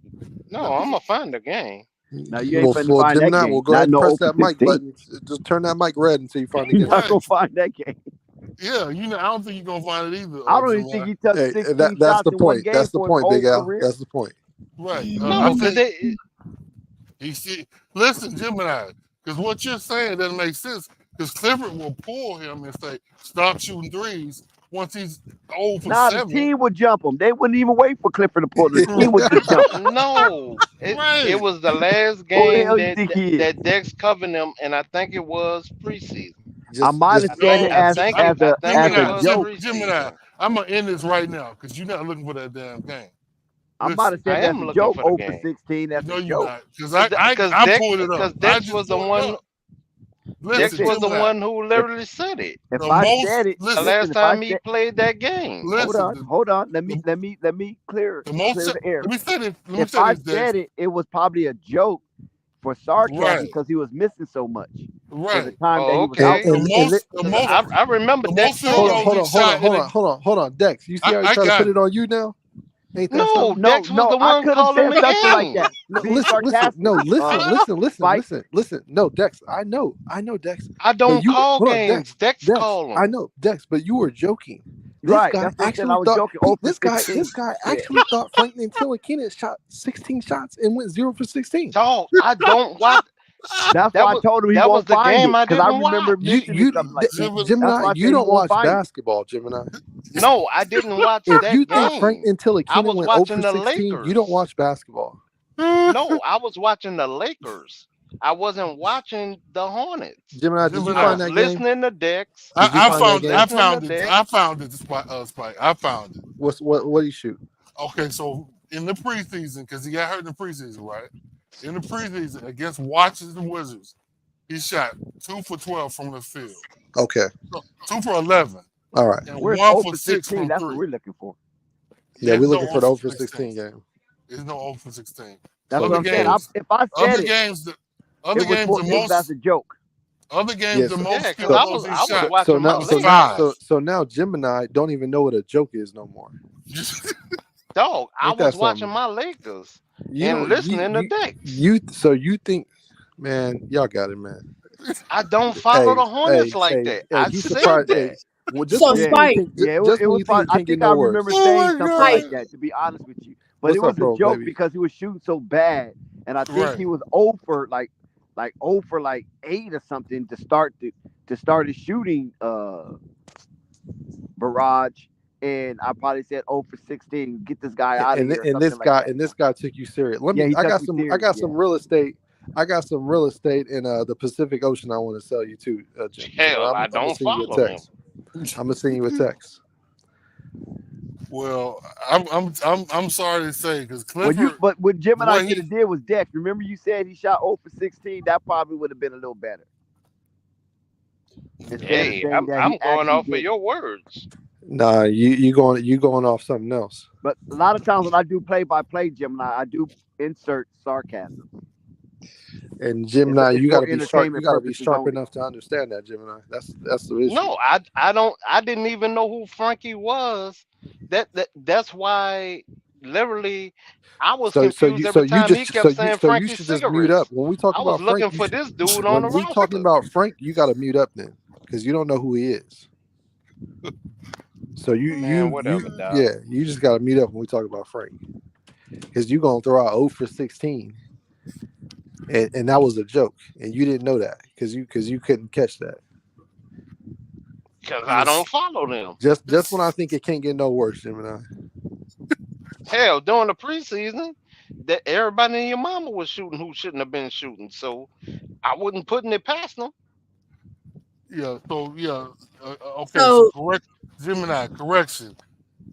No, I'm gonna find the game.
Now you ain't finna
Well,
find that
Gemini,
game.
we'll go
Not
ahead and
no
press
0 for
that mic
16.
button. Just turn that mic red until you find the
You're
game.
not gonna find that game.
Yeah, I don't think you're gonna find it either,
I don't even think
Gemini.
he touched
Hey,
16
that's
shots
the
in one
point.
game
That's the
for his
point,
whole
Big Al.
career.
That's the point.
Right.
No,
I
because
think he see. Listen, Gemini, because what you're saying doesn't make sense. Because Clifford will pull him and say, "Stop shooting threes." Once he's 0 for
Nah, the
7.
team would jump him. They wouldn't even wait for Clifford to pull it. The team would just jump him.
no, it
Right.
was the last
Who the
game
hell you think he is?
that Dex covered him, and I think it was preseason.
I might
Just
have said it
No,
I
as
think
as a as a
Gemini,
joke.
Gemini.
preseason.
I'm gonna end this right now because you're not looking for that damn game.
I might
Listen,
have said
I
it as
am
a
looking
joke.
for the
0 for
game
16 as
no,
a
you're
joke.
not, because
Because
I
Dex,
pulled it up.
because
I
Dex
just
was the
pulled it
one.
up.
Dex
Listen,
was the
Gemini.
one who
If
literally said it
if
The
I
most
said it,
the
listen,
last
listen. If I
time he
said,
played that game.
listen.
hold on. Let
The,
me clear
the most.
the air.
Let me say this. Let me
If
say
I
this, Dex.
said it, it was probably a joke for sarcasm
Right,
because he was missing so much for the
right.
time that
Oh,
he was out
okay.
for.
The
Because
most,
I remember
the
Dex
most field
hold
saying
on,
goals
it.
hold
he
on, hold on,
shot in
hold
a.
on, hold on, hold on, Dex. You see how he
I
try to
got
put
it.
it on you now? Ain't that
No,
something?
Dex was the
I
one
could have
calling
said
the
something like
game.
that.
No,
Being
listen,
sarcastic. Spike.
listen. No, Dex, I know, Dex.
I
But
don't
you,
call
hold on, Dex,
games. Dex
Dex.
call
I
them.
know, Dex, but you were joking. This
Right.
guy
That's what I said. I
actually
was
thought
joking. 0 for
this
16.
guy
Yeah.
actually thought Frank Ntilikina shot 16 shots and went 0 for 16.
Dog, I don't watch.
That's
That
why I
was
told him he
that was
won't
the
find
game
it
I
because I
didn't
remember
watch.
mentioning something like that. That's
Gemini,
why I
you
said he
don't
won't
watch
find it.
basketball, Gemini.
No, I didn't watch
If
that
you think Frank
game. I
Ntilikina
was
went 0
watching
for
the
16, you don't
Lakers.
watch basketball.
No, I was watching the Lakers. I wasn't watching the Hornets.
Gemini, did you
I
Gemini.
find
was
that game?
listening to Dex.
Did you
I
I
was
find that
found
game?
I
listening to
found it. I
Dex.
found it. Spike. I found it.
What do you shoot?
Okay, so in the preseason, because he got hurt in the preseason, right? In the preseason against Washington Wizards, he shot 2 for 12 from the field,
Okay.
so 2 for 11,
All right.
and
Where's
1
0
for
for
6
16?
from
That's what
3.
we're looking for.
Yeah,
There's
we're
no
looking
0
for the 0
for
for 16
16.
game.
There's no 0 for 16.
That's
So
what
Other
I'm saying.
games,
If I
other
said it,
games,
it was as a joke.
Yes.
the most
Yeah, because
field
I
goals
was
he
I was
shot
watching my
was
Lakers.
5.
So now Gemini don't even know what a joke is no more.
Dog, I
Ain't that
was watching
something?
my Lakers
You
and
don't
listening to Dex.
so you think, man, y'all got it, man.
I don't follow
Hey,
the Hornets like
hey,
that.
hey,
I
he's
said
surprised. Hey,
that.
well, just
So
when you
Yeah,
think
Spike,
it can,
yeah.
just
It
when
was
you think
probably.
it
I
can't get
think I
no
remember
worse.
Oh
saying
my
something
Spike,
like
god!
that. To be honest with you, but
What's
it was
up,
a
bro,
joke
baby?
because he was shooting so bad, and I think
Right.
he was over like 0 for like 8 or something to start his shooting barrage. And I probably said 0 for 16. Get this guy out of here or something like that.
And this guy took you serious.
Yeah, he
I
took
got
me
some
serious.
some real estate. I got some real estate in the Pacific Ocean. I want to sell you too, Jim.
Hell, I
I'm gonna
don't
send you a
follow him.
text. I'm gonna send you a text.
Well, I'm sorry to say because
When you
Clifford,
but what
the
Gemini
way
should
he
have did was Dex. Remember you said he shot 0 for 16? That probably would have been a little better. Instead of
Hey,
saying
I'm
that he
I'm going
actually
off of
did.
your words.
Nah, you going off something else.
But a lot of times when I do play by play, Gemini, I do insert sarcasm.
And Gemini,
It's
you got
for
to be sharp. You
entertainment
got to be
purposes
sharp
only.
enough to understand that, Gemini. That's the issue.
No, I don't I didn't even know who Frankie was. That's why literally I was
So so
confused
you so
every
you
time he
just so
kept
you
saying
so you
Frankie's
should just mute up
cigarettes.
when we talk
I was
about Frank.
looking for this dude on the
When we talking
roster.
about Frank, you got to mute up then because you don't know who he is. So
Man, whatever, dog.
you just got to mute up when we talk about Frank because you gonna throw out 0 for 16, and that was a joke, and you didn't know that because you couldn't catch that.
Cause I don't
yes,
follow them.
Just when I think it can't get no worse, Gemini.
Hell, during the preseason, that everybody and your mama was shooting who shouldn't have been shooting. So I wasn't putting it past them.
yeah. So yeah, okay. So
So
correct, Gemini. Correction.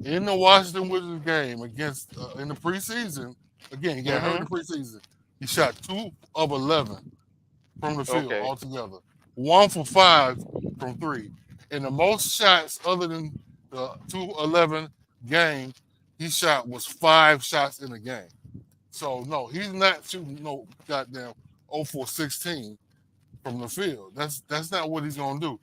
In the Washington Wizards game against in the preseason, again, he got hurt in
Hmm.
the preseason. He shot 2 of 11 from the field
Okay.
altogether, 1 for 5 from three. And the most shots other than the 2-11 game he shot was 5 shots in a game. So no, he's not shooting no goddamn 0 for 16 from the field. That's not what he's gonna do.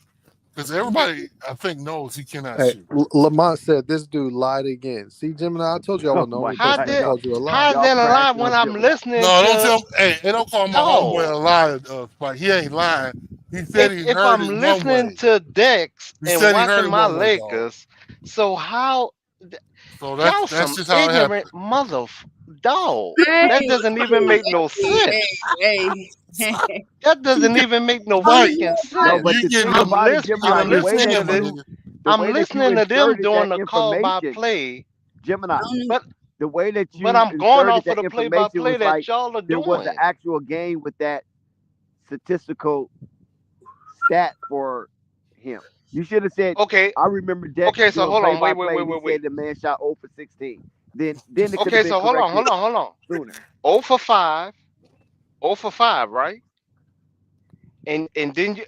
Because everybody I think knows he cannot
Hey,
shoot.
Lamont said this dude lied again. See, Gemini, I told you I
Oh
wasn't the
my
only
How
person
God,
that
did
called you a liar.
how's
y'all
that a lie
cracking
when
up
I'm
Gemini.
listening
No, don't
to
tell me. Hey, and don't call my homeboy
dog?
a liar, Spike. He ain't lying. He said he
If
heard
I'm
it one
listening
way.
to Dex
He
and
said he heard
watching
it
my
one way, dog.
Lakers, so how
So
y'all
that's
some
just how it
ignorant
happened.
dog?
hey,
That doesn't even make no sense.
hey.
That
You
doesn't
get
even make no
Spike.
freaking
No, but
sense.
You
the
getting
thing
your
about it, Gemini,
I'm
getting
the
your
way
listening
that
to
camera,
this.
you
nigga.
the
I'm
way that you
listening to them
inserted
doing
that
the call by
information,
play,
Gemini,
but
the way that
but
you
I'm going
inserted
off of
that
the play by
information
play
was
that
like
y'all are
there was an
doing.
actual game with that statistical stat for him. You should have said,
Okay,
I remember Dex
okay. So
doing
hold
play
on.
by
Wait, wait,
play
wait,
and he
wait, wait.
said the man shot 0 for 16. Then it could have
Okay,
been
so hold on,
corrected
hold on, hold on.
sooner.
0 for 5, 0 for 5, right? And then you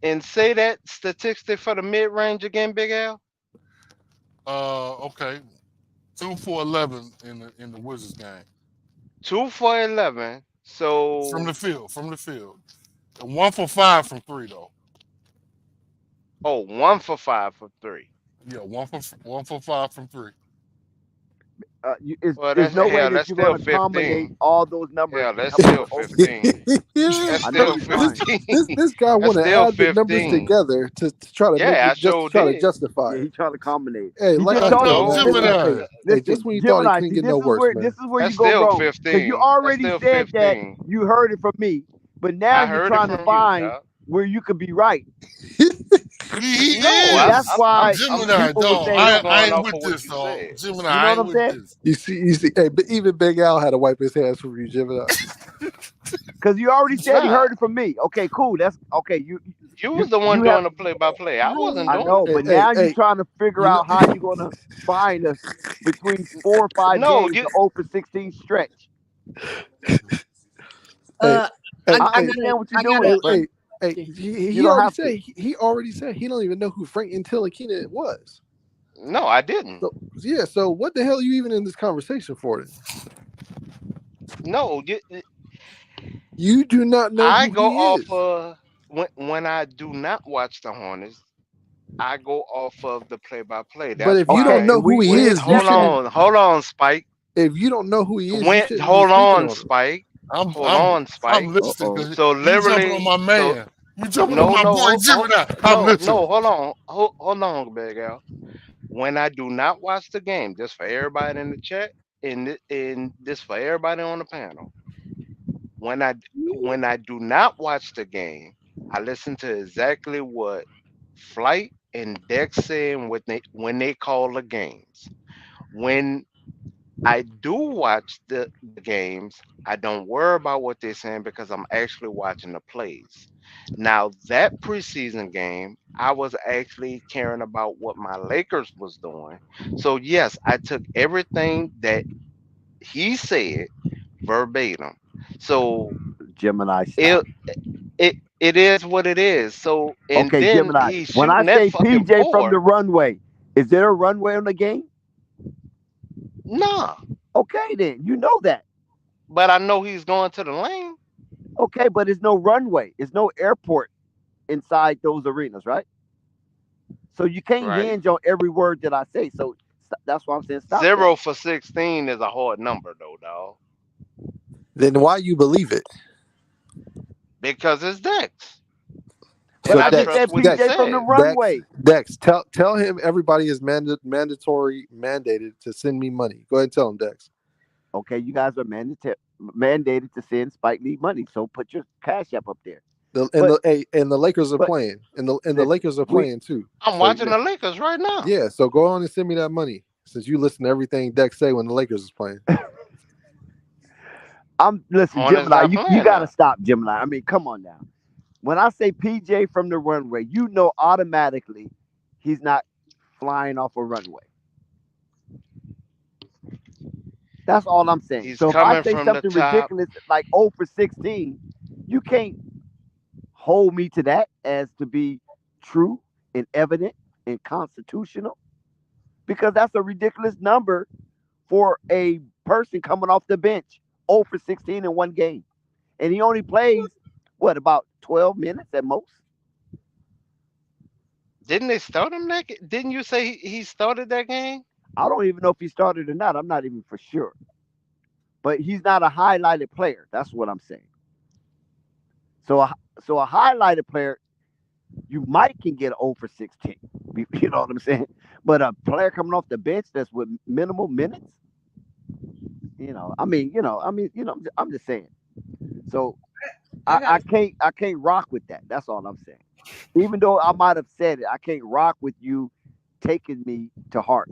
and say that statistic for the mid range again, Big Al.
Okay. 2 for 11 in the Wizards game.
2 for 11.
From
So
the field. From the field. And 1 for 5 from three though.
oh, 1 for 5 for three.
Yeah, 1 for 5 from three.
Well,
There's
that's
no way
hell.
that
That's
you're going
still
to combine
15.
all those numbers
Hell,
and
that's
come up
still
with 0 for
15.
16.
That's
I know
still
you're lying.
15.
this guy
That's
want to
still
add the numbers
15.
together to try to make
Yeah, I
it just to
sure
try to
did.
justify
Yeah,
it.
he's trying to combine.
Hey,
He
like
just
I
told
said,
you.
No,
man,
Listen,
Gemini.
just
listen,
when you thought it
Gemini.
couldn't
See,
get no worse, man.
this is where
That's
you go
still
wrong because you
15. That's
already
still
said that
15.
you heard it from me, but now
I
you're
heard it
trying to
from you,
find
dog.
where you could be right.
He
No,
See,
is.
that's why
I'm
Gemini,
people will
I'm
dog.
say,
still
I
going
ain't
off
with
of what
this,
you
dog.
said.
Gemini,
you know
I
what
ain't
I'm
with
saying?
this.
You see. Hey, but even Big Al had to wipe his hands from you, Gemini.
Because you already said he
Nah,
heard it from me. Okay, cool. That's okay.
you
You
was the one
you have.
doing the play by play. I wasn't
I
doing
know,
it.
Hey,
but
hey,
now you're
hey,
trying to figure
you know,
out how you're gonna find us between 4 or 5
No,
games,
you
the 0 for 16 stretch.
hey,
uh,
hey,
I
hey,
understand what you're
I gotta,
hey,
doing, but
hey, hey. He,
you
he
don't
already
have
said
to.
he already said he don't even know who Frank Ntilikina was.
no, I didn't.
So yeah, so what the hell are you even in this conversation for? Then
No,
you do not know
I
who
go
he
off
is.
of when I do not watch the Hornets. I go off of the play by play.
But
That's
if you don't
why.
Okay,
know
and
who he
we
is, you shouldn't.
Hold on, Spike.
If you don't know who he is, you
When
shouldn't be
hold
speaking
on,
on him.
Spike.
I'm
Hold
I'm
on,
I'm
Spike.
listening
uh-oh.
because
So
you jumping on
literally,
my
so
man. You jumping on
no,
my
no,
boy Gemini. I'm
no,
listening.
no. Hold on, big Al. When I do not watch the game, just for everybody in the chat, and this for everybody on the panel. When I do not watch the game, I listen to exactly what Flight and Dex saying when they call the games. When I do watch the games. I don't worry about what they're saying because I'm actually watching the plays. Now that preseason game, I was actually caring about what my Lakers was doing. So yes, I took everything that he said verbatim. So
Gemini, stop.
it it is what it is. So and
Okay,
then
Gemini.
he's
When I
shooting that
say
fucking
PJ from the
four.
runway, is there a runway on the game?
Nah,
Okay, then you know that.
but I know he's going to the lane.
Okay, but it's no runway. It's no airport inside those arenas, right? So you can't
Right.
hinge on every word that I say. So that's why I'm saying stop that.
0 for 16 is a hard number though, dog.
Then why you believe it?
Because it's Dex.
But
And
So
I
I
just
trust
said
Dex,
what he
PJ
Dex,
from the
said.
Dex,
runway.
Dex, tell him everybody is mandatory mandated to send me money. Go ahead and tell him, Dex.
Okay, you guys are mandated to send Spike Lee money. So put your cash app up there. But
And the Lakers are
but
playing, and the
listen,
Lakers are
we
playing too.
I'm
So
watching the Lakers right now.
yeah, so go on and send me that money since you listen to everything Dex say when the Lakers is playing.
listen,
Hornets
Gemini,
not
you
playing
gotta
now.
stop, Gemini. I mean, come on now. When I say PJ from the runway, you know automatically he's not flying off a runway. That's all I'm saying.
He's
So if I
coming
say
from the
something
top.
ridiculous like 0 for 16, you can't hold me to that as to be true and evident and constitutional because that's a ridiculous number for a person coming off the bench. 0 for 16 in one game. And he only plays, what, about 12 minutes at most?
Didn't they start him Didn't you say he started that game?
I don't even know if he started or not. I'm not even for sure. But he's not a highlighted player. That's what I'm saying. So a highlighted player, you might can get 0 for 16. You know what I'm saying? But a player coming off the bench that's with minimal minutes, I'm just saying. So
I
I
got
can't rock with that. That's all I'm saying. Even though I might have said it, I can't rock with you taking me to heart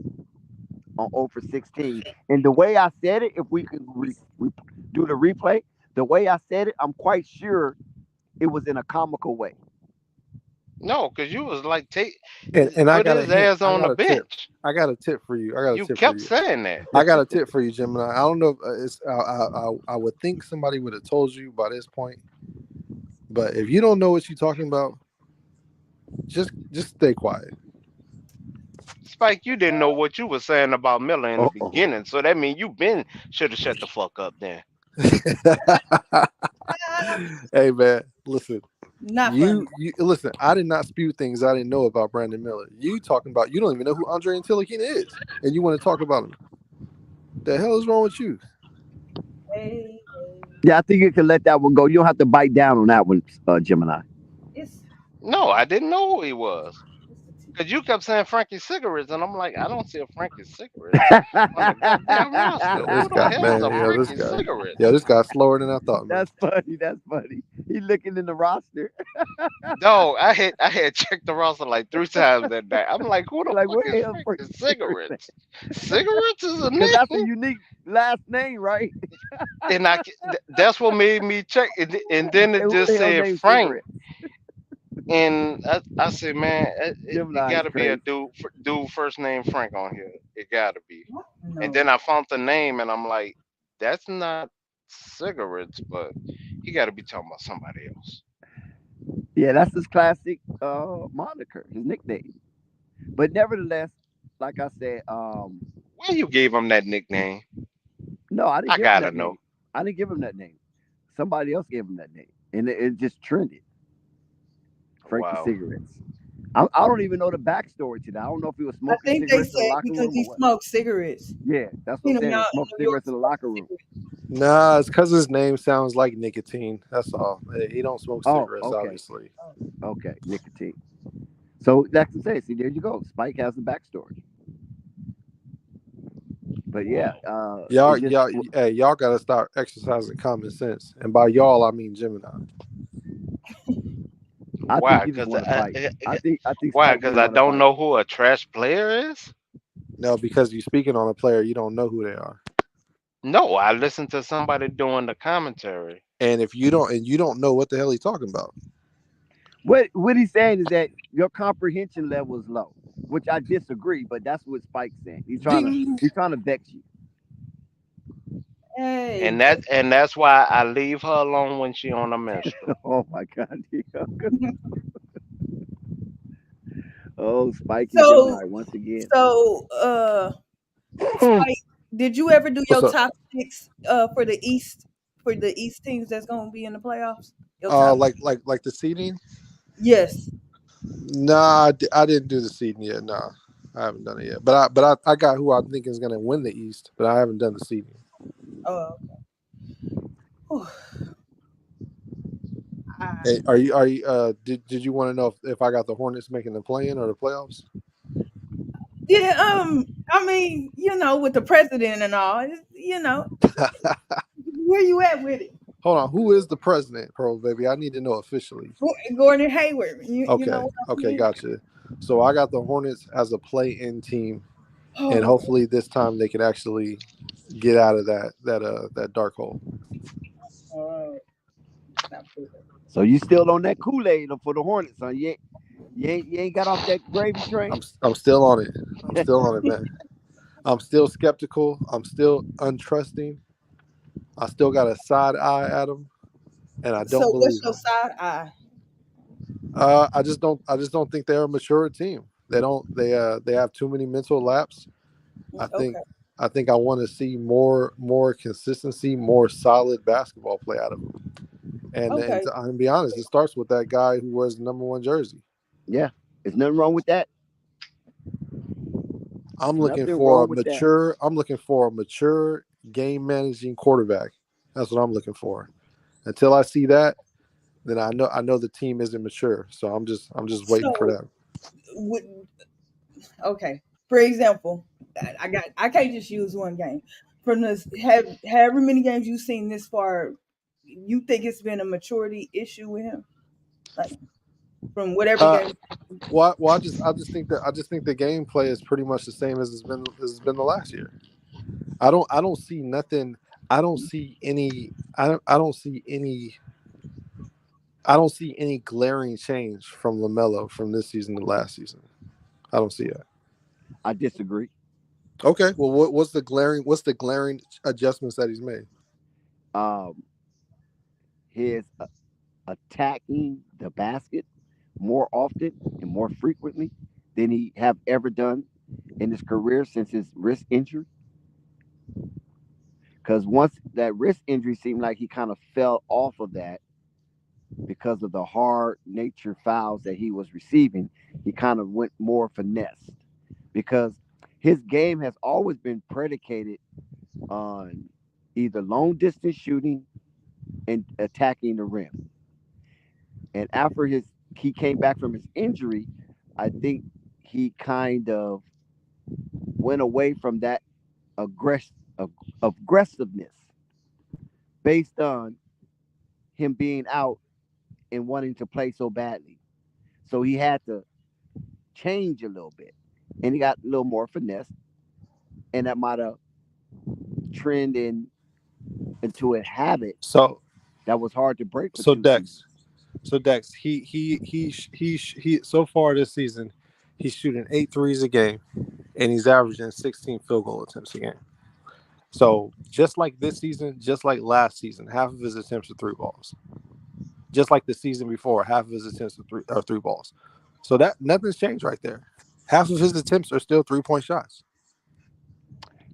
on 0 for 16. And the way I said it, if we can do the replay, the way I said it, I'm quite sure it was in a comical way.
No, because you was like,
And I
put
got a
his
hint.
ass
I
on the
got a tip.
bench.
I got a tip for you. I got a
You
tip for
kept
you.
saying that.
I got a tip for you, Gemini. I don't know if it's. I would think somebody would have told you by this point, but if you don't know what you're talking about, just stay quiet.
Spike, you didn't know what you were saying about Miller in the
Uh-oh.
beginning, so that means you been should have shut the fuck up then.
Hey man, listen.
not
You
funny.
listen. I did not spew things I didn't know about Brandon Miller. You talking about? You don't even know who Andre Antilakina is, and you want to talk about him? The hell is wrong with you?
Hey,
Yeah, I think you can let that one go. You don't have to bite down on that one, Gemini.
it's
No, I didn't know who he was.
it's the
Because you kept saying Frankie Cigarettes, and I'm like, I don't see a Frankie Cigarettes on the goddamn roster.
Yeah, this
Who the
guy,
hell's
man.
a
Yeah, this
Frankie
guy.
Cigarettes?
Yeah, this guy's slower than I thought, man.
That's funny. That's funny. He looking in the roster.
Dog, I had checked the roster like 3 times that day. I'm like, who the
Like,
fuck
where the
is
hell
Frankie
Frankie Cigarette?
Cigarettes? Cigarettes is a
Because that's a
name,
unique last name, right?
and that's what made me check. And then it
And who the
just
hell
said
named
Frank,
Cigarette?
and I said, man, it
Gemini
got
is
to be a
crazy.
dude first name Frank on here. It got to be.
what?
And
No.
then I found the name, and I'm like, that's not cigarettes, but he got to be talking about somebody else.
Yeah, that's his classic moniker, his nickname. But nevertheless, like I said,
Why you gave him that nickname?
no, I didn't
I
give him
gotta
that name.
know.
I didn't give him that name. Somebody else gave him that name, and it just trended. Frankie
Wow.
Cigarettes. I don't even know the backstory to that. I don't know if he was
I
smoking
think they
cigarettes in the
said
locker
because
room or
he
what.
smoked cigarettes.
Yeah, that's what
You
I'm
know,
saying.
y'all
Smoke
in New York
cigarettes in the
smoke
locker room.
cigarettes.
Nah, it's because his name sounds like nicotine. That's all. He don't smoke
Oh,
cigarettes,
okay,
obviously.
okay, nicotine. So that's to say, see, there you go. Spike has the backstory. But yeah,
Wow.
Y'all,
it just
y'all, hey, y'all gotta start exercising common sense, and by y'all, I mean Gemini.
I think
Why?
you just
Cause
want to fight. I think
why?
Spike
Cause
really
I
want to
don't
fight.
know who a trash player is.
No, because you're speaking on a player, you don't know who they are.
No, I listened to somebody doing the commentary.
And if you don't know what the hell he's talking about.
What he's saying is that your comprehension level is low, which I disagree. But that's what Spike's saying.
Do
He's trying to vex you.
And
hey,
that's why I leave her alone when she on a menstrual.
Oh my God. Oh, Spiky
so
Demi once again.
Spike, did you ever do
What's
your
up?
top six for the East teams that's gonna be in the playoffs? Your top
Like the seeding?
yes.
Nah, I didn't do the seeding yet. Nah, I haven't done it yet. I got who I think is going to win the East, but I haven't done the seeding.
Whew.
Hey,
I,
are you did you want to know if I got the Hornets making the play-in or the playoffs?
yeah, I mean, with the president and all, where you at with it?
Hold on, who is the president, Pearl baby? I need to know officially.
Gordon Hayward. You know
Okay,
what I
okay,
mean?
gotcha. So I got the Hornets as a play-in team, and
Oh,
hopefully this time they can actually get out of that dark hole.
all right. Not good.
So you still on that Kool-Aid for the Hornets, huh? You ain't got off that gravy train.
I'm still on it. I'm still on it, man. I'm still skeptical. I'm still untrusting. I still got a side eye at them, and I
So
don't
what's
believe
your
them.
side eye?
I just don't think they're a mature team. They don't. They have too many mental laps. I think
Okay.
I think I want to see more consistency, more solid basketball play out of them. And
Okay.
to be honest, it starts with that guy who wears the number one jersey.
Yeah, there's nothing wrong with that.
I'm looking
Nothing
for
wrong
a
with that.
mature. I'm looking for a mature game managing quarterback. That's what I'm looking for. Until I see that, then I know the team isn't mature. So I'm just waiting for
So
that.
would okay. For example, I can't just use one game. From this have however many games you've seen this far, you think it's been a maturity issue with him? Like from whatever
Uh,
game.
I just think the gameplay is pretty much the same as it's been the last year. I don't see nothing. I don't see any. I don't see any. I don't see any glaring change from Lamelo from this season to last season. I don't see that.
I disagree.
Okay, well, what's the glaring adjustments that he's made?
Um, his attacking the basket more often and more frequently than he have ever done in his career since his wrist injury. Because once that wrist injury seemed like he kind of fell off of that because of the hard nature fouls that he was receiving, he kind of went more finesse because his game has always been predicated on either long distance shooting and attacking the rim. And after he came back from his injury, I think he kind of went away from that aggress- aggressiveness based on him being out and wanting to play so badly. So he had to change a little bit, and he got a little more finesse, and that might have trended into a habit
So
that was hard to break for
so
two seasons.
Dex, so Dex, he so far this season, he's shooting 8 threes a game, and he's averaging 16 field goal attempts a game. So just like this season, just like last season, half of his attempts are three balls. Just like the season before, half of his attempts are three balls. So that nothing's changed right there. Half of his attempts are still 3-point shots.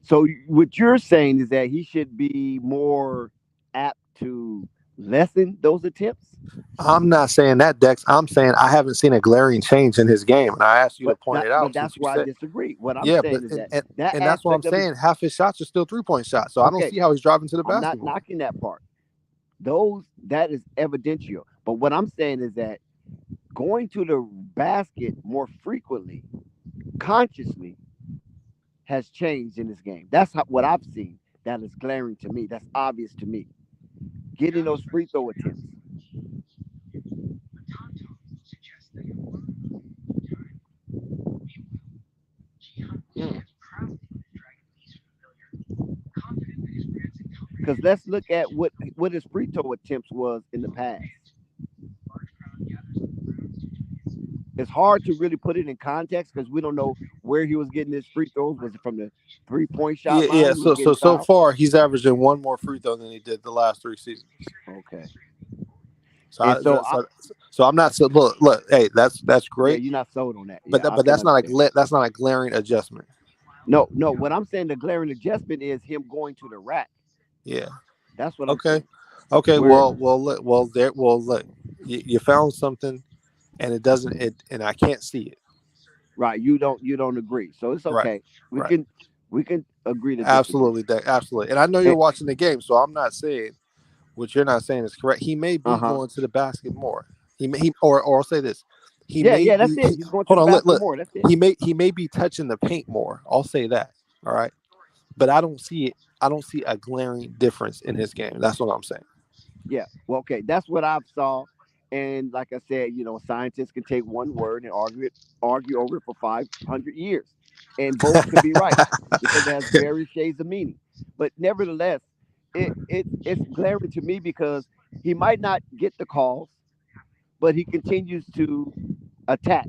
So what you're saying is that he should be more apt to lessen those attempts.
I'm not saying that, Dex. I'm saying I haven't seen a glaring change in his game, and I asked you to point it
But
out since
that's
you
where I
said,
disagree. What I'm
yeah, but
saying is that that
and that's what I'm
aspect of his
saying. Half his shots are still 3-point shots, so I don't
okay.
see how he's driving to the
I'm not
basket more.
knocking that part. Those that is evidential. But what I'm saying is that going to the basket more frequently, consciously, has changed in this game. That's what I've seen. That is glaring to me. That's obvious to me. Getting those free throw attempts.
Hmm.
Because let's look at what his free throw attempts was in the past. It's hard to really put it in context because we don't know where he was getting his free throws. Was it from the 3-point shot line?
Yeah.
He was getting
So
fouled?
far, he's averaging one more free throw than he did the last 3 seasons.
Okay.
So I'm not so look. Hey, that's
Yeah,
great.
you're not sold on that.
But
Yeah, I
but
can
that's not
understand.
that's not a glaring adjustment.
No. What I'm saying, the glaring adjustment is him going to the rack.
Yeah.
That's what I'm
Okay.
saying.
Okay.
Where
Look. You found something, and it doesn't. And I can't see it.
right, you don't agree, so it's
Right.
okay. We
Right.
can agree to disagree.
Absolutely. And I know you're
And,
watching the game, so I'm not saying what you're not saying is correct. He may be
uh-huh.
going to the basket more. Or I'll say this. He
Yeah,
may
that's
be.
it. He's going to
Hold
the
on.
basket
Look.
more. That's it.
He may be touching the paint more. I'll say that. All right. But I don't see it. I don't see a glaring difference in his game. That's what I'm saying.
Yeah. Well, okay. That's what I've saw. And like I said, scientists can take one word and argue over it for 500 years, and both can be right because it has various shades of meaning. But nevertheless, it's glaring to me because he might not get the calls, but he continues to attack,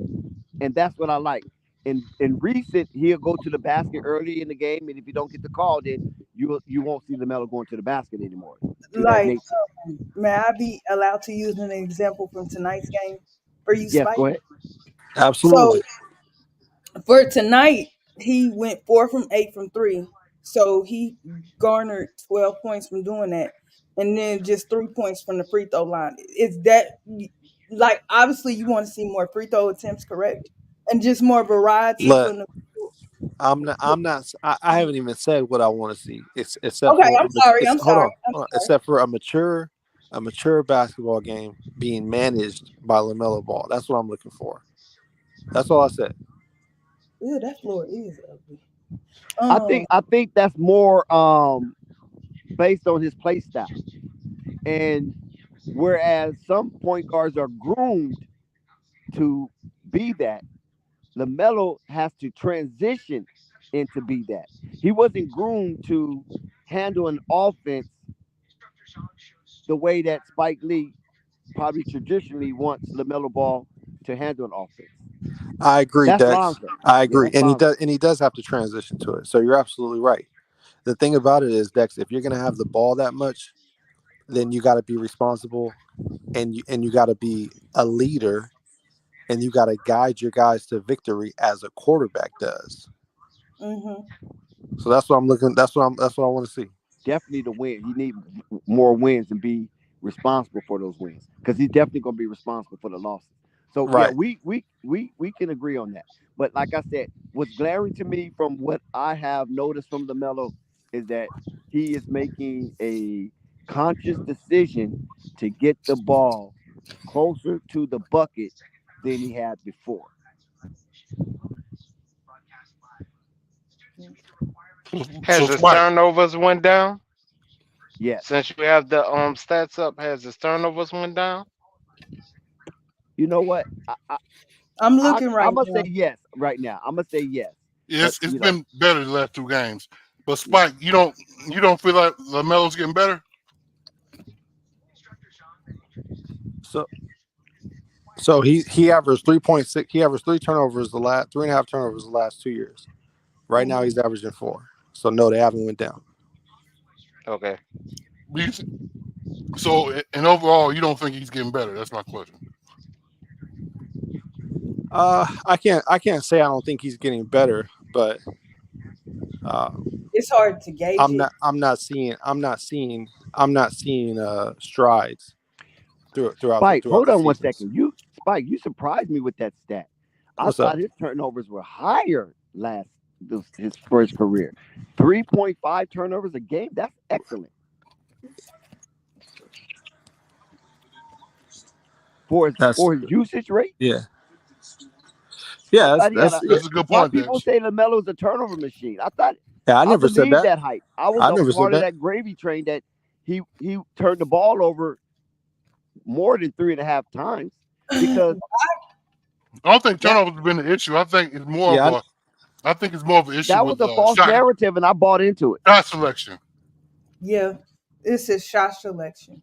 and that's what I like. In recent, he'll go to the basket early in the game, and if you don't get the call, then you won't see Lamelo going to the basket anymore. To that
Like,
nature.
may I be allowed to use an example from tonight's game for you,
Yes, go
Spike?
ahead.
So
Absolutely.
for tonight, he went 4 from 8 from three. So he garnered 12 points from doing that. And then just 3 points from the free throw line. Is that like obviously you want to see more free throw attempts, correct? And just more variety
Look,
from the
I'm not. I'm not. I haven't even said what I want to see. Except
Okay,
for
I'm sorry.
it's
I'm
hold
sorry.
on.
I'm
Hold on.
sorry.
Except for a mature basketball game being managed by Lamelo Ball. That's what I'm looking for. That's all I said.
Ew, that floor is ugly.
I think that's more based on his play style. And whereas some point guards are groomed to be that, LaMelo has to transition into be that. He wasn't groomed to handle an offense the way that Spike Lee probably traditionally wants LaMelo Ball to handle an offense.
I agree,
That's what I'm
Dex.
saying.
I
Yeah,
agree,
that's what I'm saying.
and he does have to transition to it. So you're absolutely right. The thing about it is, Dex, if you're gonna have the ball that much, then you got to be responsible, and you got to be a leader, and you got to guide your guys to victory as a quarterback does.
Mm-hmm.
So that's what I'm looking. That's what I want to see.
Definitely to win. He need more wins and be responsible for those wins because he's definitely going to be responsible for the losses. So yeah,
Right.
we can agree on that. But like I said, what's glaring to me from what I have noticed from LaMelo is that he is making a conscious decision to get the ball closer to the bucket than he had before.
Has
So
his
Spike,
turnovers went down?
Yes.
Since you have the stats up, has his turnovers went down?
You know what?
I'm looking right
I'm gonna say
now.
yes right now. I'm gonna say yes. But
it's been better the last 2 games. But Spike, you don't feel like Lamelo's getting better?
So he averaged 3.6. He averaged 3 turnovers the last 3.5 turnovers the last 2 years. Right now
Mm-hmm.
he's averaging 4. So no, they haven't went down.
Okay.
So, and overall, you don't think he's getting better? That's my question.
I can't say I don't think he's getting better, but uh,
It's hard to gauge it.
I'm not seeing strides throughout
Spike, hold
the
on one
seasons.
second. Spike, you surprised me with that stat. I
What's up?
thought his turnovers were higher his first career. 3.5 turnovers a game. That's excellent. For his usage rate.
Yeah.
I
Yeah,
thought he had a.
That's a good
Why
point,
people
Dex.
say LaMelo's a turnover machine?
I
I
never said
believe
that.
that hype. I was
I
a
never said
part of
that.
that gravy train that he turned the ball over more than 3.5 times because
I don't think
that
turnovers have been the issue. I think it's more
Yeah,
of an issue
that was
with
a false narrative, and I bought into it.
shot selection.
Yeah. It's his shot selection.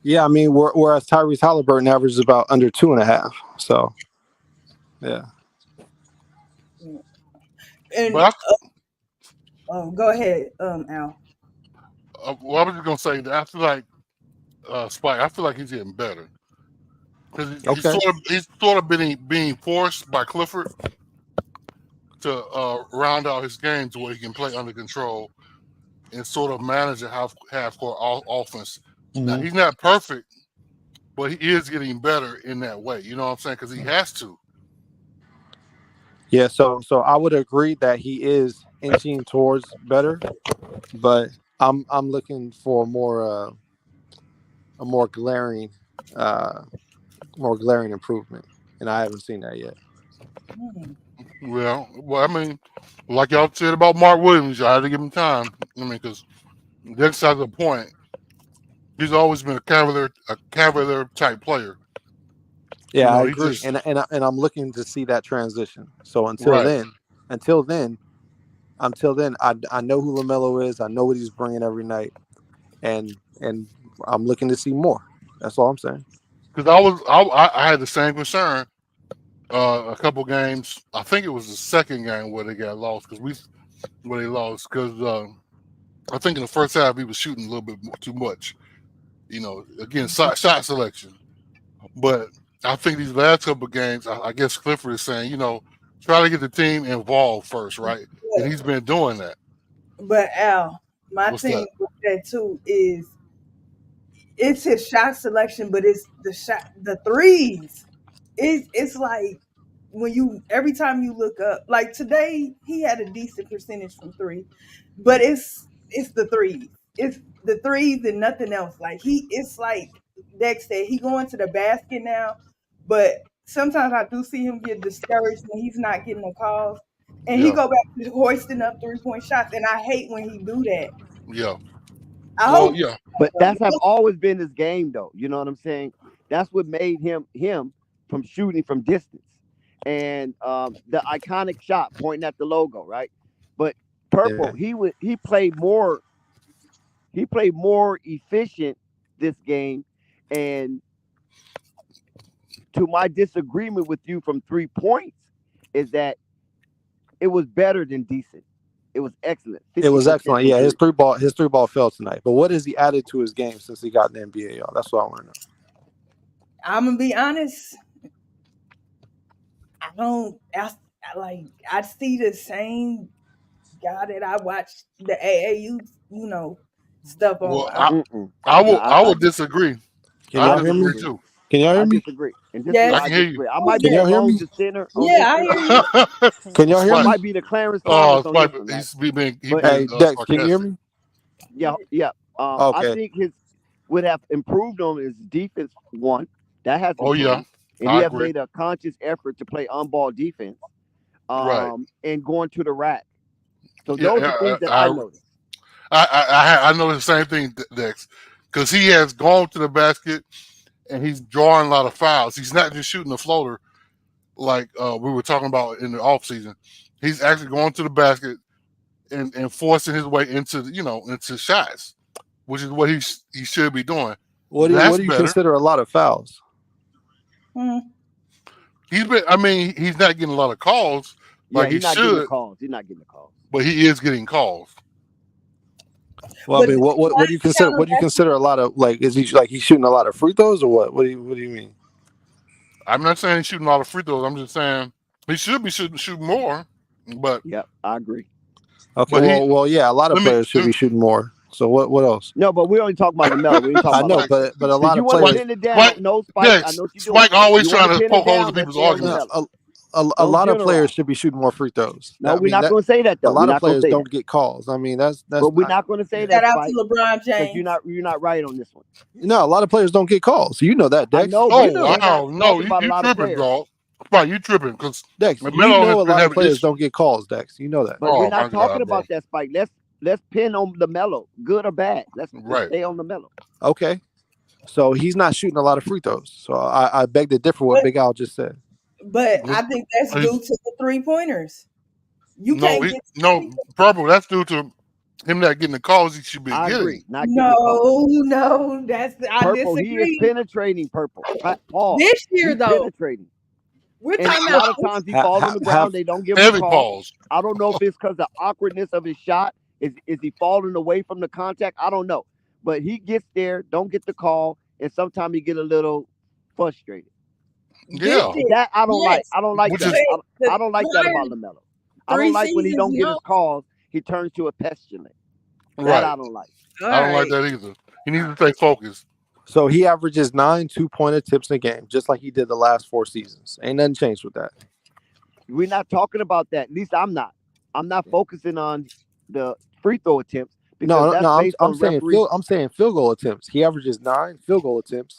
Yeah, I mean, whereas Tyrese Halliburton averages about under 2.5. So, yeah.
And
But
go ahead, Al.
well, I was just gonna say that I feel like Spike. I feel like he's getting better because
Okay.
he's sort of being forced by Clifford to round out his game to where he can play under control and sort of manage a half court offense. Now he's not perfect, but he is getting better in that way. You know what I'm saying? Because he has to.
Yeah, so I would agree that he is inching towards better, but I'm looking for a more glaring improvement, and I haven't seen that yet.
Well, I mean, like y'all said about Mark Williams, y'all had to give him time. I mean, because that's side of the point. He's always been a cavalier type player.
Yeah,
You
I
know, he
agree,
just
and I'm looking to see that transition. So
right.
until then, I know who Lamelo is. I know what he's bringing every night, and I'm looking to see more. That's all I'm saying.
Because I had the same concern a couple games. I think it was the second game where they got lost where they lost because I think in the first half he was shooting a little bit too much. You know, again, shot selection. But I think these last couple of games, I guess Clifford is saying, you know, try to get the team involved first, right? And he's been doing that.
But Al, my
What's that?
thing with that too is it's his shot selection, but it's the threes. It's like when you every time you look up, like today he had a decent percentage from three, but it's the threes. It's the threes and nothing else. Like it's like Dex said, he going to the basket now, but sometimes I do see him get discouraged when he's not getting the calls, and he
Yeah,
go back to hoisting up 3-point shots, and I hate when he do that.
yeah.
I
Well,
hope.
yeah.
But that's have always been his game, though. You know what I'm saying? That's what made him from shooting from distance, and the iconic shot pointing at the logo, right? But
Yeah.
Purple, he played more efficient this game, and to my disagreement with you from 3 points is that it was better than decent. It was excellent.
It was
50%
excellent.
from
Yeah,
three.
his three ball fell tonight. But what has he added to his game since he got in the NBA? Y'all? That's what I want to know.
I'm gonna be honest. I don't. I see the same guy that I watched the AAU, stuff
Well,
on.
No,
I would disagree.
Can
I
y'all
I
hear me?
disagree
disagree.
too.
Can y'all hear
I
me?
disagree. And this is
Yes,
why
I
I
can hear you.
disagree. I might be
Can
the
y'all hear
lone
me?
dissenter on
yeah,
this
I
one.
hear you.
Can y'all hear
I
Spike.
me?
might be the Clarence Thomas on this
Spike.
one, man.
He
But
being
Hey, Dex, can you hear
sarcastic.
me?
yeah. I
Okay.
think his would have improved on his defense. One that has
Oh yeah,
improved, and he
I
has
agree.
made a conscious effort to play on-ball defense.
Right.
And going to the rack. So
Yeah,
those are things that I noticed.
I know the same thing, Dex, because he has gone to the basket and he's drawing a lot of fouls. He's not just shooting a floater like we were talking about in the offseason. He's actually going to the basket and forcing his way into into shots, which is what he should be doing.
What
That's
do you
better.
consider a lot of fouls?
He's not getting a lot of calls
Yeah,
like he
he's not getting the
should,
calls. He's not getting the calls.
but he is getting calls.
Well, I
But
mean, what do you consider? What do you consider a lot of, like? Is he like he's shooting a lot of free throws or what? What do you mean?
I'm not saying he's shooting a lot of free throws. I'm just saying he should be shooting more, but
Yep, I agree.
Okay.
but he
Well, yeah, a lot of
let me
players should be shooting more. So what else?
No, but we only talking about Lamelo. We ain't talking
I
about
know,
Lamelo.
okay.
but a
Because
lot
you
of
want to
Spike,
players,
pin it down.
Spike,
No, Spike. I
Dex,
know what you're doing.
Spike always
You want
trying
to
to
pin it
poke holes
down.
in
Let's
people's
stay on
arguments.
Lamelo.
a
Don't
lot of players
generalize.
should be shooting more free throws.
No,
I
we're
mean
not
that
going to say that
a
though. We're
lot of
not going to
players
say that.
don't get calls. I mean that's
But we're not going to say
yeah.
that,
shout out to
Spike,
LeBron
because
James.
you're not right on this one.
No, a lot of players don't get calls. You know that,
I
Dex.
know,
You
but
know
Oh
that,
we're not
wow, no,
talking about a
you
lot of
tripping,
players.
dog. Spike, you tripping because
Dex. You
Melo has
know a
been
lot of
having
players
issues.
don't get calls, Dex. You know that.
But we're
Oh my
not talking
God, bro.
about that, Spike. Let's pin on Lamelo, good or bad. Let's
Right.
stay on Lamelo.
Okay. So he's not shooting a lot of free throws. So I beg to differ what
But
Big Al just said.
but I
He's-
think that's due
he's-
to the 3-pointers. You
no,
can't get
no, purple. That's due to him not getting the calls he should be
I
getting.
agree. Not getting the call.
No, I
Purple, he is
disagree.
penetrating. Purple. Pause.
This year,
He's
though,
penetrating.
we're
And
talking
a
about
lot of times he
Ha-
falls
ha-
on the
have
ground. They don't give him a
Heavy
call.
pause.
I don't know if it's because the awkwardness of his shot. Is he falling away from the contact? I don't know. But he gets there, don't get the call, and sometimes he get a little frustrated.
Yeah.
this year.
That I don't like.
Yes,
I don't like
Which
that.
is
I don't like that about Lamelo. I
three
don't like when he
seasons,
don't get his calls. He turns to a pestilent. That
right.
I don't like.
All
I don't like
right.
that either. He needs to stay focused.
So he averages 9 2-point attempts in a game, just like he did the last 4 seasons. Ain't nothing changed with that.
We're not talking about that. At least I'm not. I'm not focusing on the free throw attempts because
No,
that's
no, I'm,
based
I'm
on
saying
referees.
I'm saying field goal attempts. He averages 9 field goal attempts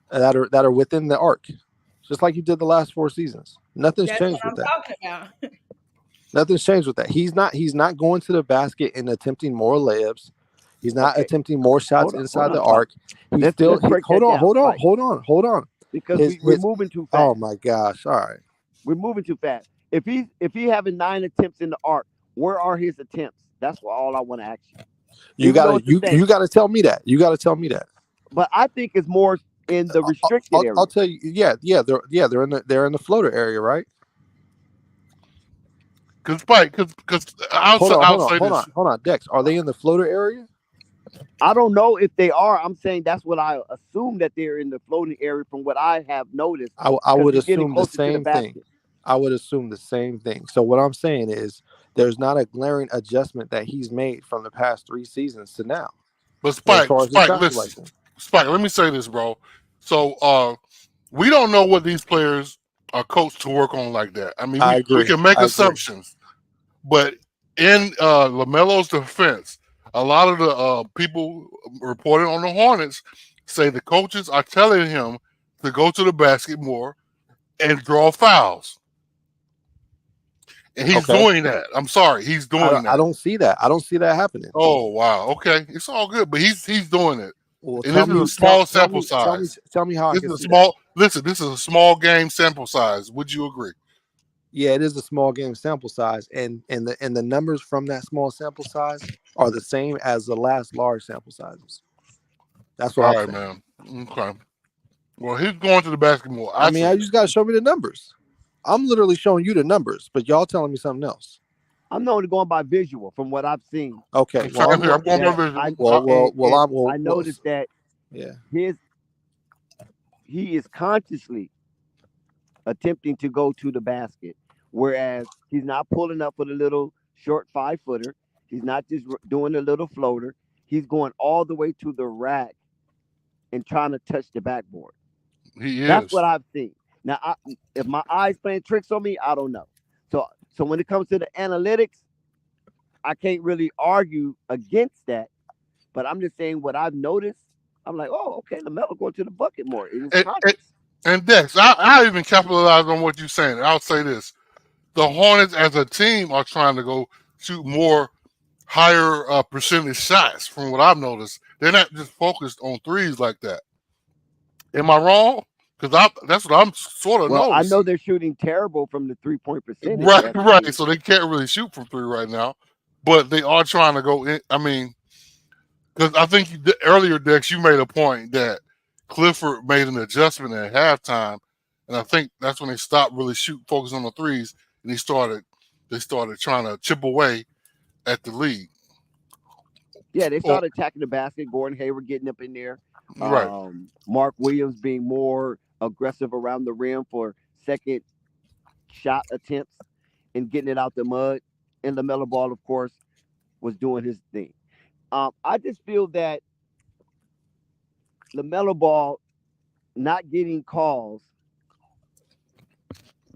that are within the arc, just like he did the last 4 seasons. Nothing's
That's
changed
what
with
I'm
that.
talking about.
Nothing's changed with that. He's not going to the basket and attempting more layups. He's not
Okay.
attempting more shots
Hold on,
inside
hold
the
on,
arc. He's
Let's
still
break
hold
that
on,
down.
hold on,
Right.
hold on.
Because we're moving too fast.
Oh my gosh! All right.
We're moving too fast. If he having 9 attempts in the arc, where are his attempts? That's all I want to ask you.
You
Even though
gotta
it's the same.
you gotta tell me that. You gotta tell me that.
But I think it's more in the restricted area.
I'll tell you. Yeah, they're in the floater area, right?
Because I'll say this.
Hold on, Dex. Are they in the floater area?
I don't know if they are. I'm saying that's what I assume that they're in the floating area from what I have noticed.
I
'cause
would
he's getting
assume the
closer to
same thing.
basket.
I would assume the same thing. So what I'm saying is, there's not a glaring adjustment that he's made from the past 3 seasons to now,
But
as
Spike,
far as his shot
listen.
selection.
Spike, let me say this, bro. So we don't know what these players are coached to work on like that. I mean,
I
we
agree.
can make
I agree.
assumptions. But in LaMelo's defense, a lot of the people reporting on the Hornets say the coaches are telling him to go to the basket more and draw fouls. And he's
Okay.
doing that. I'm sorry, he's doing that.
I don't see that. I don't see that happening.
Oh wow, okay, it's all good, but he's doing it.
Well,
And this is a small sample size.
Tell me how
This
I can
is a
see
small. Listen, this is a small game sample size. Would you agree?
Yeah, it is a small game sample size, and the numbers from that small sample size are the same as the last large sample sizes. That's what
All
I'm
right,
saying.
man. Okay. Well, he's going to the basketball.
I mean, I just got to show me the numbers. I'm literally showing you the numbers, but y'all telling me something else.
I'm only going by visual from what I've seen.
Okay.
Well, I'm going by visual.
I noticed that he is consciously attempting to go to the basket, whereas he's not pulling up for the little short 5-footer. He's not just doing a little floater. He's going all the way to the rack and trying to touch the backboard. That's what I've seen. Now, if my eyes playing tricks on me, I don't know. So when it comes to the analytics, I can't really argue against that. But I'm just saying what I've noticed. I'm like, oh, okay, LaMelo going to the bucket more.
And Dex, I even capitalize on what you're saying. I'll say this: the Hornets as a team are trying to go shoot more higher percentage shots. From what I've noticed, they're not just focused on threes like that. Am I wrong? Because that's what I'm sort of noticing.
I know they're shooting terrible from the 3-point percentage.
Right. So they can't really shoot from 3 right now, but they are trying to go in. I mean, because I think earlier, Dex, you made a point that Clifford made an adjustment at halftime, and I think that's when they stopped really focusing on the threes, and they started trying to chip away at the lead.
Yeah, they started attacking the basket. Gordon Hayward getting up in there.
Right.
Mark Williams being more aggressive around the rim for second shot attempts and getting it out the mud. And LaMelo Ball, of course, was doing his thing. I just feel that LaMelo Ball not getting calls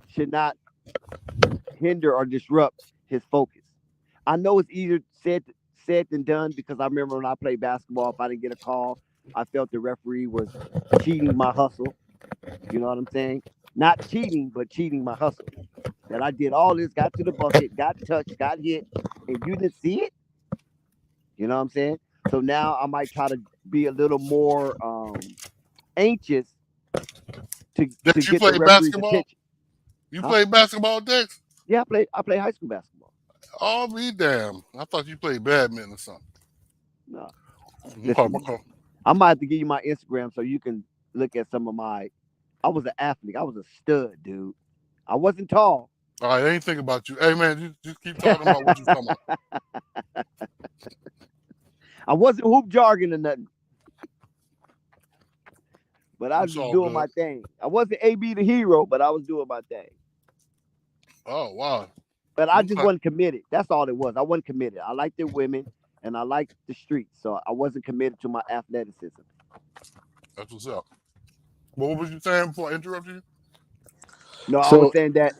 should not hinder or disrupt his focus. I know it's easier said than done because I remember when I played basketball, if I didn't get a call, I felt the referee was cheating my hustle. You know what I'm saying? Not cheating, but cheating my hustle. That I did all this, got to the bucket, got touched, got hit, and you didn't see it? You know what I'm saying? So now I might try to be a little more anxious to get the referee's attention.
You played basketball, Dex?
Yeah, I play high school basketball.
Oh, be damn. I thought you played badminton or something.
No.
Okay,
Listen,
okay.
I might have to give you my Instagram so you can look at some of my. I was an athlete. I was a stud, dude. I wasn't tall.
All right, I ain't think about you. Hey, man, just keep talking about what you're talking about.
I wasn't hoop jargon or nothing, but I was
It's
just
all
doing
good.
my thing. I wasn't AB the hero, but I was doing my thing.
Oh, wow.
But I just
Okay.
wasn't committed. That's all it was. I wasn't committed. I liked the women and I liked the streets, so I wasn't committed to my athleticism.
That's what's up. What was you saying before I interrupted you?
No, I was
So
saying that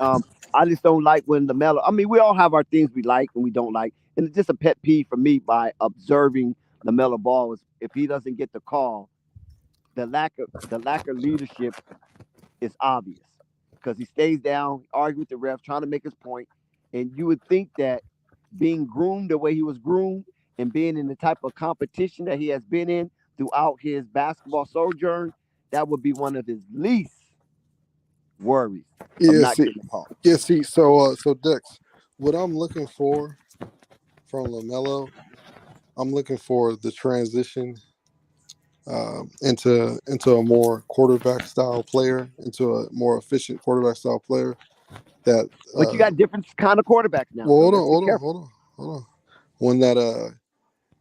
I just don't like when Lamelo. I mean, we all have our things we like and we don't like, and it's just a pet peeve for me by observing Lamelo Ball. Is if he doesn't get the call, the lack of leadership is obvious because he stays down, arguing with the ref, trying to make his point, and you would think that being groomed the way he was groomed and being in the type of competition that he has been in throughout his basketball sojourn, that would be one of his least worries of
yeah,
not
see,
getting the call.
so Dex, what I'm looking for from Lamelo, I'm looking for the transition into a more quarterback style player, into a more efficient quarterback style player. That
But you got different kind of quarterbacks now,
well,
so
hold on,
let's be
hold on,
careful.
hold on, hold on. One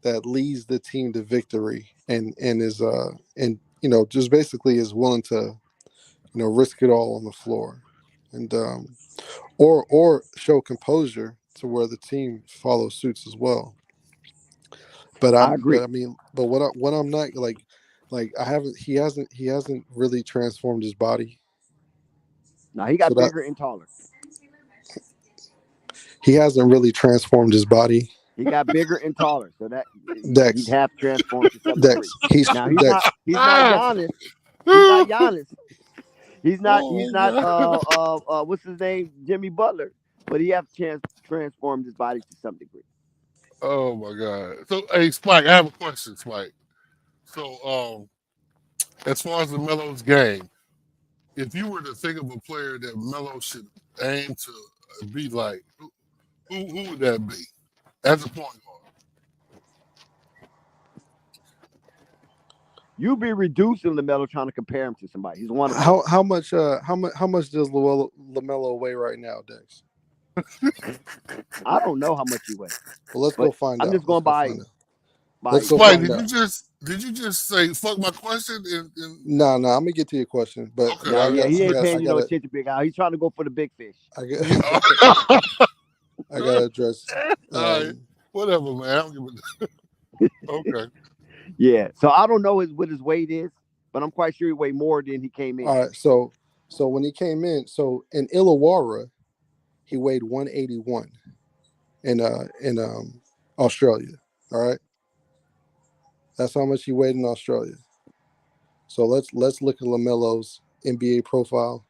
that leads the team to victory and is and just basically is willing to risk it all on the floor, and or show composure to where the team follows suits as well.
I agree.
But what I'm not like I haven't he hasn't really transformed his body.
Now he
So
got
that
bigger and taller.
he hasn't really transformed his body.
He got bigger and taller, so that he'd
Dex,
have transformed to some degree.
Dex, he's
Now he's not
Dex.
he's not
Ah!
Giannis. He's not Giannis. He's
Oh,
not
God.
what's his name? Jimmy Butler. But he have transformed his body to some degree.
Oh, my God. So, hey, Spike, I have a question, Spike. So, as far as the Melo's game, if you were to think of a player that Melo should aim to be like, who would that be as a point guard?
You be reducing Lamelo trying to compare him to somebody. He's one of us.
How much does Lamelo weigh right now, Dex?
I don't know how much he weighs,
Well, let's
but
go find
I'm
out.
just
Let's
going
go
by
find out.
by
Let's go
Spike,
find
general.
out.
did you just say fuck my question?
No, I'm gonna get to your question, but
Okay,
Nah, yeah, he
I
ain't
got
paying
you.
you no attention, big guy. He's trying to go for the big fish.
I got I
All
gotta address.
right, whatever, man. I don't give a. Okay.
Yeah, so I don't know what his weight is, but I'm quite sure he weighed more than he came in.
All right, so when he came in, so in Illawarra, he weighed 181 in Australia. All right, that's how much he weighed in Australia. So let's look at Lamelo's NBA profile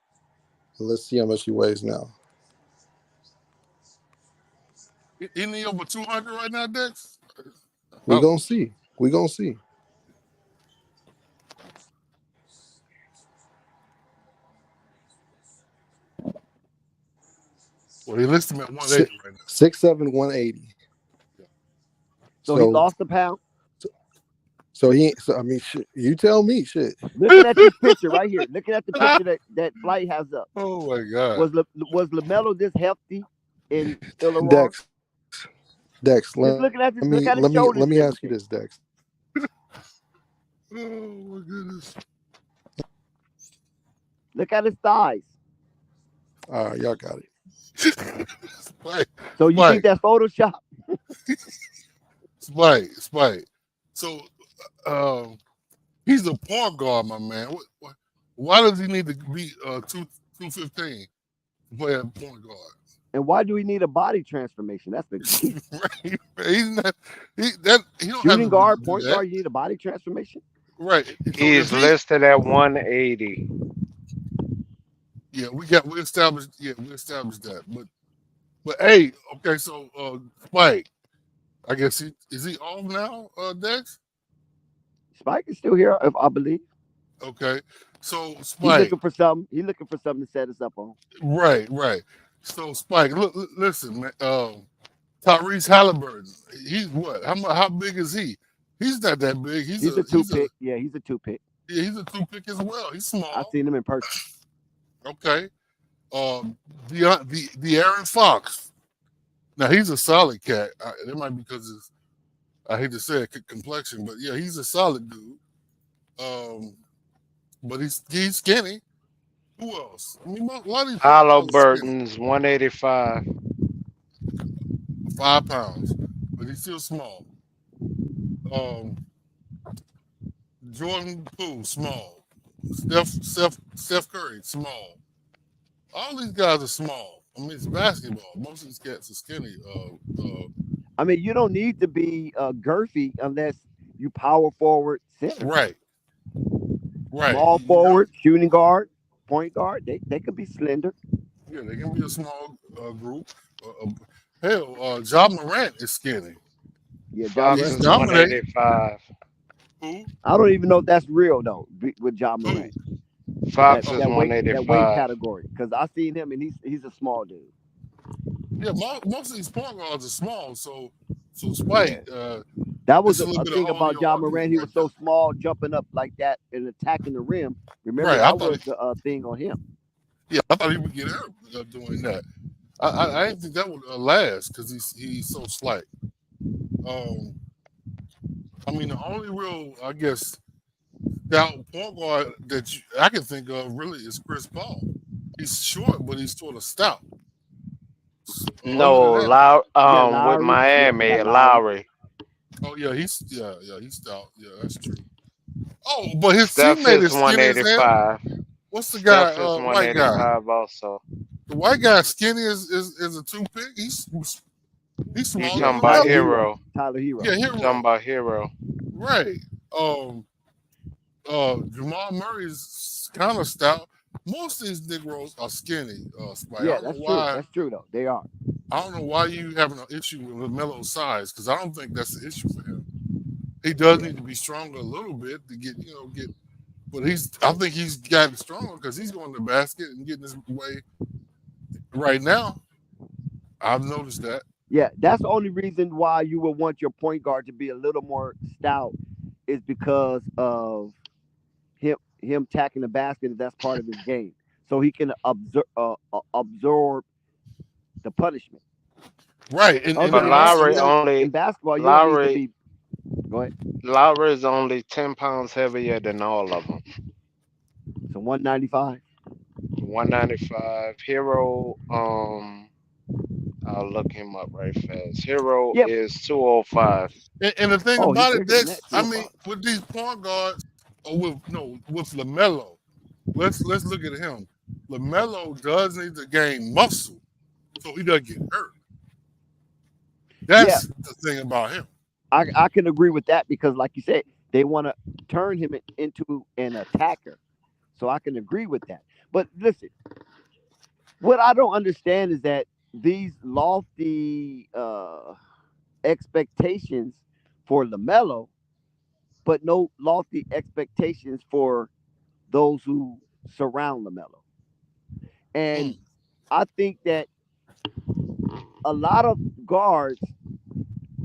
and let's see how much he weighs now.
Isn't he over 200 right now, Dex?
We
Oh,
gonna see. We gonna see.
well, he lists him at 180 right now.
6'7", 180.
So he
So
lost a pound.
so he. So I mean, shit, you tell me, shit.
Looking at this picture right here, looking at the picture that Flight has up,
Oh my God.
was Lamelo this healthy in Illawarra?
Dex, Dex,
Just looking at this, look at his
let
shoulders
me
and
ask you
everything.
this, Dex.
Oh my goodness.
Look at his thighs.
All right, y'all got it.
Spike,
So you think
Spike,
that's Photoshop?
Spike. So, um, he's a point guard, my man. Why does he need to be 215 to play at point guard?
And why do we need a body transformation? That's the key.
Right? He's not. He don't have
Shooting
to
guard,
do
point
that.
guard, you need a body transformation.
Right. So if
He's
he,
listed at 180.
yeah, we established that. But hey, okay, so Spike, I guess is he off now, Dex?
Spike is still here, I believe.
Okay. So
He's
Spike,
looking for something. He's looking for something to set us up on.
right. So Spike, look, listen, man. Tyrese Halliburton. He's what? How big is he? He's not that big.
He's a 2-pick. Yeah, he's a 2-pick.
Yeah, he's a 2-pick as well. He's small.
I've seen him in person.
Okay. The Aaron Fox. Now he's a solid cat. It might be because his, I hate to say it, complexion, but yeah, he's a solid dude. But he's skinny. Who else? I mean, a lot of these
Halliburton's 185.
5 pounds, but he's still small. Jordan Poole, small. Steph Curry, small. All these guys are small. I mean, it's basketball. Most of these cats are skinny.
I mean, you don't need to be girthy unless you power forward center.
Right.
Small forward, shooting guard, point guard. They could be slender.
Yeah, they can be a small group. Hell, Ja Morant is skinny.
Yeah,
Fox is 185.
Who?
I don't even know if that's real though with Ja Morant.
Fox is
That weight
185.
category, because I seen him and he's a small dude.
Yeah, most of these point guards are small. So Spike.
That was
it's
a thing about Ja Morant. He was so small, jumping up like that and attacking the rim. Remember,
Right,
that was the thing on him.
Yeah, I thought he would get hurt doing that. I didn't think that would last because he's so slight. I mean, the only real, I guess, stout point guard that I can think of really is Chris Paul. He's short, but he's sort of stout.
No,
Other than that-
Lowry.
with Miami,
Yeah,
Lowry.
Oh yeah, he's stout. Yeah, that's true. Oh, but his
Steph
teammate
is
is skinny as hell.
185.
What's the guy?
Steph is
White guy.
185 also.
The white guy skinny is a 2-pick. He's
You
smaller.
talking
than
about
Melo.
Hero?
Tyler Hero.
Yeah,
You
Hero.
talking about Hero?
Right. Jamal Murray's kind of stout. Most of these Negroes are skinny. Spike.
Yeah,
I don't
that's
know
true.
why.
That's true though. They are.
I don't know why you having an issue with Lamelo's size because I don't think that's the issue for him. He does need to be stronger a little bit to get. But I think he's gotten stronger because he's going to the basket and getting his way right now. I've noticed that.
Yeah, that's the only reason why you would want your point guard to be a little more stout is because of him tacking the basket. That's part of his game, so he can absorb the punishment.
Right. And
But Lowry only
in basketball, you
Lowry-
don't need to be. Go ahead.
Lowry is only 10 pounds heavier than all of them.
So 195.
195. Hero, I'll look him up right fast. Hero
Yep.
is 205.
And the thing
Oh,
about
he's
it,
bigger than
Dex,
that,
I
too,
mean,
Bob.
with these point guards, or with Lamelo, let's look at him. Lamelo does need to gain muscle so he doesn't get hurt. That's the thing about him.
I can agree with that because, like you said, they want to turn him into an attacker. So I can agree with that. But listen, what I don't understand is that these lofty expectations for LaMelo, but no lofty expectations for those who surround LaMelo. And I think that a lot of guards,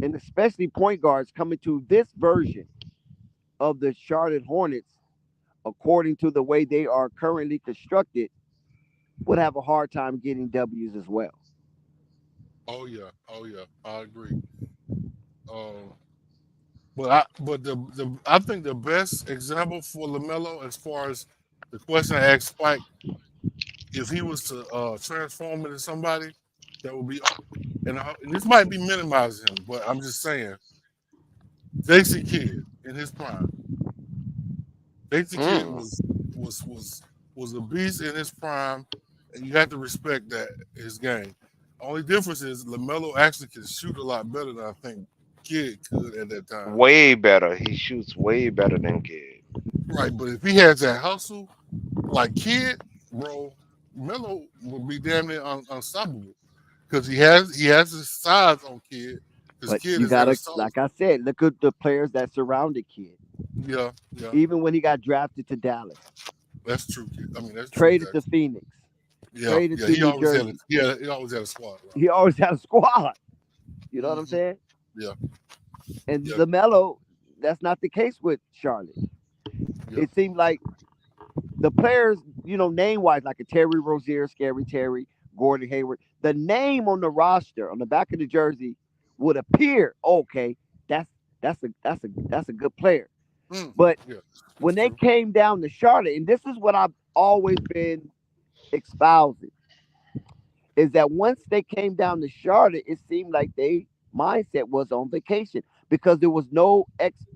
and especially point guards, coming to this version of the Charlotte Hornets, according to the way they are currently constructed, would have a hard time getting W's as well.
Oh yeah, I agree. But I think the best example for LaMelo, as far as the question I asked Spike, if he was to transform into somebody, that would be. And this might be minimizing him, but I'm just saying, Jason Kidd in his prime. Jason Kidd was a beast in his prime, and you have to respect that his game. Only difference is LaMelo actually can shoot a lot better than I think Kidd could at that time.
Way better. He shoots way better than Kidd.
Right, but if he has that hustle like Kidd, bro, Melo would be damn near unstoppable because he has his size on Kidd.
But
Kidd
you
is
gotta,
Arizona.
like I said, look at the players that surrounded Kidd.
Yeah.
Even when he got drafted to Dallas,
That's true, Kid. I mean, that's
traded
true.
to Phoenix,
Yeah,
traded to
he
New
always
Jersey.
he always had a squad. Right?
He always had a squad. You know what I'm saying?
Yeah.
And
Yeah.
Lamelo, that's not the case with Charlotte.
Yeah.
It seemed like the players, name wise, like a Terry Rozier, Scary Terry, Gordon Hayward, the name on the roster on the back of the jersey would appear okay. That's a good player. But
Yeah.
when
It's
they
true.
came down to Charlotte, and this is what I've always been espousing, is that once they came down to Charlotte, it seemed like they mindset was on vacation because there was no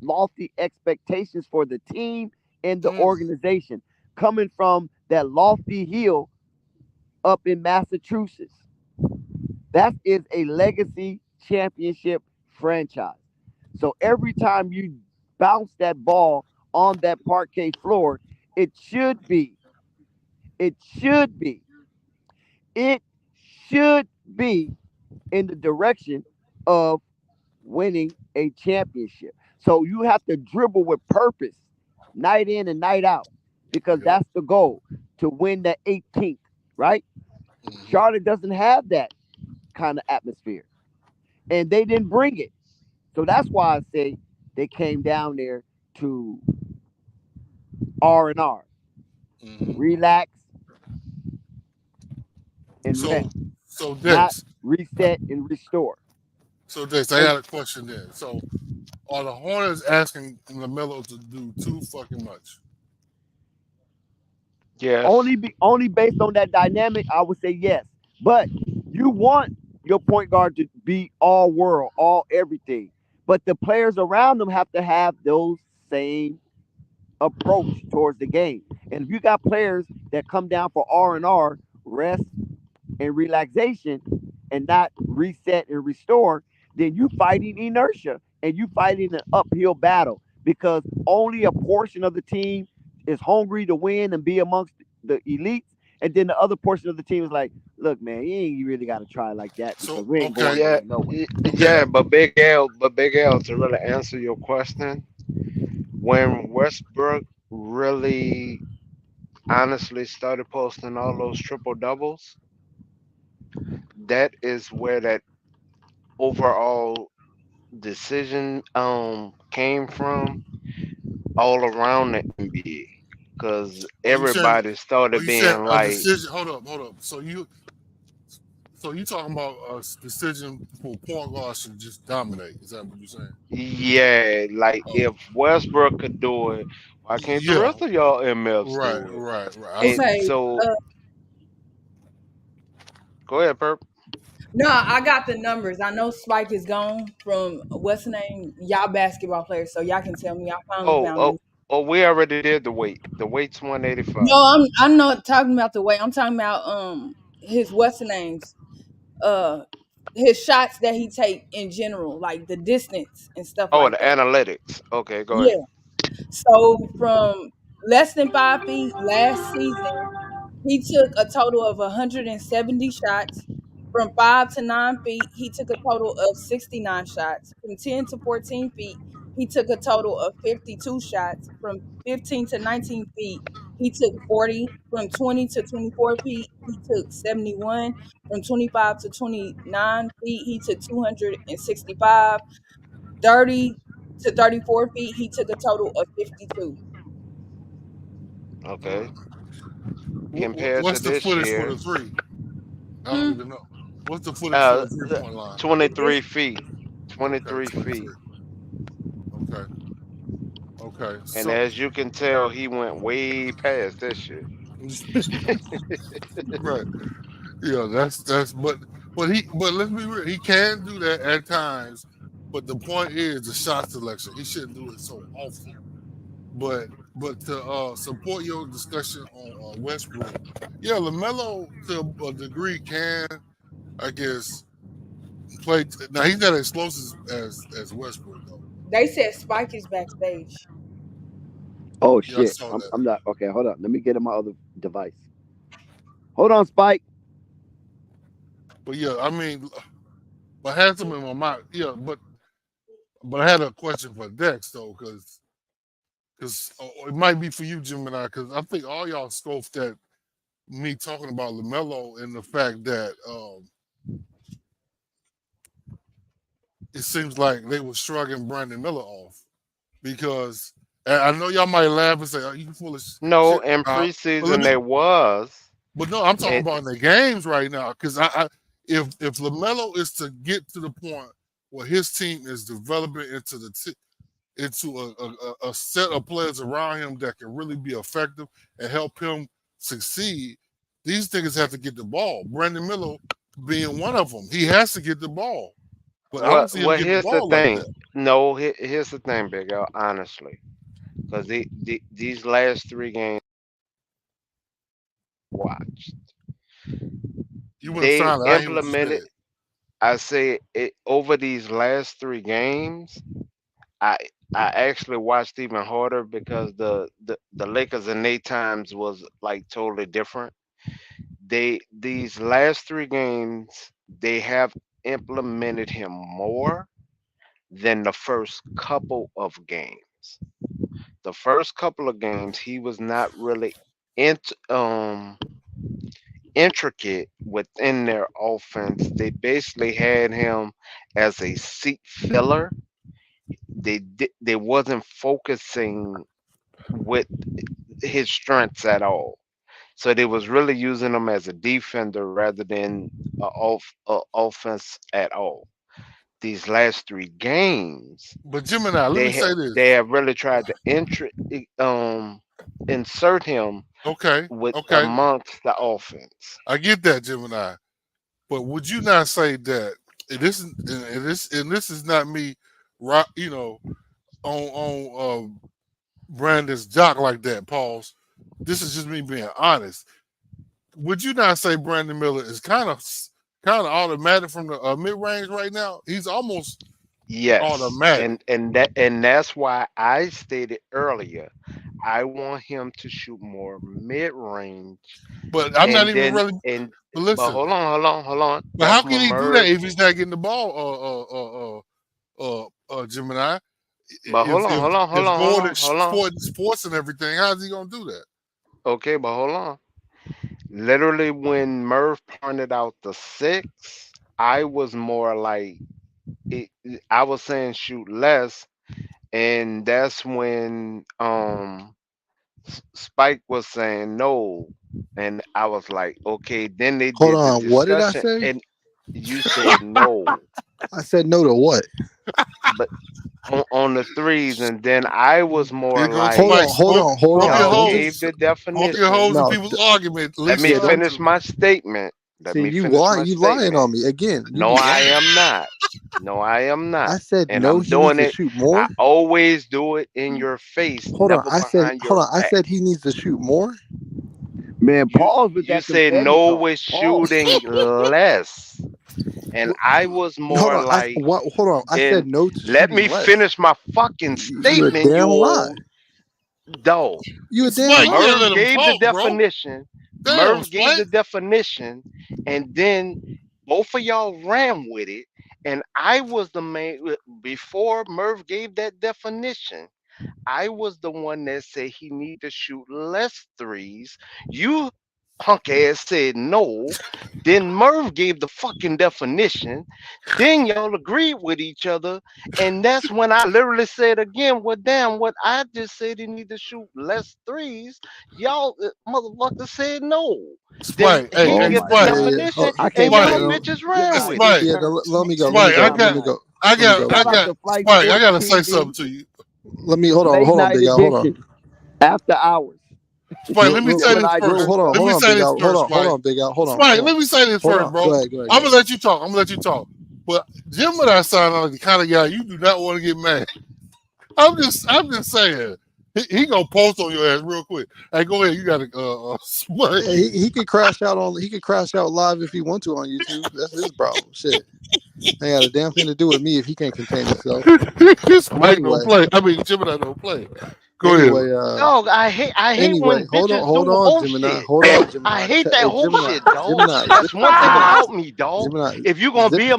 lofty expectations for the team and the organization coming from that lofty hill up in Massachusetts. That is a legacy championship franchise. So every time you bounce that ball on that parquet floor, it should be, it should be, it should be in the direction of winning a championship. So you have to dribble with purpose, night in and night out, because
Yep.
that's the goal, to win the 18th, right?
Mm-hmm.
Charlotte doesn't have that kind of atmosphere, and they didn't bring it. So that's why I say they came down there to R&R,
Mm-hmm.
relax and
So,
rest,
so
not
Dex,
reset and restore.
I
And
got a question then. So, are the Hornets asking Lamelo to do too fucking much?
Yes.
only based on that dynamic, I would say yes. But you want your point guard to be all world, all everything. But the players around them have to have those same approach towards the game. And if you got players that come down for R&R, rest and relaxation, and not reset and restore, then you fighting inertia and you fighting an uphill battle because only a portion of the team is hungry to win and be amongst the elites. And then the other portion of the team is like, look, man, you ain't really got to try like that because
So,
we ain't going
okay,
Yeah,
nowhere.
okay,
yeah, but Big L, to really answer your question, when Westbrook really honestly started posting all those triple doubles, that is where that overall decision came from all around the NBA. Cause
are you saying?
everybody
Are
started
you saying
being
a
like,
decision? Hold up. So you talking about a decision for point guards to just dominate? Is that what you're saying?
yeah, like
Oh,
if Westbrook could do it, why can't the
yeah.
rest of y'all MFs
Right,
do it?
right. I
And
see.
Okay.
so
Uh,
go ahead, Perp.
no, I got the numbers. I know Spike is gone from what's the name? Y'all basketball players, so y'all can tell me. I finally
Oh,
found
oh,
them.
oh, we already did the weight. The weight's 185.
No, I'm not talking about the way. I'm talking about his what's the names? Uh his shots that he take in general, like the distance and stuff
Oh, the
like that.
analytics. Okay, go ahead.
Yeah. So from less than 5 feet last season, he took a total of 170 shots. From 5 to 9 feet, he took a total of 69 shots. From 10 to 14 feet, he took a total of 52 shots. From 15 to 19 feet, he took 40. From 20 to 24 feet, he took 71. From 25 to 29 feet, he took 265. 30 to 34 feet, he took a total of 52.
Okay. Compared to
What's the
this
footage for the
year,
three? I don't
Hmm.
even know. What's the footage for the
uh,
3 point line?
23
It's
feet.
Okay,
23 feet.
23. Okay, okay.
And
So,
as you can tell, he went way past that shit.
right. Yeah, but let's be real. He can do that at times. But the point is the shot selection. He shouldn't do it so often. But to support your discussion on Westbrook, yeah, Lamelo to a degree can, I guess, play. Now he's not as explosive as Westbrook though.
They said Spike is backstage.
Oh
Yeah, I
shit.
saw
I'm
that.
I'm not okay. Hold on. Let me get in my other device. Hold on, Spike.
But yeah, I mean, but I had some in my mind. Yeah, but I had a question for Dex though, because it might be for you, Gemini, because I think all y'all scoffed at me talking about Lamelo and the fact that it seems like they were shrugging Brandon Miller off because and I know y'all might laugh and say, "Oh, you full of
No,
shit."
in
But let
preseason
me.
they was.
But no, I'm talking
And
about in the games right now because if Lamelo is to get to the point where his team is developing into into a set of players around him that can really be effective and help him succeed, these niggas have to get the ball. Brandon Miller being one of them, he has to get the ball. But I don't see him getting the
here's the
ball like
thing.
that.
No, here's the thing, Big L, honestly. Because these last three games I watched,
You went
they
silent. I hear what you
implemented,
said.
I say it over these last three games. I I actually watched even harder because the Lakers in their times was like totally different. These last three games they have implemented him more than the first couple of games. The first couple of games he was not really int intricate within their offense. They basically had him as a seat filler. They wasn't focusing with his strengths at all. So they was really using him as a defender rather than offense at all. These last three games,
But Gemini, let me say
they
this.
have really tried to insert him
Okay,
with
okay,
amongst the offense.
I get that, Gemini. But would you not say that this is not me, you know, on Brandon's jock like that? Pause. This is just me being honest. Would you not say Brandon Miller is kind of automatic from the mid range right now? He's almost
Yes,
automatic.
and that's why I stated earlier, I want him to shoot more mid range,
But I'm not
and
even
then
really.
and
But
but
listen,
hold on.
but how
That's
can
when
he do that
Merv.
if he's not getting the ball? Gemini.
But
If if if Gordon
hold on.
sports and everything, how's he gonna do that?
Okay, but hold on. Literally, when Merv pointed out the six, I was more like it, I was saying shoot less, and that's when Spike was saying no, and I was like, okay. Then they
Hold
did the
on. What did I
discussion,
say?
and you said no,
I said no to what?
but on the threes, and then I was more
Here goes
Hold
like,
Spike.
on. Hold on. Hold on.
y'all
Hold on.
gave the
Poking holes
definition.
in
No.
people's argument. At
Let
least
me
Yeah.
tell the
finish
truth.
my statement. Let
See,
me finish my
you lying
statement.
on me again. You
No,
be
I
lying.
am not. No, I am
I
not.
said
And
no.
I'm
He needs
doing
to
it.
shoot
I
more.
always do it in your face,
Hold on.
never behind
Hold
your
on. I
back.
said he needs to shoot more.
Man, pause with
You
that
said
confetti
no
talk.
with
Pause.
shooting less. And I was
Hold
more
on.
like,
What? Hold on. I said
then
no to
let
shooting
me
less.
finish my fucking
You a
statement, you
damn lie.
old dog.
You a damn
Spike, you
lie.
gotta let
Merv
him
gave the
talk, bro.
definition.
Damn,
Merv gave
Spike.
the definition, and then both of y'all ran with it. And I was the main before Merv gave that definition. I was the one that said he need to shoot less threes. You punk ass said no. Then Merv gave the fucking definition. Then y'all agreed with each other. And that's when I literally said again, well, damn, what I just said he need to shoot less threes. Y'all motherfucker said no. Then
Spike. Hey,
he
Oh
hey,
give
my
the
Spike.
Yeah. Yeah.
God.
definition,
I
and
can't
Spike.
y'all
believe
bitches ran
y'all
with it.
take
Spike.
Yeah.
turns.
Let me go. Let me
Spike.
go.
I
Let
got.
me go.
I
Let me
got.
go.
I
Shout out
got.
to Flight
Spike. I
Sports
gotta say something
TV,
to you.
Let me hold on.
late
Hold on,
night
big guy. Hold on.
edition, after hours.
Spike. Let me say this
Gemini
first.
Ghost
Let
Hold
me
Show.
on,
say
big guy.
this first,
Hold
Spike.
on, big guy. Hold on.
Spike.
Hold on.
Let me say this
Hold
first,
on.
bro.
Go ahead. Go ahead. Go
I'm gonna
ahead.
let you talk. I'm gonna let you talk. But Jim and I sound like the kind of guy you do not want to get mad. I'm just saying. He gonna post on your ass real quick. Hey, go ahead. You got to Spike.
Yeah, he could crash out on. He could crash out live if he want to on YouTube. That's his problem. Shit. Ain't got a damn thing to do with me if he can't contain himself.
Spike don't
Anyway.
play. I mean, Gemini don't play. Go ahead.
Anyway.
Dog, I hate
Anyway.
when bitches
Hold
do
on,
whole
Gemini.
shit.
Hold on,
I
Gemini.
hate that
Hey,
whole
Gemini.
shit, dog.
Gemini.
That's one thing
Gemini.
about me, dog.
Gemini.
If you gonna
Zip.
be a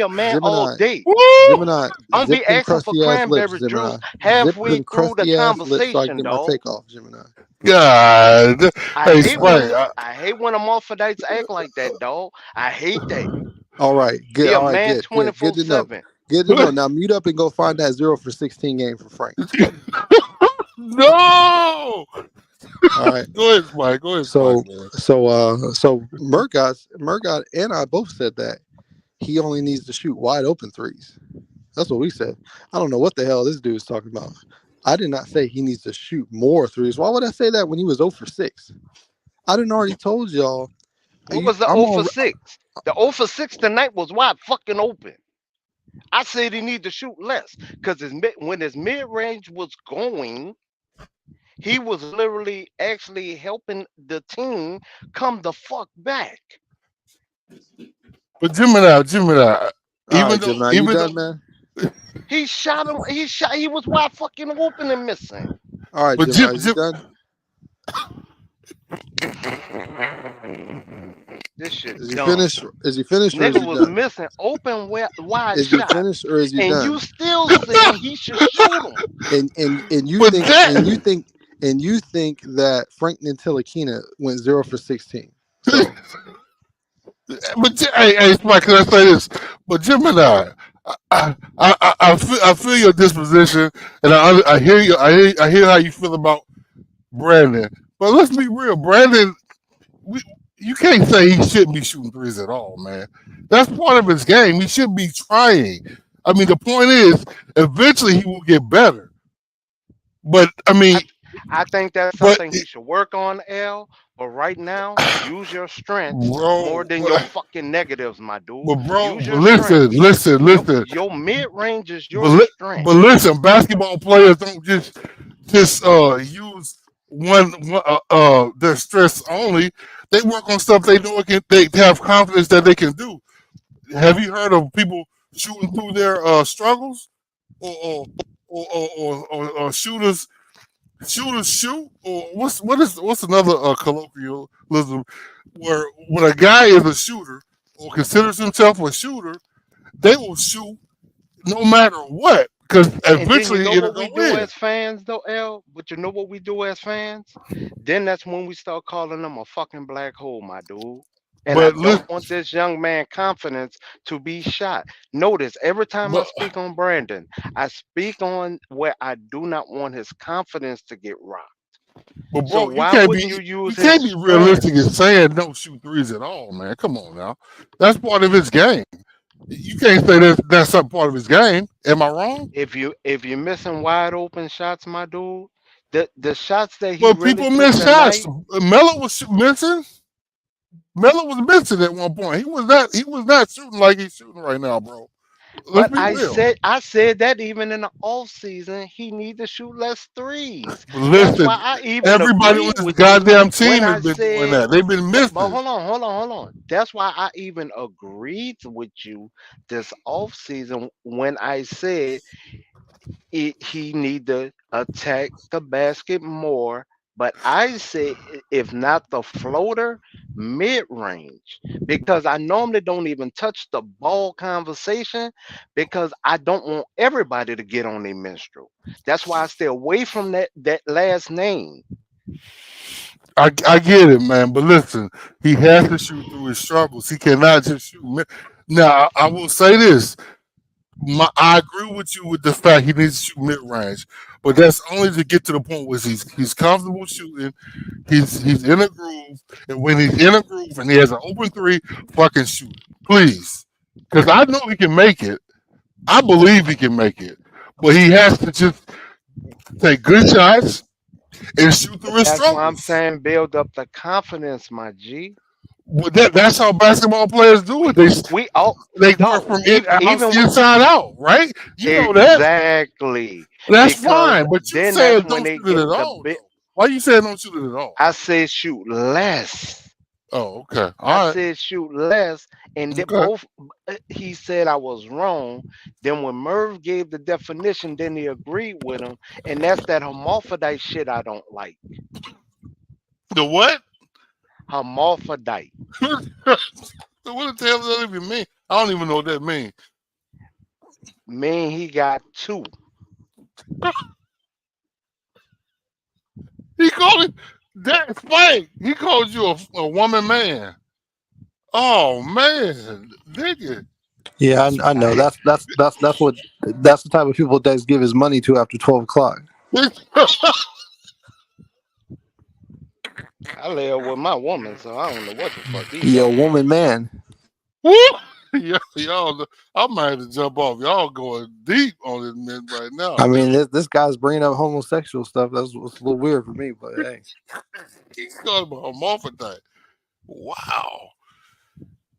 man all
Gemini.
day.
Woo!
Gemini.
Don't
Zip
be
them
asking for
crusty ass lips,
cranberry juice
Gemini. Zip
halfway
them
through the
crusty ass lips so I can
conversation,
get my
dog.
takeoff, Gemini.
God.
I
Hey,
hate when
Spike.
I hate when Hermaphrodites act like that, dog. I hate that.
All right, good.
Be a
All right,
man
good, good, good
twenty-four
to know.
seven.
Get it on now. Mute up and go find that 0 for 16 game for Frank.
No.
All right.
Go ahead, Mike. Go ahead,
So
Mike, man.
so Murgot and I both said that he only needs to shoot wide open threes. That's what we said. I don't know what the hell this dude is talking about. I did not say he needs to shoot more threes. Why would I say that when he was 0 for 6? I didn't already told y'all.
What was the
I'm
0
on.
for 6? The 0 for 6 tonight was wide fucking open. I said he need to shoot less because when his mid range was going, he was literally actually helping the team come the fuck back.
But Gemini.
All
Even
right,
though,
Gemini, you
even
done,
though,
man?
He shot him. He was wide fucking open and missing.
All right,
but
Gemini, you done?
This shit
Is he
dumb.
finished? Is he finished or is
Nigga
he
was
done?
missing open wide
Is he
shots,
finished or is he
and
done?
you still saying he should shoot them.
And you
but
think
that,
you think that Frank Ntilikina went 0 for 16. So
but hey, Mike, can I say this? But Gemini, I feel your disposition, and I hear you. I hear how you feel about Brandon. But let's be real, Brandon. You can't say he shouldn't be shooting threes at all, man. That's part of his game. He should be trying. I mean, the point is, eventually he will get better. But I mean,
I think that's
but
something he should work on, L. But right now, use your strengths more
bro,
than your fucking negatives, my dude. Use your
listen,
strengths.
listen.
Your mid range is
But
your strength.
listen, basketball players don't just use one their stress only. They work on stuff they know they have confidence that they can do. Have you heard of people shooting through their struggles, or shooters shoot, or what's another colloquialism where when a guy is a shooter or considers himself a shooter, they will shoot no matter what because
And then you
eventually
know
it'll
what
go
we do
in.
as fans, though, L? But you know what we do as fans? Then that's when we start calling them a fucking black hole, my dude. And I
But
don't
listen,
want this young man confidence to be shot. Notice every time I
but
speak on Brandon, I speak on where I do not want his confidence to get rocked.
but
So
bro,
why wouldn't you
you
use his
can't be realistic in
strengths?
saying don't shoot threes at all, man. Come on now, that's part of his game. You can't say that's not part of his game. Am I wrong?
If you're missing wide open shots, my dude, the shots that he
Well,
really
people
took
miss shots.
tonight.
Melo was missing. Melo was missing at one point. He was not shooting like he's shooting right now, bro. Let's
But
be real.
I said that even in the off season, he need to shoot less threes.
But
That's why
listen,
I even
everybody on
agreed
this
with you
goddamn
when
team has
I
been doing
said,
that. They've been
but
missing.
hold on. That's why I even agreed with you this off season when I said he need to attack the basket more. But I say if not the floater, mid range, because I normally don't even touch the ball conversation because I don't want everybody to get on their menstrual. That's why I stay away from that last name.
I get it, man. But listen, he has to shoot through his struggles. He cannot just shoot. Now, I will say this. I agree with you with the fact he needs to shoot mid range, but that's only to get to the point where he's comfortable shooting. He's in a groove, and when he's in a groove and he has an open three, fucking shoot it, please, because I know he can make it. I believe he can make it, but he has to just take good shots and shoot through his
That's why I'm
struggles.
saying build up the confidence, my G.
Well, that's how basketball players do it.
We all
They work
dog
from
even with
inside out, right? You know that.
exactly
That's
because
fine, but you
then that's
said
when
don't
they
shoot it
get
at
the
all, though. Why you saying don't shoot it at all?
I said shoot less.
Oh, okay.
I
All right.
said shoot less, and then
Okay.
both. He said I was wrong. Then when Merv gave the definition, then he agreed with him, and that's that hermaphrodite shit I don't like.
The what?
Hermaphrodite.
What the hell does that even mean? I don't even know what that means.
Man, he got two.
He called it that Spike. He called you a woman man. Oh man, nigga.
Yeah, I know.
I
That's the type of people Dex give his money to after 12 o'clock.
I live with my woman, so I don't know what the fuck these
He a
jokers.
woman man.
Woo! Y'all, I might have to jump off. Y'all going deep on this man right now.
I mean, this guy's bringing up homosexual stuff. That's what's a little weird for me, but hey.
He's talking about hermaphrodite. Wow.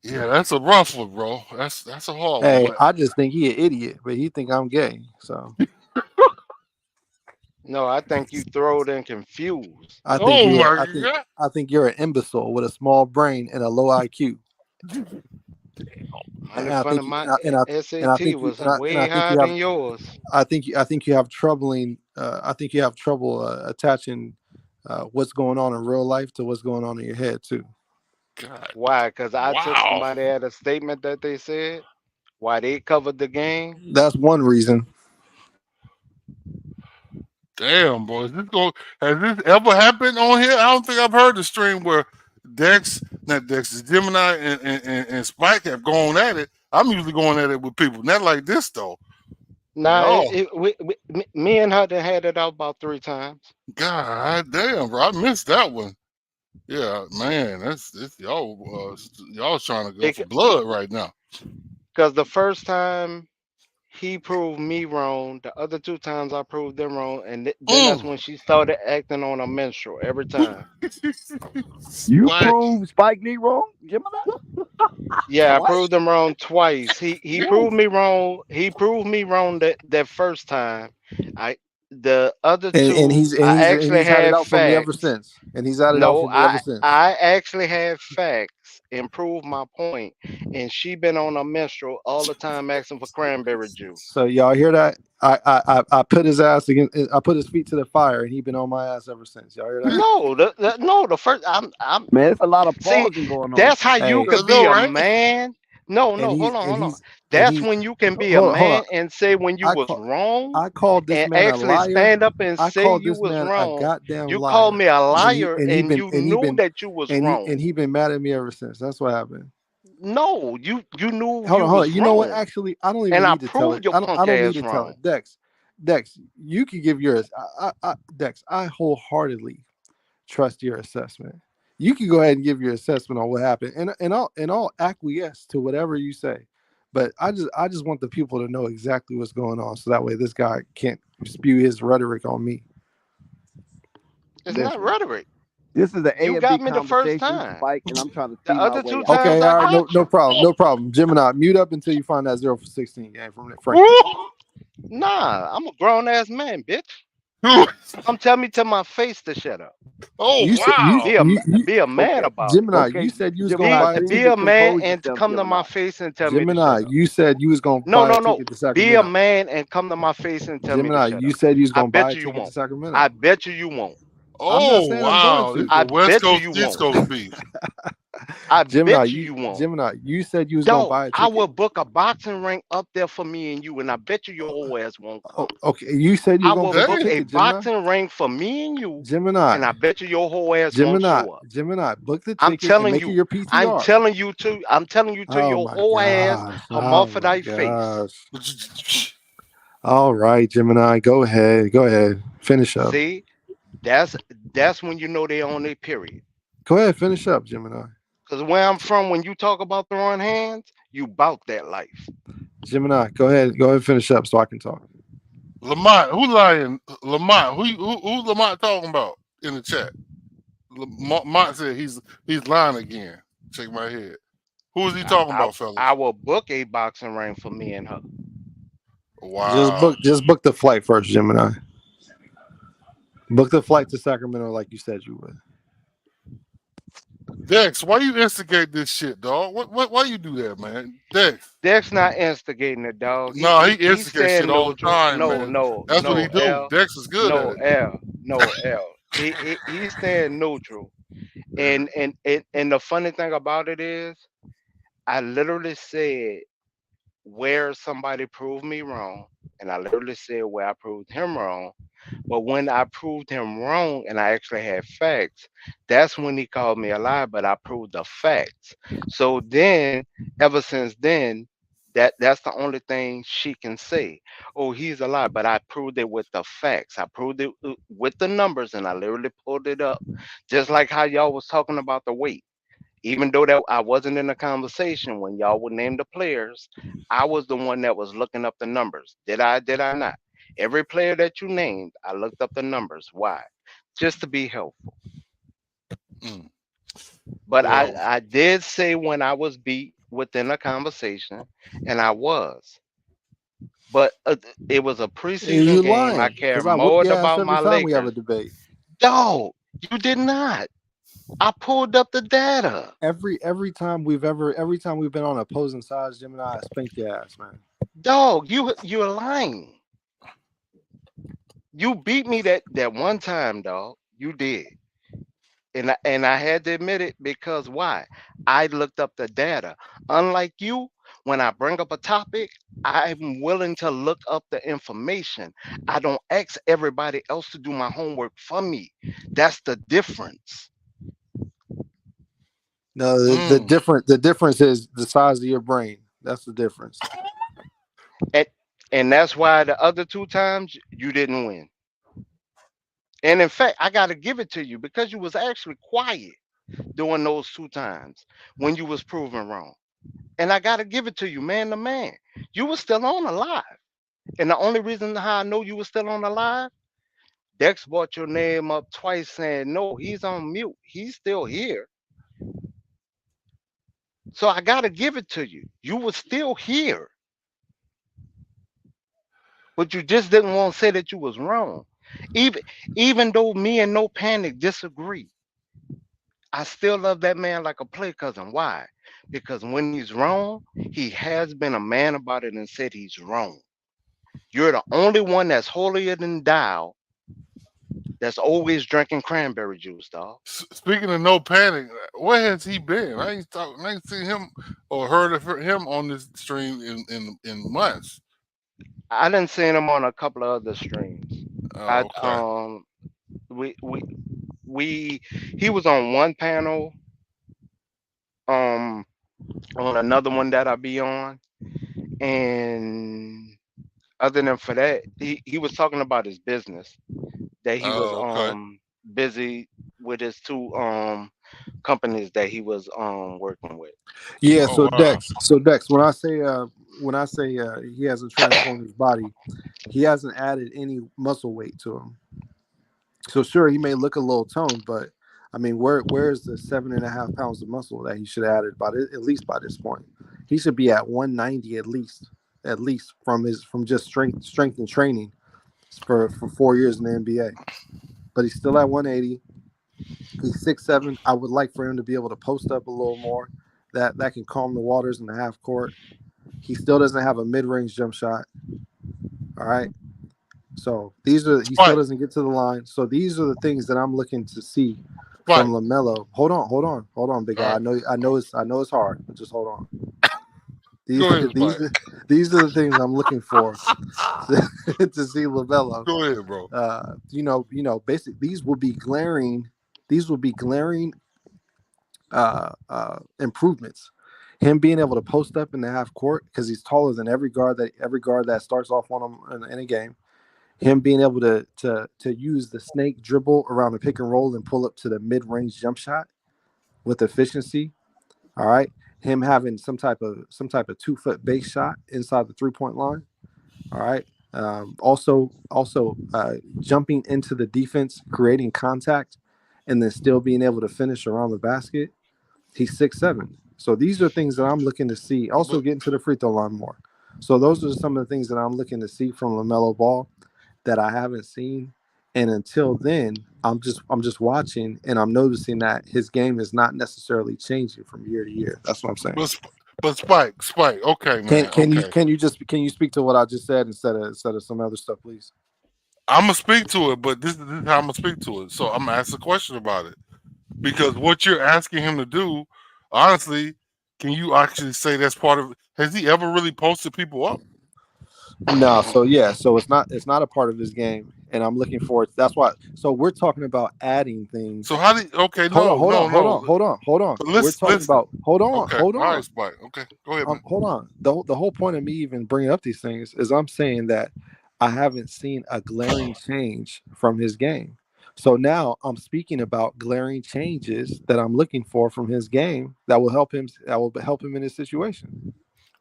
Yeah, that's a rough one, bro. That's a hard one.
Hey,
But
I just think he an idiot, but he think I'm gay. So
No, I think you throwed and confused.
I think
oh
you
my god.
I think you're an imbecile with a small brain and a low IQ. And
Honey
I
fun of
think you,
my
and I
SAT
think you
was
and I
way
think
higher
you have
than yours.
I think you have troubling I think you have trouble attaching what's going on in real life to what's going on in your head too.
God.
Why? Because I took
Wow.
somebody at a statement that they said. Why they covered the game?
That's one reason.
Damn, boy. Has this ever happened on here? I don't think I've heard the stream where not Dex, Gemini and Spike have gone at it. I'm usually going at it with people. Not like this though.
Nah,
Y'all,
me and her done had it out about 3 times.
god damn, bro. I missed that one. Yeah, man. That's y'all trying to go for blood right now.
Because the first time he proved me wrong, the other 2 times I proved them wrong, and then that's
Mm.
when she started acting on a menstrual every time.
You
Spike.
prove Spike Lee wrong, Gemini?
Yeah, I
What?
proved him wrong twice. He
Woo.
proved me wrong. He proved me wrong that first time. I the other two, I
And
actually
he's had it
had
out for me ever
facts.
since. And he's had it out
No,
for me ever since.
I actually have facts and proved my point. And she been on a menstrual all the time asking for cranberry juice.
So y'all hear that? I put his ass against. I put his feet to the fire, and he been on my ass ever since. Y'all hear that?
No, no, the first I'm
Man, it's a lot of
see,
pausing going on.
that's how you
Hey,
could be
No,
a
right?
man. No,
and
no,
he's
hold on.
and
That's
he's
when you can be a
hold on.
man and say when you
I
was
call
wrong
I called this
and
man a
actually
liar.
stand up and
I
say
called
you
this
was
man a
wrong.
goddamn
You called
liar,
me a
and
liar and you
he
knew
been
that you was wrong.
and he been mad at me ever since. That's what happened.
No, you knew
Hold
you
on, hold on.
was
You know what?
wrong.
Actually, I don't even
And I
need to tell
proved
it.
your
I
punk
don't need
ass
to tell
wrong.
it. Dex, you can give yours. Dex, I wholeheartedly trust your assessment. You can go ahead and give your assessment on what happened, and I'll acquiesce to whatever you say. But I just want the people to know exactly what's going on, so that way this guy can't spew his rhetoric on me.
It's not
Listen,
rhetoric.
this is an A
You
and B
got me the first
conversation,
time.
Spike, and I'm trying to
The
see my
other
way
two
out.
Okay,
times I
all right,
got you.
no problem. Gemini, mute up until you find that 0 for 16 game from Franklin.
Woo.
Nah, I'm a grown ass man, bitch. Come tell me to my face to shut up.
Oh
You said
wow.
Be a man
Okay,
about it.
Gemini,
okay,
you said you was gonna
Gemini,
buy a
Be
ticket.
a man
compose
and
yourself,
come to my
Gemini.
face and tell me to shut
Gemini,
up.
you said you was gonna
No,
buy a
no, no.
ticket to
Be a
Sacramento.
man and come to my face and tell me to
Gemini,
shut
you
up.
said you was
I
gonna buy
bet
a
you you
ticket to
won't. I
Sacramento.
bet you won't.
I'm not
Oh
saying I'm going
wow. This
to.
the
I
West
bet you
Coast
you
East
won't.
Coast beef.
I
Gemini,
bet you won't.
You said you was gonna
Dog,
buy a
I
ticket.
will book a boxing ring up there for me and you, and I bet you your whole ass won't
Oh,
come.
okay, you said you
I
was gonna
will
book the
book
Dang.
a
ticket, Gemini.
boxing ring for me and you,
Gemini,
and I bet you your whole ass won't show up.
Gemini, book the
I'm
ticket and
telling
make it
you.
your
I'm
PTR.
telling you to. I'm telling you to
Oh
your
my
whole ass,
gosh. Oh my
hermaphrodite face.
gosh. All right, Gemini, go ahead. Go ahead. Finish up.
See, that's that's when you know they on their period.
Go ahead, finish up, Gemini.
Cause where I'm from, when you talk about throwing hands, you bout that life.
Gemini, go ahead. Go ahead and finish up so I can talk.
Lamont, who lying? Lamont, who Lamont talking about in the chat? Lamont said he's lying again. Shake my head. Who is he
I,
talking
I
about, fellas?
I will book a boxing ring for me and her.
Wow.
Just book the flight first, Gemini. Book the flight to Sacramento like you said you would.
Dex, why you instigate this shit, dog? Why you do that, man? Dex.
Dex not instigating it, dog.
No, he
He's
instigates shit
saying
all the
neutral.
time,
No,
man.
no,
That's what he
no,
do.
L.
Dex is good at
No,
it.
L. No, L. He's staying neutral. And the funny thing about it is, I literally said where somebody proved me wrong, and I literally said where I proved him wrong. But when I proved him wrong and I actually had facts, that's when he called me a liar. But I proved the facts. So then, ever since then, That's the only thing she can say. Oh, he's a lie, but I proved it with the facts. I proved it with the numbers, and I literally pulled it up, just like how y'all was talking about the weight. Even though that I wasn't in the conversation when y'all would name the players, I was the one that was looking up the numbers. Did I? Did I not? Every player that you named, I looked up the numbers. Why? Just to be helpful.
Mm.
But
Well,
I did say when I was beat within a conversation, and I was. But it was a
And
preseason
you
game. I
lying
care
because I whoop
more
your ass
about
every
my
time we have a
Lakers.
debate.
Dog, you did not. I pulled up the data.
Every time we've been on opposing sides, Jim and I spanked your ass, man.
Dog, you're lying. You beat me that one time, dog. You did. And I had to admit it because why? I looked up the data. Unlike you, when I bring up a topic, I'm willing to look up the information. I don't ask everybody else to do my homework for me. That's the difference.
No,
mm.
the difference is the size of your brain. That's the difference.
And and that's why the other two times you didn't win. And in fact, I got to give it to you because you was actually quiet during those two times when you was proven wrong. And I got to give it to you, man to man. You was still on alive. And the only reason how I know you was still on alive, Dex brought your name up twice saying, no, he's on mute. He's still here. So I got to give it to you. You was still here, but you just didn't want to say that you was wrong. Even even though me and No Panic disagree, I still love that man like a play cousin. Why? Because when he's wrong, he has been a man about it and said he's wrong. You're the only one that's holier than thou that's always drinking cranberry juice, dog.
Speaking of no panic, where has he been? I ain't seen him or heard of him on this stream in months.
I didn't see him on a couple of other streams. I
Oh, okay.
we we we he was on one panel, um on another one that I be on, and other than for that, he was talking about his business that he was
Oh, okay.
busy with his two companies that he was working with.
Yeah.
Oh, wow.
So Dex, when I say he hasn't transformed his body, he hasn't added any muscle weight to him. So sure, he may look a little toned, but I mean, where's the 7.5 pounds of muscle that he should have added at least by this point? He should be at 190 at least from just strength and training for 4 years in the NBA. But he's still at 180. He's 6'7". I would like for him to be able to post up a little more. That can calm the waters in the half court. He still doesn't have a mid range jump shot. All right. So he still
Spike,
doesn't get to the line. So these are the things that I'm looking to see from
Spike.
Lamelo. Hold on, big guy.
All
I know it's hard, but just hold on.
right.
These
Go ahead, Spike.
these are the things I'm looking for to see Lamelo.
Go ahead, bro.
Basically these will be glaring improvements. Him being able to post up in the half court because he's taller than every guard that starts off on him in a game. Him being able to use the snake dribble around the pick and roll and pull up to the mid range jump shot with efficiency. All right. Him having some type of 2 foot base shot inside the 3-point line. All right. Also, jumping into the defense, creating contact, and then still being able to finish around the basket. He's 6'7". So these are things that I'm looking to see. Also,
But
getting to the free throw line more. So those are some of the things that I'm looking to see from LaMelo Ball that I haven't seen. And until then, I'm just watching, and I'm noticing that his game is not necessarily changing from year to year. That's what I'm saying.
but but Spike. Okay,
Can
man.
can you
Okay.
can you just can you speak to what I just said instead of some other stuff, please?
I'm gonna speak to it, but this is how I'm gonna speak to it. So I'm gonna ask a question about it because what you're asking him to do, honestly, can you actually say that's part of? Has he ever really posted people up?
No, so yeah, so it's not a part of his game, and I'm looking forward. That's why. So we're talking about adding things.
So how do you, okay?
Hold on,
No,
hold
no,
on, hold
no.
on, hold on, hold on.
But
We're
listen,
talking
listen.
about. Hold on,
Okay,
hold
all
on.
right, Spike. Okay, go ahead, man.
Hold on. The whole point of me even bringing up these things is I'm saying that I haven't seen a glaring change from his game. So now I'm speaking about glaring changes that I'm looking for from his game that will help him. That will help him in his situation.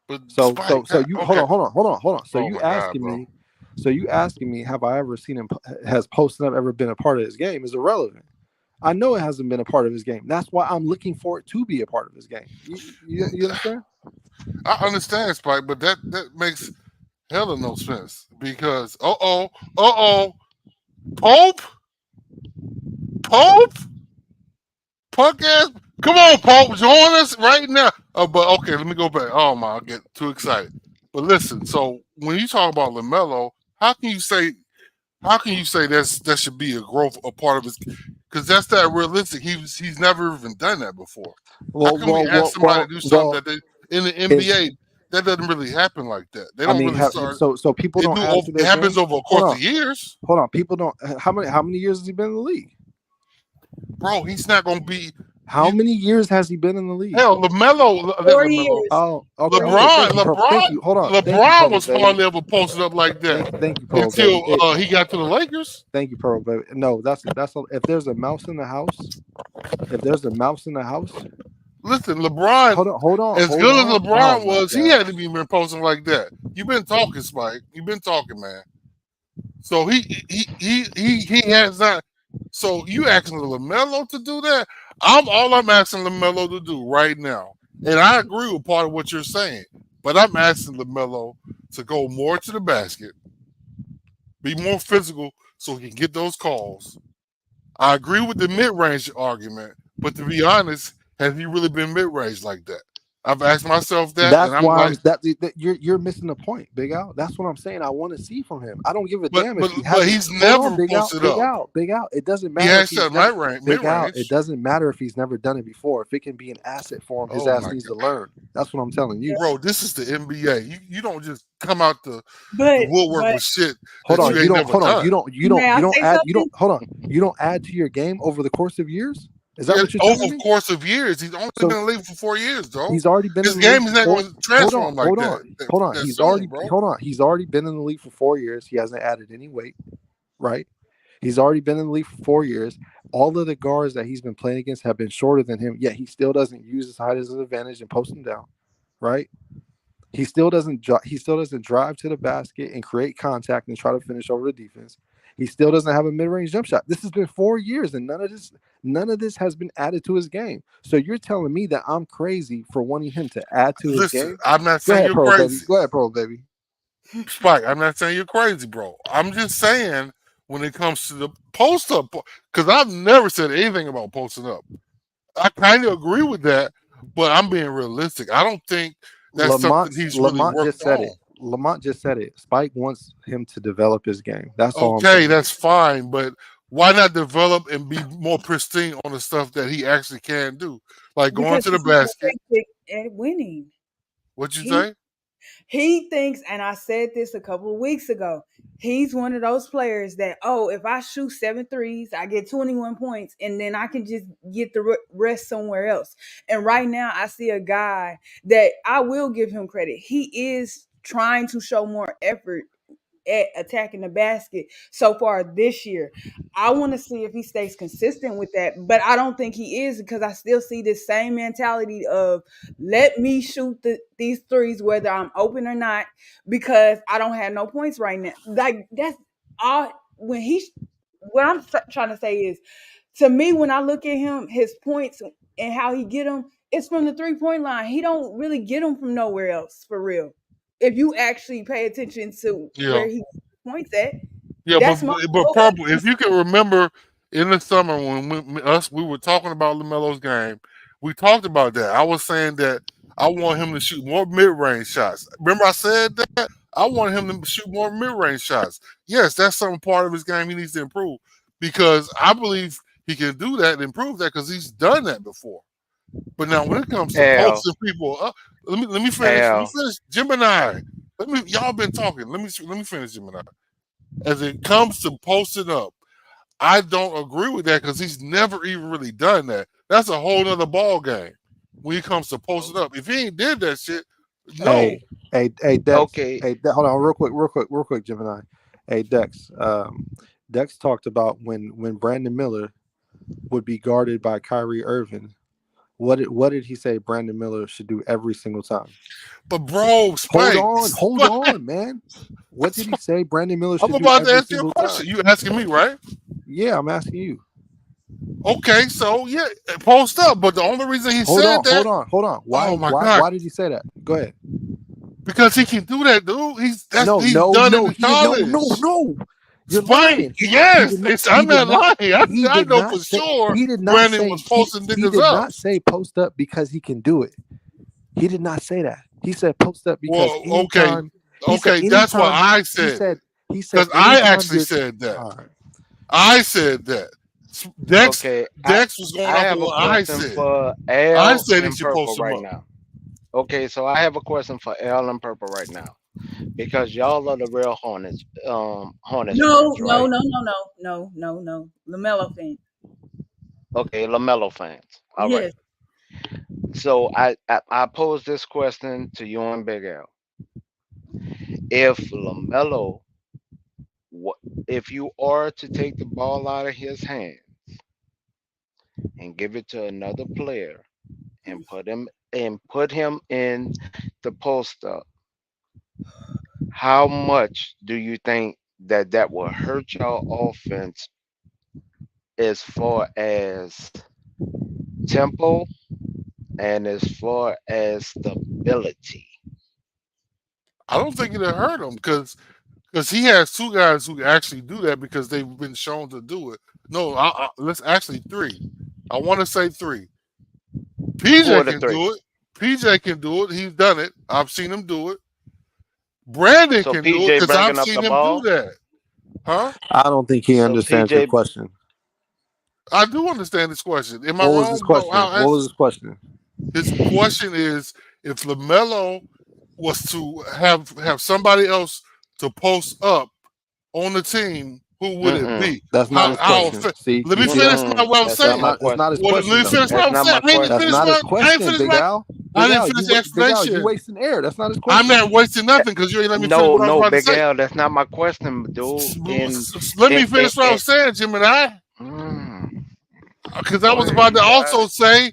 But
So
Spike,
you hold
okay.
on, hold on, hold on, hold on. So
Oh
you
my God,
asking
bro.
me, have I ever seen him? Has posting up ever been a part of his game? Is irrelevant. I know it hasn't been a part of his game. That's why I'm looking for it to be a part of his game. You understand?
I understand, Spike, but that makes hella no sense because Pope, Pope, punk ass. Come on, Pope, join us right now. But okay, let me go back. Oh my, I get too excited. But listen, so when you talk about Lamelo, how can you say that should be a part of his? Because that's not realistic. He's never even done that before. How
Well,
can we
well,
ask
well,
somebody
well,
to do something
well.
that they in the
Is
NBA that doesn't really happen like that? They
I
don't
mean,
really start.
so people don't add to
It
their
happens
game.
over a
Hold
course
on,
of years,
hold on. People don't. How many years has he been in the league?
bro. He's not gonna be.
How many years has he been in the league?
Hell, Lamelo, not
4
Lamelo.
years.
Oh, okay,
4
okay.
years.
Thank you, Pro. Thank you. Hold on. Thank you,
LeBron
Pro
was
Baby.
hardly ever posted up like that
Thank you, Pro
until
Baby.
he got to the Lakers.
Thank you, Pro Baby. No, if there's a mouse in the house, if there's a mouse in the house,
Listen, LeBron, as
hold
good as
on. Oh
LeBron
my
was, he
gosh.
hadn't even been posting like that. You've been talking, Spike. You've been talking, man. So he has not. So you asking LaMelo to do that? All I'm asking LaMelo to do right now, and I agree with part of what you're saying, but I'm asking LaMelo to go more to the basket, be more physical, so he can get those calls. I agree with the mid-range argument, but to be honest, has he really been mid-range like that? I've asked myself that, and
That's
I'm
why
like,
you're missing the point, Big Al. That's what I'm saying. I want to see from him. I don't give a
but
damn if
but
he
but
hasn't.
he's
Hold on,
never
Big Al,
posted
Big
up.
Al, Big Al. It doesn't
He
matter if
has
he's
that
never
mid
Big Al. It
range.
doesn't matter if he's never done it before. If it can be an asset for him, his
Oh
ass
my
needs to
god,
learn. That's what I'm telling you.
bro! This is the NBA. You don't just come out the
But
woodwork with shit
Hold
that
on,
you
you
ain't
don't.
never
Hold on,
done.
may I
you don't
say
add. You don't.
something?
Hold on, you don't add to your game over the course of years. Is that
Yeah,
what you're
over
telling
the
me?
course of years, he's only been
So
in the league for 4 years, though.
he's already been in
His
the league
game is
for
not
four.
going to
Hold on,
transform like
hold
that
on, hold on.
that
He's
soon,
already
bro.
hold on. He's already been in the league for 4 years. He hasn't added any weight, right? He's already been in the league for 4 years. All of the guards that he's been playing against have been shorter than him, yet he still doesn't use his height as an advantage and post him down, right? He still doesn't drive to the basket and create contact and try to finish over the defense. He still doesn't have a mid-range jump shot. This has been 4 years, and none of this has been added to his game. So you're telling me that I'm crazy for wanting him to add to his
Listen,
game?
I'm not
Go
saying
ahead,
you're
Pro Baby.
crazy,
Go ahead, Pro Baby.
Spike. I'm not saying you're crazy, bro. I'm just saying when it comes to the post up, because I've never said anything about posting up. I kind of agree with that, but I'm being realistic. I don't think that's something he's really
Lamont just
worked
said
on.
it. Lamont just said it. Spike wants him to develop his game. That's all I'm
Okay,
saying.
that's fine, but why not develop and be more pristine on the stuff that he actually can do, like going
Because
to the
he's
basket?
not at winning.
What you
He
say?
he thinks, and I said this a couple of weeks ago, he's one of those players that, oh, if I shoot 7 threes, I get 21 points, and then I can just get the rest somewhere else. And right now, I see a guy that I will give him credit. He is trying to show more effort at attacking the basket so far this year. I want to see if he stays consistent with that, but I don't think he is because I still see this same mentality of let me shoot these threes whether I'm open or not because I don't have no points right now. Like that's all when he what I'm trying to say is to me when I look at him his points and how he get them it's from the 3-point line. He don't really get them from nowhere else for real if you actually pay attention to
Yeah,
where he points at,
yeah,
that's my
but
whole
purple. If you can remember in the summer when we were talking about Lamelo's game, we talked about that. I was saying that I want him to shoot more mid range shots. Remember, I said that I want him to shoot more mid range shots. Yes, that's some part of his game he needs to improve because I believe he can do that and improve that because he's done that before. But now when it comes to
Al,
posting people up, let me finish. Let me
Al,
finish. Gemini. Y'all been talking. Let me finish him. As it comes to posting up, I don't agree with that because he's never even really done that. That's a whole nother ball game when it comes to posting up. If he ain't did that shit, no.
Hey, Dex.
Okay.
Hold on, real quick, Gemini. Hey, Dex. Dex talked about when Brandon Miller would be guarded by Kyrie Irving. What did he say Brandon Miller should do every single time?
But bro, Spike,
Hold on, man. What did he say Brandon Miller should
I'm
do
about to
every
ask you a
single
question.
time?
You asking me, right?
Yeah, I'm asking you.
Okay, so yeah, post up. But the only reason he said that,
Hold on.
oh my god,
Why did he say that? Go ahead.
because he can do that, dude. He's done it in
He did
college.
no. You're
Spike,
lying.
yes, I'm not lying. I know for
Say,
sure
he did not
Brandon
say
was posting
he
niggas
did
up.
not say post up because he can do it. He did not say that. He said post up because
Well, okay, that's what I said.
He said
Because I
anytime
actually
you're
said that.
all right.
I said that.
Okay.
Dex was going
I
off of
have a
what I
question
said.
for
I
L
said he
and
should
Purple
post them
right
up.
now. Okay, so I have a question for L and Purple right now because y'all are the real Hornets
No,
fans,
no,
right?
no, no, no, no, no, no. Lamelo fan.
Okay, Lamelo fans. All right.
Yes.
So I pose this question to you and Big L. If Lamelo, if you are to take the ball out of his hand and give it to another player and put him in the post up, how much do you think that will hurt your offense as far as tempo and as far as stability?
I don't think it'll hurt him because he has two guys who actually do that because they've been shown to do it. No, let's actually three. I want to say three.
Who are
PJ
the
can
three?
do it. PJ can do it. He's done it. I've seen him do it. Brandon
So
can do it
PJ
because I've
bringing up
seen
the
him do
ball.
that. Huh?
I don't think he
So
understands your
PJ,
question.
I do understand this question. Am I
What was his
wrong about
question?
how I
What was
answered?
his question?
His question is if LaMelo was to have somebody else to post up on the team, who would it
mm-mm,
be?
That's not his question. See,
Let
you
me
see
finish
that?
what I'm
that's
That's
not
saying.
my
not. It's not his
question.
Well, let
question
me
though.
finish what
That's
I'm
not
saying.
my
That's
question.
not his
I ain't
question,
finished
Big
my
Al.
I
Big
didn't
Al,
finish the
Big Al, you
explanation.
wasting air. That's not his
I'm
question.
not wasting
Eh,
nothing because you ain't let me finish
No,
what I was
no,
about to
Big
say.
L, that's not my question, dude.
Let me
In
finish what I was saying, Jim and I,
mm,
because I
go
was
ahead,
about
you
to
got
also
it.
say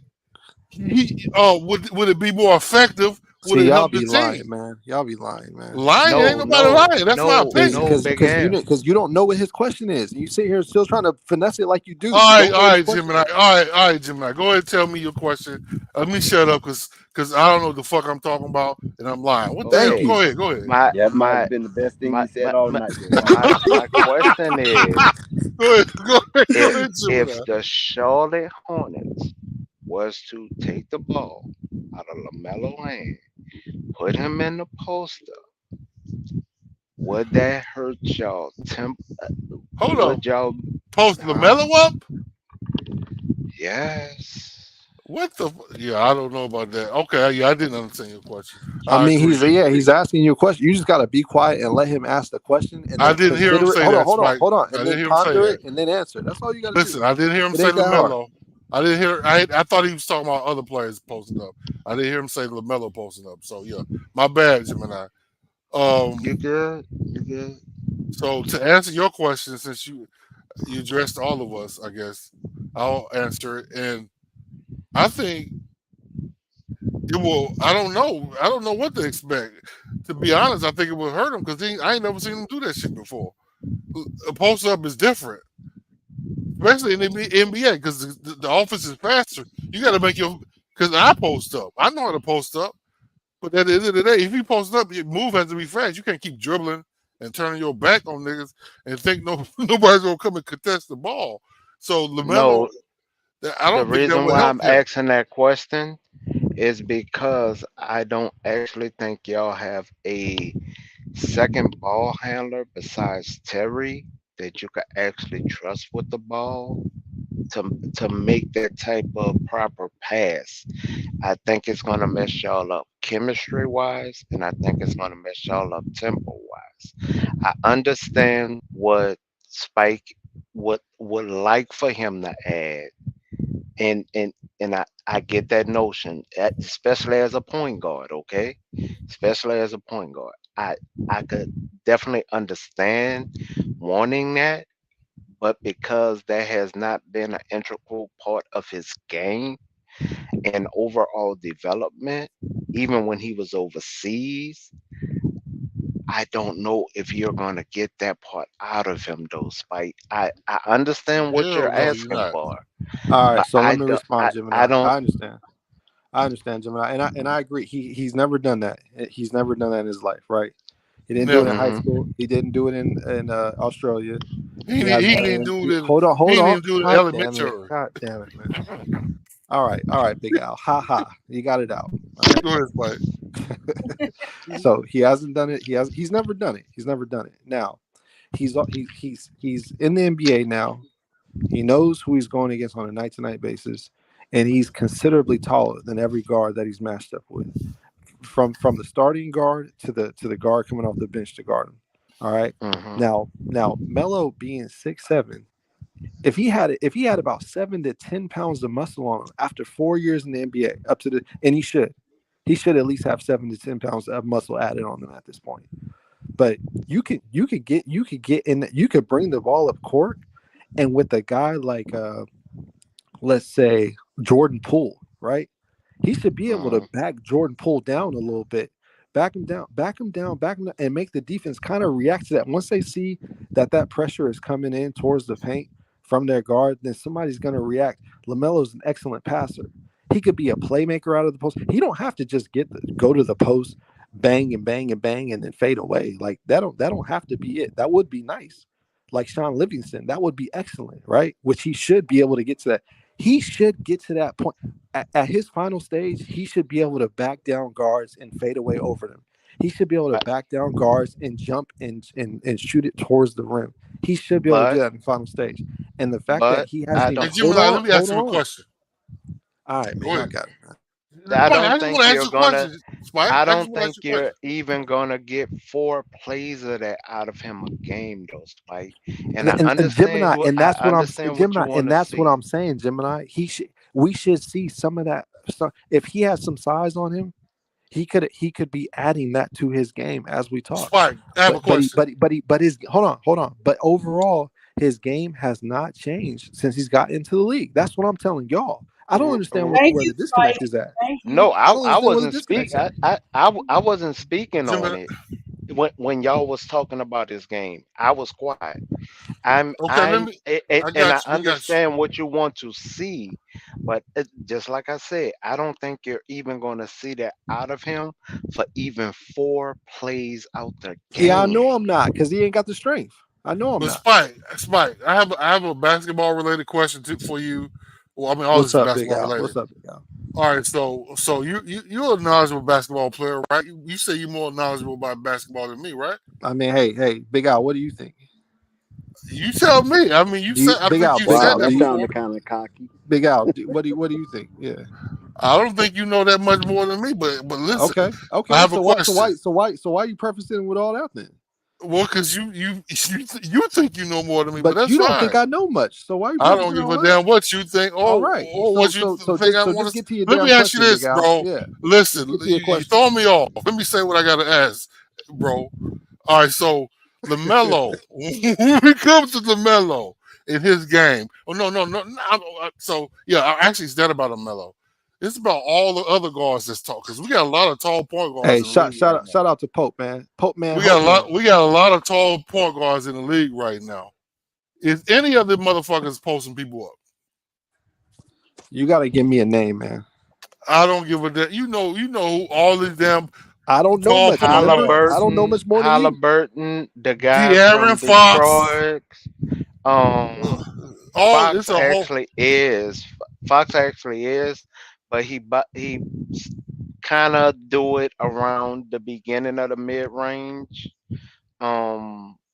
would it be more effective? Would
See,
it
y'all
help the
be
team?
lying, man. Y'all be lying, man.
Lying ain't
No,
nobody
no,
lying. That's my
no,
opinion.
no, Big L.
Because you don't know what his question is. You sit here still trying to finesse it like you do. You
All
don't know what his
right,
question
Gemini.
is.
All right, Gemini. Go ahead and tell me your question. Let me shut up because I don't know what the fuck I'm talking about and I'm lying. What the
Thank
hell?
Okay,
you.
Go ahead.
my
That might
my
have been the best thing
my
you
my
said all
my
night, Big Al.
my question is,
Go ahead. Go
if
ahead,
if
Gemini.
the Charlotte Hornets was to take the ball out of Lamelo hand, put him in the poster, would that hurt y'all
Hold on.
would y'all
Post
huh?
Lamelo up?
Yes.
What the? Yeah, I don't know about that. Okay, yeah, I didn't understand your question.
I
I
mean,
agree.
he's asking you a question. You just gotta be quiet and let him ask the question, and
I
then
didn't hear him
consider it.
say that, Spike.
Hold on,
I
and
didn't
then
hear him say
ponder
that.
it, and then answer. That's all you gotta do.
Listen, I didn't hear him
It
say
ain't that hard.
Lamelo. I didn't hear. I thought he was talking about other players posting up. I didn't hear him say Lamelo posting up. So yeah, my bad, Gemini.
You
Um,
good? You good?
so to answer your question, since you addressed all of us, I guess I'll answer it. And I think it will. I don't know. I don't know what to expect. To be honest, I think it will hurt him because I ain't never seen him do that shit before. A post up is different, especially in the NBA because the offense is faster. You got to make your because I post up. I know how to post up, but at the end of the day, if you post up, your move has to be fast. You can't keep dribbling and turning your back on niggas and think nobody's gonna come and contest the ball. So Lamelo,
No,
I
the
don't think that
reason
will
why
help
I'm
him.
asking that question is because I don't actually think y'all have a second ball handler besides Terry that you could actually trust with the ball to make that type of proper pass. I think it's gonna mess y'all up chemistry wise, and I think it's gonna mess y'all up tempo wise. I understand what Spike would like for him to add, and I get that notion, especially as a point guard. Okay, especially as a point guard, I could definitely understand wanting that, but because that has not been an integral part of his game and overall development, even when he was overseas, I don't know if you're gonna get that part out of him though, Spike. I understand what
Hell
you're
no, you're
asking
not.
for,
All right,
but
so let me respond,
I
Gemini.
don't.
I understand, Gemini, and I agree. He's never done that. He's never done that in his life, right? He didn't do it in
Never.
high
Hmm.
school. He didn't do it in Australia.
He
He
didn't,
hasn't
he
done
didn't
it.
do it in, he
Hold
didn't
on.
even do it in
God damn it.
elementary.
God damn it, man. All right, Big Al. Ha ha. You got it out. All right.
Go ahead, Spike.
So he hasn't done it. He's never done it. He's never done it. Now, he's in the NBA now. He knows who he's going against on a night to night basis, and he's considerably taller than every guard that he's matched up with. From the starting guard to the guard coming off the bench to guard him. All right.
Hmm.
Now Melo being 6'7", if he had about 7 to 10 pounds of muscle on him after 4 years in the NBA, and he should at least have 7 to 10 pounds of muscle added on him at this point. But you could get in, you could bring the ball up court, and with a guy like let's say Jordan Poole, right? He should be able to
Hmm.
back Jordan Poole down a little bit, back him down, and make the defense kind of react to that. Once they see that pressure is coming in towards the paint from their guard, then somebody's going to react. Lamelo's an excellent passer. He could be a playmaker out of the post. He don't have to just go to the post, bang and bang and bang, and then fade away. Like that don't have to be it. That would be nice. Like Sean Livingston, that would be excellent, right? Which he should be able to get to that. He should get to that point at his final stage. He should be able to back down guards and fade away over them. He should be able to
But
back down guards and jump and shoot it towards the rim. He should be able to do
but
that in the final stage. And the fact that
but
he
I
hasn't even
Hey,
don't.
Gemini, let me
hold
ask him a
on.
question.
All right, man,
Go
y'all
ahead.
got it. Man.
I
Spike,
don't
I just want
think
to
you're
answer the
gonna.
question. Spike,
I
I just
don't
want to
think
answer the
you're
question.
even gonna get 4 plays of that out of him a game, though, Spike. And
And Gemini, and
I
that's what I'm
understand what you
Gemini,
want
and
to
that's what
see.
I'm saying, Gemini. We should see some of that. So if he has some size on him, he could be adding that to his game as we talk.
Spike, I have a question.
But his hold on. But overall, his game has not changed since he's got into the league. That's what I'm telling y'all. I don't
R-
understand
r-
Thank
where
you,
the
Spike.
disconnect is at.
Thank you.
No,
I don't
I
understand where the
wasn't speak.
disconnect's at.
I wasn't speaking on
Gemini,
it when y'all was talking about his game. I was quiet.
okay, let me. I
And I
got you. We got you.
understand what you want to see, but just like I said, I don't think you're even going to see that out of him for even 4 plays out the
Yeah, I
game.
know I'm not because he ain't got the strength. I know I'm
But
not.
Spike, I have a basketball related question for you. Well, I mean, all this
What's
is
up, Big
basketball
Al?
related.
What's up, Big Al?
All right, so you're a knowledgeable basketball player, right? You say you're more knowledgeable about basketball than me, right?
I mean, hey, Big Al, what do you think?
You tell me. I mean, you
Do you,
said I
Big
think
Al,
you
Big
said
Wow,
Al,
that
do
that
you,
before.
sounded kind of cocky.
Big Al, what do you think? Yeah.
I don't think you know that much more than me, but listen,
Okay.
I
Okay.
have a
So why so
question.
why so why so why are you prefacing with all that then?
Well, because you think you know more than me, but
But
that's
you don't
fine.
think I know much. So why are you
I don't
prefacing
give
all
a
that?
damn what you think
All right.
or
So
what you
so so
think
just
I
so
want
just
to.
get to your
Let
damn
me ask you
question, Big
this,
Al.
bro.
Yeah.
Listen,
Just get to your
you
question.
throw me off. Let me say what I got to ask, bro. All right, so Lamelo, when we come to Lamelo in his game, oh no. So yeah, actually, it's not about Lamelo. It's about all the other guards that's tall because we got a lot of tall point guards
Hey,
in the league right now.
shout out to Pope, man. Pope man,
We got
Hope
a
man.
lot. We got a lot of tall point guards in the league right now. Is any of the motherfuckers posting people up?
You gotta give me a name, man.
I don't give a damn. You know who all these damn
I don't know
tall
much.
point
Remember, I
guards.
don't know
Halliburton,
much more than you.
Halliburton, the guy
De'Aaron
from
Fox.
Detroit. Um,
All
Fox
it's a whole.
actually is. Fox actually is, but he kind of do it around the beginning of the mid range.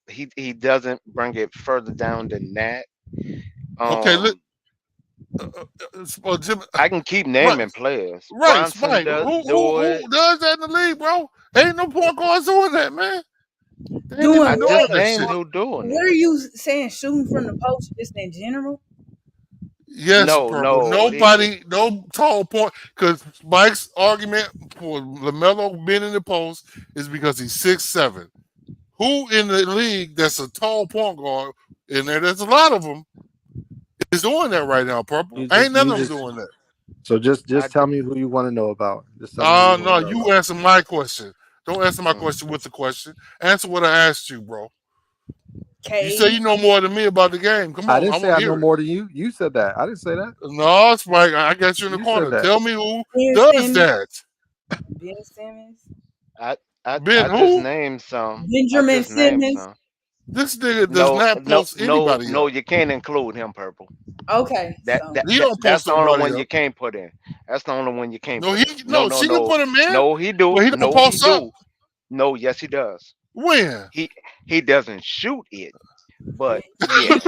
He doesn't bring it further down than that.
Okay,
Um,
Jim,
I can keep
right,
naming players.
right,
Bronson
Spike.
does do
Who
it.
does that in the league, bro? Ain't no point guards doing that, man. They ain't
Doing
I
even doing
just
what?
that
named
shit.
who doing
What
it.
are you saying? Shooting from the post just in general?
Yes,
No,
Purple.
no.
Nobody, no tall point. Because Mike's argument for Lamelo being in the post is because he's 6'7". Who in the league that's a tall point guard, and there's a lot of them, is doing that right now, Purple? Ain't none
You
of them
just
doing that.
so
I
just tell
just,
me who you want to know about. Just tell me who you want
No,
to know
you
about.
answer my question. Don't answer my
mm.
question with the question. Answer what I asked you, bro. You say you
Cade.
know more than me about the game. Come
I
on,
didn't
I
say
want
I
to
know
hear it.
more than you. You said that. I didn't say that.
No, it's Mike. I got you in the
You said
corner.
that.
Tell me who
Ben
does
Simmons.
that.
Ben Simmons.
I, I,
Ben
I just
who?
named some. I
Benjamin
just named
Simmons.
some.
This nigga does
No,
not
no,
post
no,
anybody
no.
up.
You can't include him, Purple.
Okay,
That
so
that,
He
that
don't
that's
post
the only
nobody
one you
up.
can't put in. That's the only one you can't
No,
put
he
in. No,
no.
no,
She can
no,
put him in,
no. He do.
but he don't
No, he
post up.
do. No, yes, he does.
When?
He doesn't shoot it,
yeah,
but yeah,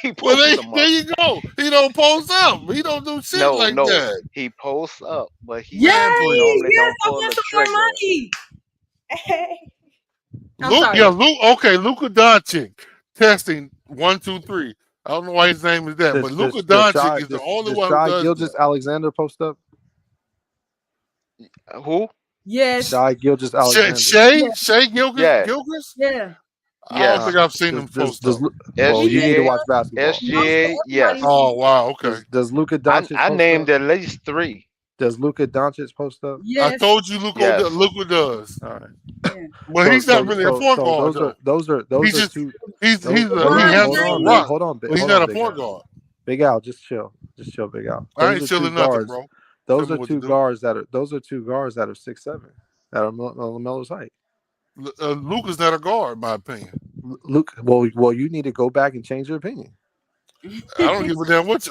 he
Well,
posts them
there
up.
you go. He don't post up. He don't do shit
No,
like
no,
that.
he posts up, but
Man,
he
please.
yay!
normally
Yes,
don't
I
pull
want
the
some more
trigger.
money. Hey, I'm
Luke, yeah,
sorry.
Luke. Okay, Luka Doncic. Testing 1, 2, 3. I don't know why his name is that, but Luka Doncic is the only
Does
one who
Shy
does
Gilgis
that.
Alexander post up?
Who?
Yes,
Shy Gilgis Alexander.
yeah,
Shea
Yeah,
Gilchrist.
yeah.
I don't
yes.
think I've seen him
Does
post up.
well,
He
you
did.
need to
SGA,
watch basketball.
Most
SGA,
everybody
yes.
Oh
did.
wow, okay.
Does Luka Doncic
I
post
named
up?
at least three.
Does Luka Doncic post up?
I
Yes,
told you
Yes.
Luka does.
All right.
yeah.
Well, he's not really a point guard
Those
though.
are those are those
He's
are
just
two.
he's
Hold
he
on,
LeBron
hold
handles the
on,
James.
rock, but he's
hold
not
on,
a
Big
point
Al.
guard.
Big Al, just chill, Big Al.
I
Those
ain't
are two
chilling nothing,
guards.
bro. Tell
Those
me
are
what to
two
do.
guards that are 6'7", that are Lamelo's height.
Luka's not a guard, in my opinion.
Luke, well, you need to go back and change your opinion.
I don't give a damn what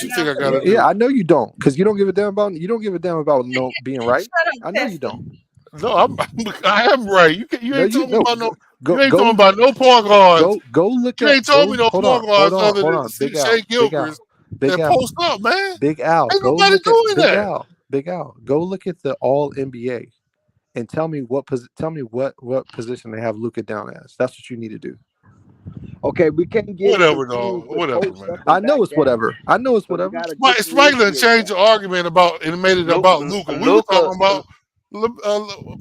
you think I got to
Yeah,
do.
I know you don't, because you don't give a damn about no being right.
Shut up,
I know you
Testy.
don't.
No, I am right. You
No,
ain't
you
talking
no.
about no.
Go
You ain't talking
go
about no point guards.
go look
You
at
ain't told me no
hold
point
on, hold
guards
on,
other
hold
than
on. Big
Shea
Al, Big Al,
Gilchrist
Big
that
Al,
post up, man.
Big Al.
Ain't
Go
nobody
look at
doing that.
Big Al. Go look at the All NBA and tell me what position they have Luka down as. That's what you need to do.
Okay, we can't get
Whatever, dog.
confused with
Whatever,
post
man.
up
I
and
know
back
it's
down
whatever. I know it's
because we
whatever.
got to
Spike done
differentiate
changed
that.
the argument about and made it about Luca. We were
Luca,
talking about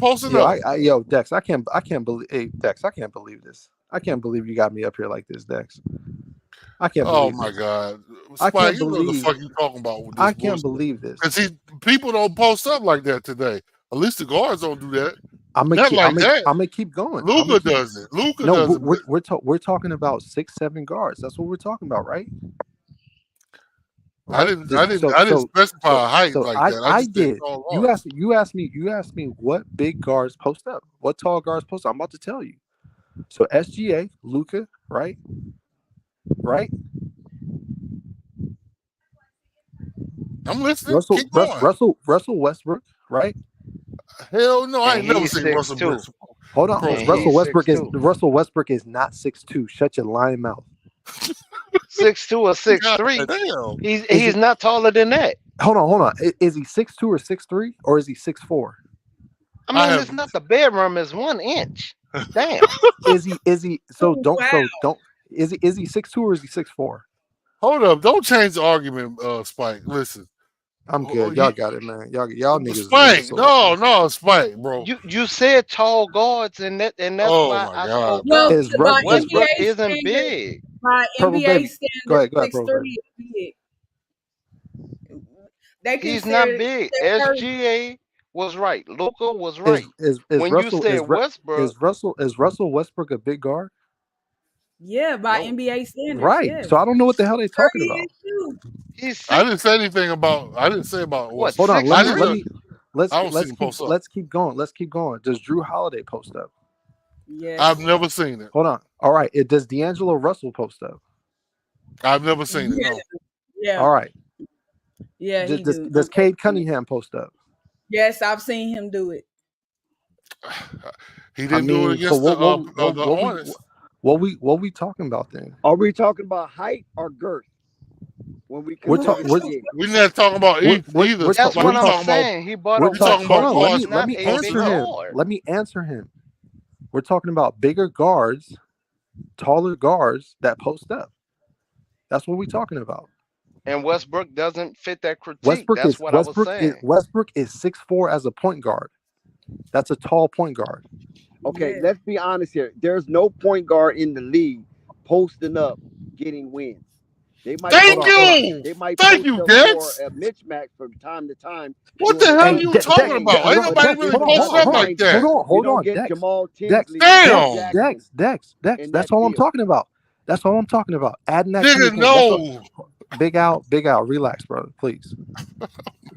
posting
Yo,
up.
yo, Dex, I can't believe. Hey, Dex, I can't believe this. I can't believe you got me up here like this, Dex. I can't
Oh
believe
my
this.
God,
I
Spike,
can't
you know the
believe.
fuck you talking about with this
I can't
bullshit.
believe this.
Because people don't post up like that today. At least the guards don't do that.
I'm
Not like that.
gonna keep going.
Luca does it. Luca
No,
does it.
we're talking about 6'7" guards. That's what we're talking about, right?
I
Right.
didn't specify a height like that. I
I
just said
did.
tall
You
guards.
asked me what big guards post up, what tall guards post up. I'm about to tell you. So SGA, Luka, right?
I'm listening. Keep going.
Russell Westbrook, right?
Hell no, I
and
ain't never
he's
seen
six
Russell
two,
Brooks
Hold on.
and
profile.
he's 6'2",
Russell Westbrook is not 6'2". Shut your lying mouth.
6'2" or six
God
three.
damn.
Is
He's
he?
not taller than that.
Hold on. Is he 6'2" or 6'3", or is he 6'4"?
I
I
mean,
have
it's not the bedroom; it's 1 inch. Damn.
Is he? So
Oh,
don't.
wow.
So don't. Is he 6'2" or is he 6'4"?
hold up. Don't change the argument, Spike. Listen.
I'm good. Y'all got it, man. Y'all niggas is
Spike.
imbeciles.
No, Spike, bro.
You said tall guards, and that's
Oh
why
my
I
God,
spoke
Well,
up.
man.
Is
by
is
Westbrook
NBA
isn't
standards,
big.
by
Purple
NBA
baby? Go
standards,
ahead,
six
Purple baby.
three is big. They
He's
consider
not big. SGA was right. Luca was right.
Is
When you
Russell
said Westbrook,
is Russell Westbrook a big guard?
yeah, by
no,
NBA standards,
Right.
yes.
So I don't know what the hell they talking
Curry
about.
is too.
he's
I
six.
didn't say anything about. I didn't say about
What,
Westbrook.
Hold on.
six
I
three?
don't see him post up.
Let's keep going. Does Drew Holiday post up?
I've
Yes.
never seen it.
Hold on. All right. Does D'Angelo Russell post up?
I've never seen it.
Yeah,
No.
yeah,
All right.
yeah, he do.
Does Cade Cunningham post up?
Yes, I've seen him do it.
He
I
didn't do it
mean, so
against the Hornets.
what we talking about then?
Are we talking about height or girth? when we
We're
consider
talking.
the game.
We're not talking about either.
That's
Spike.
what
We
I'm
talking about.
saying. He bought
We're
a
We
talking.
talking
weapon.
Hold
about
on. Let
He's
me
guards.
let
not
me
a big
answer him.
guard.
Let me answer him. We're talking about bigger guards, taller guards that post up. That's what we're talking about.
And Westbrook doesn't fit that critique.
Westbrook
That's
is
what I was
Westbrook is
saying.
Westbrook is 6'4" as a point guard. That's a tall point guard.
Okay,
Yeah.
let's be honest here. There's no point guard in the league posting up getting wins. They might
Hold
Thank
on,
post
hold
up.
on.
you.
They might
Thank
post
you,
up for
Dex.
a mismatch from time to time
What the
during the
hell are
Hey,
you
course of the
talking
game.
about?
hold
Ain't
on,
But
nobody
that
Dex.
really
just
Hold on,
does
post
hold on,
up
hold
not
on,
like
make
hold
that.
sense.
on,
You
hold on,
don't get
Dex.
Jamal
Dex,
Tinsley and Phil
Dex,
Damn.
Jackson
Dex.
in
That's
that
all I'm
field.
talking about. That's all I'm talking about. Adding that to your
Nigga,
game. That's all.
no.
Big Al, relax, brother, please.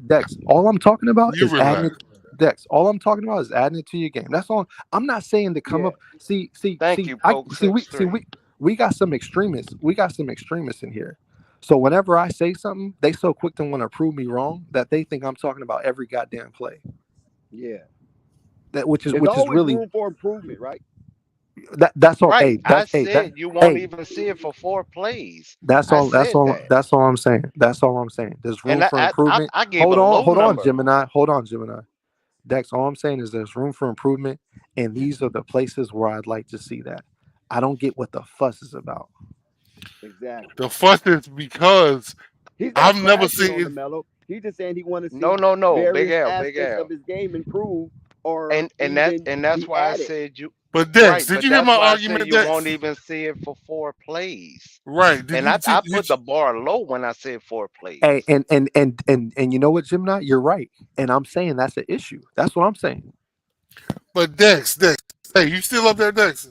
Dex, all I'm talking about
You
is adding
relax.
it. Dex, all I'm talking about is adding it to your game. That's all. I'm not saying to come
Yeah.
up. See, see,
Thank
see.
you, Poke
We,
Six
see,
Three.
we got some extremists. We got some extremists in here. So whenever I say something, they so quick to want to prove me wrong that they think I'm talking about every goddamn play.
Yeah.
That
There's
which is
always
really
room for improvement, right?
that's all.
Right.
Hey,
I
that's hey that
said you won't
hey.
even see it for 4 plays.
That's
I
all. That's
said
all.
that.
That's all I'm saying. That's all I'm saying. There's room
And
for improvement.
I gave a low
Hold on,
number.
Gemini. Hold on, Gemini. Dex, all I'm saying is there's room for improvement, and these are the places where I'd like to see that. I don't get what the fuss is about.
Exactly.
The fuss is because
He's not
I've never
crashing
seen
on the
it.
mellow. He's just saying he want to
No,
see
no, no. Big
various
L, Big
aspects of
L.
his game improve or
And
even
that's
be
why I
added.
said you
But Dex,
right,
did
but
you hear
that's
my
why I said
argument,
you won't
Dex?
even see it for 4 plays.
Right.
And I put the bar low when I said 4 plays.
Hey, and you know what, Gemini? You're right, and I'm saying that's an issue. That's what I'm saying.
But Dex, hey, you still up there, Dex?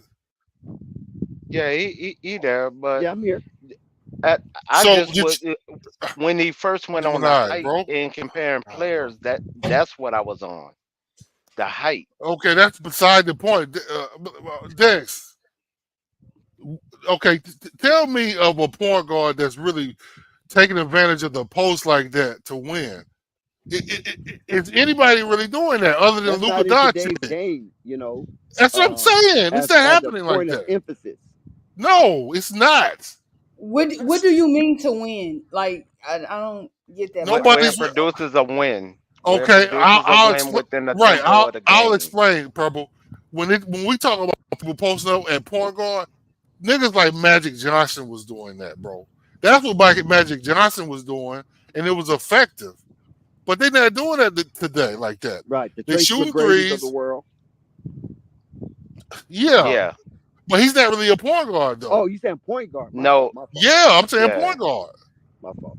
Yeah, he there, but
Yeah, I'm here.
I, I
So
just would when he first went on the
Gemini,
height
bro.
and comparing players, that's what I was on. The height.
Okay, that's beside the point. Dex, okay, tell me of a point guard that's really taking advantage of the post like that to win. Is anybody really doing that other than
That's
Luka
not in
Doncic?
today's game, you know,
That's what I'm saying. It's not
as a
happening like
point of
that.
emphasis.
No, it's not.
What do you mean to win? Like I don't get that part.
Where it
Nobody's
produces a win. Where it
okay.
produces a
I'll
win
explain.
within the
Right,
tempo of the
I'll
game.
explain, Purple. When we talk about people posting up at point guard, niggas like Magic Johnson was doing that, bro. That's what Magic Johnson was doing, and it was effective. But they're not doing that today like that.
Right. The
They
Tracy
shooting
McGrady's of the
threes,
world.
yeah,
Yeah.
but he's not really a point guard though.
Oh, you saying point guard. My fault.
No.
My fault.
Yeah, I'm saying
Yeah.
point guard.
My fault.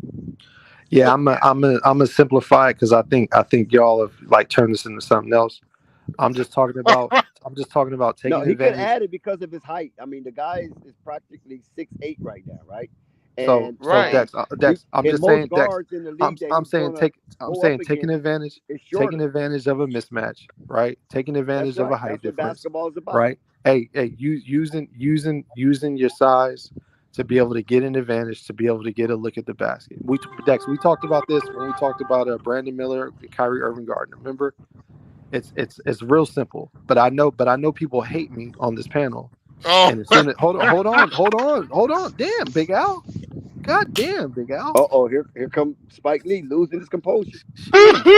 Yeah, I'm a simplify it because I think y'all have like turned this into something else. I'm just talking about
No,
taking
he could
advantage.
add it because of his height. I mean, the guy is practically 6'8" right now, right?
So
And
Right.
Dex, I'm
in
just
most
saying Dex.
guards in the league that
I'm
he's
saying
gonna
I'm
go up
saying taking
against is
taking
shorter.
advantage of a mismatch, right? Taking
That's
advantage of a
right.
height
That's what
difference,
basketball is about.
right? Hey, using your size to be able to get an advantage, to be able to get a look at the basket. Dex, we talked about this when we talked about Brandon Miller, Kyrie Irving Gardner. Remember, it's real simple. But I know people hate me on this panel.
Oh,
And as soon as hold on, damn, Big Al, god damn, Big Al,
Oh, here come Spike Lee losing his composure.
sheesh.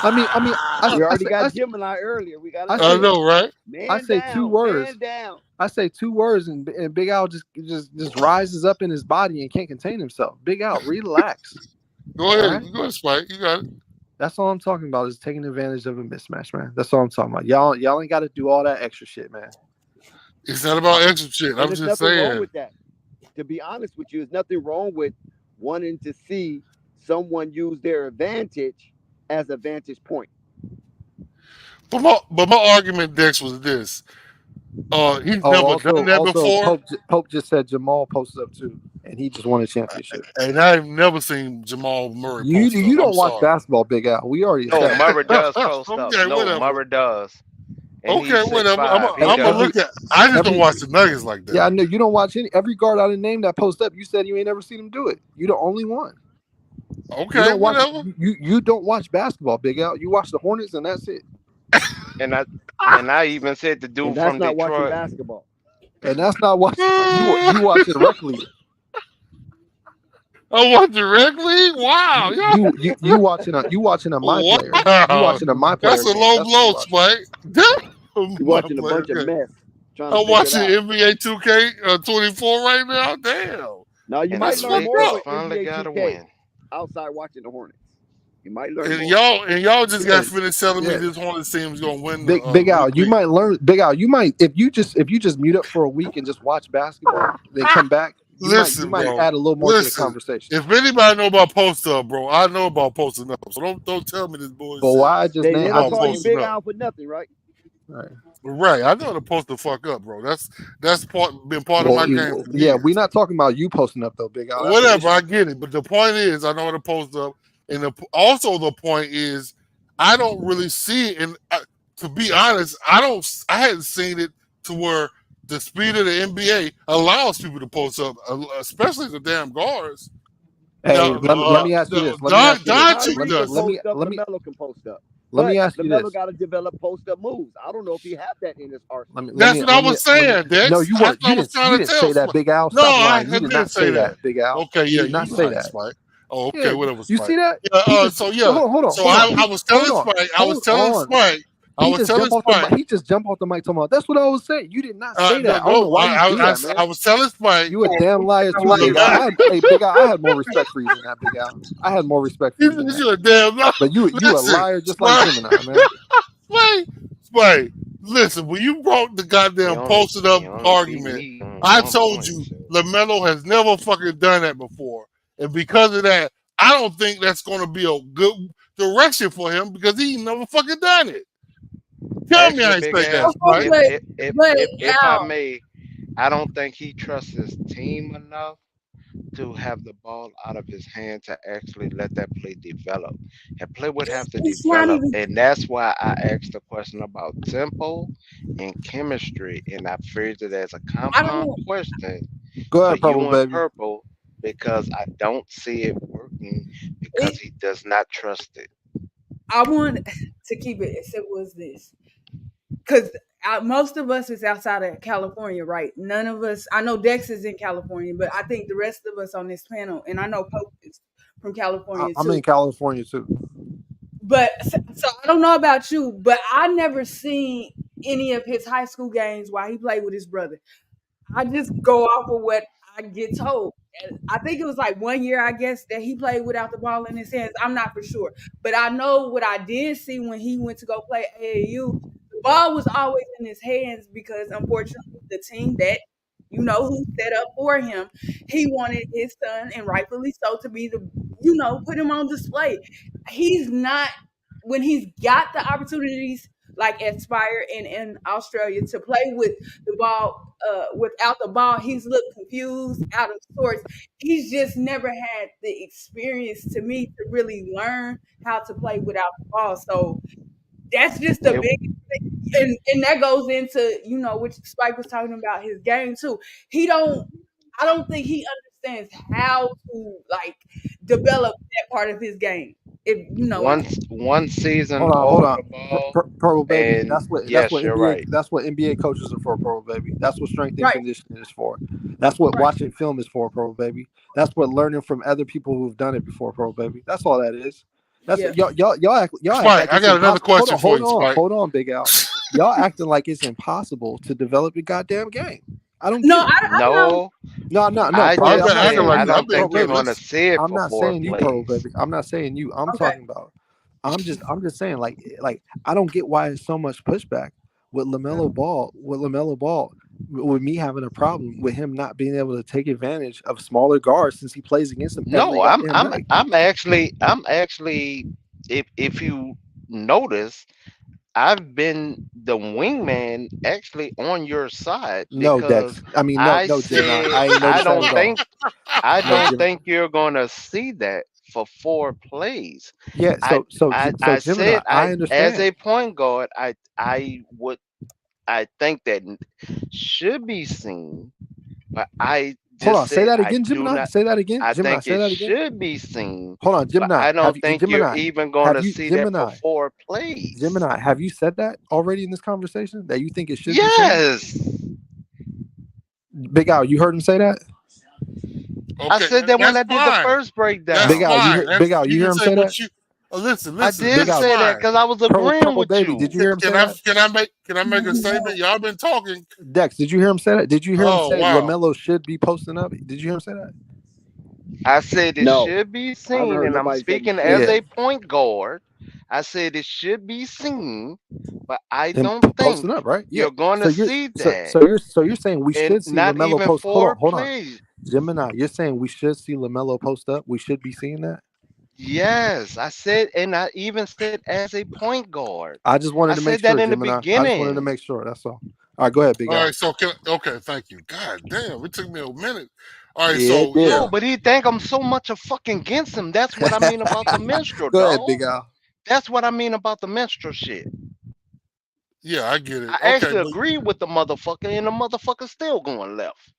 I mean,
We
I
already
say
got Gemini earlier. We gotta
I
I
say
say it.
know, right?
I
Man
say two
down,
words.
man down.
I say two words, and Big Al just rises up in his body and can't contain himself. Big Al, relax.
Go
All
ahead,
right,
Spike. You got it.
that's all I'm talking about is taking advantage of a mismatch, man. That's all I'm talking about. Y'all ain't got to do all that extra shit, man.
It's not about extra shit.
And
I'm
there's
just
nothing wrong
saying.
with that. To be honest with you, there's nothing wrong with wanting to see someone use their advantage as a vantage point.
But my argument, Dex, was this. He's
Oh,
never done that
also,
before,
Pope just said Jamal posted up too, and he just won a championship.
and I've never seen Jamal Murray post up.
You
I'm
don't watch
sorry.
basketball, Big Al. We already
No,
established
Murray
that.
does post up.
Okay,
No,
whatever.
Murray does. And he's
Okay,
six
whatever.
five. He
I'm gonna
does.
look at. I just don't
every
watch the Nuggets like
Yeah,
that.
I know you don't watch every guard I didn't name that post up. You said you ain't never seen him do it. You the only one. You
Okay,
don't watch
whatever.
you don't watch basketball, Big Al. You watch the Hornets and that's it.
And I even said the
And
dude
that's
from
not watching
Detroit.
basketball.
And that's not watch you watch it rec league.
I watch the rec league. Wow,
You watching a my player. You
wow,
watching a my player
that's a
game.
low
That's what you
blow,
watching.
Spike. Damn,
You're
my
watching a
player
bunch of
game.
mess trying to
I'm
figure it
watching
out.
NBA 2K 24 right now. Damn,
Now you
And the
might
that's
learn
fucked
more
Lakers
up.
with
finally
NBA
got a
2K
win.
outside watching the Hornets. You might learn
And
more.
y'all just
Yeah,
got finished telling me
yeah.
this Hornets team is gonna win the
Big Al,
rec
you
league.
might learn. Big Al, you might if you just mute up for a week and just watch basketball, then come back. You
Listen,
might
bro.
add a little more to the
Listen.
conversation.
If anybody know about post up, bro, I know about posting up. So don't tell me this
But
bullshit
why I just
They
name I
never
about
just
call you
named
posting
Big
up.
Al for nothing, right?
right.
Right, I know to post the fuck up, bro. That's been part of
Well,
my game for
yeah,
years.
we're not talking about you posting up though, Big Al. That's the
Whatever,
issue.
I get it. But the point is, I know how to post up, and also the point is, I don't really see it. And to be honest, I hadn't seen it to where the speed of the NBA allows people to post up, especially the damn guards.
Hey,
Now,
let me ask you this. Let me ask you this.
Doncic
Kyrie
Let
can
me let
does.
me
post up.
let me
LaMelo can post up.
let
But
me ask you
LaMelo
this.
got to develop post up moves. I don't know if he have that in his arsenal.
That's what I was
Let me.
saying,
No,
Dex.
you
That's
weren't.
what I was
You
trying to
didn't
tell
say that,
Spike.
Big Al.
No,
Stop
I
lying. You did
didn't
not
say
say
that.
that, Big Al.
Okay,
You
yeah,
did
you
not say
right,
that.
Spike. Oh, okay,
Yeah,
whatever,
you
Spike.
see that?
Yeah,
He just
so yeah,
hold on,
so
hold on.
I was telling Spike,
Hold on.
I
He
was
just
telling
jump off the
Spike,
he just jump off the mic talking about. That's what I was saying. You did not say that. I don't know
no,
why you do that, man.
I was telling Spike,
You a damn liar too, Big Al. Hey, Big Al, I had more respect for you than that, Big Al. I had more respect for you than that.
you're a damn liar.
But you a
Listen,
liar just like
Spike,
Gemini, man.
Spike, listen, when you brought the goddamn posted up
He only beat
argument,
me on
I
1
told
point.
you
So.
LaMelo has never fucking done that before. And because of that, I don't think that's going to be a good direction for him because he never fucking done it. Tell me
Actually,
I ain't
Big
say that,
Al,
Spike.
if I
Al,
may, I don't think he trusts his team enough to have the ball out of his hand to actually let that play develop. And play would have to
it's not
develop.
even.
And that's why I asked the question about tempo and chemistry. And I phrased it as a
I
compound
don't.
question
Go
for
ahead, Purple
you and
Baby.
Purple because I don't see it working because
It,
he does not trust it.
I want to keep it as simple as this, because most of us is outside of California, right? None of us. I know Dex is in California, but I think the rest of us on this panel, and I know Pope is from California
I'm in
too.
California too.
But so I don't know about you, but I never seen any of his high school games while he played with his brother. I just go off of what I get told. And I think it was like 1 year, I guess, that he played without the ball in his hands. I'm not for sure. But I know what I did see when he went to go play AAU, the ball was always in his hands because unfortunately the team that who set up for him, he wanted his son, and rightfully so, to be put him on display. He's not when he's got the opportunities like at Spire and in Australia to play with the ball without the ball, he's looked confused, out of sorts. He's just never had the experience to me to really learn how to play without the ball. So that's just the
It,
big thing. And that goes into, which Spike was talking about his game too. I don't think he understands how to like develop that part of his game. If
one season
Hold
over
on,
the ball,
Purple Baby.
and
That's
yes,
what
you're right.
NBA coaches are for, Purple Baby. That's what strength and
right,
conditioning is for. That's what
right,
watching film is for, Purple Baby. That's what learning from other people who've done it before, Purple Baby. That's all that is. That's
yeah.
y'all act
Spike,
like
I
it's
got another
impossible.
question for you, Spike.
Hold on, Big Al. Y'all acting like it's impossible to develop a goddamn game. I don't
No,
get it.
I know.
No,
No,
I
Pearl Baby.
I've
just
been
I'm not
acting
said
saying
like
I
you,
I've
don't
been
think
Pearl
you're
good.
Baby.
going to
Listen,
see it
I'm
for
not
four
saying you, Pearl
plays.
Baby. I'm not saying you. I'm
Okay.
talking about. I'm just saying like I don't get why it's so much pushback with Lamelo Ball. With me having a problem with him not being able to take advantage of smaller guards since he plays against them every
No,
goddamn night.
I'm actually if you notice, I've been the wingman actually on your side
No,
because
Dex. I mean,
I
no, Gemini.
said
I ain't noticed that at all.
I
No,
don't
Gemini.
think you're gonna see that for four plays.
Yeah.
I
So
I
Gemini.
said
I
as
understand.
a point guard, I think that should be seen, but I
Hold
just
on. Say
said
that
I
again,
do
Gemini.
not.
Say that again,
I
Gemini.
think
Say
it
that again.
should be seen,
Hold on,
but
Gemini.
I don't think you're
Gemini?
even going
Have
to
you
see that for
Gemini?
four plays.
Gemini, have you said that already in this conversation that you think it should be seen?
Yes.
Big Al, you heard him say that?
I
Okay,
said that when
that's
I did the
fine.
first
That's
Big
breakdown.
Al,
fine.
Big
That's
Al, you
you
hear
can
him
say
say that?
what you. Listen,
I
listen.
did
Big
That's
Al,
say that
fine.
because I was
Purple,
agreeing
Purple
with
Baby,
you.
did you hear him say that?
Can I make a statement? Y'all been talking.
Dex, did you hear him say that? Did you hear him
Oh
say
wow.
LaMelo should be posting up? Did you hear him say that?
I said it
No,
should be
I haven't
seen,
heard
and I'm
nobody say he
speaking
should.
as
Yeah,
a point guard. I said it should be seen, but I
him
don't think
posting up, right? Yeah.
you're going
So
to
you're
see
so
that.
so you're so you're saying we
And
should see
not
LaMelo
even
post.
four
Hold on,
plays.
Gemini. You're saying we should see LaMelo post up. We should be seeing that.
Yes, I said, and I even said as a point guard.
I just
I
wanted to make
said that
sure,
in the
Gemini. I just wanted to
beginning.
make sure. That's all. All right, go ahead, Big
All
Al.
right. So okay. Thank you. God damn. It took me a minute. All right.
Yeah, it
So
did.
yeah.
No, but he think I'm so much a fucking against him. That's what I mean about the minstrel,
Go ahead,
dog.
Big Al.
That's what I mean about the minstrel shit.
Yeah. I get it.
I
Okay.
actually
But
agree with the motherfucker, and the motherfucker's still going left.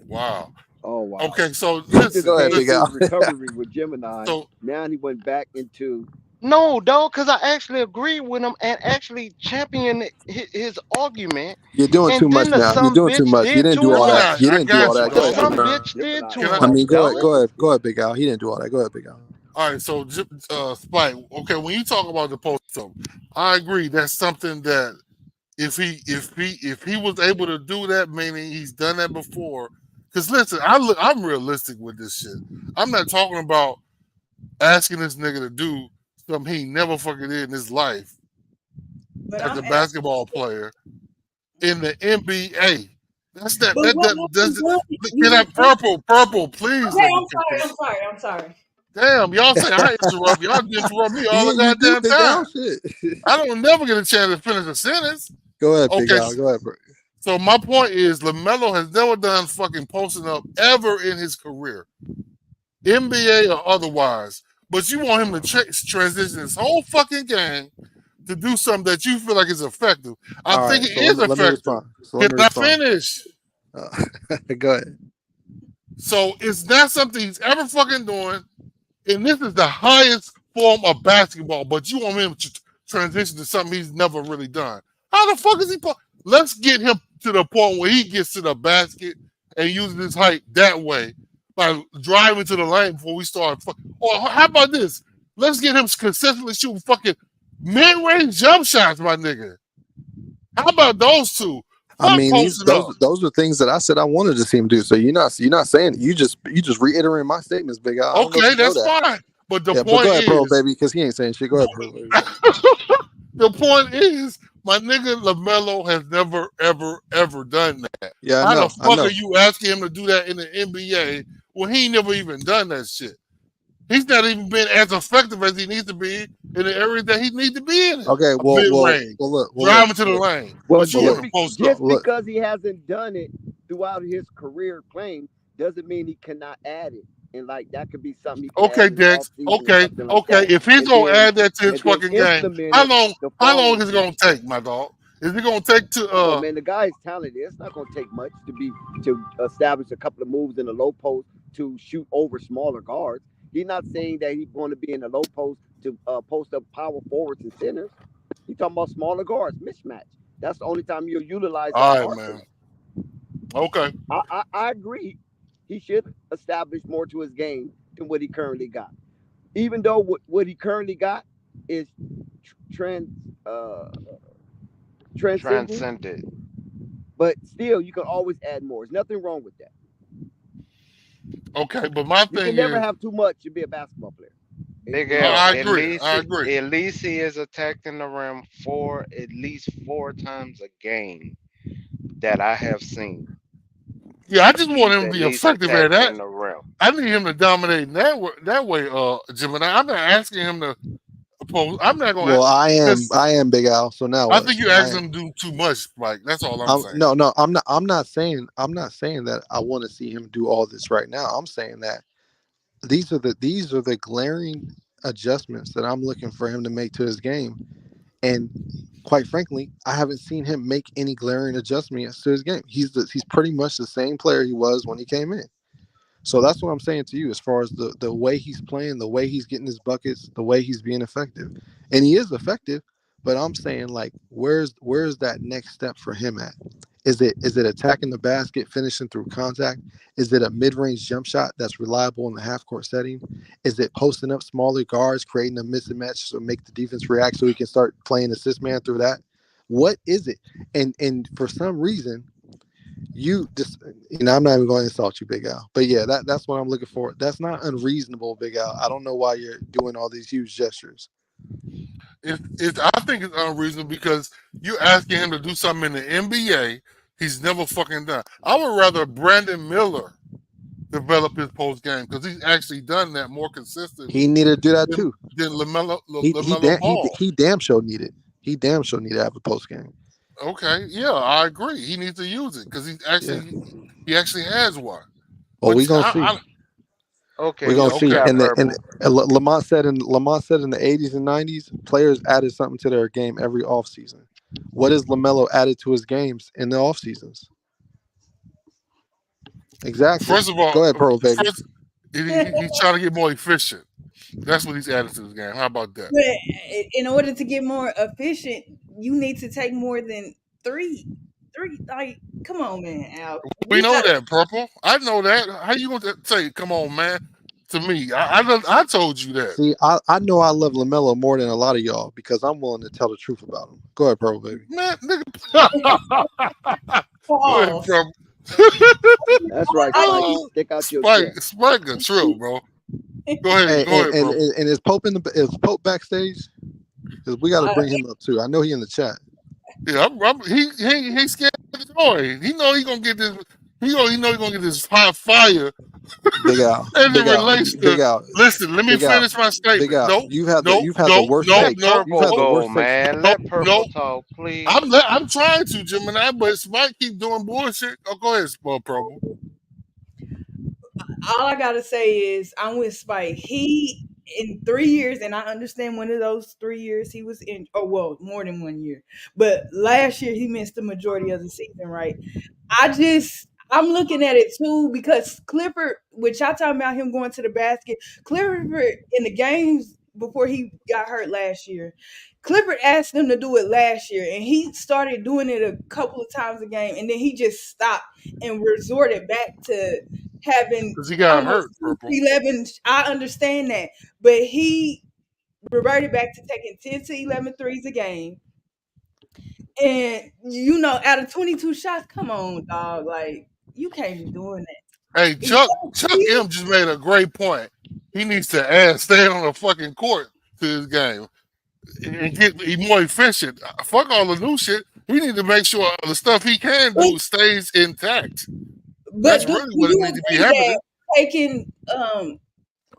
wow.
Oh wow.
Okay. So
He just
listen.
Go ahead,
came
Big
through
Al.
his recovery with Gemini.
So
Now he went back into
No, dog, because I actually agree with him and actually champion his argument,
You're doing too
and then
much
the
now. You're
some
doing too
bitch
much. He
did
didn't do
to
all
him
that.
Gemini,
else.
He
I
didn't do all
got you,
that.
The
Go
bro.
ahead, Big
some
Al.
bitch did
Gemini.
to
Can
him
I?
I
though,
mean,
dog.
go ahead, Big Al. He didn't do all that. Go ahead, Big Al.
All right. So Spike. Okay. When you talk about the post up, I agree. That's something that if he was able to do that, meaning he's done that before. Because listen, I'm realistic with this shit. I'm not talking about asking this nigga to do something he never fucking did in his life
But
as
I'm
a
asking.
basketball player in the NBA. That's that.
But what have you
Does
done? You
can I
done
purple? Please
okay,
let me
I'm sorry,
finish.
I'm sorry, I'm sorry.
Damn, y'all say I interrupt. Y'all interrupt me all
Yeah,
the
you do,
goddamn
Big Al.
time.
Shit.
I don't never get a chance to finish a sentence.
Go ahead, Big
Okay,
Al. Go ahead, bro.
so my point is LaMelo has never done fucking posting up ever in his career, NBA or otherwise. But you want him to transition his whole fucking game to do something that you feel like is effective. I
All
think
right.
it
So
is
let me
effective.
respond. So let
Can
me
I
respond.
finish?
Go ahead.
So it's not something he's ever fucking doing. And this is the highest form of basketball, but you want him to transition to something he's never really done. How the fuck is he? Let's get him to the point where he gets to the basket and uses his height that way by driving to the lane before we start. Or how about this? Let's get him consistently shooting fucking mid-range jump shots, my nigga. How about those two?
I
Fuck
mean,
posting up.
those are things that I said I wanted to see him do. So you're not saying you just reiterating my statements, Big Al. I don't know if
Okay,
you know
that's
that.
fine. But the
Yeah, but
point
go ahead, Pearl
is,
Baby, because he ain't saying shit. Go ahead, Pearl Baby.
the point is, my nigga Lamelo has never, ever, ever done that.
Yeah,
How the
I
fuck
know.
are you asking him to do that in the NBA when he ain't never even done that shit? He's not even been as effective as he needs to be in the areas that he needs to be in.
Okay,
A mid range,
look,
driving to the lane,
Well,
but you want
just
to
be,
post up.
just
look.
because he hasn't done it throughout his career playing doesn't mean he cannot add it. And like that could be something he can add
Okay,
in the off
Dex.
season or
Okay,
something like
okay.
that.
If he's gonna add that to his
And then
fucking game,
implement
how
it
long?
the
How long
following
is it
season.
gonna take, my dog? Is it gonna take to?
Come on, man. The guy is talented. It's not going to take much to establish a couple of moves in the low post to shoot over smaller guards. He's not saying that he's going to be in the low post to post up power forwards and centers. He's talking about smaller guards, mismatch. That's the only time you'll utilize that
All right, man.
arsenal.
Okay.
I agree. He should establish more to his game than what he currently got. Even though what he currently got is transcending,
Transcended.
but still you can always add more. There's nothing wrong with that.
Okay, but my
You
thing
can never
is,
have too much to be a basketball player.
Big
It
L,
never
I
at
happens.
agree.
least
I agree.
at least he is attacking the rim at least 4 times a game that I have seen.
Yeah, I just want
He's
him to
at
be
least
effective at that.
attacking the rim.
I need him to dominate in that way, Gemini. I'm not asking him to oppose. I'm not gonna
Well,
because
I am Big Al. So now
I
what?
think you asking him to do too much. Like that's all I'm saying.
No, I'm not saying that I want to see him do all this right now. I'm saying that these are the glaring adjustments that I'm looking for him to make to his game. And quite frankly, I haven't seen him make any glaring adjustments to his game. He's pretty much the same player he was when he came in. So that's what I'm saying to you as far as the way he's playing, the way he's getting his buckets, the way he's being effective. And he is effective, but I'm saying like where's that next step for him at? Is it attacking the basket, finishing through contact? Is it a mid-range jump shot that's reliable in the half-court setting? Is it posting up smaller guards, creating a mismatch to make the defense react so he can start playing assist man through that? What is it? And for some reason, you just I'm not even going to insult you, Big Al. But yeah, that's what I'm looking for. That's not unreasonable, Big Al. I don't know why you're doing all these huge gestures.
I think it's unreasonable because you're asking him to do something in the NBA he's never fucking done. I would rather Brandon Miller develop his post game because he's actually done that more consistently
He needed to do that
than,
too.
than Lamelo
He
Ball.
he damn sure needed. He damn sure needed to have a post game.
Okay, yeah, I agree. He needs to use it because
Yeah.
he actually has one.
Well,
But
we're gonna see.
Okay,
We're gonna
what you
see.
got,
And
Purple?
Lamont said in the 80s and 90s, players added something to their game every offseason. What has LaMelo added to his games in the off seasons? Exactly.
First of all,
Go ahead, Pearl Baby.
first he's trying to get more efficient. That's what he's added to his game. How about that?
But in order to get more efficient, you need to take more than three. Like, come on, man, Al.
We
We
know
gotta.
that, Purple. I know that. How you gonna say, "Come on, man"? To me, I told you that.
See, I know I love LaMelo more than a lot of y'all because I'm willing to tell the truth about him. Go ahead, Pearl Baby.
Man, nigga. Go ahead,
Pause.
Purple.
That's right, Spikey.
Oh,
Stick out your chest.
Spike a trill, bro. Go
Hey,
ahead, Purple.
and is Pope backstage? Because we got to bring him up too. I know he in the chat.
Yeah, he scared of the joy. He know he gonna get this. He know he gonna get this hot fire.
Big Al,
And it
Big Al,
relates
Big
to.
Al,
Listen, let me
Big Al,
finish my
Big
statement.
Al.
Nope,
You've had
nope,
the
nope,
worst
nope,
Let
takes.
nope,
You've
Purple
had the
nope,
go,
worst takes.
man.
nope,
Let Purple
nope.
talk, please.
I'm trying to, Gemini, but Spike keep doing bullshit. Oh, go ahead, Purple.
All I gotta say is I'm with Spike. He in 3 years, and I understand one of those 3 years he was in. Oh well, more than 1 year. But last year he missed the majority of the season, right? I'm looking at it too because Clifford, which y'all talking about him going to the basket, Clifford in the games before he got hurt last year, Clifford asked him to do it last year, and he started doing it a couple of times a game, and then he just stopped and resorted back to having
Because he got
almost
hurt, Purple.
11. I understand that, but he reverted back to taking 10 to 11 threes a game. And out of 22 shots, come on, dog. Like, you can't be doing
Hey,
that.
Chuck M just made a great point. He needs to stay on the fucking court to his game and get more efficient. Fuck all the new shit. He need to make sure the stuff he can do stays intact. That's
But do
really what it
you
needs to be
agree
happening.
that taking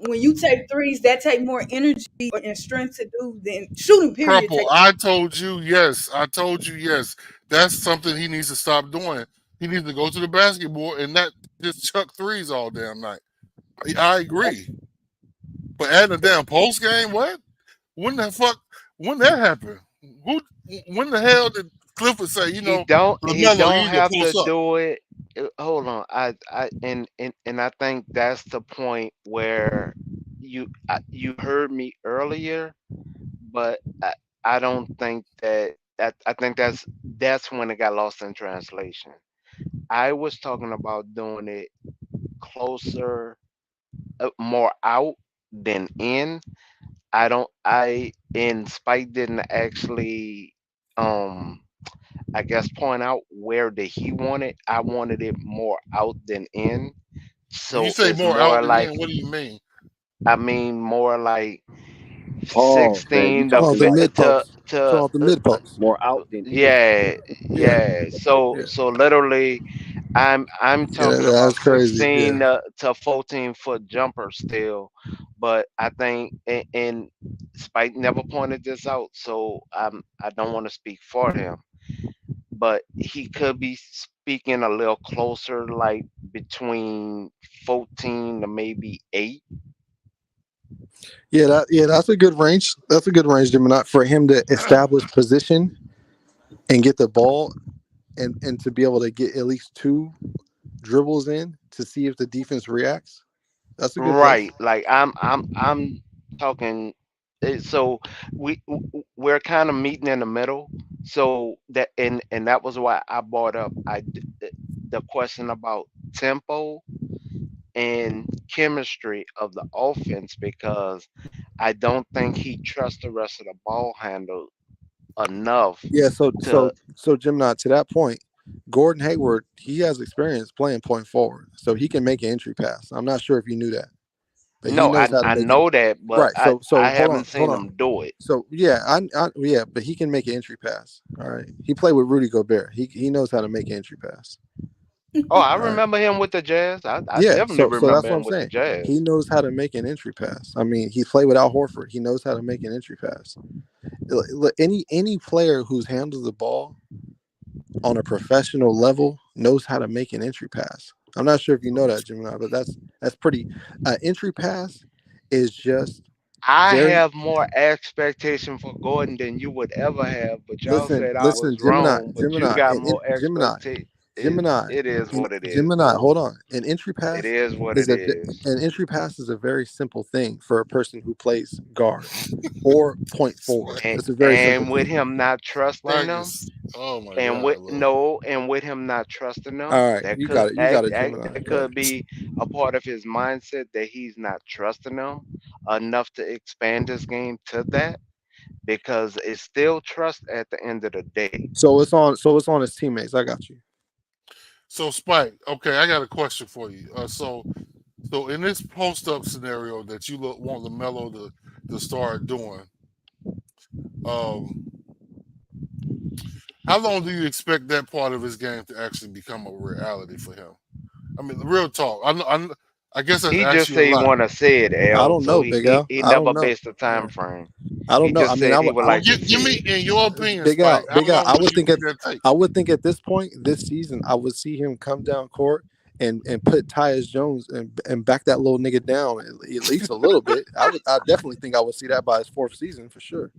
when you take threes, that take more energy and strength to do than shooting? Period.
Purple,
Take
I told you yes. I told you yes. That's something he needs to stop doing. He needs to go to the basketball and not just chuck threes all damn night. I agree. But adding a damn post game, what? When the fuck? When that happened? Who? When the hell did Clifford say?
He don't. He
LaMelo, you
don't
need to
have to
post up.
do it. Hold on. And I think that's the point where you heard me earlier, but I don't think that I think that's when it got lost in translation. I was talking about doing it closer, more out than in. I don't. I and Spike didn't actually, um, I guess, point out where did he want it. I wanted it more out than in.
When you
So
say
it's
more out
more
than
like,
in, what do you mean?
I mean, more like
Pause, man. You
16
Talking
to
about the
talking
mid post. Talking
to
about the mid post.
more out than in.
yeah,
Yeah,
yeah. So
yeah,
so literally I'm
yeah.
talking about
That's crazy. Yeah.
16 to 14-foot jumper still, but I think and Spike never pointed this out, so I don't want to speak for him, but he could be speaking a little closer, like between 14 to maybe 8.
That's a good range. That's a good range, Gemini, for him to establish position and get the ball and to be able to get at least two dribbles in to see if the defense reacts. That's a good place.
Right, like I'm talking So we're kind of meeting in the middle. So and that was why I brought up the question about tempo and chemistry of the offense, because I don't think he trusts the rest of the ball handle enough
Yeah,
to.
so Gemini, to that point, Gordon Hayward, he has experience playing point forward, so he can make an entry pass. I'm not sure if you knew that, but he
No,
knows how to
I
make it.
know that, but
Right.
I
So
haven't
hold
seen
on.
him do it.
So yeah, yeah, but he can make an entry pass. All right. He played with Rudy Gobert. He knows how to make an entry pass.
Oh, I
All right.
remember him with the Jazz. I
Yeah.
definitely
So
remember
that's what I'm
him with the
saying. He
Jazz.
knows how to make an entry pass. I mean, he played with Al Horford. He knows how to make an entry pass. Look, any player who's handled the ball on a professional level knows how to make an entry pass. I'm not sure if you know that, Gemini, but that's pretty. Entry pass is just
I
very.
have more expectation for Gordon than you would ever have, but y'all said I
Listen,
was wrong. But you got
And
more expectation. It is what it is,
Gemini.
bro.
Hold on. An entry
It
pass
is what
is
it is.
an entry pass is a very simple thing for a person who plays guard or point forward.
And
It's a very simple
and with
thing.
him not trusting
Like
them,
it's, oh my
and
God,
with
look.
no, and with him not trusting them,
All right,
that
you
could
got it. You got it, Gemini.
that
Go ahead.
could be a part of his mindset, that he's not trusting them enough to expand his game to that, because it's still trust at the end of the day.
So it's on. So it's on his teammates. I got you.
So Spike, okay, I got a question for you. So in this post up scenario that you want Lamelo to start doing, um, how long do you expect that part of his game to actually become a reality for him? I mean, real talk. I guess that's
He just
actually a
say he
lot.
want to say it,
I
L.
don't
So
know, Big L.
he
I don't
never
know.
based the
Yeah.
time frame.
I don't
He
know. I
just
mean,
said he would
Well,
like to
give
see
me,
it.
in your opinion,
Big Al,
Spike, how
Big Al.
long would you think that take?
I would think at this point this season, I would see him come down court and put Tyus Jones and back that little nigga down at least a little bit. I definitely think I would see that by his fourth season for sure.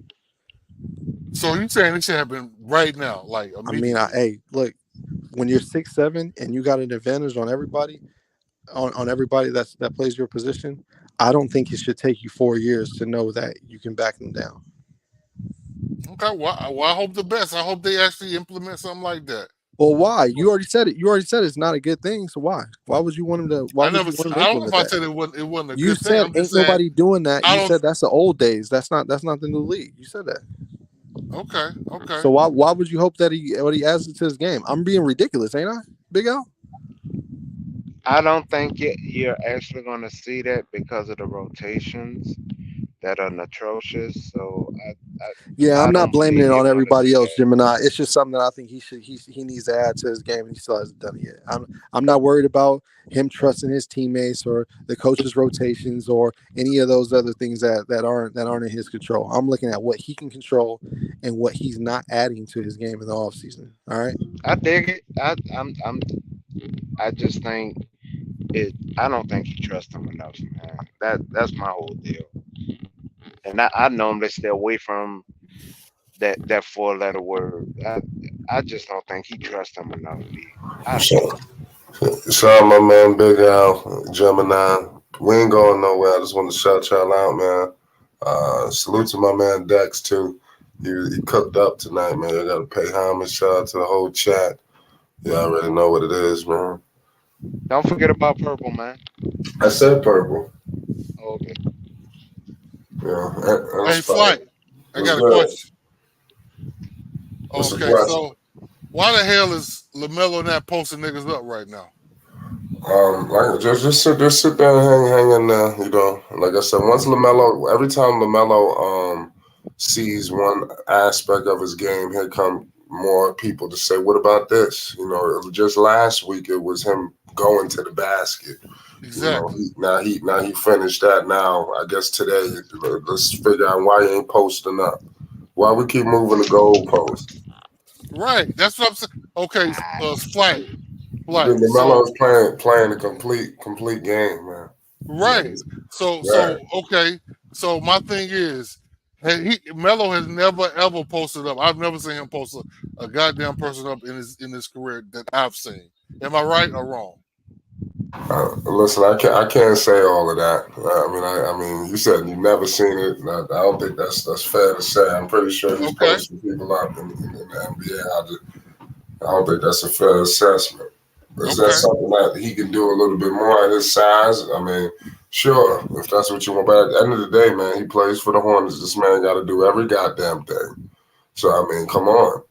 So you saying this should happen right now, like
I mean,
immediately?
hey, look, when you're 6'7" and you got an advantage on everybody, on everybody that plays your position, I don't think it should take you 4 years to know that you can back them down.
Okay, well, I hope the best. I hope they actually implement something like that.
Well, why? You already said it. You already said it's not a good thing. So why? Why would you want him to? Why
I
would
never.
you want him to
I don't know if
implement
I
that?
said it wasn't a
You
good thing.
said
I'm just
ain't
saying
nobody doing that.
I
You
don't.
said that's the old days. That's not the new league. You said that.
Okay, okay.
So why would you hope that he adds it to his game? I'm being ridiculous, ain't I, Big Al?
I don't think you're actually going to see that because of the rotations that are atrocious. So
Yeah,
I
I'm not
don't
blaming
believe
it
you're
on
going to
everybody
see
else,
that.
Gemini. It's just something that I think he needs to add to his game, and he still hasn't done it yet. I'm not worried about him trusting his teammates or the coach's rotations or any of those other things that aren't in his control. I'm looking at what he can control and what he's not adding to his game in the offseason. All right.
I dig it. I just think it. I don't think he trusts him enough, man. That's my whole deal. And I normally stay away from that 4 letter word. I just don't think he trusts him enough. B. I
So,
don't.
shout out my man Big Al, Gemini. We ain't going nowhere. I just want to shout y'all out, man. Salute to my man Dex too. He cooked up tonight, man. I gotta pay homage. Shout out to the whole chat. Yeah, I already know what it is, man.
Don't forget about purple, man.
I said purple.
Okay.
Yeah, and
Hey,
Spike.
Flight, I
What's
got a
good?
question.
What's the
Okay,
question?
so why the hell is Lamelo not posting niggas up right now?
Like just sit there and hang in there. You know, like I said, once Lamelo, every time Lamelo sees one aspect of his game, here come more people to say, "What about this?" You know, just last week it was him going to the basket. You know,
Exactly.
now he finished that. Now I guess today let's figure out why he ain't posting up. Why we keep moving the goalposts?
Right. That's what I'm saying. Okay, Flight, Flight.
Lamelo is playing a complete game, man. Like,
Right. So
right.
so okay. So my thing is, Melo has never ever posted up. I've never seen him post a goddamn person up in his career that I've seen. Am I right or wrong?
Listen, I can't say all of that. I mean, you said you've never seen it. I don't think that's fair to say. I'm pretty sure he's
Okay.
posting people up in the NBA. I don't think that's a fair assessment. Is that
Okay.
something that he can do a little bit more at his size? I mean, sure, if that's what you want. But at the end of the day, man, he plays for the Hornets. This man got to do every goddamn thing. So, I mean, come on.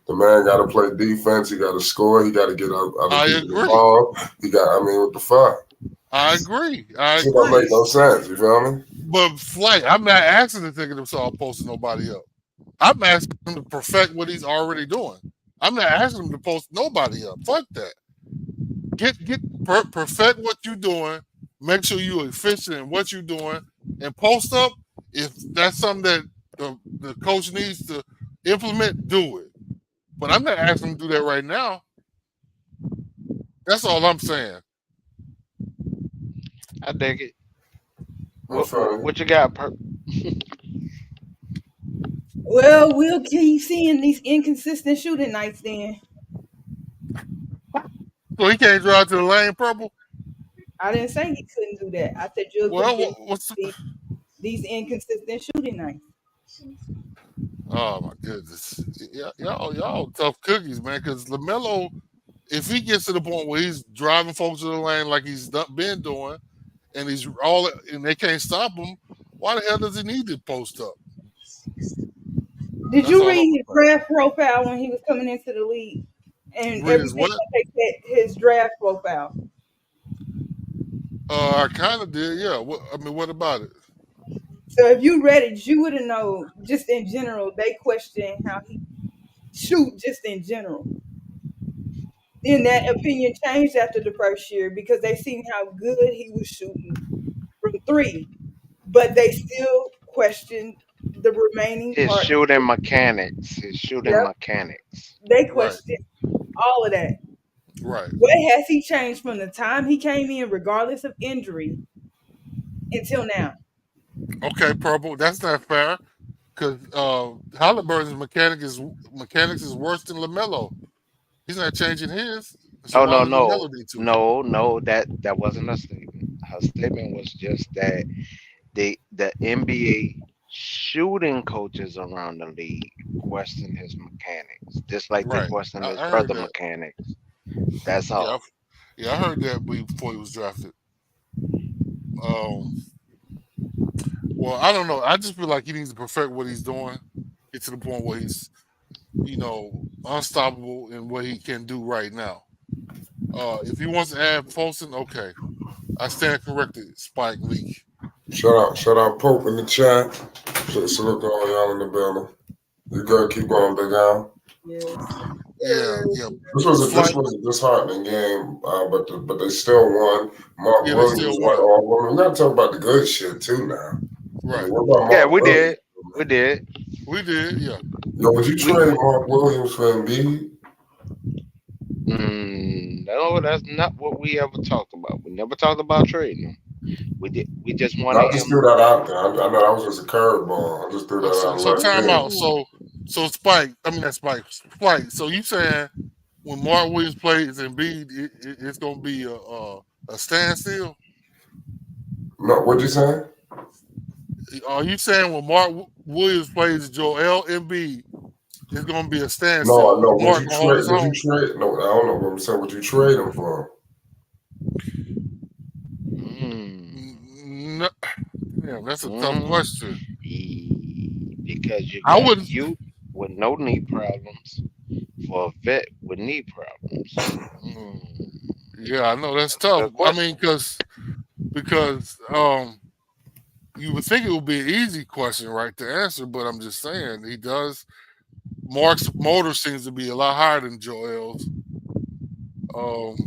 The man got to play defense. He got to score. He got to get other
I
people
agree.
involved. What the fuck?
I agree.
It don't make no sense. You feel me?
But Flight, I'm not asking the nigga to start posting nobody up. I'm asking him to perfect what he's already doing. I'm not asking him to post nobody up. Fuck that. Perfect what you're doing. Make sure you're efficient in what you're doing, and post up. If that's something that the coach needs to implement, do it. But I'm not asking him to do that right now. That's all I'm saying.
I dig it.
What's funny?
What you got,
Well, we'll keep seeing these inconsistent shooting nights then.
So he can't drive to the lane, Purple?
I didn't say he couldn't do that. I said you'll
Well,
continue
what's
to see these inconsistent shooting nights.
Oh my goodness, y'all tough cookies, man. Because Lamelo, if he gets to the point where he's driving folks to the lane like he's been doing, and they can't stop him, why the hell does he need to post up?
Did
That's
you
all
read
I'm
his draft profile when he was coming into the league? And
Read his
everything
what?
that they said, his draft profile.
I kind of did, yeah. What about it?
So if you read it, you would have known. Just in general, they question how he shoot. Just in general, then that opinion changed after the first year because they seen how good he was shooting from three, but they still questioned the remaining
his
part.
shooting mechanics? His shooting
Yep,
mechanics.
they
Right,
questioned all of that.
right.
What has he changed from the time he came in, regardless of injury, until now?
Okay, Purple. That's not fair. Because Halliburton's mechanics is worse than Lamelo. He's not changing his. So
Oh
why
no,
does
no,
Lamelo need to?
no. That wasn't a statement. Her statement was just that the NBA shooting coaches around the league question his mechanics, just like they
Right.
question his
I heard
brother
that.
mechanics. That's
Yeah,
all.
I heard that before he was drafted. Um, well, I don't know. I just feel like he needs to perfect what he's doing, get to the point where he's, unstoppable in what he can do right now. If he wants to add Folsom, okay. I stand corrected, Spike Lee.
Shout out Pope in the chat. Salute to all y'all in the building. You good? Keep going, Big Al.
Yes.
Yeah.
This
Flight.
was a disheartening game, but they still won. Mark
Yeah, they
Williams
still
went
won.
all women. We gotta talk about the good shit too now. I
Right.
mean, what about
Yeah,
Mark
we
Williams?
did. We did.
We did, yeah.
Yo, would you
We
trade Mark Williams for Embiid?
no, that's not what we ever talked about. We never talked about trading him. We did. We just
I
wanted
just
him.
threw that out there. I know that was just a curveball. I just threw that out
So
left
time out.
field.
So Spike. I mean, not Spike. Spike. So you saying when Mark Williams plays Embiid, it's gonna be a standstill?
No, what'd you say?
Are you saying when Mark Williams plays Joel Embiid, it's gonna be a
No,
standstill?
no. Would
Mark
you
gonna hold
trade?
his
Would you
own?
trade? No, I don't know what I'm saying. Would you trade him for?
Mm,
No, yeah, that's a tough
mm,
question.
because you
I
got
would.
you with no knee problems for a vet with knee problems. Mm,
Yeah, I know that's
that's a
tough.
good
I mean,
question.
because you would think it would be an easy question, right, to answer, but I'm just saying he does. Mark's motor seems to be a lot higher than Joel's. Um,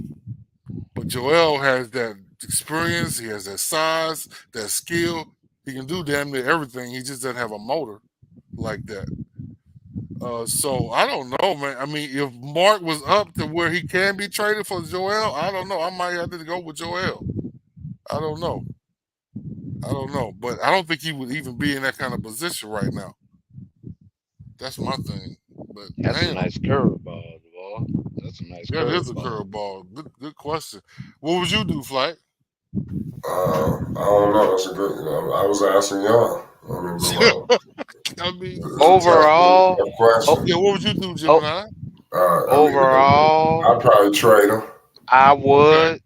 but Joel has that experience, he has that size, that skill. He can do damn near everything. He just doesn't have a motor like that. So I don't know, man. I mean, if Mark was up to where he can be traded for Joel, I don't know. I might have to go with Joel. I don't know. But I don't think he would even be in that kind of position right now. That's my thing. But
That's a
damn,
nice curveball, boy. with some nice
That is a
curveball.
curveball. Good question. What would you do, Flight?
I don't know. That's a good. I was asking y'all. I mean, but well,
I mean,
it's a
Overall,
tough question.
yeah. What would you do,
oh,
Gemini?
I mean,
overall,
I'd probably trade him.
I
Okay.
would,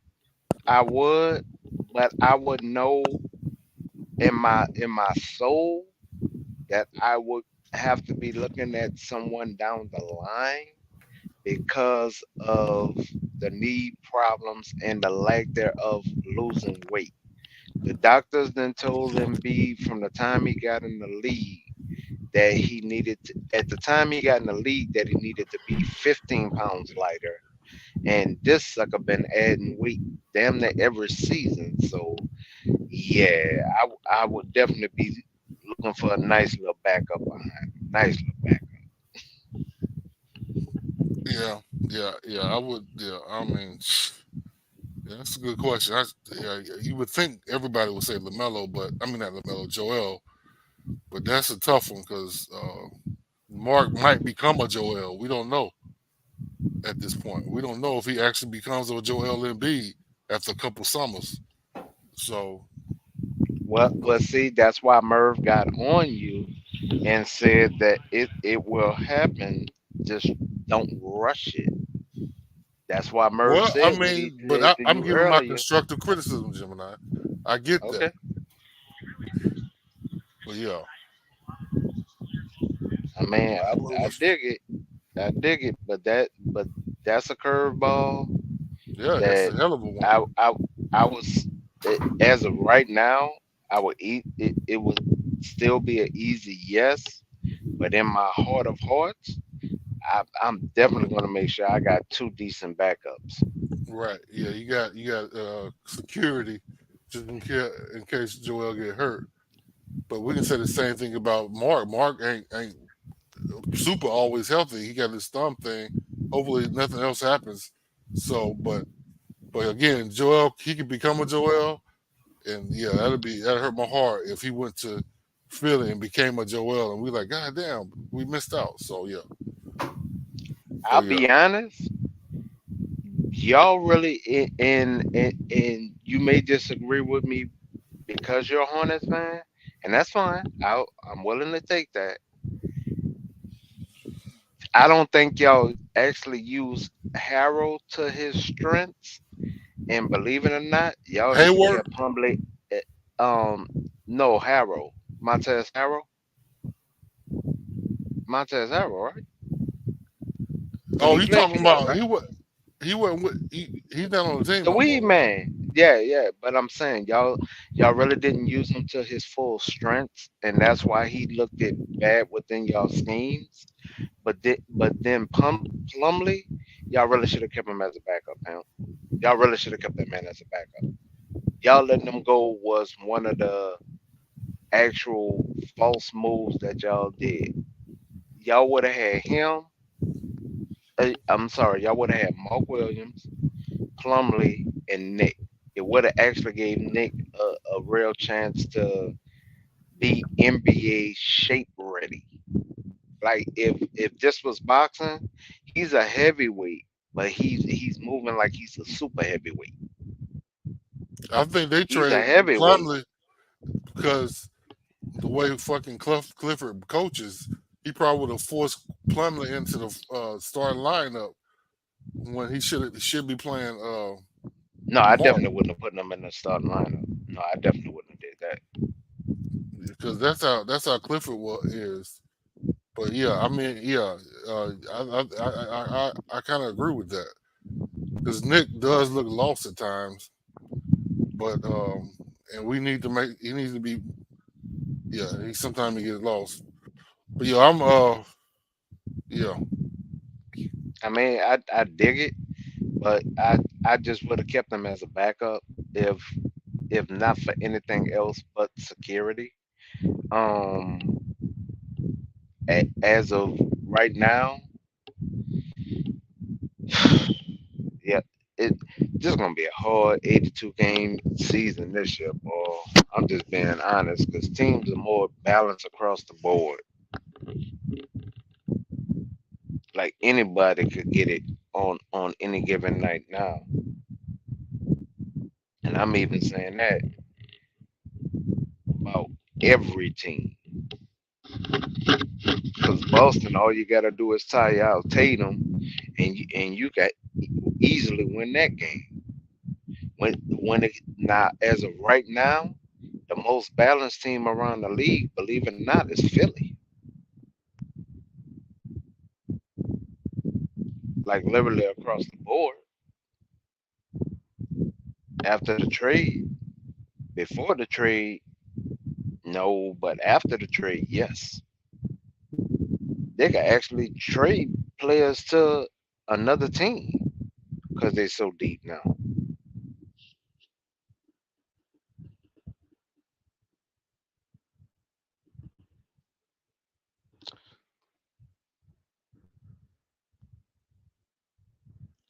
I would, but I would know in my soul that I would have to be looking at someone down the line because of the knee problems and the lack thereof losing weight. The doctors then told him B from the time he got in the league that he needed to, at the time he got in the league that he needed to be 15 pounds lighter. And this sucker been adding weight damn near every season. So yeah, I would definitely be looking for a nice little backup behind. Nice little backup.
Yeah. I would. Yeah. I mean, yeah, that's a good question. Yeah, you would think everybody would say Lamelo, but I mean not Lamelo, Joel. But that's a tough one because Mark might become a Joel. We don't know at this point. We don't know if he actually becomes a Joel Embiid after a couple summers. So,
Well, see, that's why Merv got on you and said that it will happen. Just don't rush it. That's why Merv
well, I
said what he
mean, but
said to
I'm
you
giving my
earlier.
constructive criticism, Gemini. I get that,
Okay,
but yeah,
I mean,
I'm a little
I dig it. I dig it. But that's a curveball
yeah, that's
that
a hell of a one.
I was as of right now. I would eat it. It would still be an easy yes. But in my heart of hearts, I'm definitely going to make sure I got two decent backups.
Right? Yeah, you got security just in case Joel get hurt. But we can say the same thing about Mark. Mark ain't super always healthy. He got his thumb thing. Hopefully nothing else happens. So, but again, Joel, he could become a Joel, and yeah, that'd hurt my heart if he went to Philly and became a Joel, and we like, God damn, we missed out. So yeah, but
I'll
yeah,
be honest, y'all really and you may disagree with me because you're a Hornets fan, and that's fine. I'm willing to take that. I don't think y'all actually use Harold to his strengths, and believe it or not, y'all should have
Hayward.
kept Humbly. eh, Um, no Harold, Montez Harold, Montez Harold, right? When
Oh,
he
you
played
talking
for y'all,
about
right?
he wasn't with he's not on the team
The
no
weed
more, right?
man. Yeah, yeah. But I'm saying y'all really didn't use him to his full strength, and that's why he looked it bad within y'all schemes. But then Plumley, y'all really should have kept him as a backup, man. Y'all really should have kept that man as a backup. Y'all letting him go was one of the actual false moves that y'all did. Y'all would have had him. I'm sorry, y'all would have had Mark Williams, Plumley, and Nick. It would have actually gave Nick a real chance to be NBA shape ready. Like if this was boxing, he's a heavyweight, but he's moving like he's a super heavyweight.
I think they
He's a
traded
heavyweight.
Plumlee because the way fucking Clifford coaches, he probably would have forced Plumlee into the starting lineup when he should be playing
No, I
Mark
definitely wouldn't have put him in the starting lineup. No, I definitely wouldn't have did that.
because that's how Clifford is. But yeah, I mean, yeah, I kind of agree with that because Nick does look lost at times, but and we need to make he needs to be yeah he sometimes he gets lost. But yeah, yeah
I mean, I dig it, but I just would have kept him as a backup if if not for anything else but security. Um, as of right now, yeah, it just gonna be a hard 82 game season this year, boy. I'm just being honest because teams are more balanced across the board. Like anybody could get it on any given night now. And I'm even saying that about every team. Because Boston, all you gotta do is tie out Tatum, and you got easily win that game. Now, as of right now, the most balanced team around the league, believe it or not, is Philly. Like literally across the board. After the trade, before the trade, no, but after the trade, yes. They can actually trade players to another team because they're so deep now.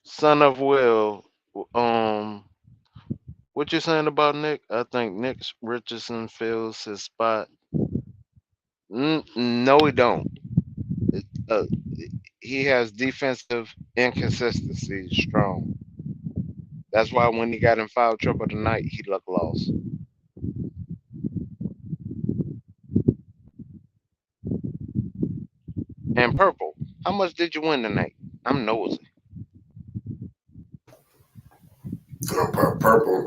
Son of Will, what you saying about Nick? I think Nick Richardson fills his spot. No, he don't. Uh, he has defensive inconsistency strong. That's why when he got in foul trouble tonight, he looked lost. And Purple, how much did you win tonight? I'm nosy.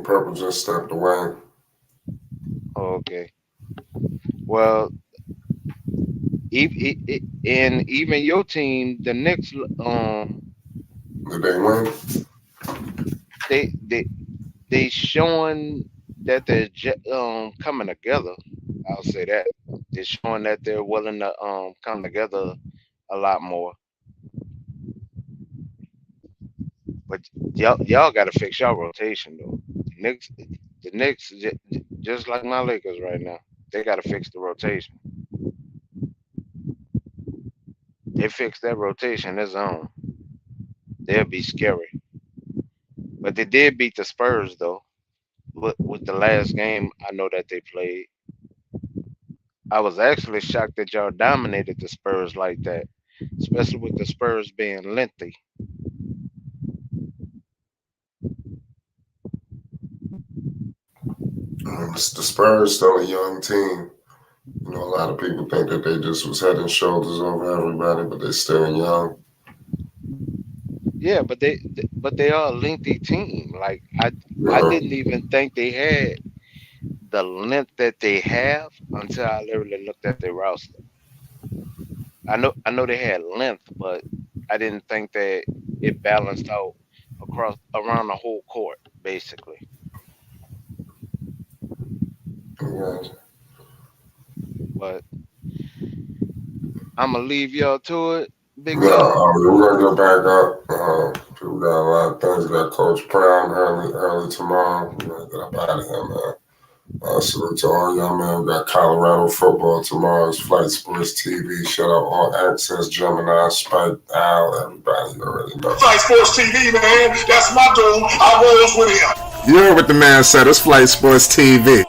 Purple just stepped away.
Okay. Well, and even your team, the Knicks,
Did they win?
they showing that they're coming together. I'll say that they're showing that they're willing to come together a lot more. But y'all got to fix y'all rotation though. The Knicks, just like my Lakers right now, they got to fix the rotation. They fix that rotation, it's on. They'll be scary. But they did beat the Spurs though. With the last game, I know that they played. I was actually shocked that y'all dominated the Spurs like that, especially with the Spurs being lengthy.
The Spurs still a young team. You know, a lot of people think that they just was head and shoulders over everybody, but they're still young.
Yeah, but they are a lengthy team. Like I didn't even think they had the length that they have until I literally looked at their roster. I know they had length, but I didn't think that it balanced out around the whole court, basically.
Yeah.
But I'm gonna leave y'all to it. Big
Yeah,
dog.
we're gonna go back up. People got a lot of things. We got Coach Brown early tomorrow. We're gonna get up out of here, man. Salute to all y'all, man. We got Colorado football tomorrow. It's Flight Sports TV. Shout out All Access, Gemini, Spike, Al, everybody. You already know.
Flight Sports TV, man. That's my dude. I rolls with him. You heard what the man said. It's Flight Sports TV.